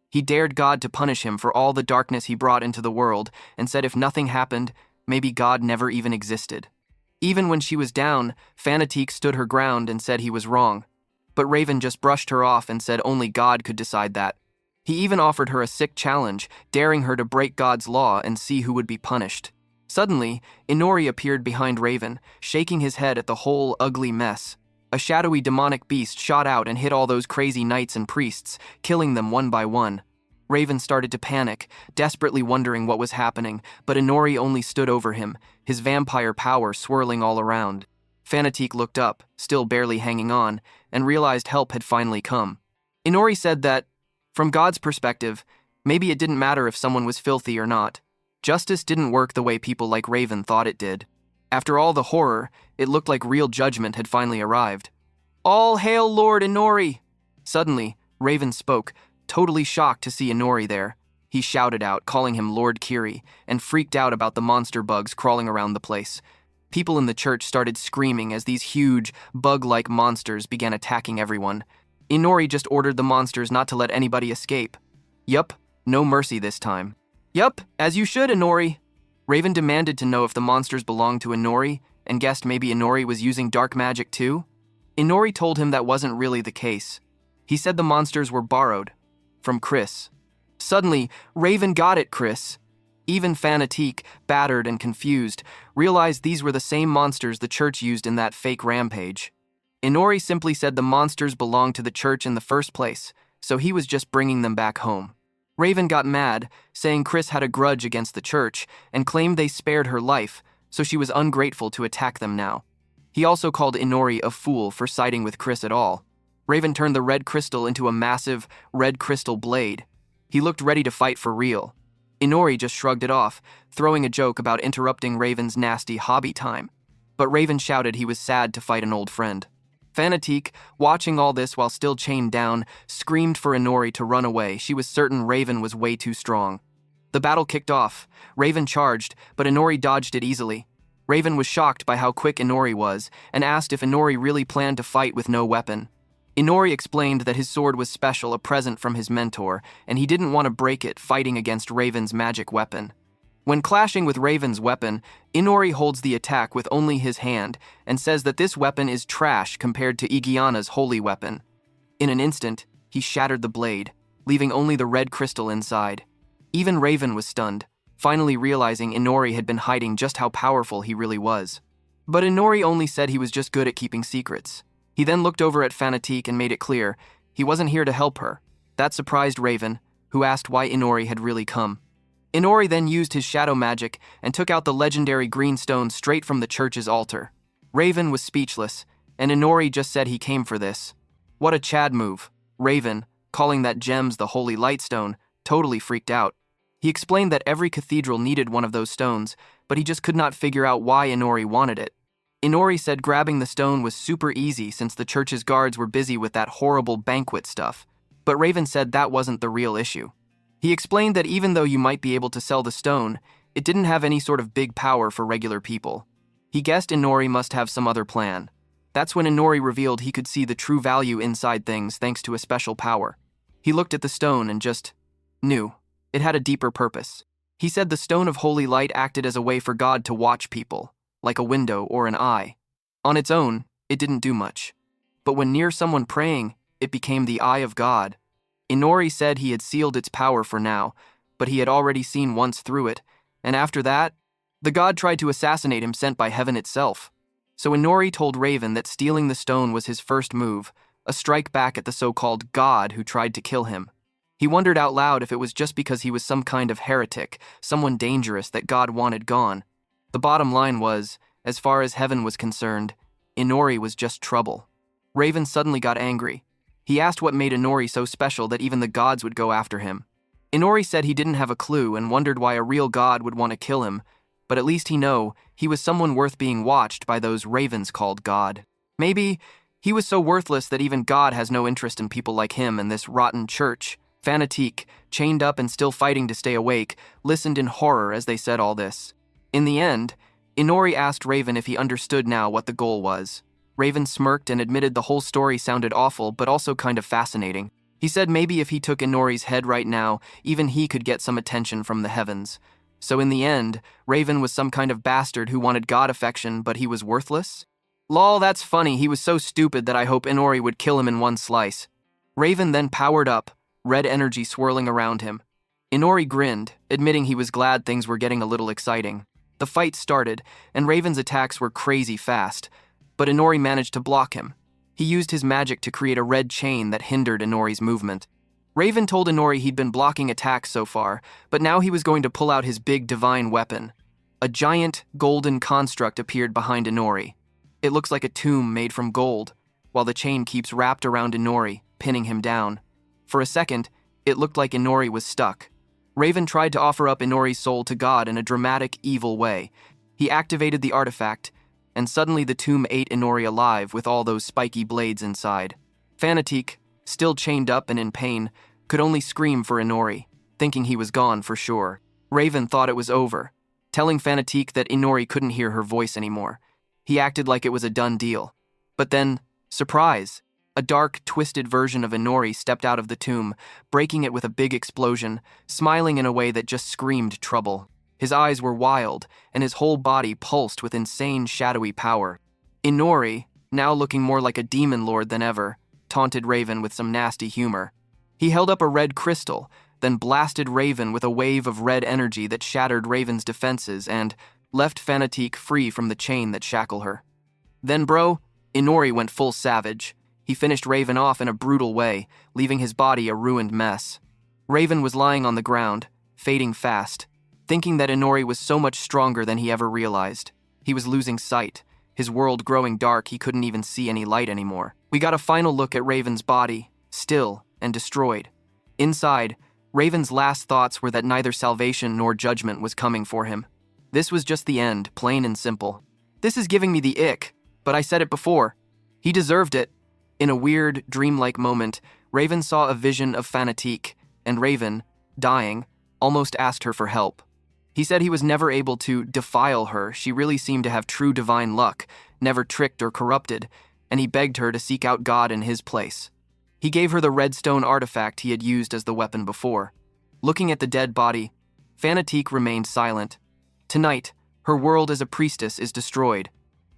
He dared God to punish him for all the darkness he brought into the world, and said if nothing happened, maybe God never even existed. Even when she was down, Fanatique stood her ground and said he was wrong. But Raven just brushed her off and said only God could decide that. He even offered her a sick challenge, daring her to break God's law and see who would be punished. Suddenly, Inori appeared behind Raven, shaking his head at the whole ugly mess. A shadowy demonic beast shot out and hit all those crazy knights and priests, killing them one by one. Raven started to panic, desperately wondering what was happening, but Inori only stood over him, his vampire power swirling all around. Fanatique looked up, still barely hanging on, and realized help had finally come. Inori said that, from God's perspective, maybe it didn't matter if someone was filthy or not. Justice didn't work the way people like Raven thought it did. After all the horror, it looked like real judgment had finally arrived. All hail Lord Inori! Suddenly, Raven spoke, totally shocked to see Inori there. He shouted out, calling him Lord Kiri, and freaked out about the monster bugs crawling around the place. People in the church started screaming as these huge, bug-like monsters began attacking everyone. Inori just ordered the monsters not to let anybody escape. Yup, no mercy this time. Yup, as you should, Inori. Raven demanded to know if the monsters belonged to Inori, and guessed maybe Inori was using dark magic too. Inori told him that wasn't really the case. He said the monsters were borrowed. From Chris. Suddenly, Raven got it, Chris. Even Fanatique, battered and confused, realized these were the same monsters the church used in that fake rampage. Inori simply said the monsters belonged to the church in the first place, so he was just bringing them back home. Raven got mad, saying Chris had a grudge against the church, and claimed they spared her life, so she was ungrateful to attack them now. He also called Inori a fool for siding with Chris at all. Raven turned the red crystal into a massive, red crystal blade. He looked ready to fight for real. Inori just shrugged it off, throwing a joke about interrupting Raven's nasty hobby time. But Raven shouted he was sad to fight an old friend. Fanatique, watching all this while still chained down, screamed for Inori to run away. She was certain Raven was way too strong. The battle kicked off. Raven charged, but Inori dodged it easily. Raven was shocked by how quick Inori was, and asked if Inori really planned to fight with no weapon. Inori explained that his sword was special, a present from his mentor, and he didn't want to break it fighting against Raven's magic weapon. When clashing with Raven's weapon, Inori holds the attack with only his hand and says that this weapon is trash compared to Igiana's holy weapon. In an instant, he shattered the blade, leaving only the red crystal inside. Even Raven was stunned, finally realizing Inori had been hiding just how powerful he really was. But Inori only said he was just good at keeping secrets. He then looked over at Fanatique and made it clear he wasn't here to help her. That surprised Raven, who asked why Inori had really come. Inori then used his shadow magic and took out the legendary green stone straight from the church's altar. Raven was speechless, and Inori just said he came for this. What a Chad move. Raven, calling that gems the holy lightstone, totally freaked out. He explained that every cathedral needed one of those stones, but he just could not figure out why Inori wanted it. Inori said grabbing the stone was super easy since the church's guards were busy with that horrible banquet stuff, but Raven said that wasn't the real issue. He explained that even though you might be able to sell the stone, it didn't have any sort of big power for regular people. He guessed Inori must have some other plan. That's when Inori revealed he could see the true value inside things thanks to a special power. He looked at the stone and just knew. It had a deeper purpose. He said the stone of holy light acted as a way for God to watch people, like a window or an eye. On its own, it didn't do much. But when near someone praying, it became the eye of God. Inori said he had sealed its power for now, but he had already seen once through it, and after that, the god tried to assassinate him sent by heaven itself. So Inori told Raven that stealing the stone was his first move, a strike back at the so-called god who tried to kill him. He wondered out loud if it was just because he was some kind of heretic, someone dangerous that God wanted gone. The bottom line was, as far as heaven was concerned, Inori was just trouble. Raven suddenly got angry. He asked what made Inori so special that even the gods would go after him. Inori said he didn't have a clue and wondered why a real god would want to kill him, but at least he was someone worth being watched by those ravens called God. Maybe he was so worthless that even God has no interest in people like him and this rotten church. Fanatique, chained up and still fighting to stay awake, listened in horror as they said all this. In the end, Inori asked Raven if he understood now what the goal was. Raven smirked and admitted the whole story sounded awful but also kind of fascinating. He said maybe if he took Inori's head right now, even he could get some attention from the heavens. So in the end, Raven was some kind of bastard who wanted God affection, but he was worthless? Lol, that's funny. He was so stupid that I hope Inori would kill him in one slice. Raven then powered up, red energy swirling around him. Inori grinned, admitting he was glad things were getting a little exciting. The fight started, and Raven's attacks were crazy fast, but Inori managed to block him. He used his magic to create a red chain that hindered Inori's movement. Raven told Inori he'd been blocking attacks so far, but now he was going to pull out his big divine weapon. A giant, golden construct appeared behind Inori. It looks like a tomb made from gold, while the chain keeps wrapped around Inori, pinning him down. For a second, it looked like Inori was stuck. Raven tried to offer up Inori's soul to God in a dramatic, evil way. He activated the artifact, and suddenly the tomb ate Inori alive with all those spiky blades inside. Fanatique, still chained up and in pain, could only scream for Inori, thinking he was gone for sure. Raven thought it was over, telling Fanatique that Inori couldn't hear her voice anymore. He acted like it was a done deal. But then, surprise! A dark, twisted version of Inori stepped out of the tomb, breaking it with a big explosion, smiling in a way that just screamed trouble. His eyes were wild, and his whole body pulsed with insane, shadowy power. Inori, now looking more like a demon lord than ever, taunted Raven with some nasty humor. He held up a red crystal, then blasted Raven with a wave of red energy that shattered Raven's defenses and left Fanatique free from the chain that shackled her. Then Inori went full savage. He finished Raven off in a brutal way, leaving his body a ruined mess. Raven was lying on the ground, fading fast, thinking that Inori was so much stronger than he ever realized. He was losing sight, his world growing dark. He couldn't even see any light anymore. We got a final look at Raven's body, still and destroyed. Inside, Raven's last thoughts were that neither salvation nor judgment was coming for him. This was just the end, plain and simple. This is giving me the ick, but I said it before. He deserved it. In a weird, dreamlike moment, Raven saw a vision of Fanatique, and Raven, dying, almost asked her for help. He said he was never able to defile her. She really seemed to have true divine luck, never tricked or corrupted, and he begged her to seek out God in his place. He gave her the red stone artifact he had used as the weapon before. Looking at the dead body, Fanatique remained silent. Tonight, her world as a priestess is destroyed.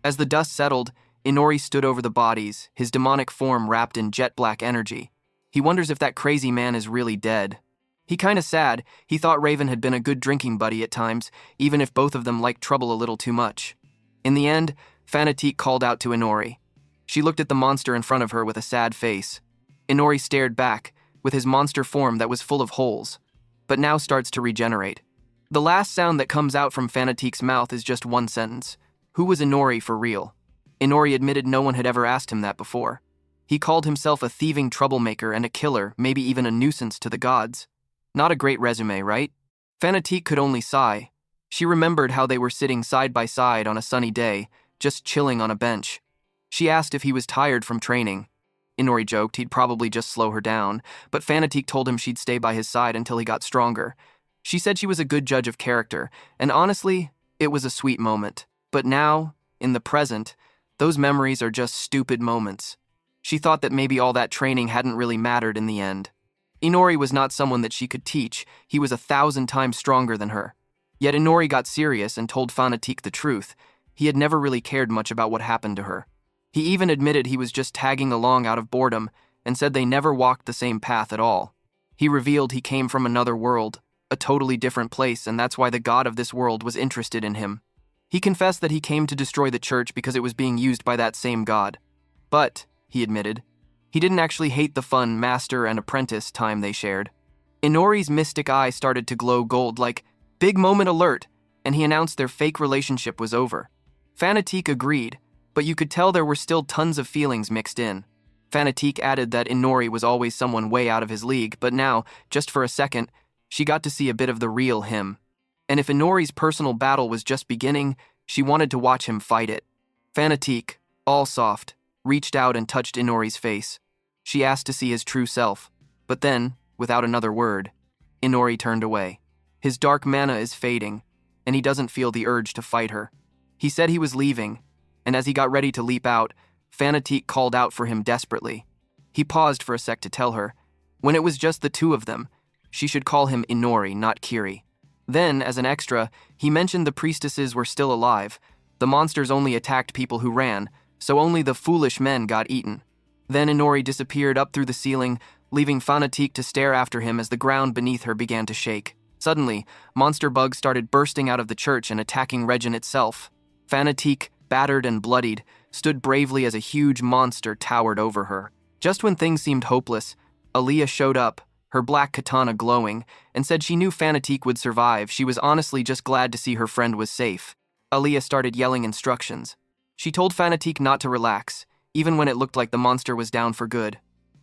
As the dust settled, Inori stood over the bodies, his demonic form wrapped in jet-black energy. He wonders if that crazy man is really dead. He kinda sad. He thought Raven had been a good drinking buddy at times, even if both of them liked trouble a little too much. In the end, Fanatique called out to Inori. She looked at the monster in front of her with a sad face. Inori stared back, with his monster form that was full of holes, but now starts to regenerate. The last sound that comes out from Fanatique's mouth is just one sentence. Who was Inori for real? Inori admitted no one had ever asked him that before. He called himself a thieving troublemaker and a killer, maybe even a nuisance to the gods. Not a great resume, right? Fanatique could only sigh. She remembered how they were sitting side by side on a sunny day, just chilling on a bench. She asked if he was tired from training. Inori joked he'd probably just slow her down, but Fanatique told him she'd stay by his side until he got stronger. She said she was a good judge of character, and honestly, it was a sweet moment. But now, in the present, those memories are just stupid moments. She thought that maybe all that training hadn't really mattered in the end. Inori was not someone that she could teach. He was 1,000 times stronger than her. Yet Inori got serious and told Fanatique the truth. He had never really cared much about what happened to her. He even admitted he was just tagging along out of boredom and said they never walked the same path at all. He revealed he came from another world, a totally different place, and that's why the god of this world was interested in him. He confessed that he came to destroy the church because it was being used by that same god. But, he admitted, he didn't actually hate the fun master and apprentice time they shared. Inori's mystic eye started to glow gold like, big moment alert, and he announced their fake relationship was over. Fanatique agreed, but you could tell there were still tons of feelings mixed in. Fanatique added that Inori was always someone way out of his league, but now, just for a second, she got to see a bit of the real him. And if Inori's personal battle was just beginning, she wanted to watch him fight it. Fanatique, all soft, reached out and touched Inori's face. She asked to see his true self, but then, without another word, Inori turned away. His dark mana is fading, and he doesn't feel the urge to fight her. He said he was leaving, and as he got ready to leap out, Fanatique called out for him desperately. He paused for a sec to tell her, when it was just the two of them, she should call him Inori, not Kiri. Then, as an extra, he mentioned the priestesses were still alive. The monsters only attacked people who ran, so only the foolish men got eaten. Then Inori disappeared up through the ceiling, leaving Fanatique to stare after him as the ground beneath her began to shake. Suddenly, monster bugs started bursting out of the church and attacking Regin itself. Fanatique, battered and bloodied, stood bravely as a huge monster towered over her. Just when things seemed hopeless, Aaliyah showed up, her black katana glowing, and said she knew Fanatique would survive. She was honestly just glad to see her friend was safe. Aaliyah started yelling instructions. She told Fanatique not to relax, even when it looked like the monster was down for good.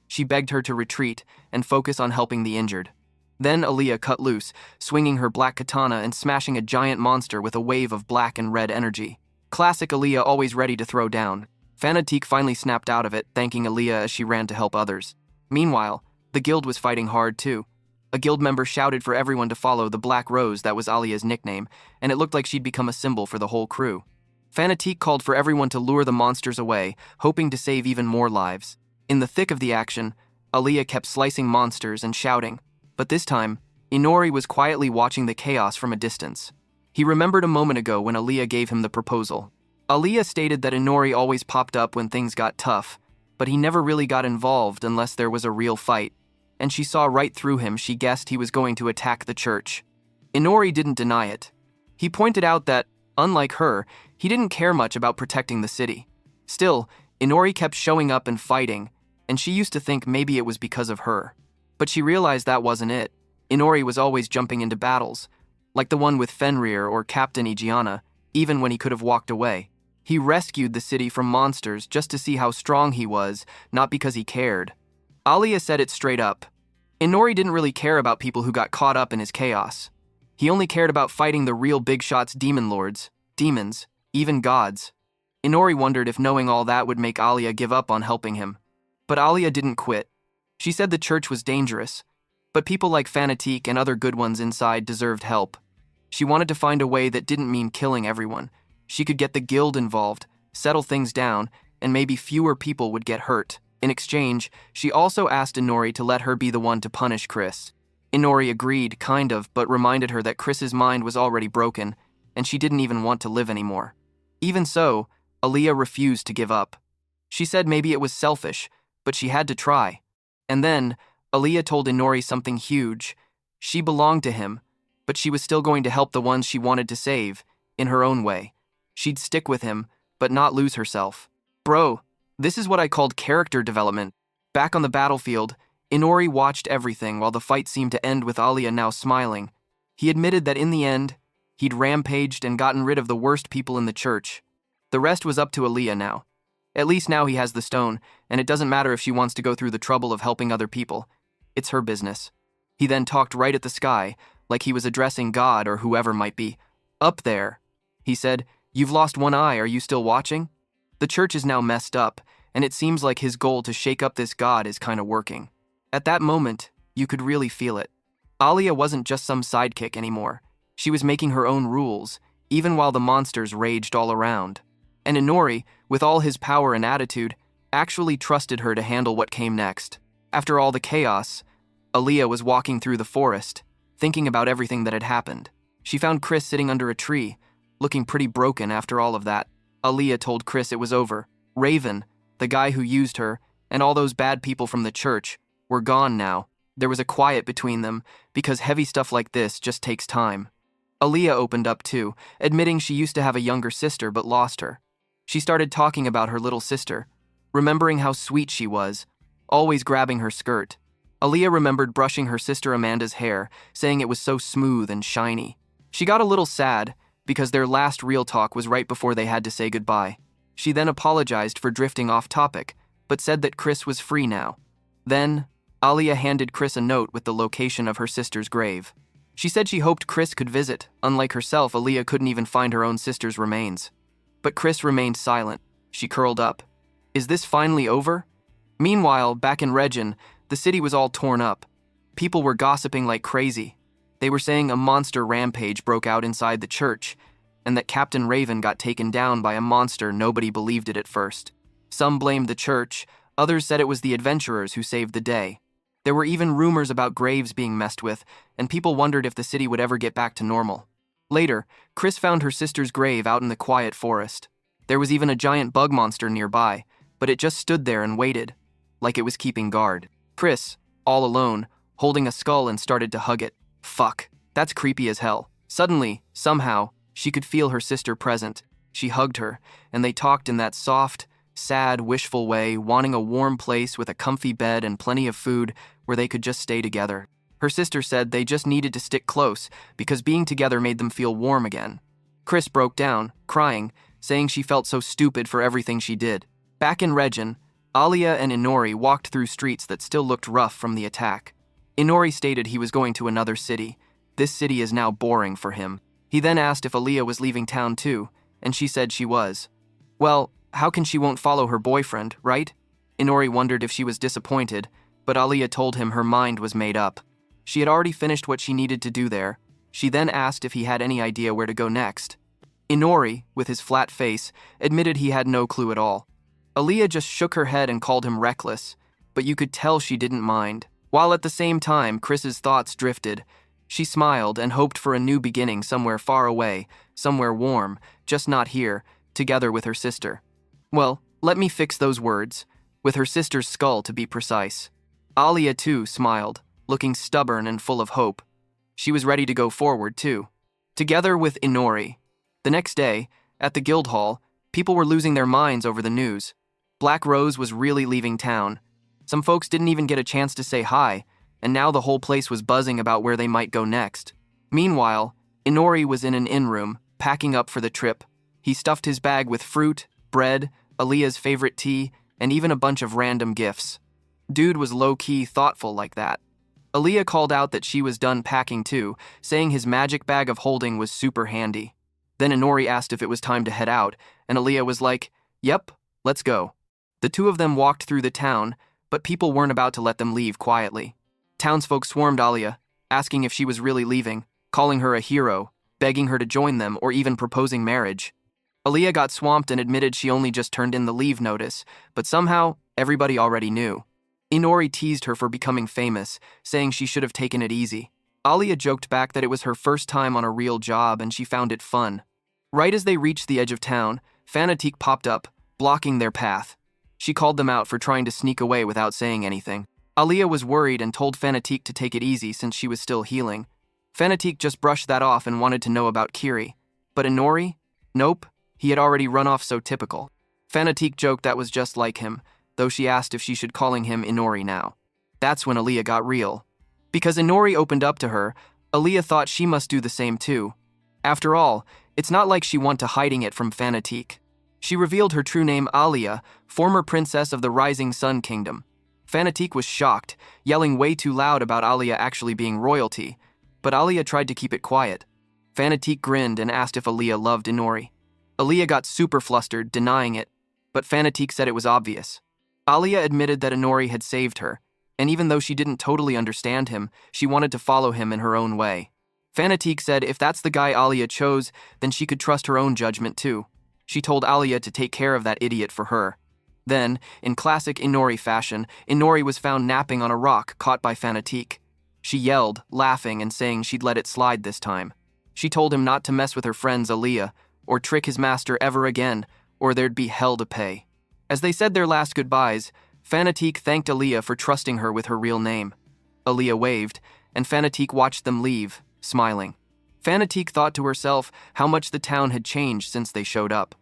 She begged her to retreat and focus on helping the injured. Then Aaliyah cut loose, swinging her black katana and smashing a giant monster with a wave of black and red energy. Classic Aaliyah, always ready to throw down. Fanatique finally snapped out of it, thanking Aaliyah as she ran to help others. Meanwhile, the guild was fighting hard too. A guild member shouted for everyone to follow the Black Rose, that was Aaliyah's nickname, and it looked like she'd become a symbol for the whole crew. Fanatique called for everyone to lure the monsters away, hoping to save even more lives. In the thick of the action, Aaliyah kept slicing monsters and shouting, but this time, Inori was quietly watching the chaos from a distance. He remembered a moment ago when Aaliyah gave him the proposal. Aaliyah stated that Inori always popped up when things got tough, but he never really got involved unless there was a real fight, and she saw right through him. She guessed he was going to attack the church. Inori didn't deny it. He pointed out that, unlike her, he didn't care much about protecting the city. Still, Inori kept showing up and fighting, and she used to think maybe it was because of her. But she realized that wasn't it. Inori was always jumping into battles, like the one with Fenrir or Captain Igiana, even when he could have walked away. He rescued the city from monsters just to see how strong he was, not because he cared. Aaliyah said it straight up. Inori didn't really care about people who got caught up in his chaos. He only cared about fighting the real big shots, demon lords, demons, even gods. Inori wondered if knowing all that would make Aaliyah give up on helping him. But Aaliyah didn't quit. She said the church was dangerous, but people like Fanatique and other good ones inside deserved help. She wanted to find a way that didn't mean killing everyone. She could get the guild involved, settle things down, and maybe fewer people would get hurt. In exchange, she also asked Inori to let her be the one to punish Chris. Inori agreed, kind of, but reminded her that Chris's mind was already broken, and she didn't even want to live anymore. Even so, Aaliyah refused to give up. She said maybe it was selfish, but she had to try. And then, Aaliyah told Inori something huge. She belonged to him, but she was still going to help the ones she wanted to save, in her own way. She'd stick with him, but not lose herself. Bro, this is what I called character development. Back on the battlefield, Inori watched everything while the fight seemed to end with Aaliyah now smiling. He admitted that in the end, he'd rampaged and gotten rid of the worst people in the church. The rest was up to Aaliyah now. At least now he has the stone, and it doesn't matter if she wants to go through the trouble of helping other people. It's her business. He then talked right at the sky, like he was addressing God or whoever might be. Up there, he said, "You've lost one eye, are you still watching?" The church is now messed up, and it seems like his goal to shake up this God is kind of working. At that moment, you could really feel it. Aaliyah wasn't just some sidekick anymore. She was making her own rules, even while the monsters raged all around. And Inori, with all his power and attitude, actually trusted her to handle what came next. After all the chaos, Aaliyah was walking through the forest, thinking about everything that had happened. She found Chris sitting under a tree, looking pretty broken after all of that. Aaliyah told Chris it was over. Raven, the guy who used her, and all those bad people from the church, were gone now. There was a quiet between them, because heavy stuff like this just takes time. Aaliyah opened up too, admitting she used to have a younger sister but lost her. She started talking about her little sister, remembering how sweet she was, always grabbing her skirt. Aaliyah remembered brushing her sister Amanda's hair, saying it was so smooth and shiny. She got a little sad, because their last real talk was right before they had to say goodbye. She then apologized for drifting off topic, but said that Chris was free now. Then, Aaliyah handed Chris a note with the location of her sister's grave. She said she hoped Chris could visit. Unlike herself, Aaliyah couldn't even find her own sister's remains. But Chris remained silent. She curled up. Is this finally over? Meanwhile, back in Regin, the city was all torn up. People were gossiping like crazy. They were saying a monster rampage broke out inside the church, and that Captain Raven got taken down by a monster. Nobody believed it at first. Some blamed the church, others said it was the adventurers who saved the day. There were even rumors about graves being messed with, and people wondered if the city would ever get back to normal. Later, Chris found her sister's grave out in the quiet forest. There was even a giant bug monster nearby, but it just stood there and waited, like it was keeping guard. Chris, all alone, holding a skull, and started to hug it. Fuck, that's creepy as hell. Suddenly, somehow, she could feel her sister present. She hugged her, and they talked in that soft, sad, wishful way, wanting a warm place with a comfy bed and plenty of food where they could just stay together. Her sister said they just needed to stick close because being together made them feel warm again. Chris broke down, crying, saying she felt so stupid for everything she did. Back in Regin, Aaliyah and Inori walked through streets that still looked rough from the attack. Inori stated he was going to another city. This city is now boring for him. He then asked if Aaliyah was leaving town too, and she said she was. Well, how can she won't follow her boyfriend, right? Inori wondered if she was disappointed, but Aaliyah told him her mind was made up. She had already finished what she needed to do there. She then asked if he had any idea where to go next. Inori, with his flat face, admitted he had no clue at all. Aaliyah just shook her head and called him reckless, but you could tell she didn't mind. While at the same time, Chris's thoughts drifted. She smiled and hoped for a new beginning somewhere far away, somewhere warm, just not here, together with her sister. Well, let me fix those words. With her sister's skull, to be precise. Aaliyah, too, smiled, looking stubborn and full of hope. She was ready to go forward, too. Together with Inori. The next day, at the guild hall, people were losing their minds over the news. Black Rose was really leaving town. Some folks didn't even get a chance to say hi, and now the whole place was buzzing about where they might go next. Meanwhile, Inori was in an inn room, packing up for the trip. He stuffed his bag with fruit, bread, Aaliyah's favorite tea, and even a bunch of random gifts. Dude was low-key thoughtful like that. Aaliyah called out that she was done packing too, saying his magic bag of holding was super handy. Then Inori asked if it was time to head out, and Aaliyah was like, "Yep, let's go." The two of them walked through the town, but people weren't about to let them leave quietly. Townsfolk swarmed Aaliyah, asking if she was really leaving, calling her a hero, begging her to join them, or even proposing marriage. Aaliyah got swamped and admitted she only just turned in the leave notice, but somehow, everybody already knew. Inori teased her for becoming famous, saying she should have taken it easy. Alia joked back that it was her first time on a real job and she found it fun. Right as they reached the edge of town, Fanatique popped up, blocking their path. She called them out for trying to sneak away without saying anything. Alia was worried and told Fanatique to take it easy since she was still healing. Fanatique just brushed that off and wanted to know about Kiri. But Inori? Nope, he had already run off. So typical. Fanatique joked that was just like him, though she asked if she should calling him Inori now. That's when Alia got real. Because Inori opened up to her, Alia thought she must do the same too. After all, it's not like she wanted to hiding it from Fanatique. She revealed her true name, Alia, former princess of the Rising Sun Kingdom. Fanatique was shocked, yelling way too loud about Alia actually being royalty, but Alia tried to keep it quiet. Fanatique grinned and asked if Alia loved Inori. Alia got super flustered, denying it, but Fanatique said it was obvious. Alia admitted that Inori had saved her, and even though she didn't totally understand him, she wanted to follow him in her own way. Fanatique said if that's the guy Alia chose, then she could trust her own judgment too. She told Alia to take care of that idiot for her. Then, in classic Inori fashion, Inori was found napping on a rock caught by Fanatique. She yelled, laughing and saying she'd let it slide this time. She told him not to mess with her friends Alia, or trick his master ever again, or there'd be hell to pay. As they said their last goodbyes, Fanatique thanked Alia for trusting her with her real name. Alia waved, and Fanatique watched them leave, smiling. Fanatique thought to herself how much the town had changed since they showed up.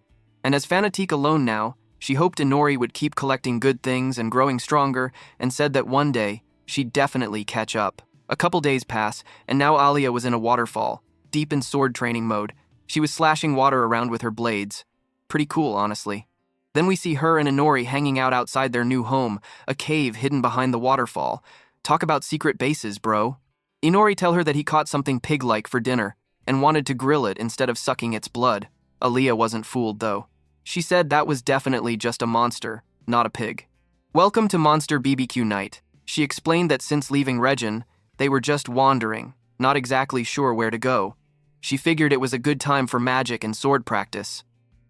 And as Fanatique alone now, she hoped Inori would keep collecting good things and growing stronger, and said that one day, she'd definitely catch up. A couple days pass, and now Alia was in a waterfall, deep in sword training mode. She was slashing water around with her blades. Pretty cool, honestly. Then we see her and Inori hanging out outside their new home, a cave hidden behind the waterfall. Talk about secret bases, bro. Inori tell her that he caught something pig-like for dinner, and wanted to grill it instead of sucking its blood. Alia wasn't fooled, though. She said that was definitely just a monster, not a pig. Welcome to Monster BBQ Night. She explained that since leaving Regin, they were just wandering, not exactly sure where to go. She figured it was a good time for magic and sword practice.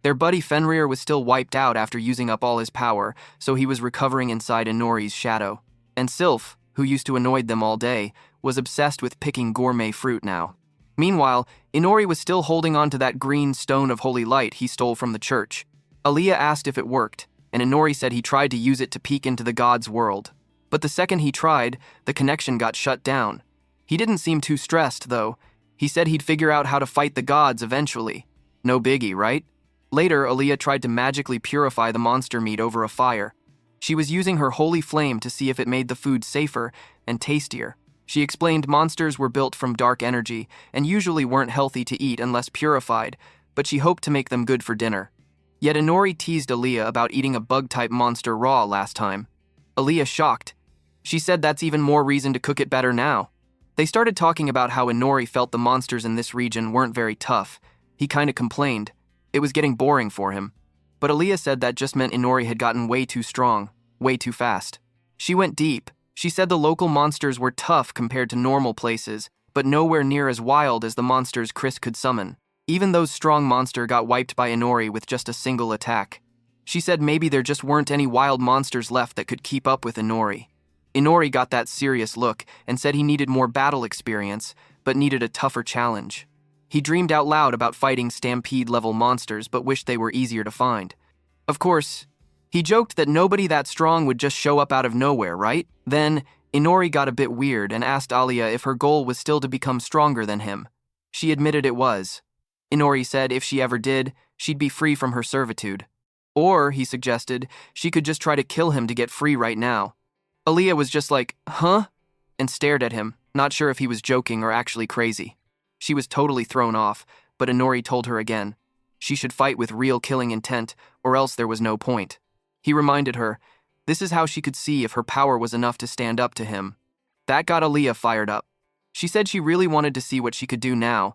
Their buddy Fenrir was still wiped out after using up all his power, so he was recovering inside Inori's shadow. And Sylph, who used to annoy them all day, was obsessed with picking gourmet fruit now. Meanwhile, Inori was still holding on to that green stone of holy light he stole from the church. Alia asked if it worked, and Inori said he tried to use it to peek into the god's world. But the second he tried, the connection got shut down. He didn't seem too stressed, though. He said he'd figure out how to fight the gods eventually. No biggie, right? Later, Alia tried to magically purify the monster meat over a fire. She was using her holy flame to see if it made the food safer and tastier. She explained monsters were built from dark energy and usually weren't healthy to eat unless purified, but she hoped to make them good for dinner. Yet Inori teased Alia about eating a bug-type monster raw last time. Alia shocked. She said that's even more reason to cook it better now. They started talking about how Inori felt the monsters in this region weren't very tough. He kinda complained. It was getting boring for him. But Alia said that just meant Inori had gotten way too strong, way too fast. She went deep. She said the local monsters were tough compared to normal places, but nowhere near as wild as the monsters Chris could summon. Even those strong monster got wiped by Inori with just a single attack. She said maybe there just weren't any wild monsters left that could keep up with Inori. Inori got that serious look and said he needed more battle experience, but needed a tougher challenge. He dreamed out loud about fighting Stampede-level monsters, but wished they were easier to find. Of course, he joked that nobody that strong would just show up out of nowhere, right? Then, Inori got a bit weird and asked Alia if her goal was still to become stronger than him. She admitted it was. Inori said if she ever did, she'd be free from her servitude. Or, he suggested, she could just try to kill him to get free right now. Alia was just like, huh? And stared at him, not sure if he was joking or actually crazy. She was totally thrown off, but Inori told her again. She should fight with real killing intent, or else there was no point. He reminded her, this is how she could see if her power was enough to stand up to him. That got Alia fired up. She said she really wanted to see what she could do now.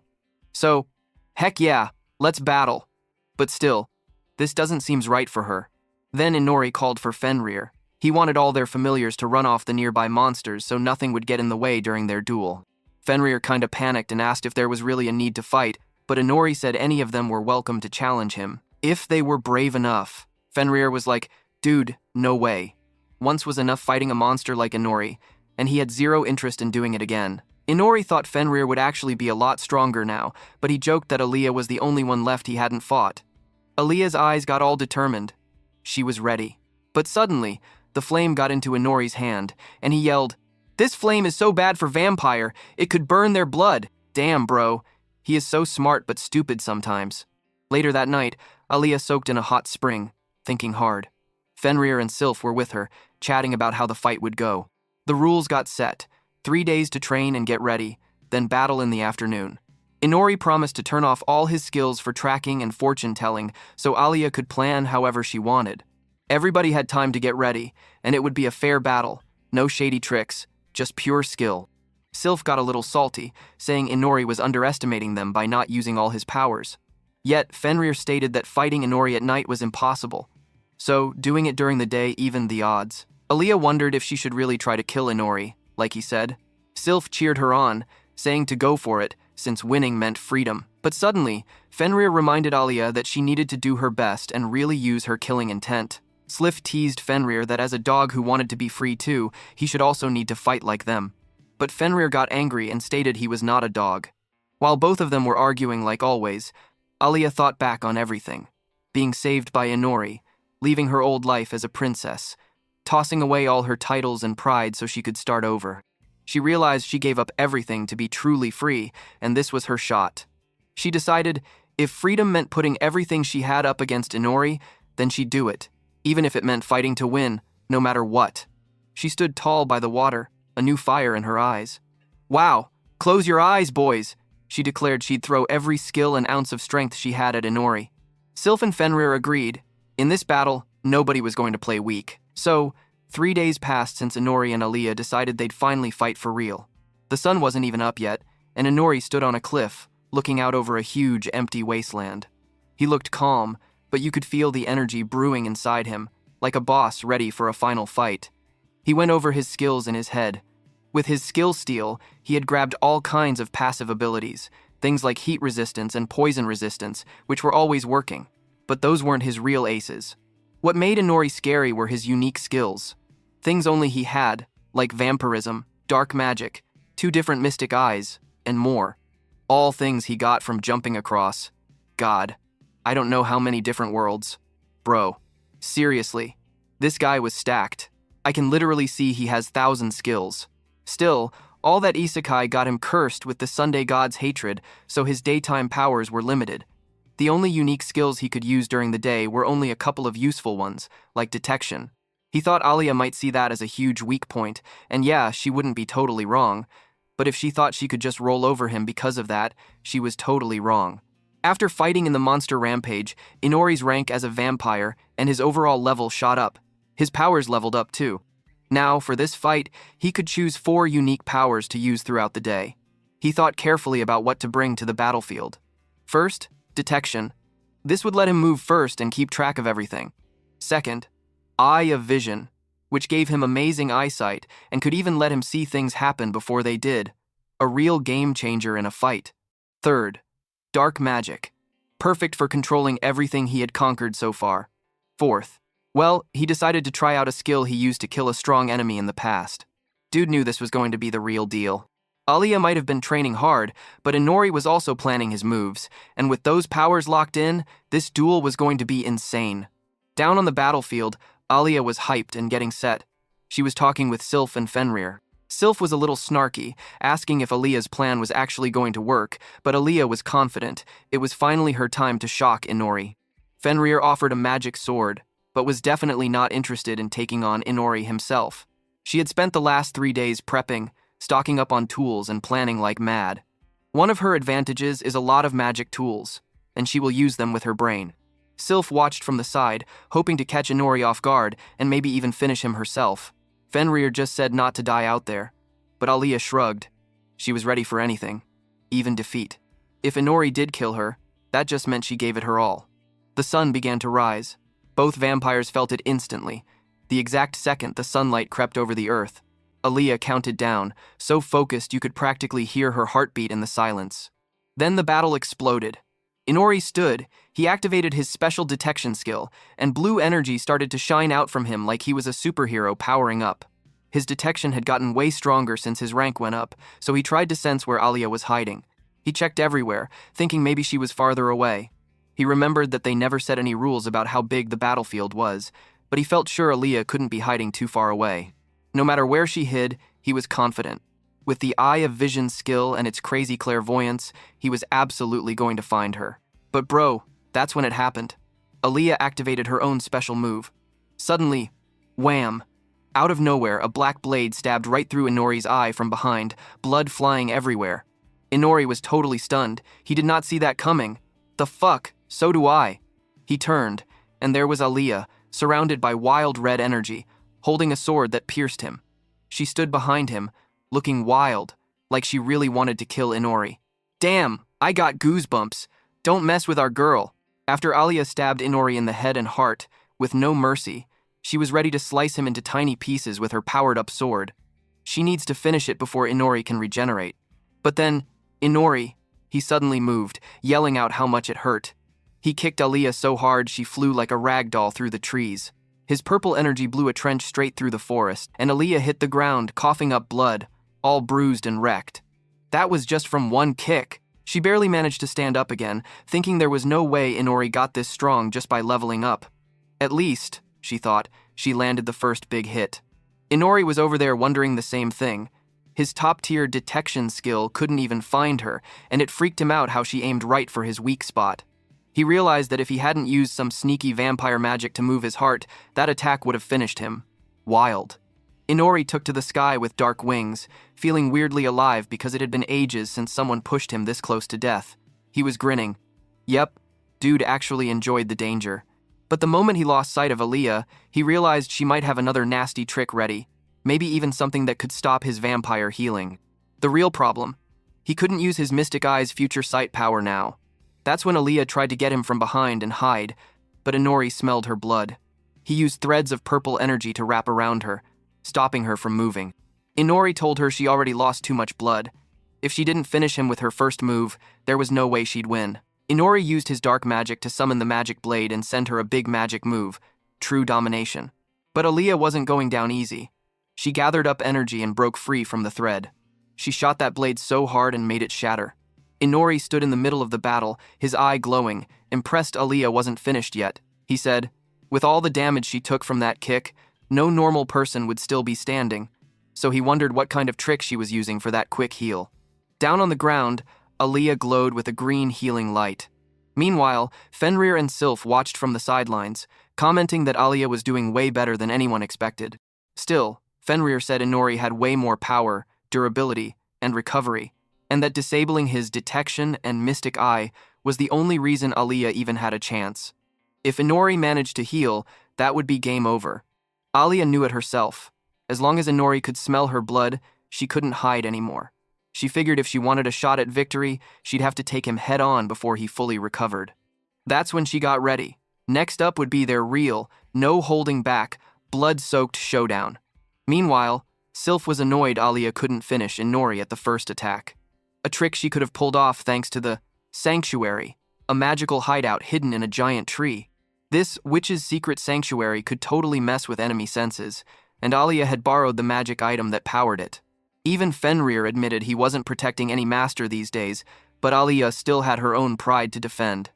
So, heck yeah, let's battle. But still, this doesn't seem right for her. Then Inori called for Fenrir. He wanted all their familiars to run off the nearby monsters so nothing would get in the way during their duel. Fenrir kinda panicked and asked if there was really a need to fight, but Inori said any of them were welcome to challenge him, if they were brave enough. Fenrir was like, dude, no way. Once was enough fighting a monster like Inori, and he had zero interest in doing it again. Inori thought Fenrir would actually be a lot stronger now, but he joked that Aaliyah was the only one left he hadn't fought. Aaliyah's eyes got all determined. She was ready. But suddenly, the flame got into Inori's hand, and he yelled, "This flame is so bad for vampire, it could burn their blood. Damn, bro. He is so smart but stupid sometimes." Later that night, Aaliyah soaked in a hot spring, thinking hard. Fenrir and Sylph were with her, chatting about how the fight would go. The rules got set. 3 days to train and get ready, then battle in the afternoon. Inori promised to turn off all his skills for tracking and fortune-telling so Aaliyah could plan however she wanted. Everybody had time to get ready, and it would be a fair battle. No shady tricks, just pure skill. Sylph got a little salty, saying Inori was underestimating them by not using all his powers. Yet, Fenrir stated that fighting Inori at night was impossible. So, doing it during the day evened the odds. Aaliyah wondered if she should really try to kill Inori, like he said. Sylph cheered her on, saying to go for it, since winning meant freedom. But suddenly, Fenrir reminded Aaliyah that she needed to do her best and really use her killing intent. Sylph teased Fenrir that as a dog who wanted to be free too, he should also need to fight like them. But Fenrir got angry and stated he was not a dog. While both of them were arguing like always, Aaliyah thought back on everything. Being saved by Inori, leaving her old life as a princess, tossing away all her titles and pride so she could start over. She realized she gave up everything to be truly free, and this was her shot. She decided if freedom meant putting everything she had up against Inori, then she'd do it, even if it meant fighting to win, no matter what. She stood tall by the water, a new fire in her eyes. "Wow, close your eyes, boys," she declared. She'd throw every skill and ounce of strength she had at Inori. Sylph and Fenrir agreed. In this battle, nobody was going to play weak. So, 3 days passed since Inori and Aaliyah decided they'd finally fight for real. The sun wasn't even up yet, and Inori stood on a cliff, looking out over a huge, empty wasteland. He looked calm, but you could feel the energy brewing inside him, like a boss ready for a final fight. He went over his skills in his head. With his skill steal, he had grabbed all kinds of passive abilities, things like heat resistance and poison resistance, which were always working. But those weren't his real aces. What made Inori scary were his unique skills. Things only he had, like vampirism, dark magic, 2 different mystic eyes, and more. All things he got from jumping across. God, I don't know how many different worlds. Bro, seriously, this guy was stacked. I can literally see he has 1,000 skills. Still, all that Isekai'd got him cursed with the Sunday god's hatred, so his daytime powers were limited. The only unique skills he could use during the day were only a couple of useful ones, like detection. He thought Aaliyah might see that as a huge weak point, and yeah, she wouldn't be totally wrong. But if she thought she could just roll over him because of that, she was totally wrong. After fighting in the monster rampage, Inori's rank as a vampire and his overall level shot up. His powers leveled up too. Now, for this fight, he could choose 4 unique powers to use throughout the day. He thought carefully about what to bring to the battlefield. First, detection. This would let him move first and keep track of everything. Second, Eye of Vision, which gave him amazing eyesight and could even let him see things happen before they did. A real game changer in a fight. Third, Dark Magic, perfect for controlling everything he had conquered so far. Fourth, well, he decided to try out a skill he used to kill a strong enemy in the past. Dude knew this was going to be the real deal. Aaliyah might have been training hard, but Inori was also planning his moves, and with those powers locked in, this duel was going to be insane. Down on the battlefield, Aaliyah was hyped and getting set. She was talking with Sylph and Fenrir. Sylph was a little snarky, asking if Aaliyah's plan was actually going to work, but Aaliyah was confident. It was finally her time to shock Inori. Fenrir offered a magic sword, but was definitely not interested in taking on Inori himself. She had spent the last 3 days prepping, stocking up on tools and planning like mad. One of her advantages is a lot of magic tools, and she will use them with her brain. Sylph watched from the side, hoping to catch Inori off guard and maybe even finish him herself. Fenrir just said not to die out there, but Aaliyah shrugged. She was ready for anything, even defeat. If Inori did kill her, that just meant she gave it her all. The sun began to rise. Both vampires felt it instantly, the exact second the sunlight crept over the earth. Aaliyah counted down, so focused you could practically hear her heartbeat in the silence. Then the battle exploded. Inori stood, He activated his special detection skill, and blue energy started to shine out from him like he was a superhero powering up. His detection had gotten way stronger since his rank went up, so he tried to sense where Aliyah was hiding. He checked everywhere, thinking maybe she was farther away. He remembered that they never set any rules about how big the battlefield was, but he felt sure Aliyah couldn't be hiding too far away. No matter where she hid, he was confident. With the Eye of Vision skill and its crazy clairvoyance, he was absolutely going to find her. But bro, that's when it happened. Aliyah activated her own special move. Suddenly, wham! Out of nowhere, a black blade stabbed right through Inori's eye from behind, blood flying everywhere. Inori was totally stunned. He did not see that coming. The fuck? So do I. He turned, and there was Aliyah, surrounded by wild red energy, holding a sword that pierced him. She stood behind him, looking wild, like she really wanted to kill Inori. Damn, I got goosebumps. Don't mess with our girl. After Aliyah stabbed Inori in the head and heart, with no mercy, she was ready to slice him into tiny pieces with her powered-up sword. She needs to finish it before Inori can regenerate. But then, Inori, he suddenly moved, yelling out how much it hurt. He kicked Aliyah so hard she flew like a rag doll through the trees. His purple energy blew a trench straight through the forest, and Aliyah hit the ground, coughing up blood, all bruised and wrecked. That was just from one kick. She barely managed to stand up again, thinking there was no way Inori got this strong just by leveling up. At least, she thought, she landed the first big hit. Inori was over there wondering the same thing. His top-tier detection skill couldn't even find her, and it freaked him out how she aimed right for his weak spot. He realized that if he hadn't used some sneaky vampire magic to move his heart, that attack would have finished him. Wild. Inori took to the sky with dark wings, feeling weirdly alive because it had been ages since someone pushed him this close to death. He was grinning. Yep, dude actually enjoyed the danger. But the moment he lost sight of Aliyah, he realized she might have another nasty trick ready, maybe even something that could stop his vampire healing. The real problem, he couldn't use his Mystic Eye's future sight power now. That's when Aliyah tried to get him from behind and hide, but Inori smelled her blood. He used threads of purple energy to wrap around her, stopping her from moving. Inori told her she already lost too much blood. If she didn't finish him with her first move, there was no way she'd win. Inori used his dark magic to summon the magic blade and send her a big magic move, True Domination. But Aliyah wasn't going down easy. She gathered up energy and broke free from the thread. She shot that blade so hard and made it shatter. Inori stood in the middle of the battle, his eye glowing, impressed Aliyah wasn't finished yet. He said, with all the damage she took from that kick, no normal person would still be standing, so he wondered what kind of trick she was using for that quick heal. Down on the ground, Aliyah glowed with a green healing light. Meanwhile, Fenrir and Sylph watched from the sidelines, commenting that Aliyah was doing way better than anyone expected. Still, Fenrir said Inori had way more power, durability, and recovery, and that disabling his detection and Mystic Eye was the only reason Aliyah even had a chance. If Inori managed to heal, that would be game over. Aliyah knew it herself. As long as Inori could smell her blood, she couldn't hide anymore. She figured if she wanted a shot at victory, she'd have to take him head-on before he fully recovered. That's when she got ready. Next up would be their real, no-holding-back, blood-soaked showdown. Meanwhile, Sylph was annoyed Aliyah couldn't finish Inori at the first attack. A trick she could have pulled off thanks to the Sanctuary, a magical hideout hidden in a giant tree. This witch's secret sanctuary could totally mess with enemy senses, and Aliyah had borrowed the magic item that powered it. Even Fenrir admitted he wasn't protecting any master these days, but Aliyah still had her own pride to defend.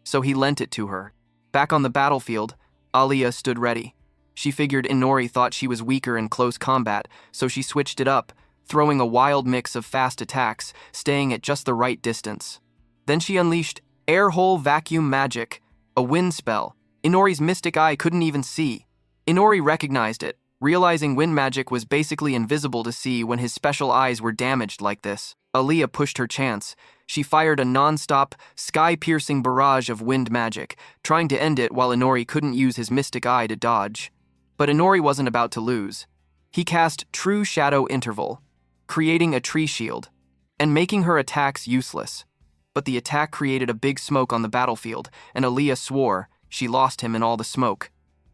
So he lent it to her. Back on the battlefield, Aliyah stood ready. She figured Inori thought she was weaker in close combat, so she switched it up, throwing a wild mix of fast attacks, staying at just the right distance. Then she unleashed Air Hole Vacuum Magic, a wind spell. Inori's Mystic Eye couldn't even see. Inori recognized it, realizing wind magic was basically invisible to see when his special eyes were damaged like this. Aliyah pushed her chance. She fired a non-stop, sky-piercing barrage of wind magic, trying to end it while Inori couldn't use his Mystic Eye to dodge. But Inori wasn't about to lose. He cast True Shadow Interval, creating a tree shield, and making her attacks useless. But the attack created a big smoke on the battlefield, and Aliyah swore she lost him in all the smoke.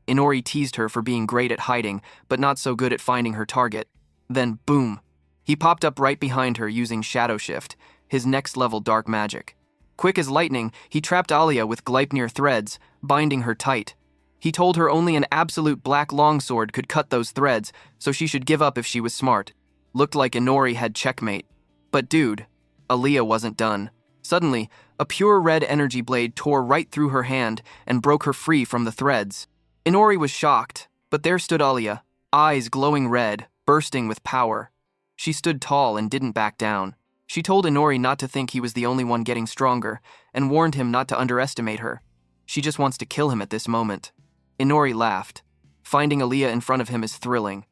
Inori teased her for being great at hiding, but not so good at finding her target. Then, boom. He popped up right behind her using Shadow Shift, his next-level dark magic. Quick as lightning, he trapped Alia with Gleipnir threads, binding her tight. He told her only an absolute black longsword could cut those threads, so she should give up if she was smart. Looked like Inori had checkmate. But dude, Alia wasn't done. Suddenly, a pure red energy blade tore right through her hand and broke her free from the threads. Inori was shocked, but there stood Alia, eyes glowing red, bursting with power. She stood tall and didn't back down. She told Inori not to think he was the only one getting stronger, and warned him not to underestimate her. She just wants to kill him at this moment. Inori laughed. Finding Alia in front of him is thrilling.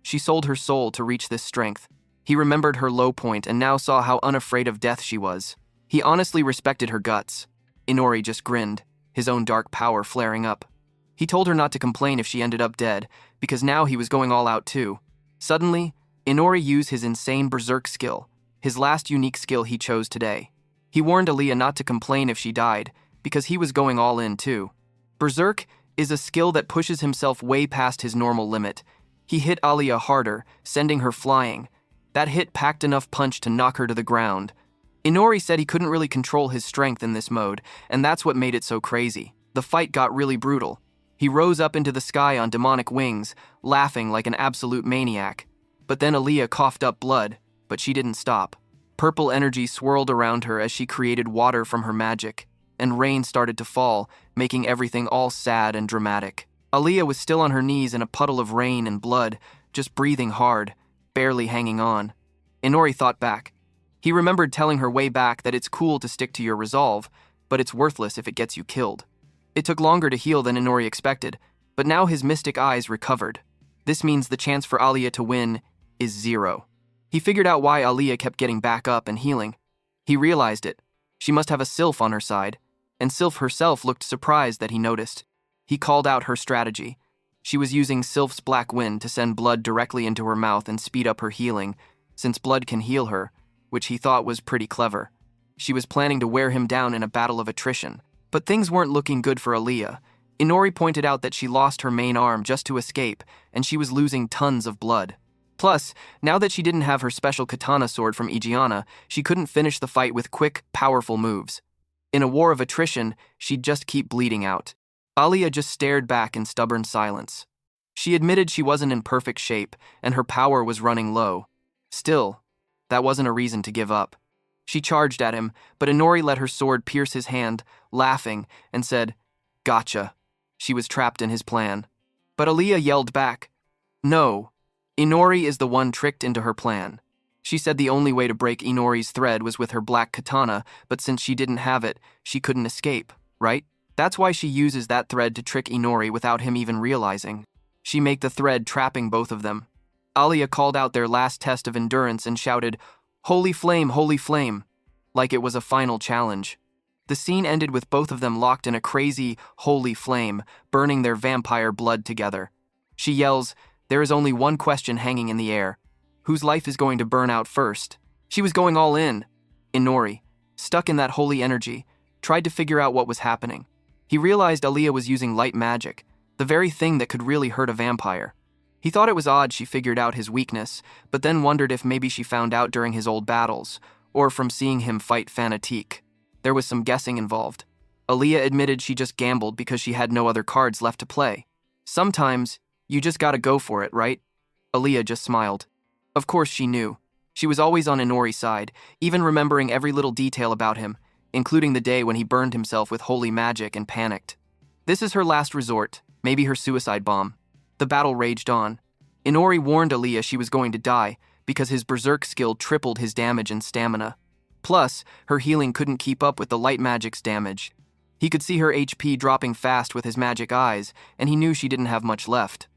She sold her soul to reach this strength. He remembered her low point and now saw how unafraid of death she was. He honestly respected her guts. Inori just grinned, his own dark power flaring up. He told her not to complain if she ended up dead, because now he was going all out too. Suddenly, Inori used his insane berserk skill, his last unique skill he chose today. He warned Alia not to complain if she died, because he was going all in too. Berserk is a skill that pushes himself way past his normal limit. He hit Alia harder, sending her flying. That hit packed enough punch to knock her to the ground. Inori said he couldn't really control his strength in this mode, and that's what made it so crazy. The fight got really brutal. He rose up into the sky on demonic wings, laughing like an absolute maniac. But then Alia coughed up blood, but she didn't stop. Purple energy swirled around her as she created water from her magic, and rain started to fall, making everything all sad and dramatic. Alia was still on her knees in a puddle of rain and blood, just breathing hard, barely hanging on. Inori thought back. He remembered telling her way back that it's cool to stick to your resolve, but it's worthless if it gets you killed. It took longer to heal than Inori expected, but now his mystic eyes recovered. This means the chance for Alia to win is 0. He figured out why Alia kept getting back up and healing. He realized it. She must have a sylph on her side, and Sylph herself looked surprised that he noticed. He called out her strategy. She was using Sylph's black wind to send blood directly into her mouth and speed up her healing, since blood can heal her, which he thought was pretty clever. She was planning to wear him down in a battle of attrition. But things weren't looking good for Alia. Inori pointed out that she lost her main arm just to escape, and she was losing tons of blood. Plus, now that she didn't have her special katana sword from Igiana, she couldn't finish the fight with quick, powerful moves. In a war of attrition, she'd just keep bleeding out. Alia just stared back in stubborn silence. She admitted she wasn't in perfect shape, and her power was running low. Still, that wasn't a reason to give up. She charged at him, but Inori let her sword pierce his hand, laughing, and said, "Gotcha." She was trapped in his plan. But Alia yelled back, "No, Inori is the one tricked into her plan." She said the only way to break Inori's thread was with her black katana, but since she didn't have it, she couldn't escape, right? That's why she uses that thread to trick Inori without him even realizing. She made the thread trapping both of them. Alia called out their last test of endurance and shouted, holy flame," like it was a final challenge. The scene ended with both of them locked in a crazy, holy flame, burning their vampire blood together. She yells, there is only one question hanging in the air. Whose life is going to burn out first? She was going all in. Inori, stuck in that holy energy, tried to figure out what was happening. He realized Alia was using light magic, the very thing that could really hurt a vampire. He thought it was odd she figured out his weakness, but then wondered if maybe she found out during his old battles, or from seeing him fight Fanatique. There was some guessing involved. Alia admitted she just gambled because she had no other cards left to play. Sometimes, you just gotta go for it, right? Alia just smiled. Of course she knew. She was always on Inori's side, even remembering every little detail about him, including the day when he burned himself with holy magic and panicked. This is her last resort, maybe her suicide bomb. The battle raged on. Inori warned Alia she was going to die because his berserk skill tripled his damage and stamina. Plus, her healing couldn't keep up with the light magic's damage. He could see her HP dropping fast with his magic eyes, and he knew she didn't have much left.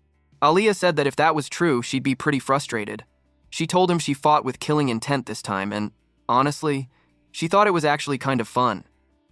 Alia said that if that was true, she'd be pretty frustrated. She told him she fought with killing intent this time, and, honestly, she thought it was actually kind of fun.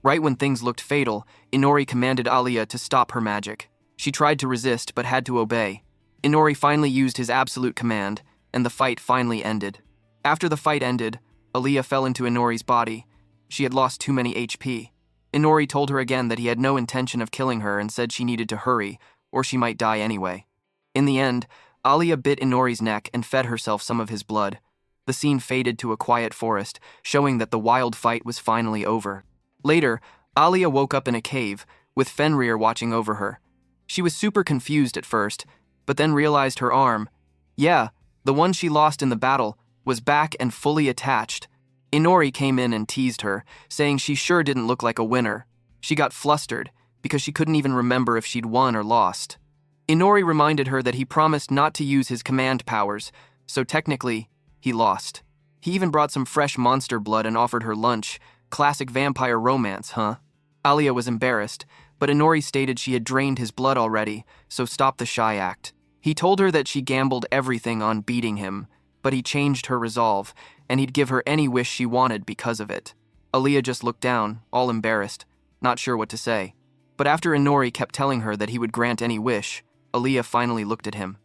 Right when things looked fatal, Inori commanded Alia to stop her magic. She tried to resist, but had to obey. Inori finally used his absolute command, and the fight finally ended. After the fight ended, Alia fell into Inori's body. She had lost too many HP. Inori told her again that he had no intention of killing her and said she needed to hurry, or she might die anyway. In the end, Alia bit Inori's neck and fed herself some of his blood. The scene faded to a quiet forest, showing that the wild fight was finally over. Later, Alia woke up in a cave, with Fenrir watching over her. She was super confused at first, but then realized her arm, yeah, the one she lost in the battle, was back and fully attached. Inori came in and teased her, saying she sure didn't look like a winner. She got flustered, because she couldn't even remember if she'd won or lost. Inori reminded her that he promised not to use his command powers, so technically, he lost. He even brought some fresh monster blood and offered her lunch. Classic vampire romance, huh? Alia was embarrassed, but Inori stated she had drained his blood already, so stopped the shy act. He told her that she gambled everything on beating him, but he changed her resolve, and he'd give her any wish she wanted because of it. Alia just looked down, all embarrassed, not sure what to say. But after Inori kept telling her that he would grant any wish, Alia finally looked at him.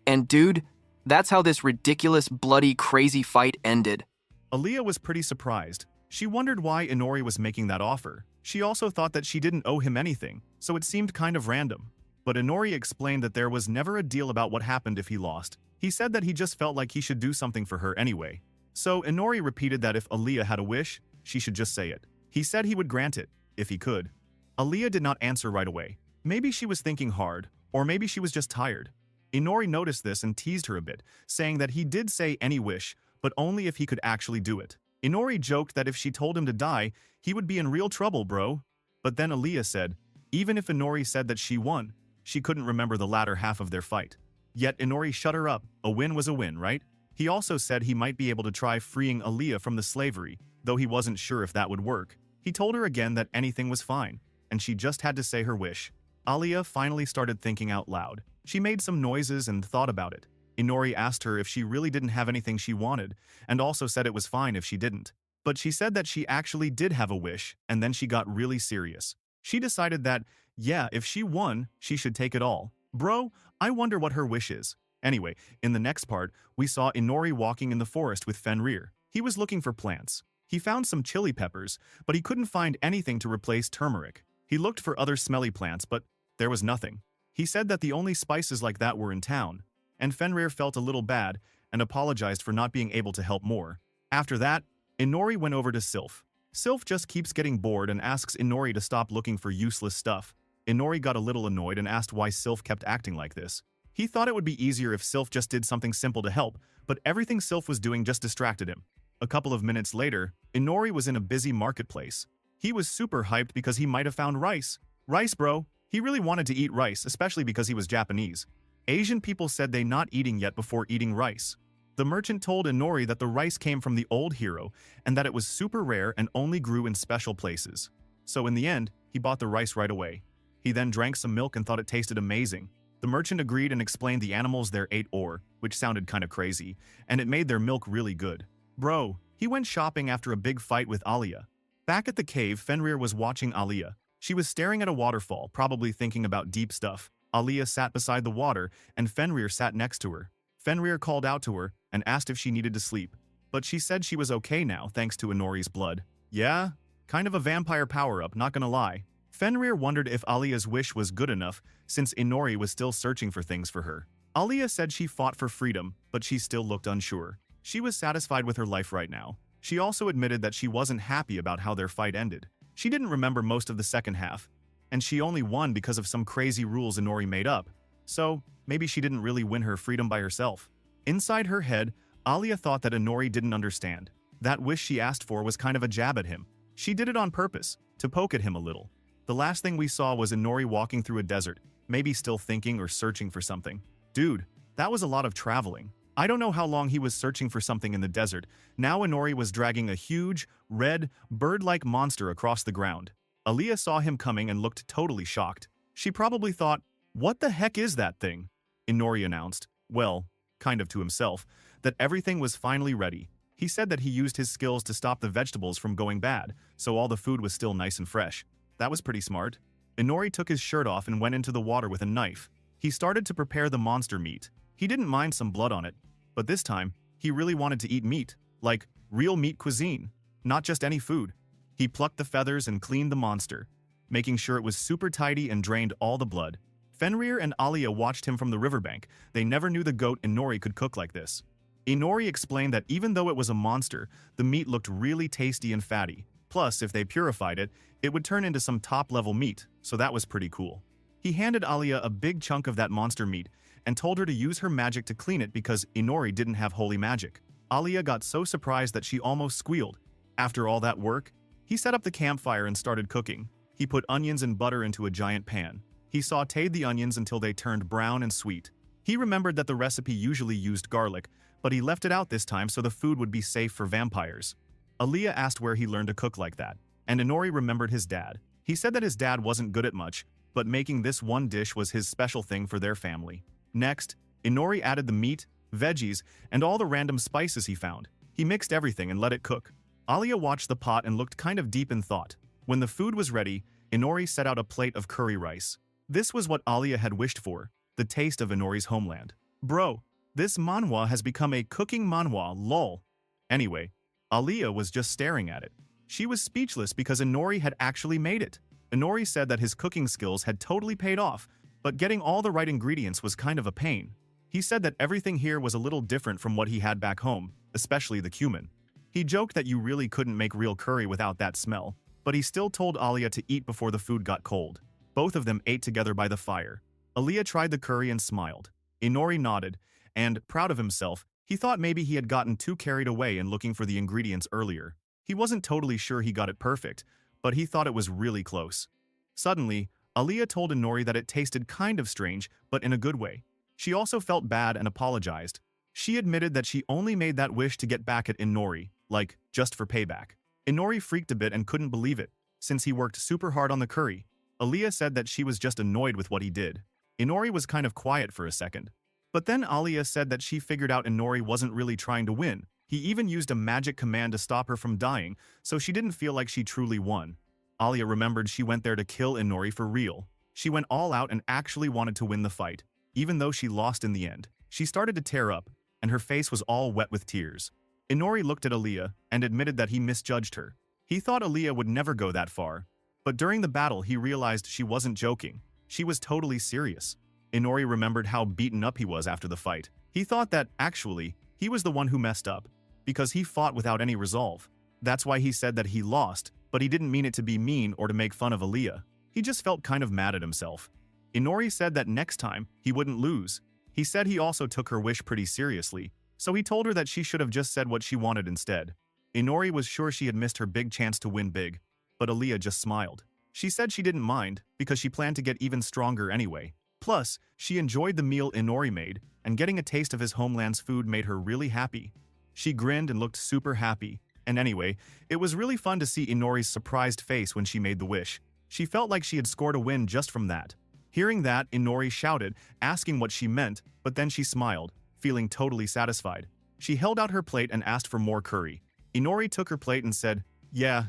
And dude, that's how this ridiculous, bloody, crazy fight ended. Alia was pretty surprised. She wondered why Inori was making that offer. She also thought that she didn't owe him anything, so it seemed kind of random. But Inori explained that there was never a deal about what happened if he lost. He said that he just felt like he should do something for her anyway. So Inori repeated that if Alia had a wish, she should just say it. He said he would grant it, if he could. Alia did not answer right away. Maybe she was thinking hard, or maybe she was just tired. Inori noticed this and teased her a bit, saying that he did say any wish, but only if he could actually do it. Inori joked that if she told him to die, he would be in real trouble, bro. But then Alia said, even if Inori said that she won, she couldn't remember the latter half of their fight. Yet Inori shut her up. A win was a win, right? He also said he might be able to try freeing Alia from the slavery, though he wasn't sure if that would work. He told her again that anything was fine, and she just had to say her wish. Alia finally started thinking out loud. She made some noises and thought about it. Inori asked her if she really didn't have anything she wanted, and also said it was fine if she didn't. But she said that she actually did have a wish, and then she got really serious. She decided that, yeah, if she won, she should take it all. Bro, I wonder what her wish is. Anyway, in the next part, we saw Inori walking in the forest with Fenrir. He was looking for plants. He found some chili peppers, but he couldn't find anything to replace turmeric. He looked for other smelly plants, but there was nothing. He said that the only spices like that were in town, and Fenrir felt a little bad and apologized for not being able to help more. After that, Inori went over to Sylph. Sylph just keeps getting bored and asks Inori to stop looking for useless stuff. Inori got a little annoyed and asked why Sylph kept acting like this. He thought it would be easier if Sylph just did something simple to help, but everything Sylph was doing just distracted him. A couple of minutes later, Inori was in a busy marketplace. He was super hyped because he might have found rice. Rice, bro. He really wanted to eat rice, especially because he was Japanese. Asian people said they not eating yet before eating rice. The merchant told Inori that the rice came from the old hero and that it was super rare and only grew in special places. So in the end, he bought the rice right away. He then drank some milk and thought it tasted amazing. The merchant agreed and explained the animals there ate ore, which sounded kind of crazy, and it made their milk really good. Bro, he went shopping after a big fight with Alia. Back at the cave, Fenrir was watching Alia. She was staring at a waterfall, probably thinking about deep stuff. Alia sat beside the water, and Fenrir sat next to her. Fenrir called out to her and asked if she needed to sleep, but she said she was okay now thanks to Inori's blood. Yeah, kind of a vampire power-up, not gonna lie. Fenrir wondered if Alia's wish was good enough since Inori was still searching for things for her. Alia said she fought for freedom, but she still looked unsure. She was satisfied with her life right now. She also admitted that she wasn't happy about how their fight ended. She didn't remember most of the second half, and she only won because of some crazy rules Inori made up. So, maybe she didn't really win her freedom by herself. Inside her head, Alia thought that Inori didn't understand. That wish she asked for was kind of a jab at him. She did it on purpose, to poke at him a little. The last thing we saw was Inori walking through a desert, maybe still thinking or searching for something. Dude, that was a lot of traveling. I don't know how long he was searching for something in the desert. Now Inori was dragging a huge, red, bird-like monster across the ground. Alia saw him coming and looked totally shocked. She probably thought, "What the heck is that thing?" Inori announced, well, kind of to himself, that everything was finally ready. He said that he used his skills to stop the vegetables from going bad, so all the food was still nice and fresh. That was pretty smart. Inori took his shirt off and went into the water with a knife. He started to prepare the monster meat. He didn't mind some blood on it, but this time, he really wanted to eat meat, like real meat cuisine, not just any food. He plucked the feathers and cleaned the monster, making sure it was super tidy and drained all the blood. Fenrir and Alia watched him from the riverbank. They never knew the goat Inori could cook like this. Inori explained that even though it was a monster, the meat looked really tasty and fatty. Plus, if they purified it, it would turn into some top-level meat, so that was pretty cool. He handed Aliyah a big chunk of that monster meat and told her to use her magic to clean it because Inori didn't have holy magic. Aliyah got so surprised that she almost squealed. After all that work, he set up the campfire and started cooking. He put onions and butter into a giant pan. He sautéed the onions until they turned brown and sweet. He remembered that the recipe usually used garlic, but he left it out this time so the food would be safe for vampires. Aliyah asked where he learned to cook like that, and Inori remembered his dad. He said that his dad wasn't good at much, but making this one dish was his special thing for their family. Next, Inori added the meat, veggies, and all the random spices he found. He mixed everything and let it cook. Aliyah watched the pot and looked kind of deep in thought. When the food was ready, Inori set out a plate of curry rice. This was what Aliyah had wished for, the taste of Inori's homeland. Bro, this manhwa has become a cooking manhwa, lol. Anyway, Aliyah was just staring at it. She was speechless because Inori had actually made it. Inori said that his cooking skills had totally paid off, but getting all the right ingredients was kind of a pain. He said that everything here was a little different from what he had back home, especially the cumin. He joked that you really couldn't make real curry without that smell, but he still told Aliyah to eat before the food got cold. Both of them ate together by the fire. Aliyah tried the curry and smiled. Inori nodded, and, proud of himself, he thought maybe he had gotten too carried away in looking for the ingredients earlier. He wasn't totally sure he got it perfect, but he thought it was really close. Suddenly, Aliyah told Inori that it tasted kind of strange, but in a good way. She also felt bad and apologized. She admitted that she only made that wish to get back at Inori, like, just for payback. Inori freaked a bit and couldn't believe it, since he worked super hard on the curry. Aliyah said that she was just annoyed with what he did. Inori was kind of quiet for a second. But then Aliyah said that she figured out Inori wasn't really trying to win. He even used a magic command to stop her from dying, so she didn't feel like she truly won. Aliyah remembered she went there to kill Inori for real. She went all out and actually wanted to win the fight, even though she lost in the end. She started to tear up, and her face was all wet with tears. Inori looked at Aliyah and admitted that he misjudged her. He thought Aliyah would never go that far, but during the battle he realized she wasn't joking. She was totally serious. Inori remembered how beaten up he was after the fight. He thought that, actually, he was the one who messed up, because he fought without any resolve. That's why he said that he lost, but he didn't mean it to be mean or to make fun of Aliyah. He just felt kind of mad at himself. Inori said that next time, he wouldn't lose. He said he also took her wish pretty seriously, so he told her that she should have just said what she wanted instead. Inori was sure she had missed her big chance to win big, but Aliyah just smiled. She said she didn't mind, because she planned to get even stronger anyway. Plus, she enjoyed the meal Inori made, and getting a taste of his homeland's food made her really happy. She grinned and looked super happy, and anyway, it was really fun to see Inori's surprised face when she made the wish. She felt like she had scored a win just from that. Hearing that, Inori shouted, asking what she meant, but then she smiled, feeling totally satisfied. She held out her plate and asked for more curry. Inori took her plate and said, yeah,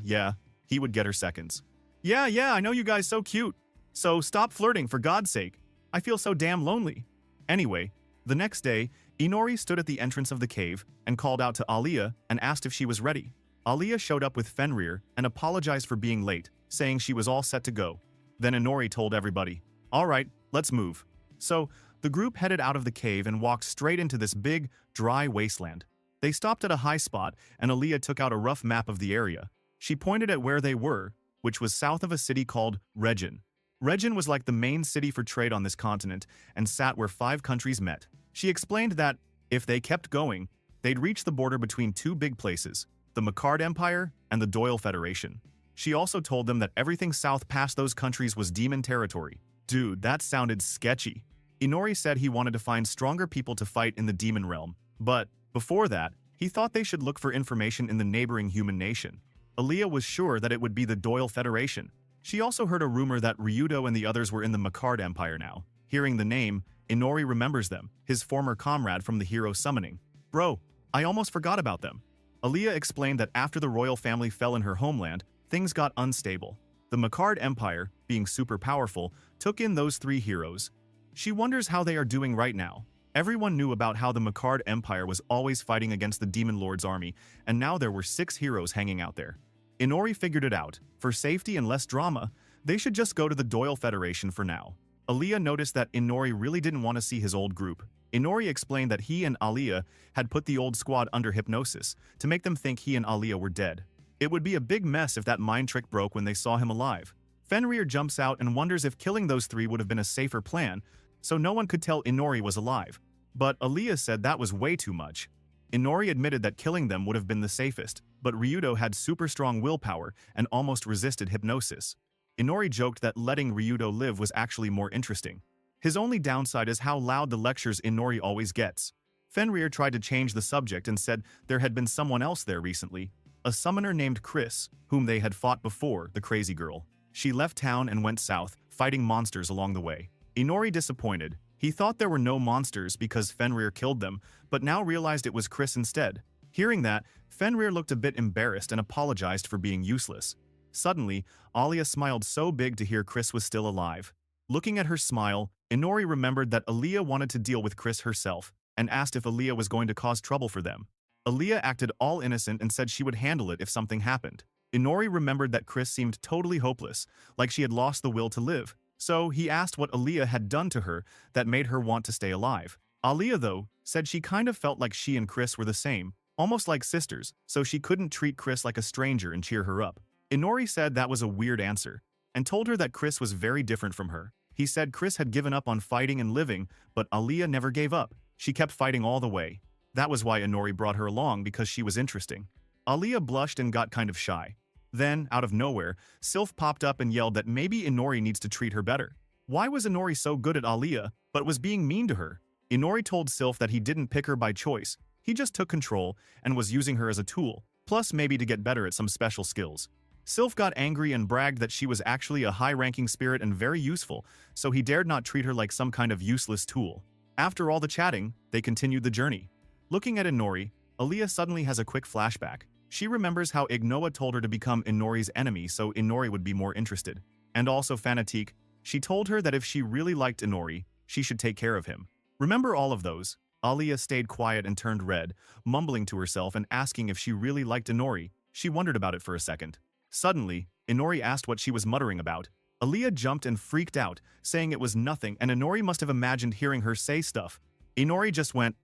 he would get her seconds. Yeah, I know you guys so cute. So stop flirting for God's sake. I feel so damn lonely. Anyway, the next day, Inori stood at the entrance of the cave and called out to Aliyah and asked if she was ready. Aliyah showed up with Fenrir and apologized for being late, saying she was all set to go. Then Inori told everybody, "Alright, let's move." So, the group headed out of the cave and walked straight into this big, dry wasteland. They stopped at a high spot and Aliyah took out a rough map of the area. She pointed at where they were, which was south of a city called Regin. Regin was like the main city for trade on this continent and sat where 5 countries met. She explained that, if they kept going, they'd reach the border between 2 big places, the McCard Empire and the Doyle Federation. She also told them that everything south past those countries was demon territory. Dude, that sounded sketchy. Inori said he wanted to find stronger people to fight in the demon realm, but, before that, he thought they should look for information in the neighboring human nation. Aliyah was sure that it would be the Doyle Federation. She also heard a rumor that Ryudo and the others were in the McCard Empire now. Hearing the name, Inori remembers them, his former comrade from the hero summoning. Bro, I almost forgot about them. Aliyah explained that after the royal family fell in her homeland, things got unstable. The McCard Empire, being super powerful, took in those 3 heroes. She wonders how they are doing right now. Everyone knew about how the McCard Empire was always fighting against the Demon Lord's army, and now there were 6 heroes hanging out there. Inori figured it out. For safety and less drama, they should just go to the Doyle Federation for now. Aliyah noticed that Inori really didn't want to see his old group. Inori explained that he and Aliyah had put the old squad under hypnosis to make them think he and Aliyah were dead. It would be a big mess if that mind trick broke when they saw him alive. Fenrir jumps out and wonders if killing those three would have been a safer plan, so no one could tell Inori was alive. But Aaliyah said that was way too much. Inori admitted that killing them would have been the safest, but Ryudo had super strong willpower and almost resisted hypnosis. Inori joked that letting Ryudo live was actually more interesting. His only downside is how loud the lectures Inori always gets. Fenrir tried to change the subject and said there had been someone else there recently, a summoner named Chris, whom they had fought before, the crazy girl. She left town and went south, fighting monsters along the way. Inori disappointed. He thought there were no monsters because Fenrir killed them, but now realized it was Chris instead. Hearing that, Fenrir looked a bit embarrassed and apologized for being useless. Suddenly, Alia smiled so big to hear Chris was still alive. Looking at her smile, Inori remembered that Aaliyah wanted to deal with Chris herself, and asked if Aaliyah was going to cause trouble for them. Aaliyah acted all innocent and said she would handle it if something happened. Inori remembered that Chris seemed totally hopeless, like she had lost the will to live. So he asked what Aaliyah had done to her that made her want to stay alive. Aaliyah, though, said she kind of felt like she and Chris were the same, almost like sisters, so she couldn't treat Chris like a stranger and cheer her up. Inori said that was a weird answer, and told her that Chris was very different from her. He said Chris had given up on fighting and living, but Aaliyah never gave up. She kept fighting all the way. That was why Inori brought her along, because she was interesting. Aaliyah blushed and got kind of shy. Then, out of nowhere, Sylph popped up and yelled that maybe Inori needs to treat her better. Why was Inori so good at Aaliyah, but was being mean to her? Inori told Sylph that he didn't pick her by choice. He just took control and was using her as a tool, plus maybe to get better at some special skills. Sylph got angry and bragged that she was actually a high-ranking spirit and very useful, so he dared not treat her like some kind of useless tool. After all the chatting, they continued the journey. Looking at Inori, Aaliyah suddenly has a quick flashback. She remembers how Ignoa told her to become Inori's enemy so Inori would be more interested. And also Fanatique, she told her that if she really liked Inori, she should take care of him. Remember all of those? Aaliyah stayed quiet and turned red, mumbling to herself and asking if she really liked Inori. She wondered about it for a second. Suddenly, Inori asked what she was muttering about. Aaliyah jumped and freaked out, saying it was nothing, and Inori must have imagined hearing her say stuff. Inori just went,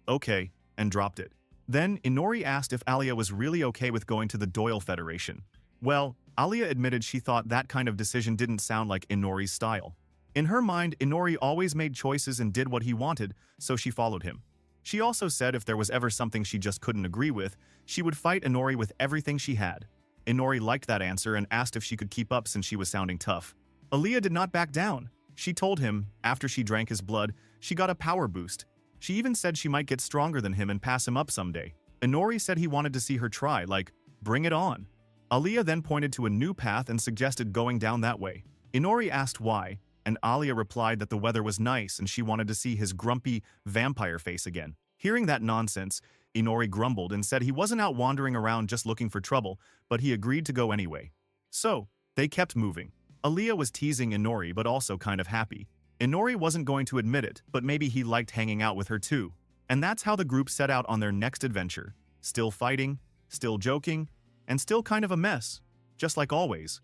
okay, and dropped it. Then, Inori asked if Alia was really okay with going to the Doyle Federation. Well, Alia admitted she thought that kind of decision didn't sound like Inori's style. In her mind, Inori always made choices and did what he wanted, so she followed him. She also said if there was ever something she just couldn't agree with, she would fight Inori with everything she had. Inori liked that answer and asked if she could keep up since she was sounding tough. Alia did not back down. She told him, after she drank his blood, she got a power boost. She even said she might get stronger than him and pass him up someday. Inori said he wanted to see her try, like, bring it on. Alia then pointed to a new path and suggested going down that way. Inori asked why, and Alia replied that the weather was nice and she wanted to see his grumpy vampire face again. Hearing that nonsense, Inori grumbled and said he wasn't out wandering around just looking for trouble, but he agreed to go anyway. So, they kept moving. Alia was teasing Inori but also kind of happy. Inori wasn't going to admit it, but maybe he liked hanging out with her too. And that's how the group set out on their next adventure. Still fighting, still joking, and still kind of a mess, just like always.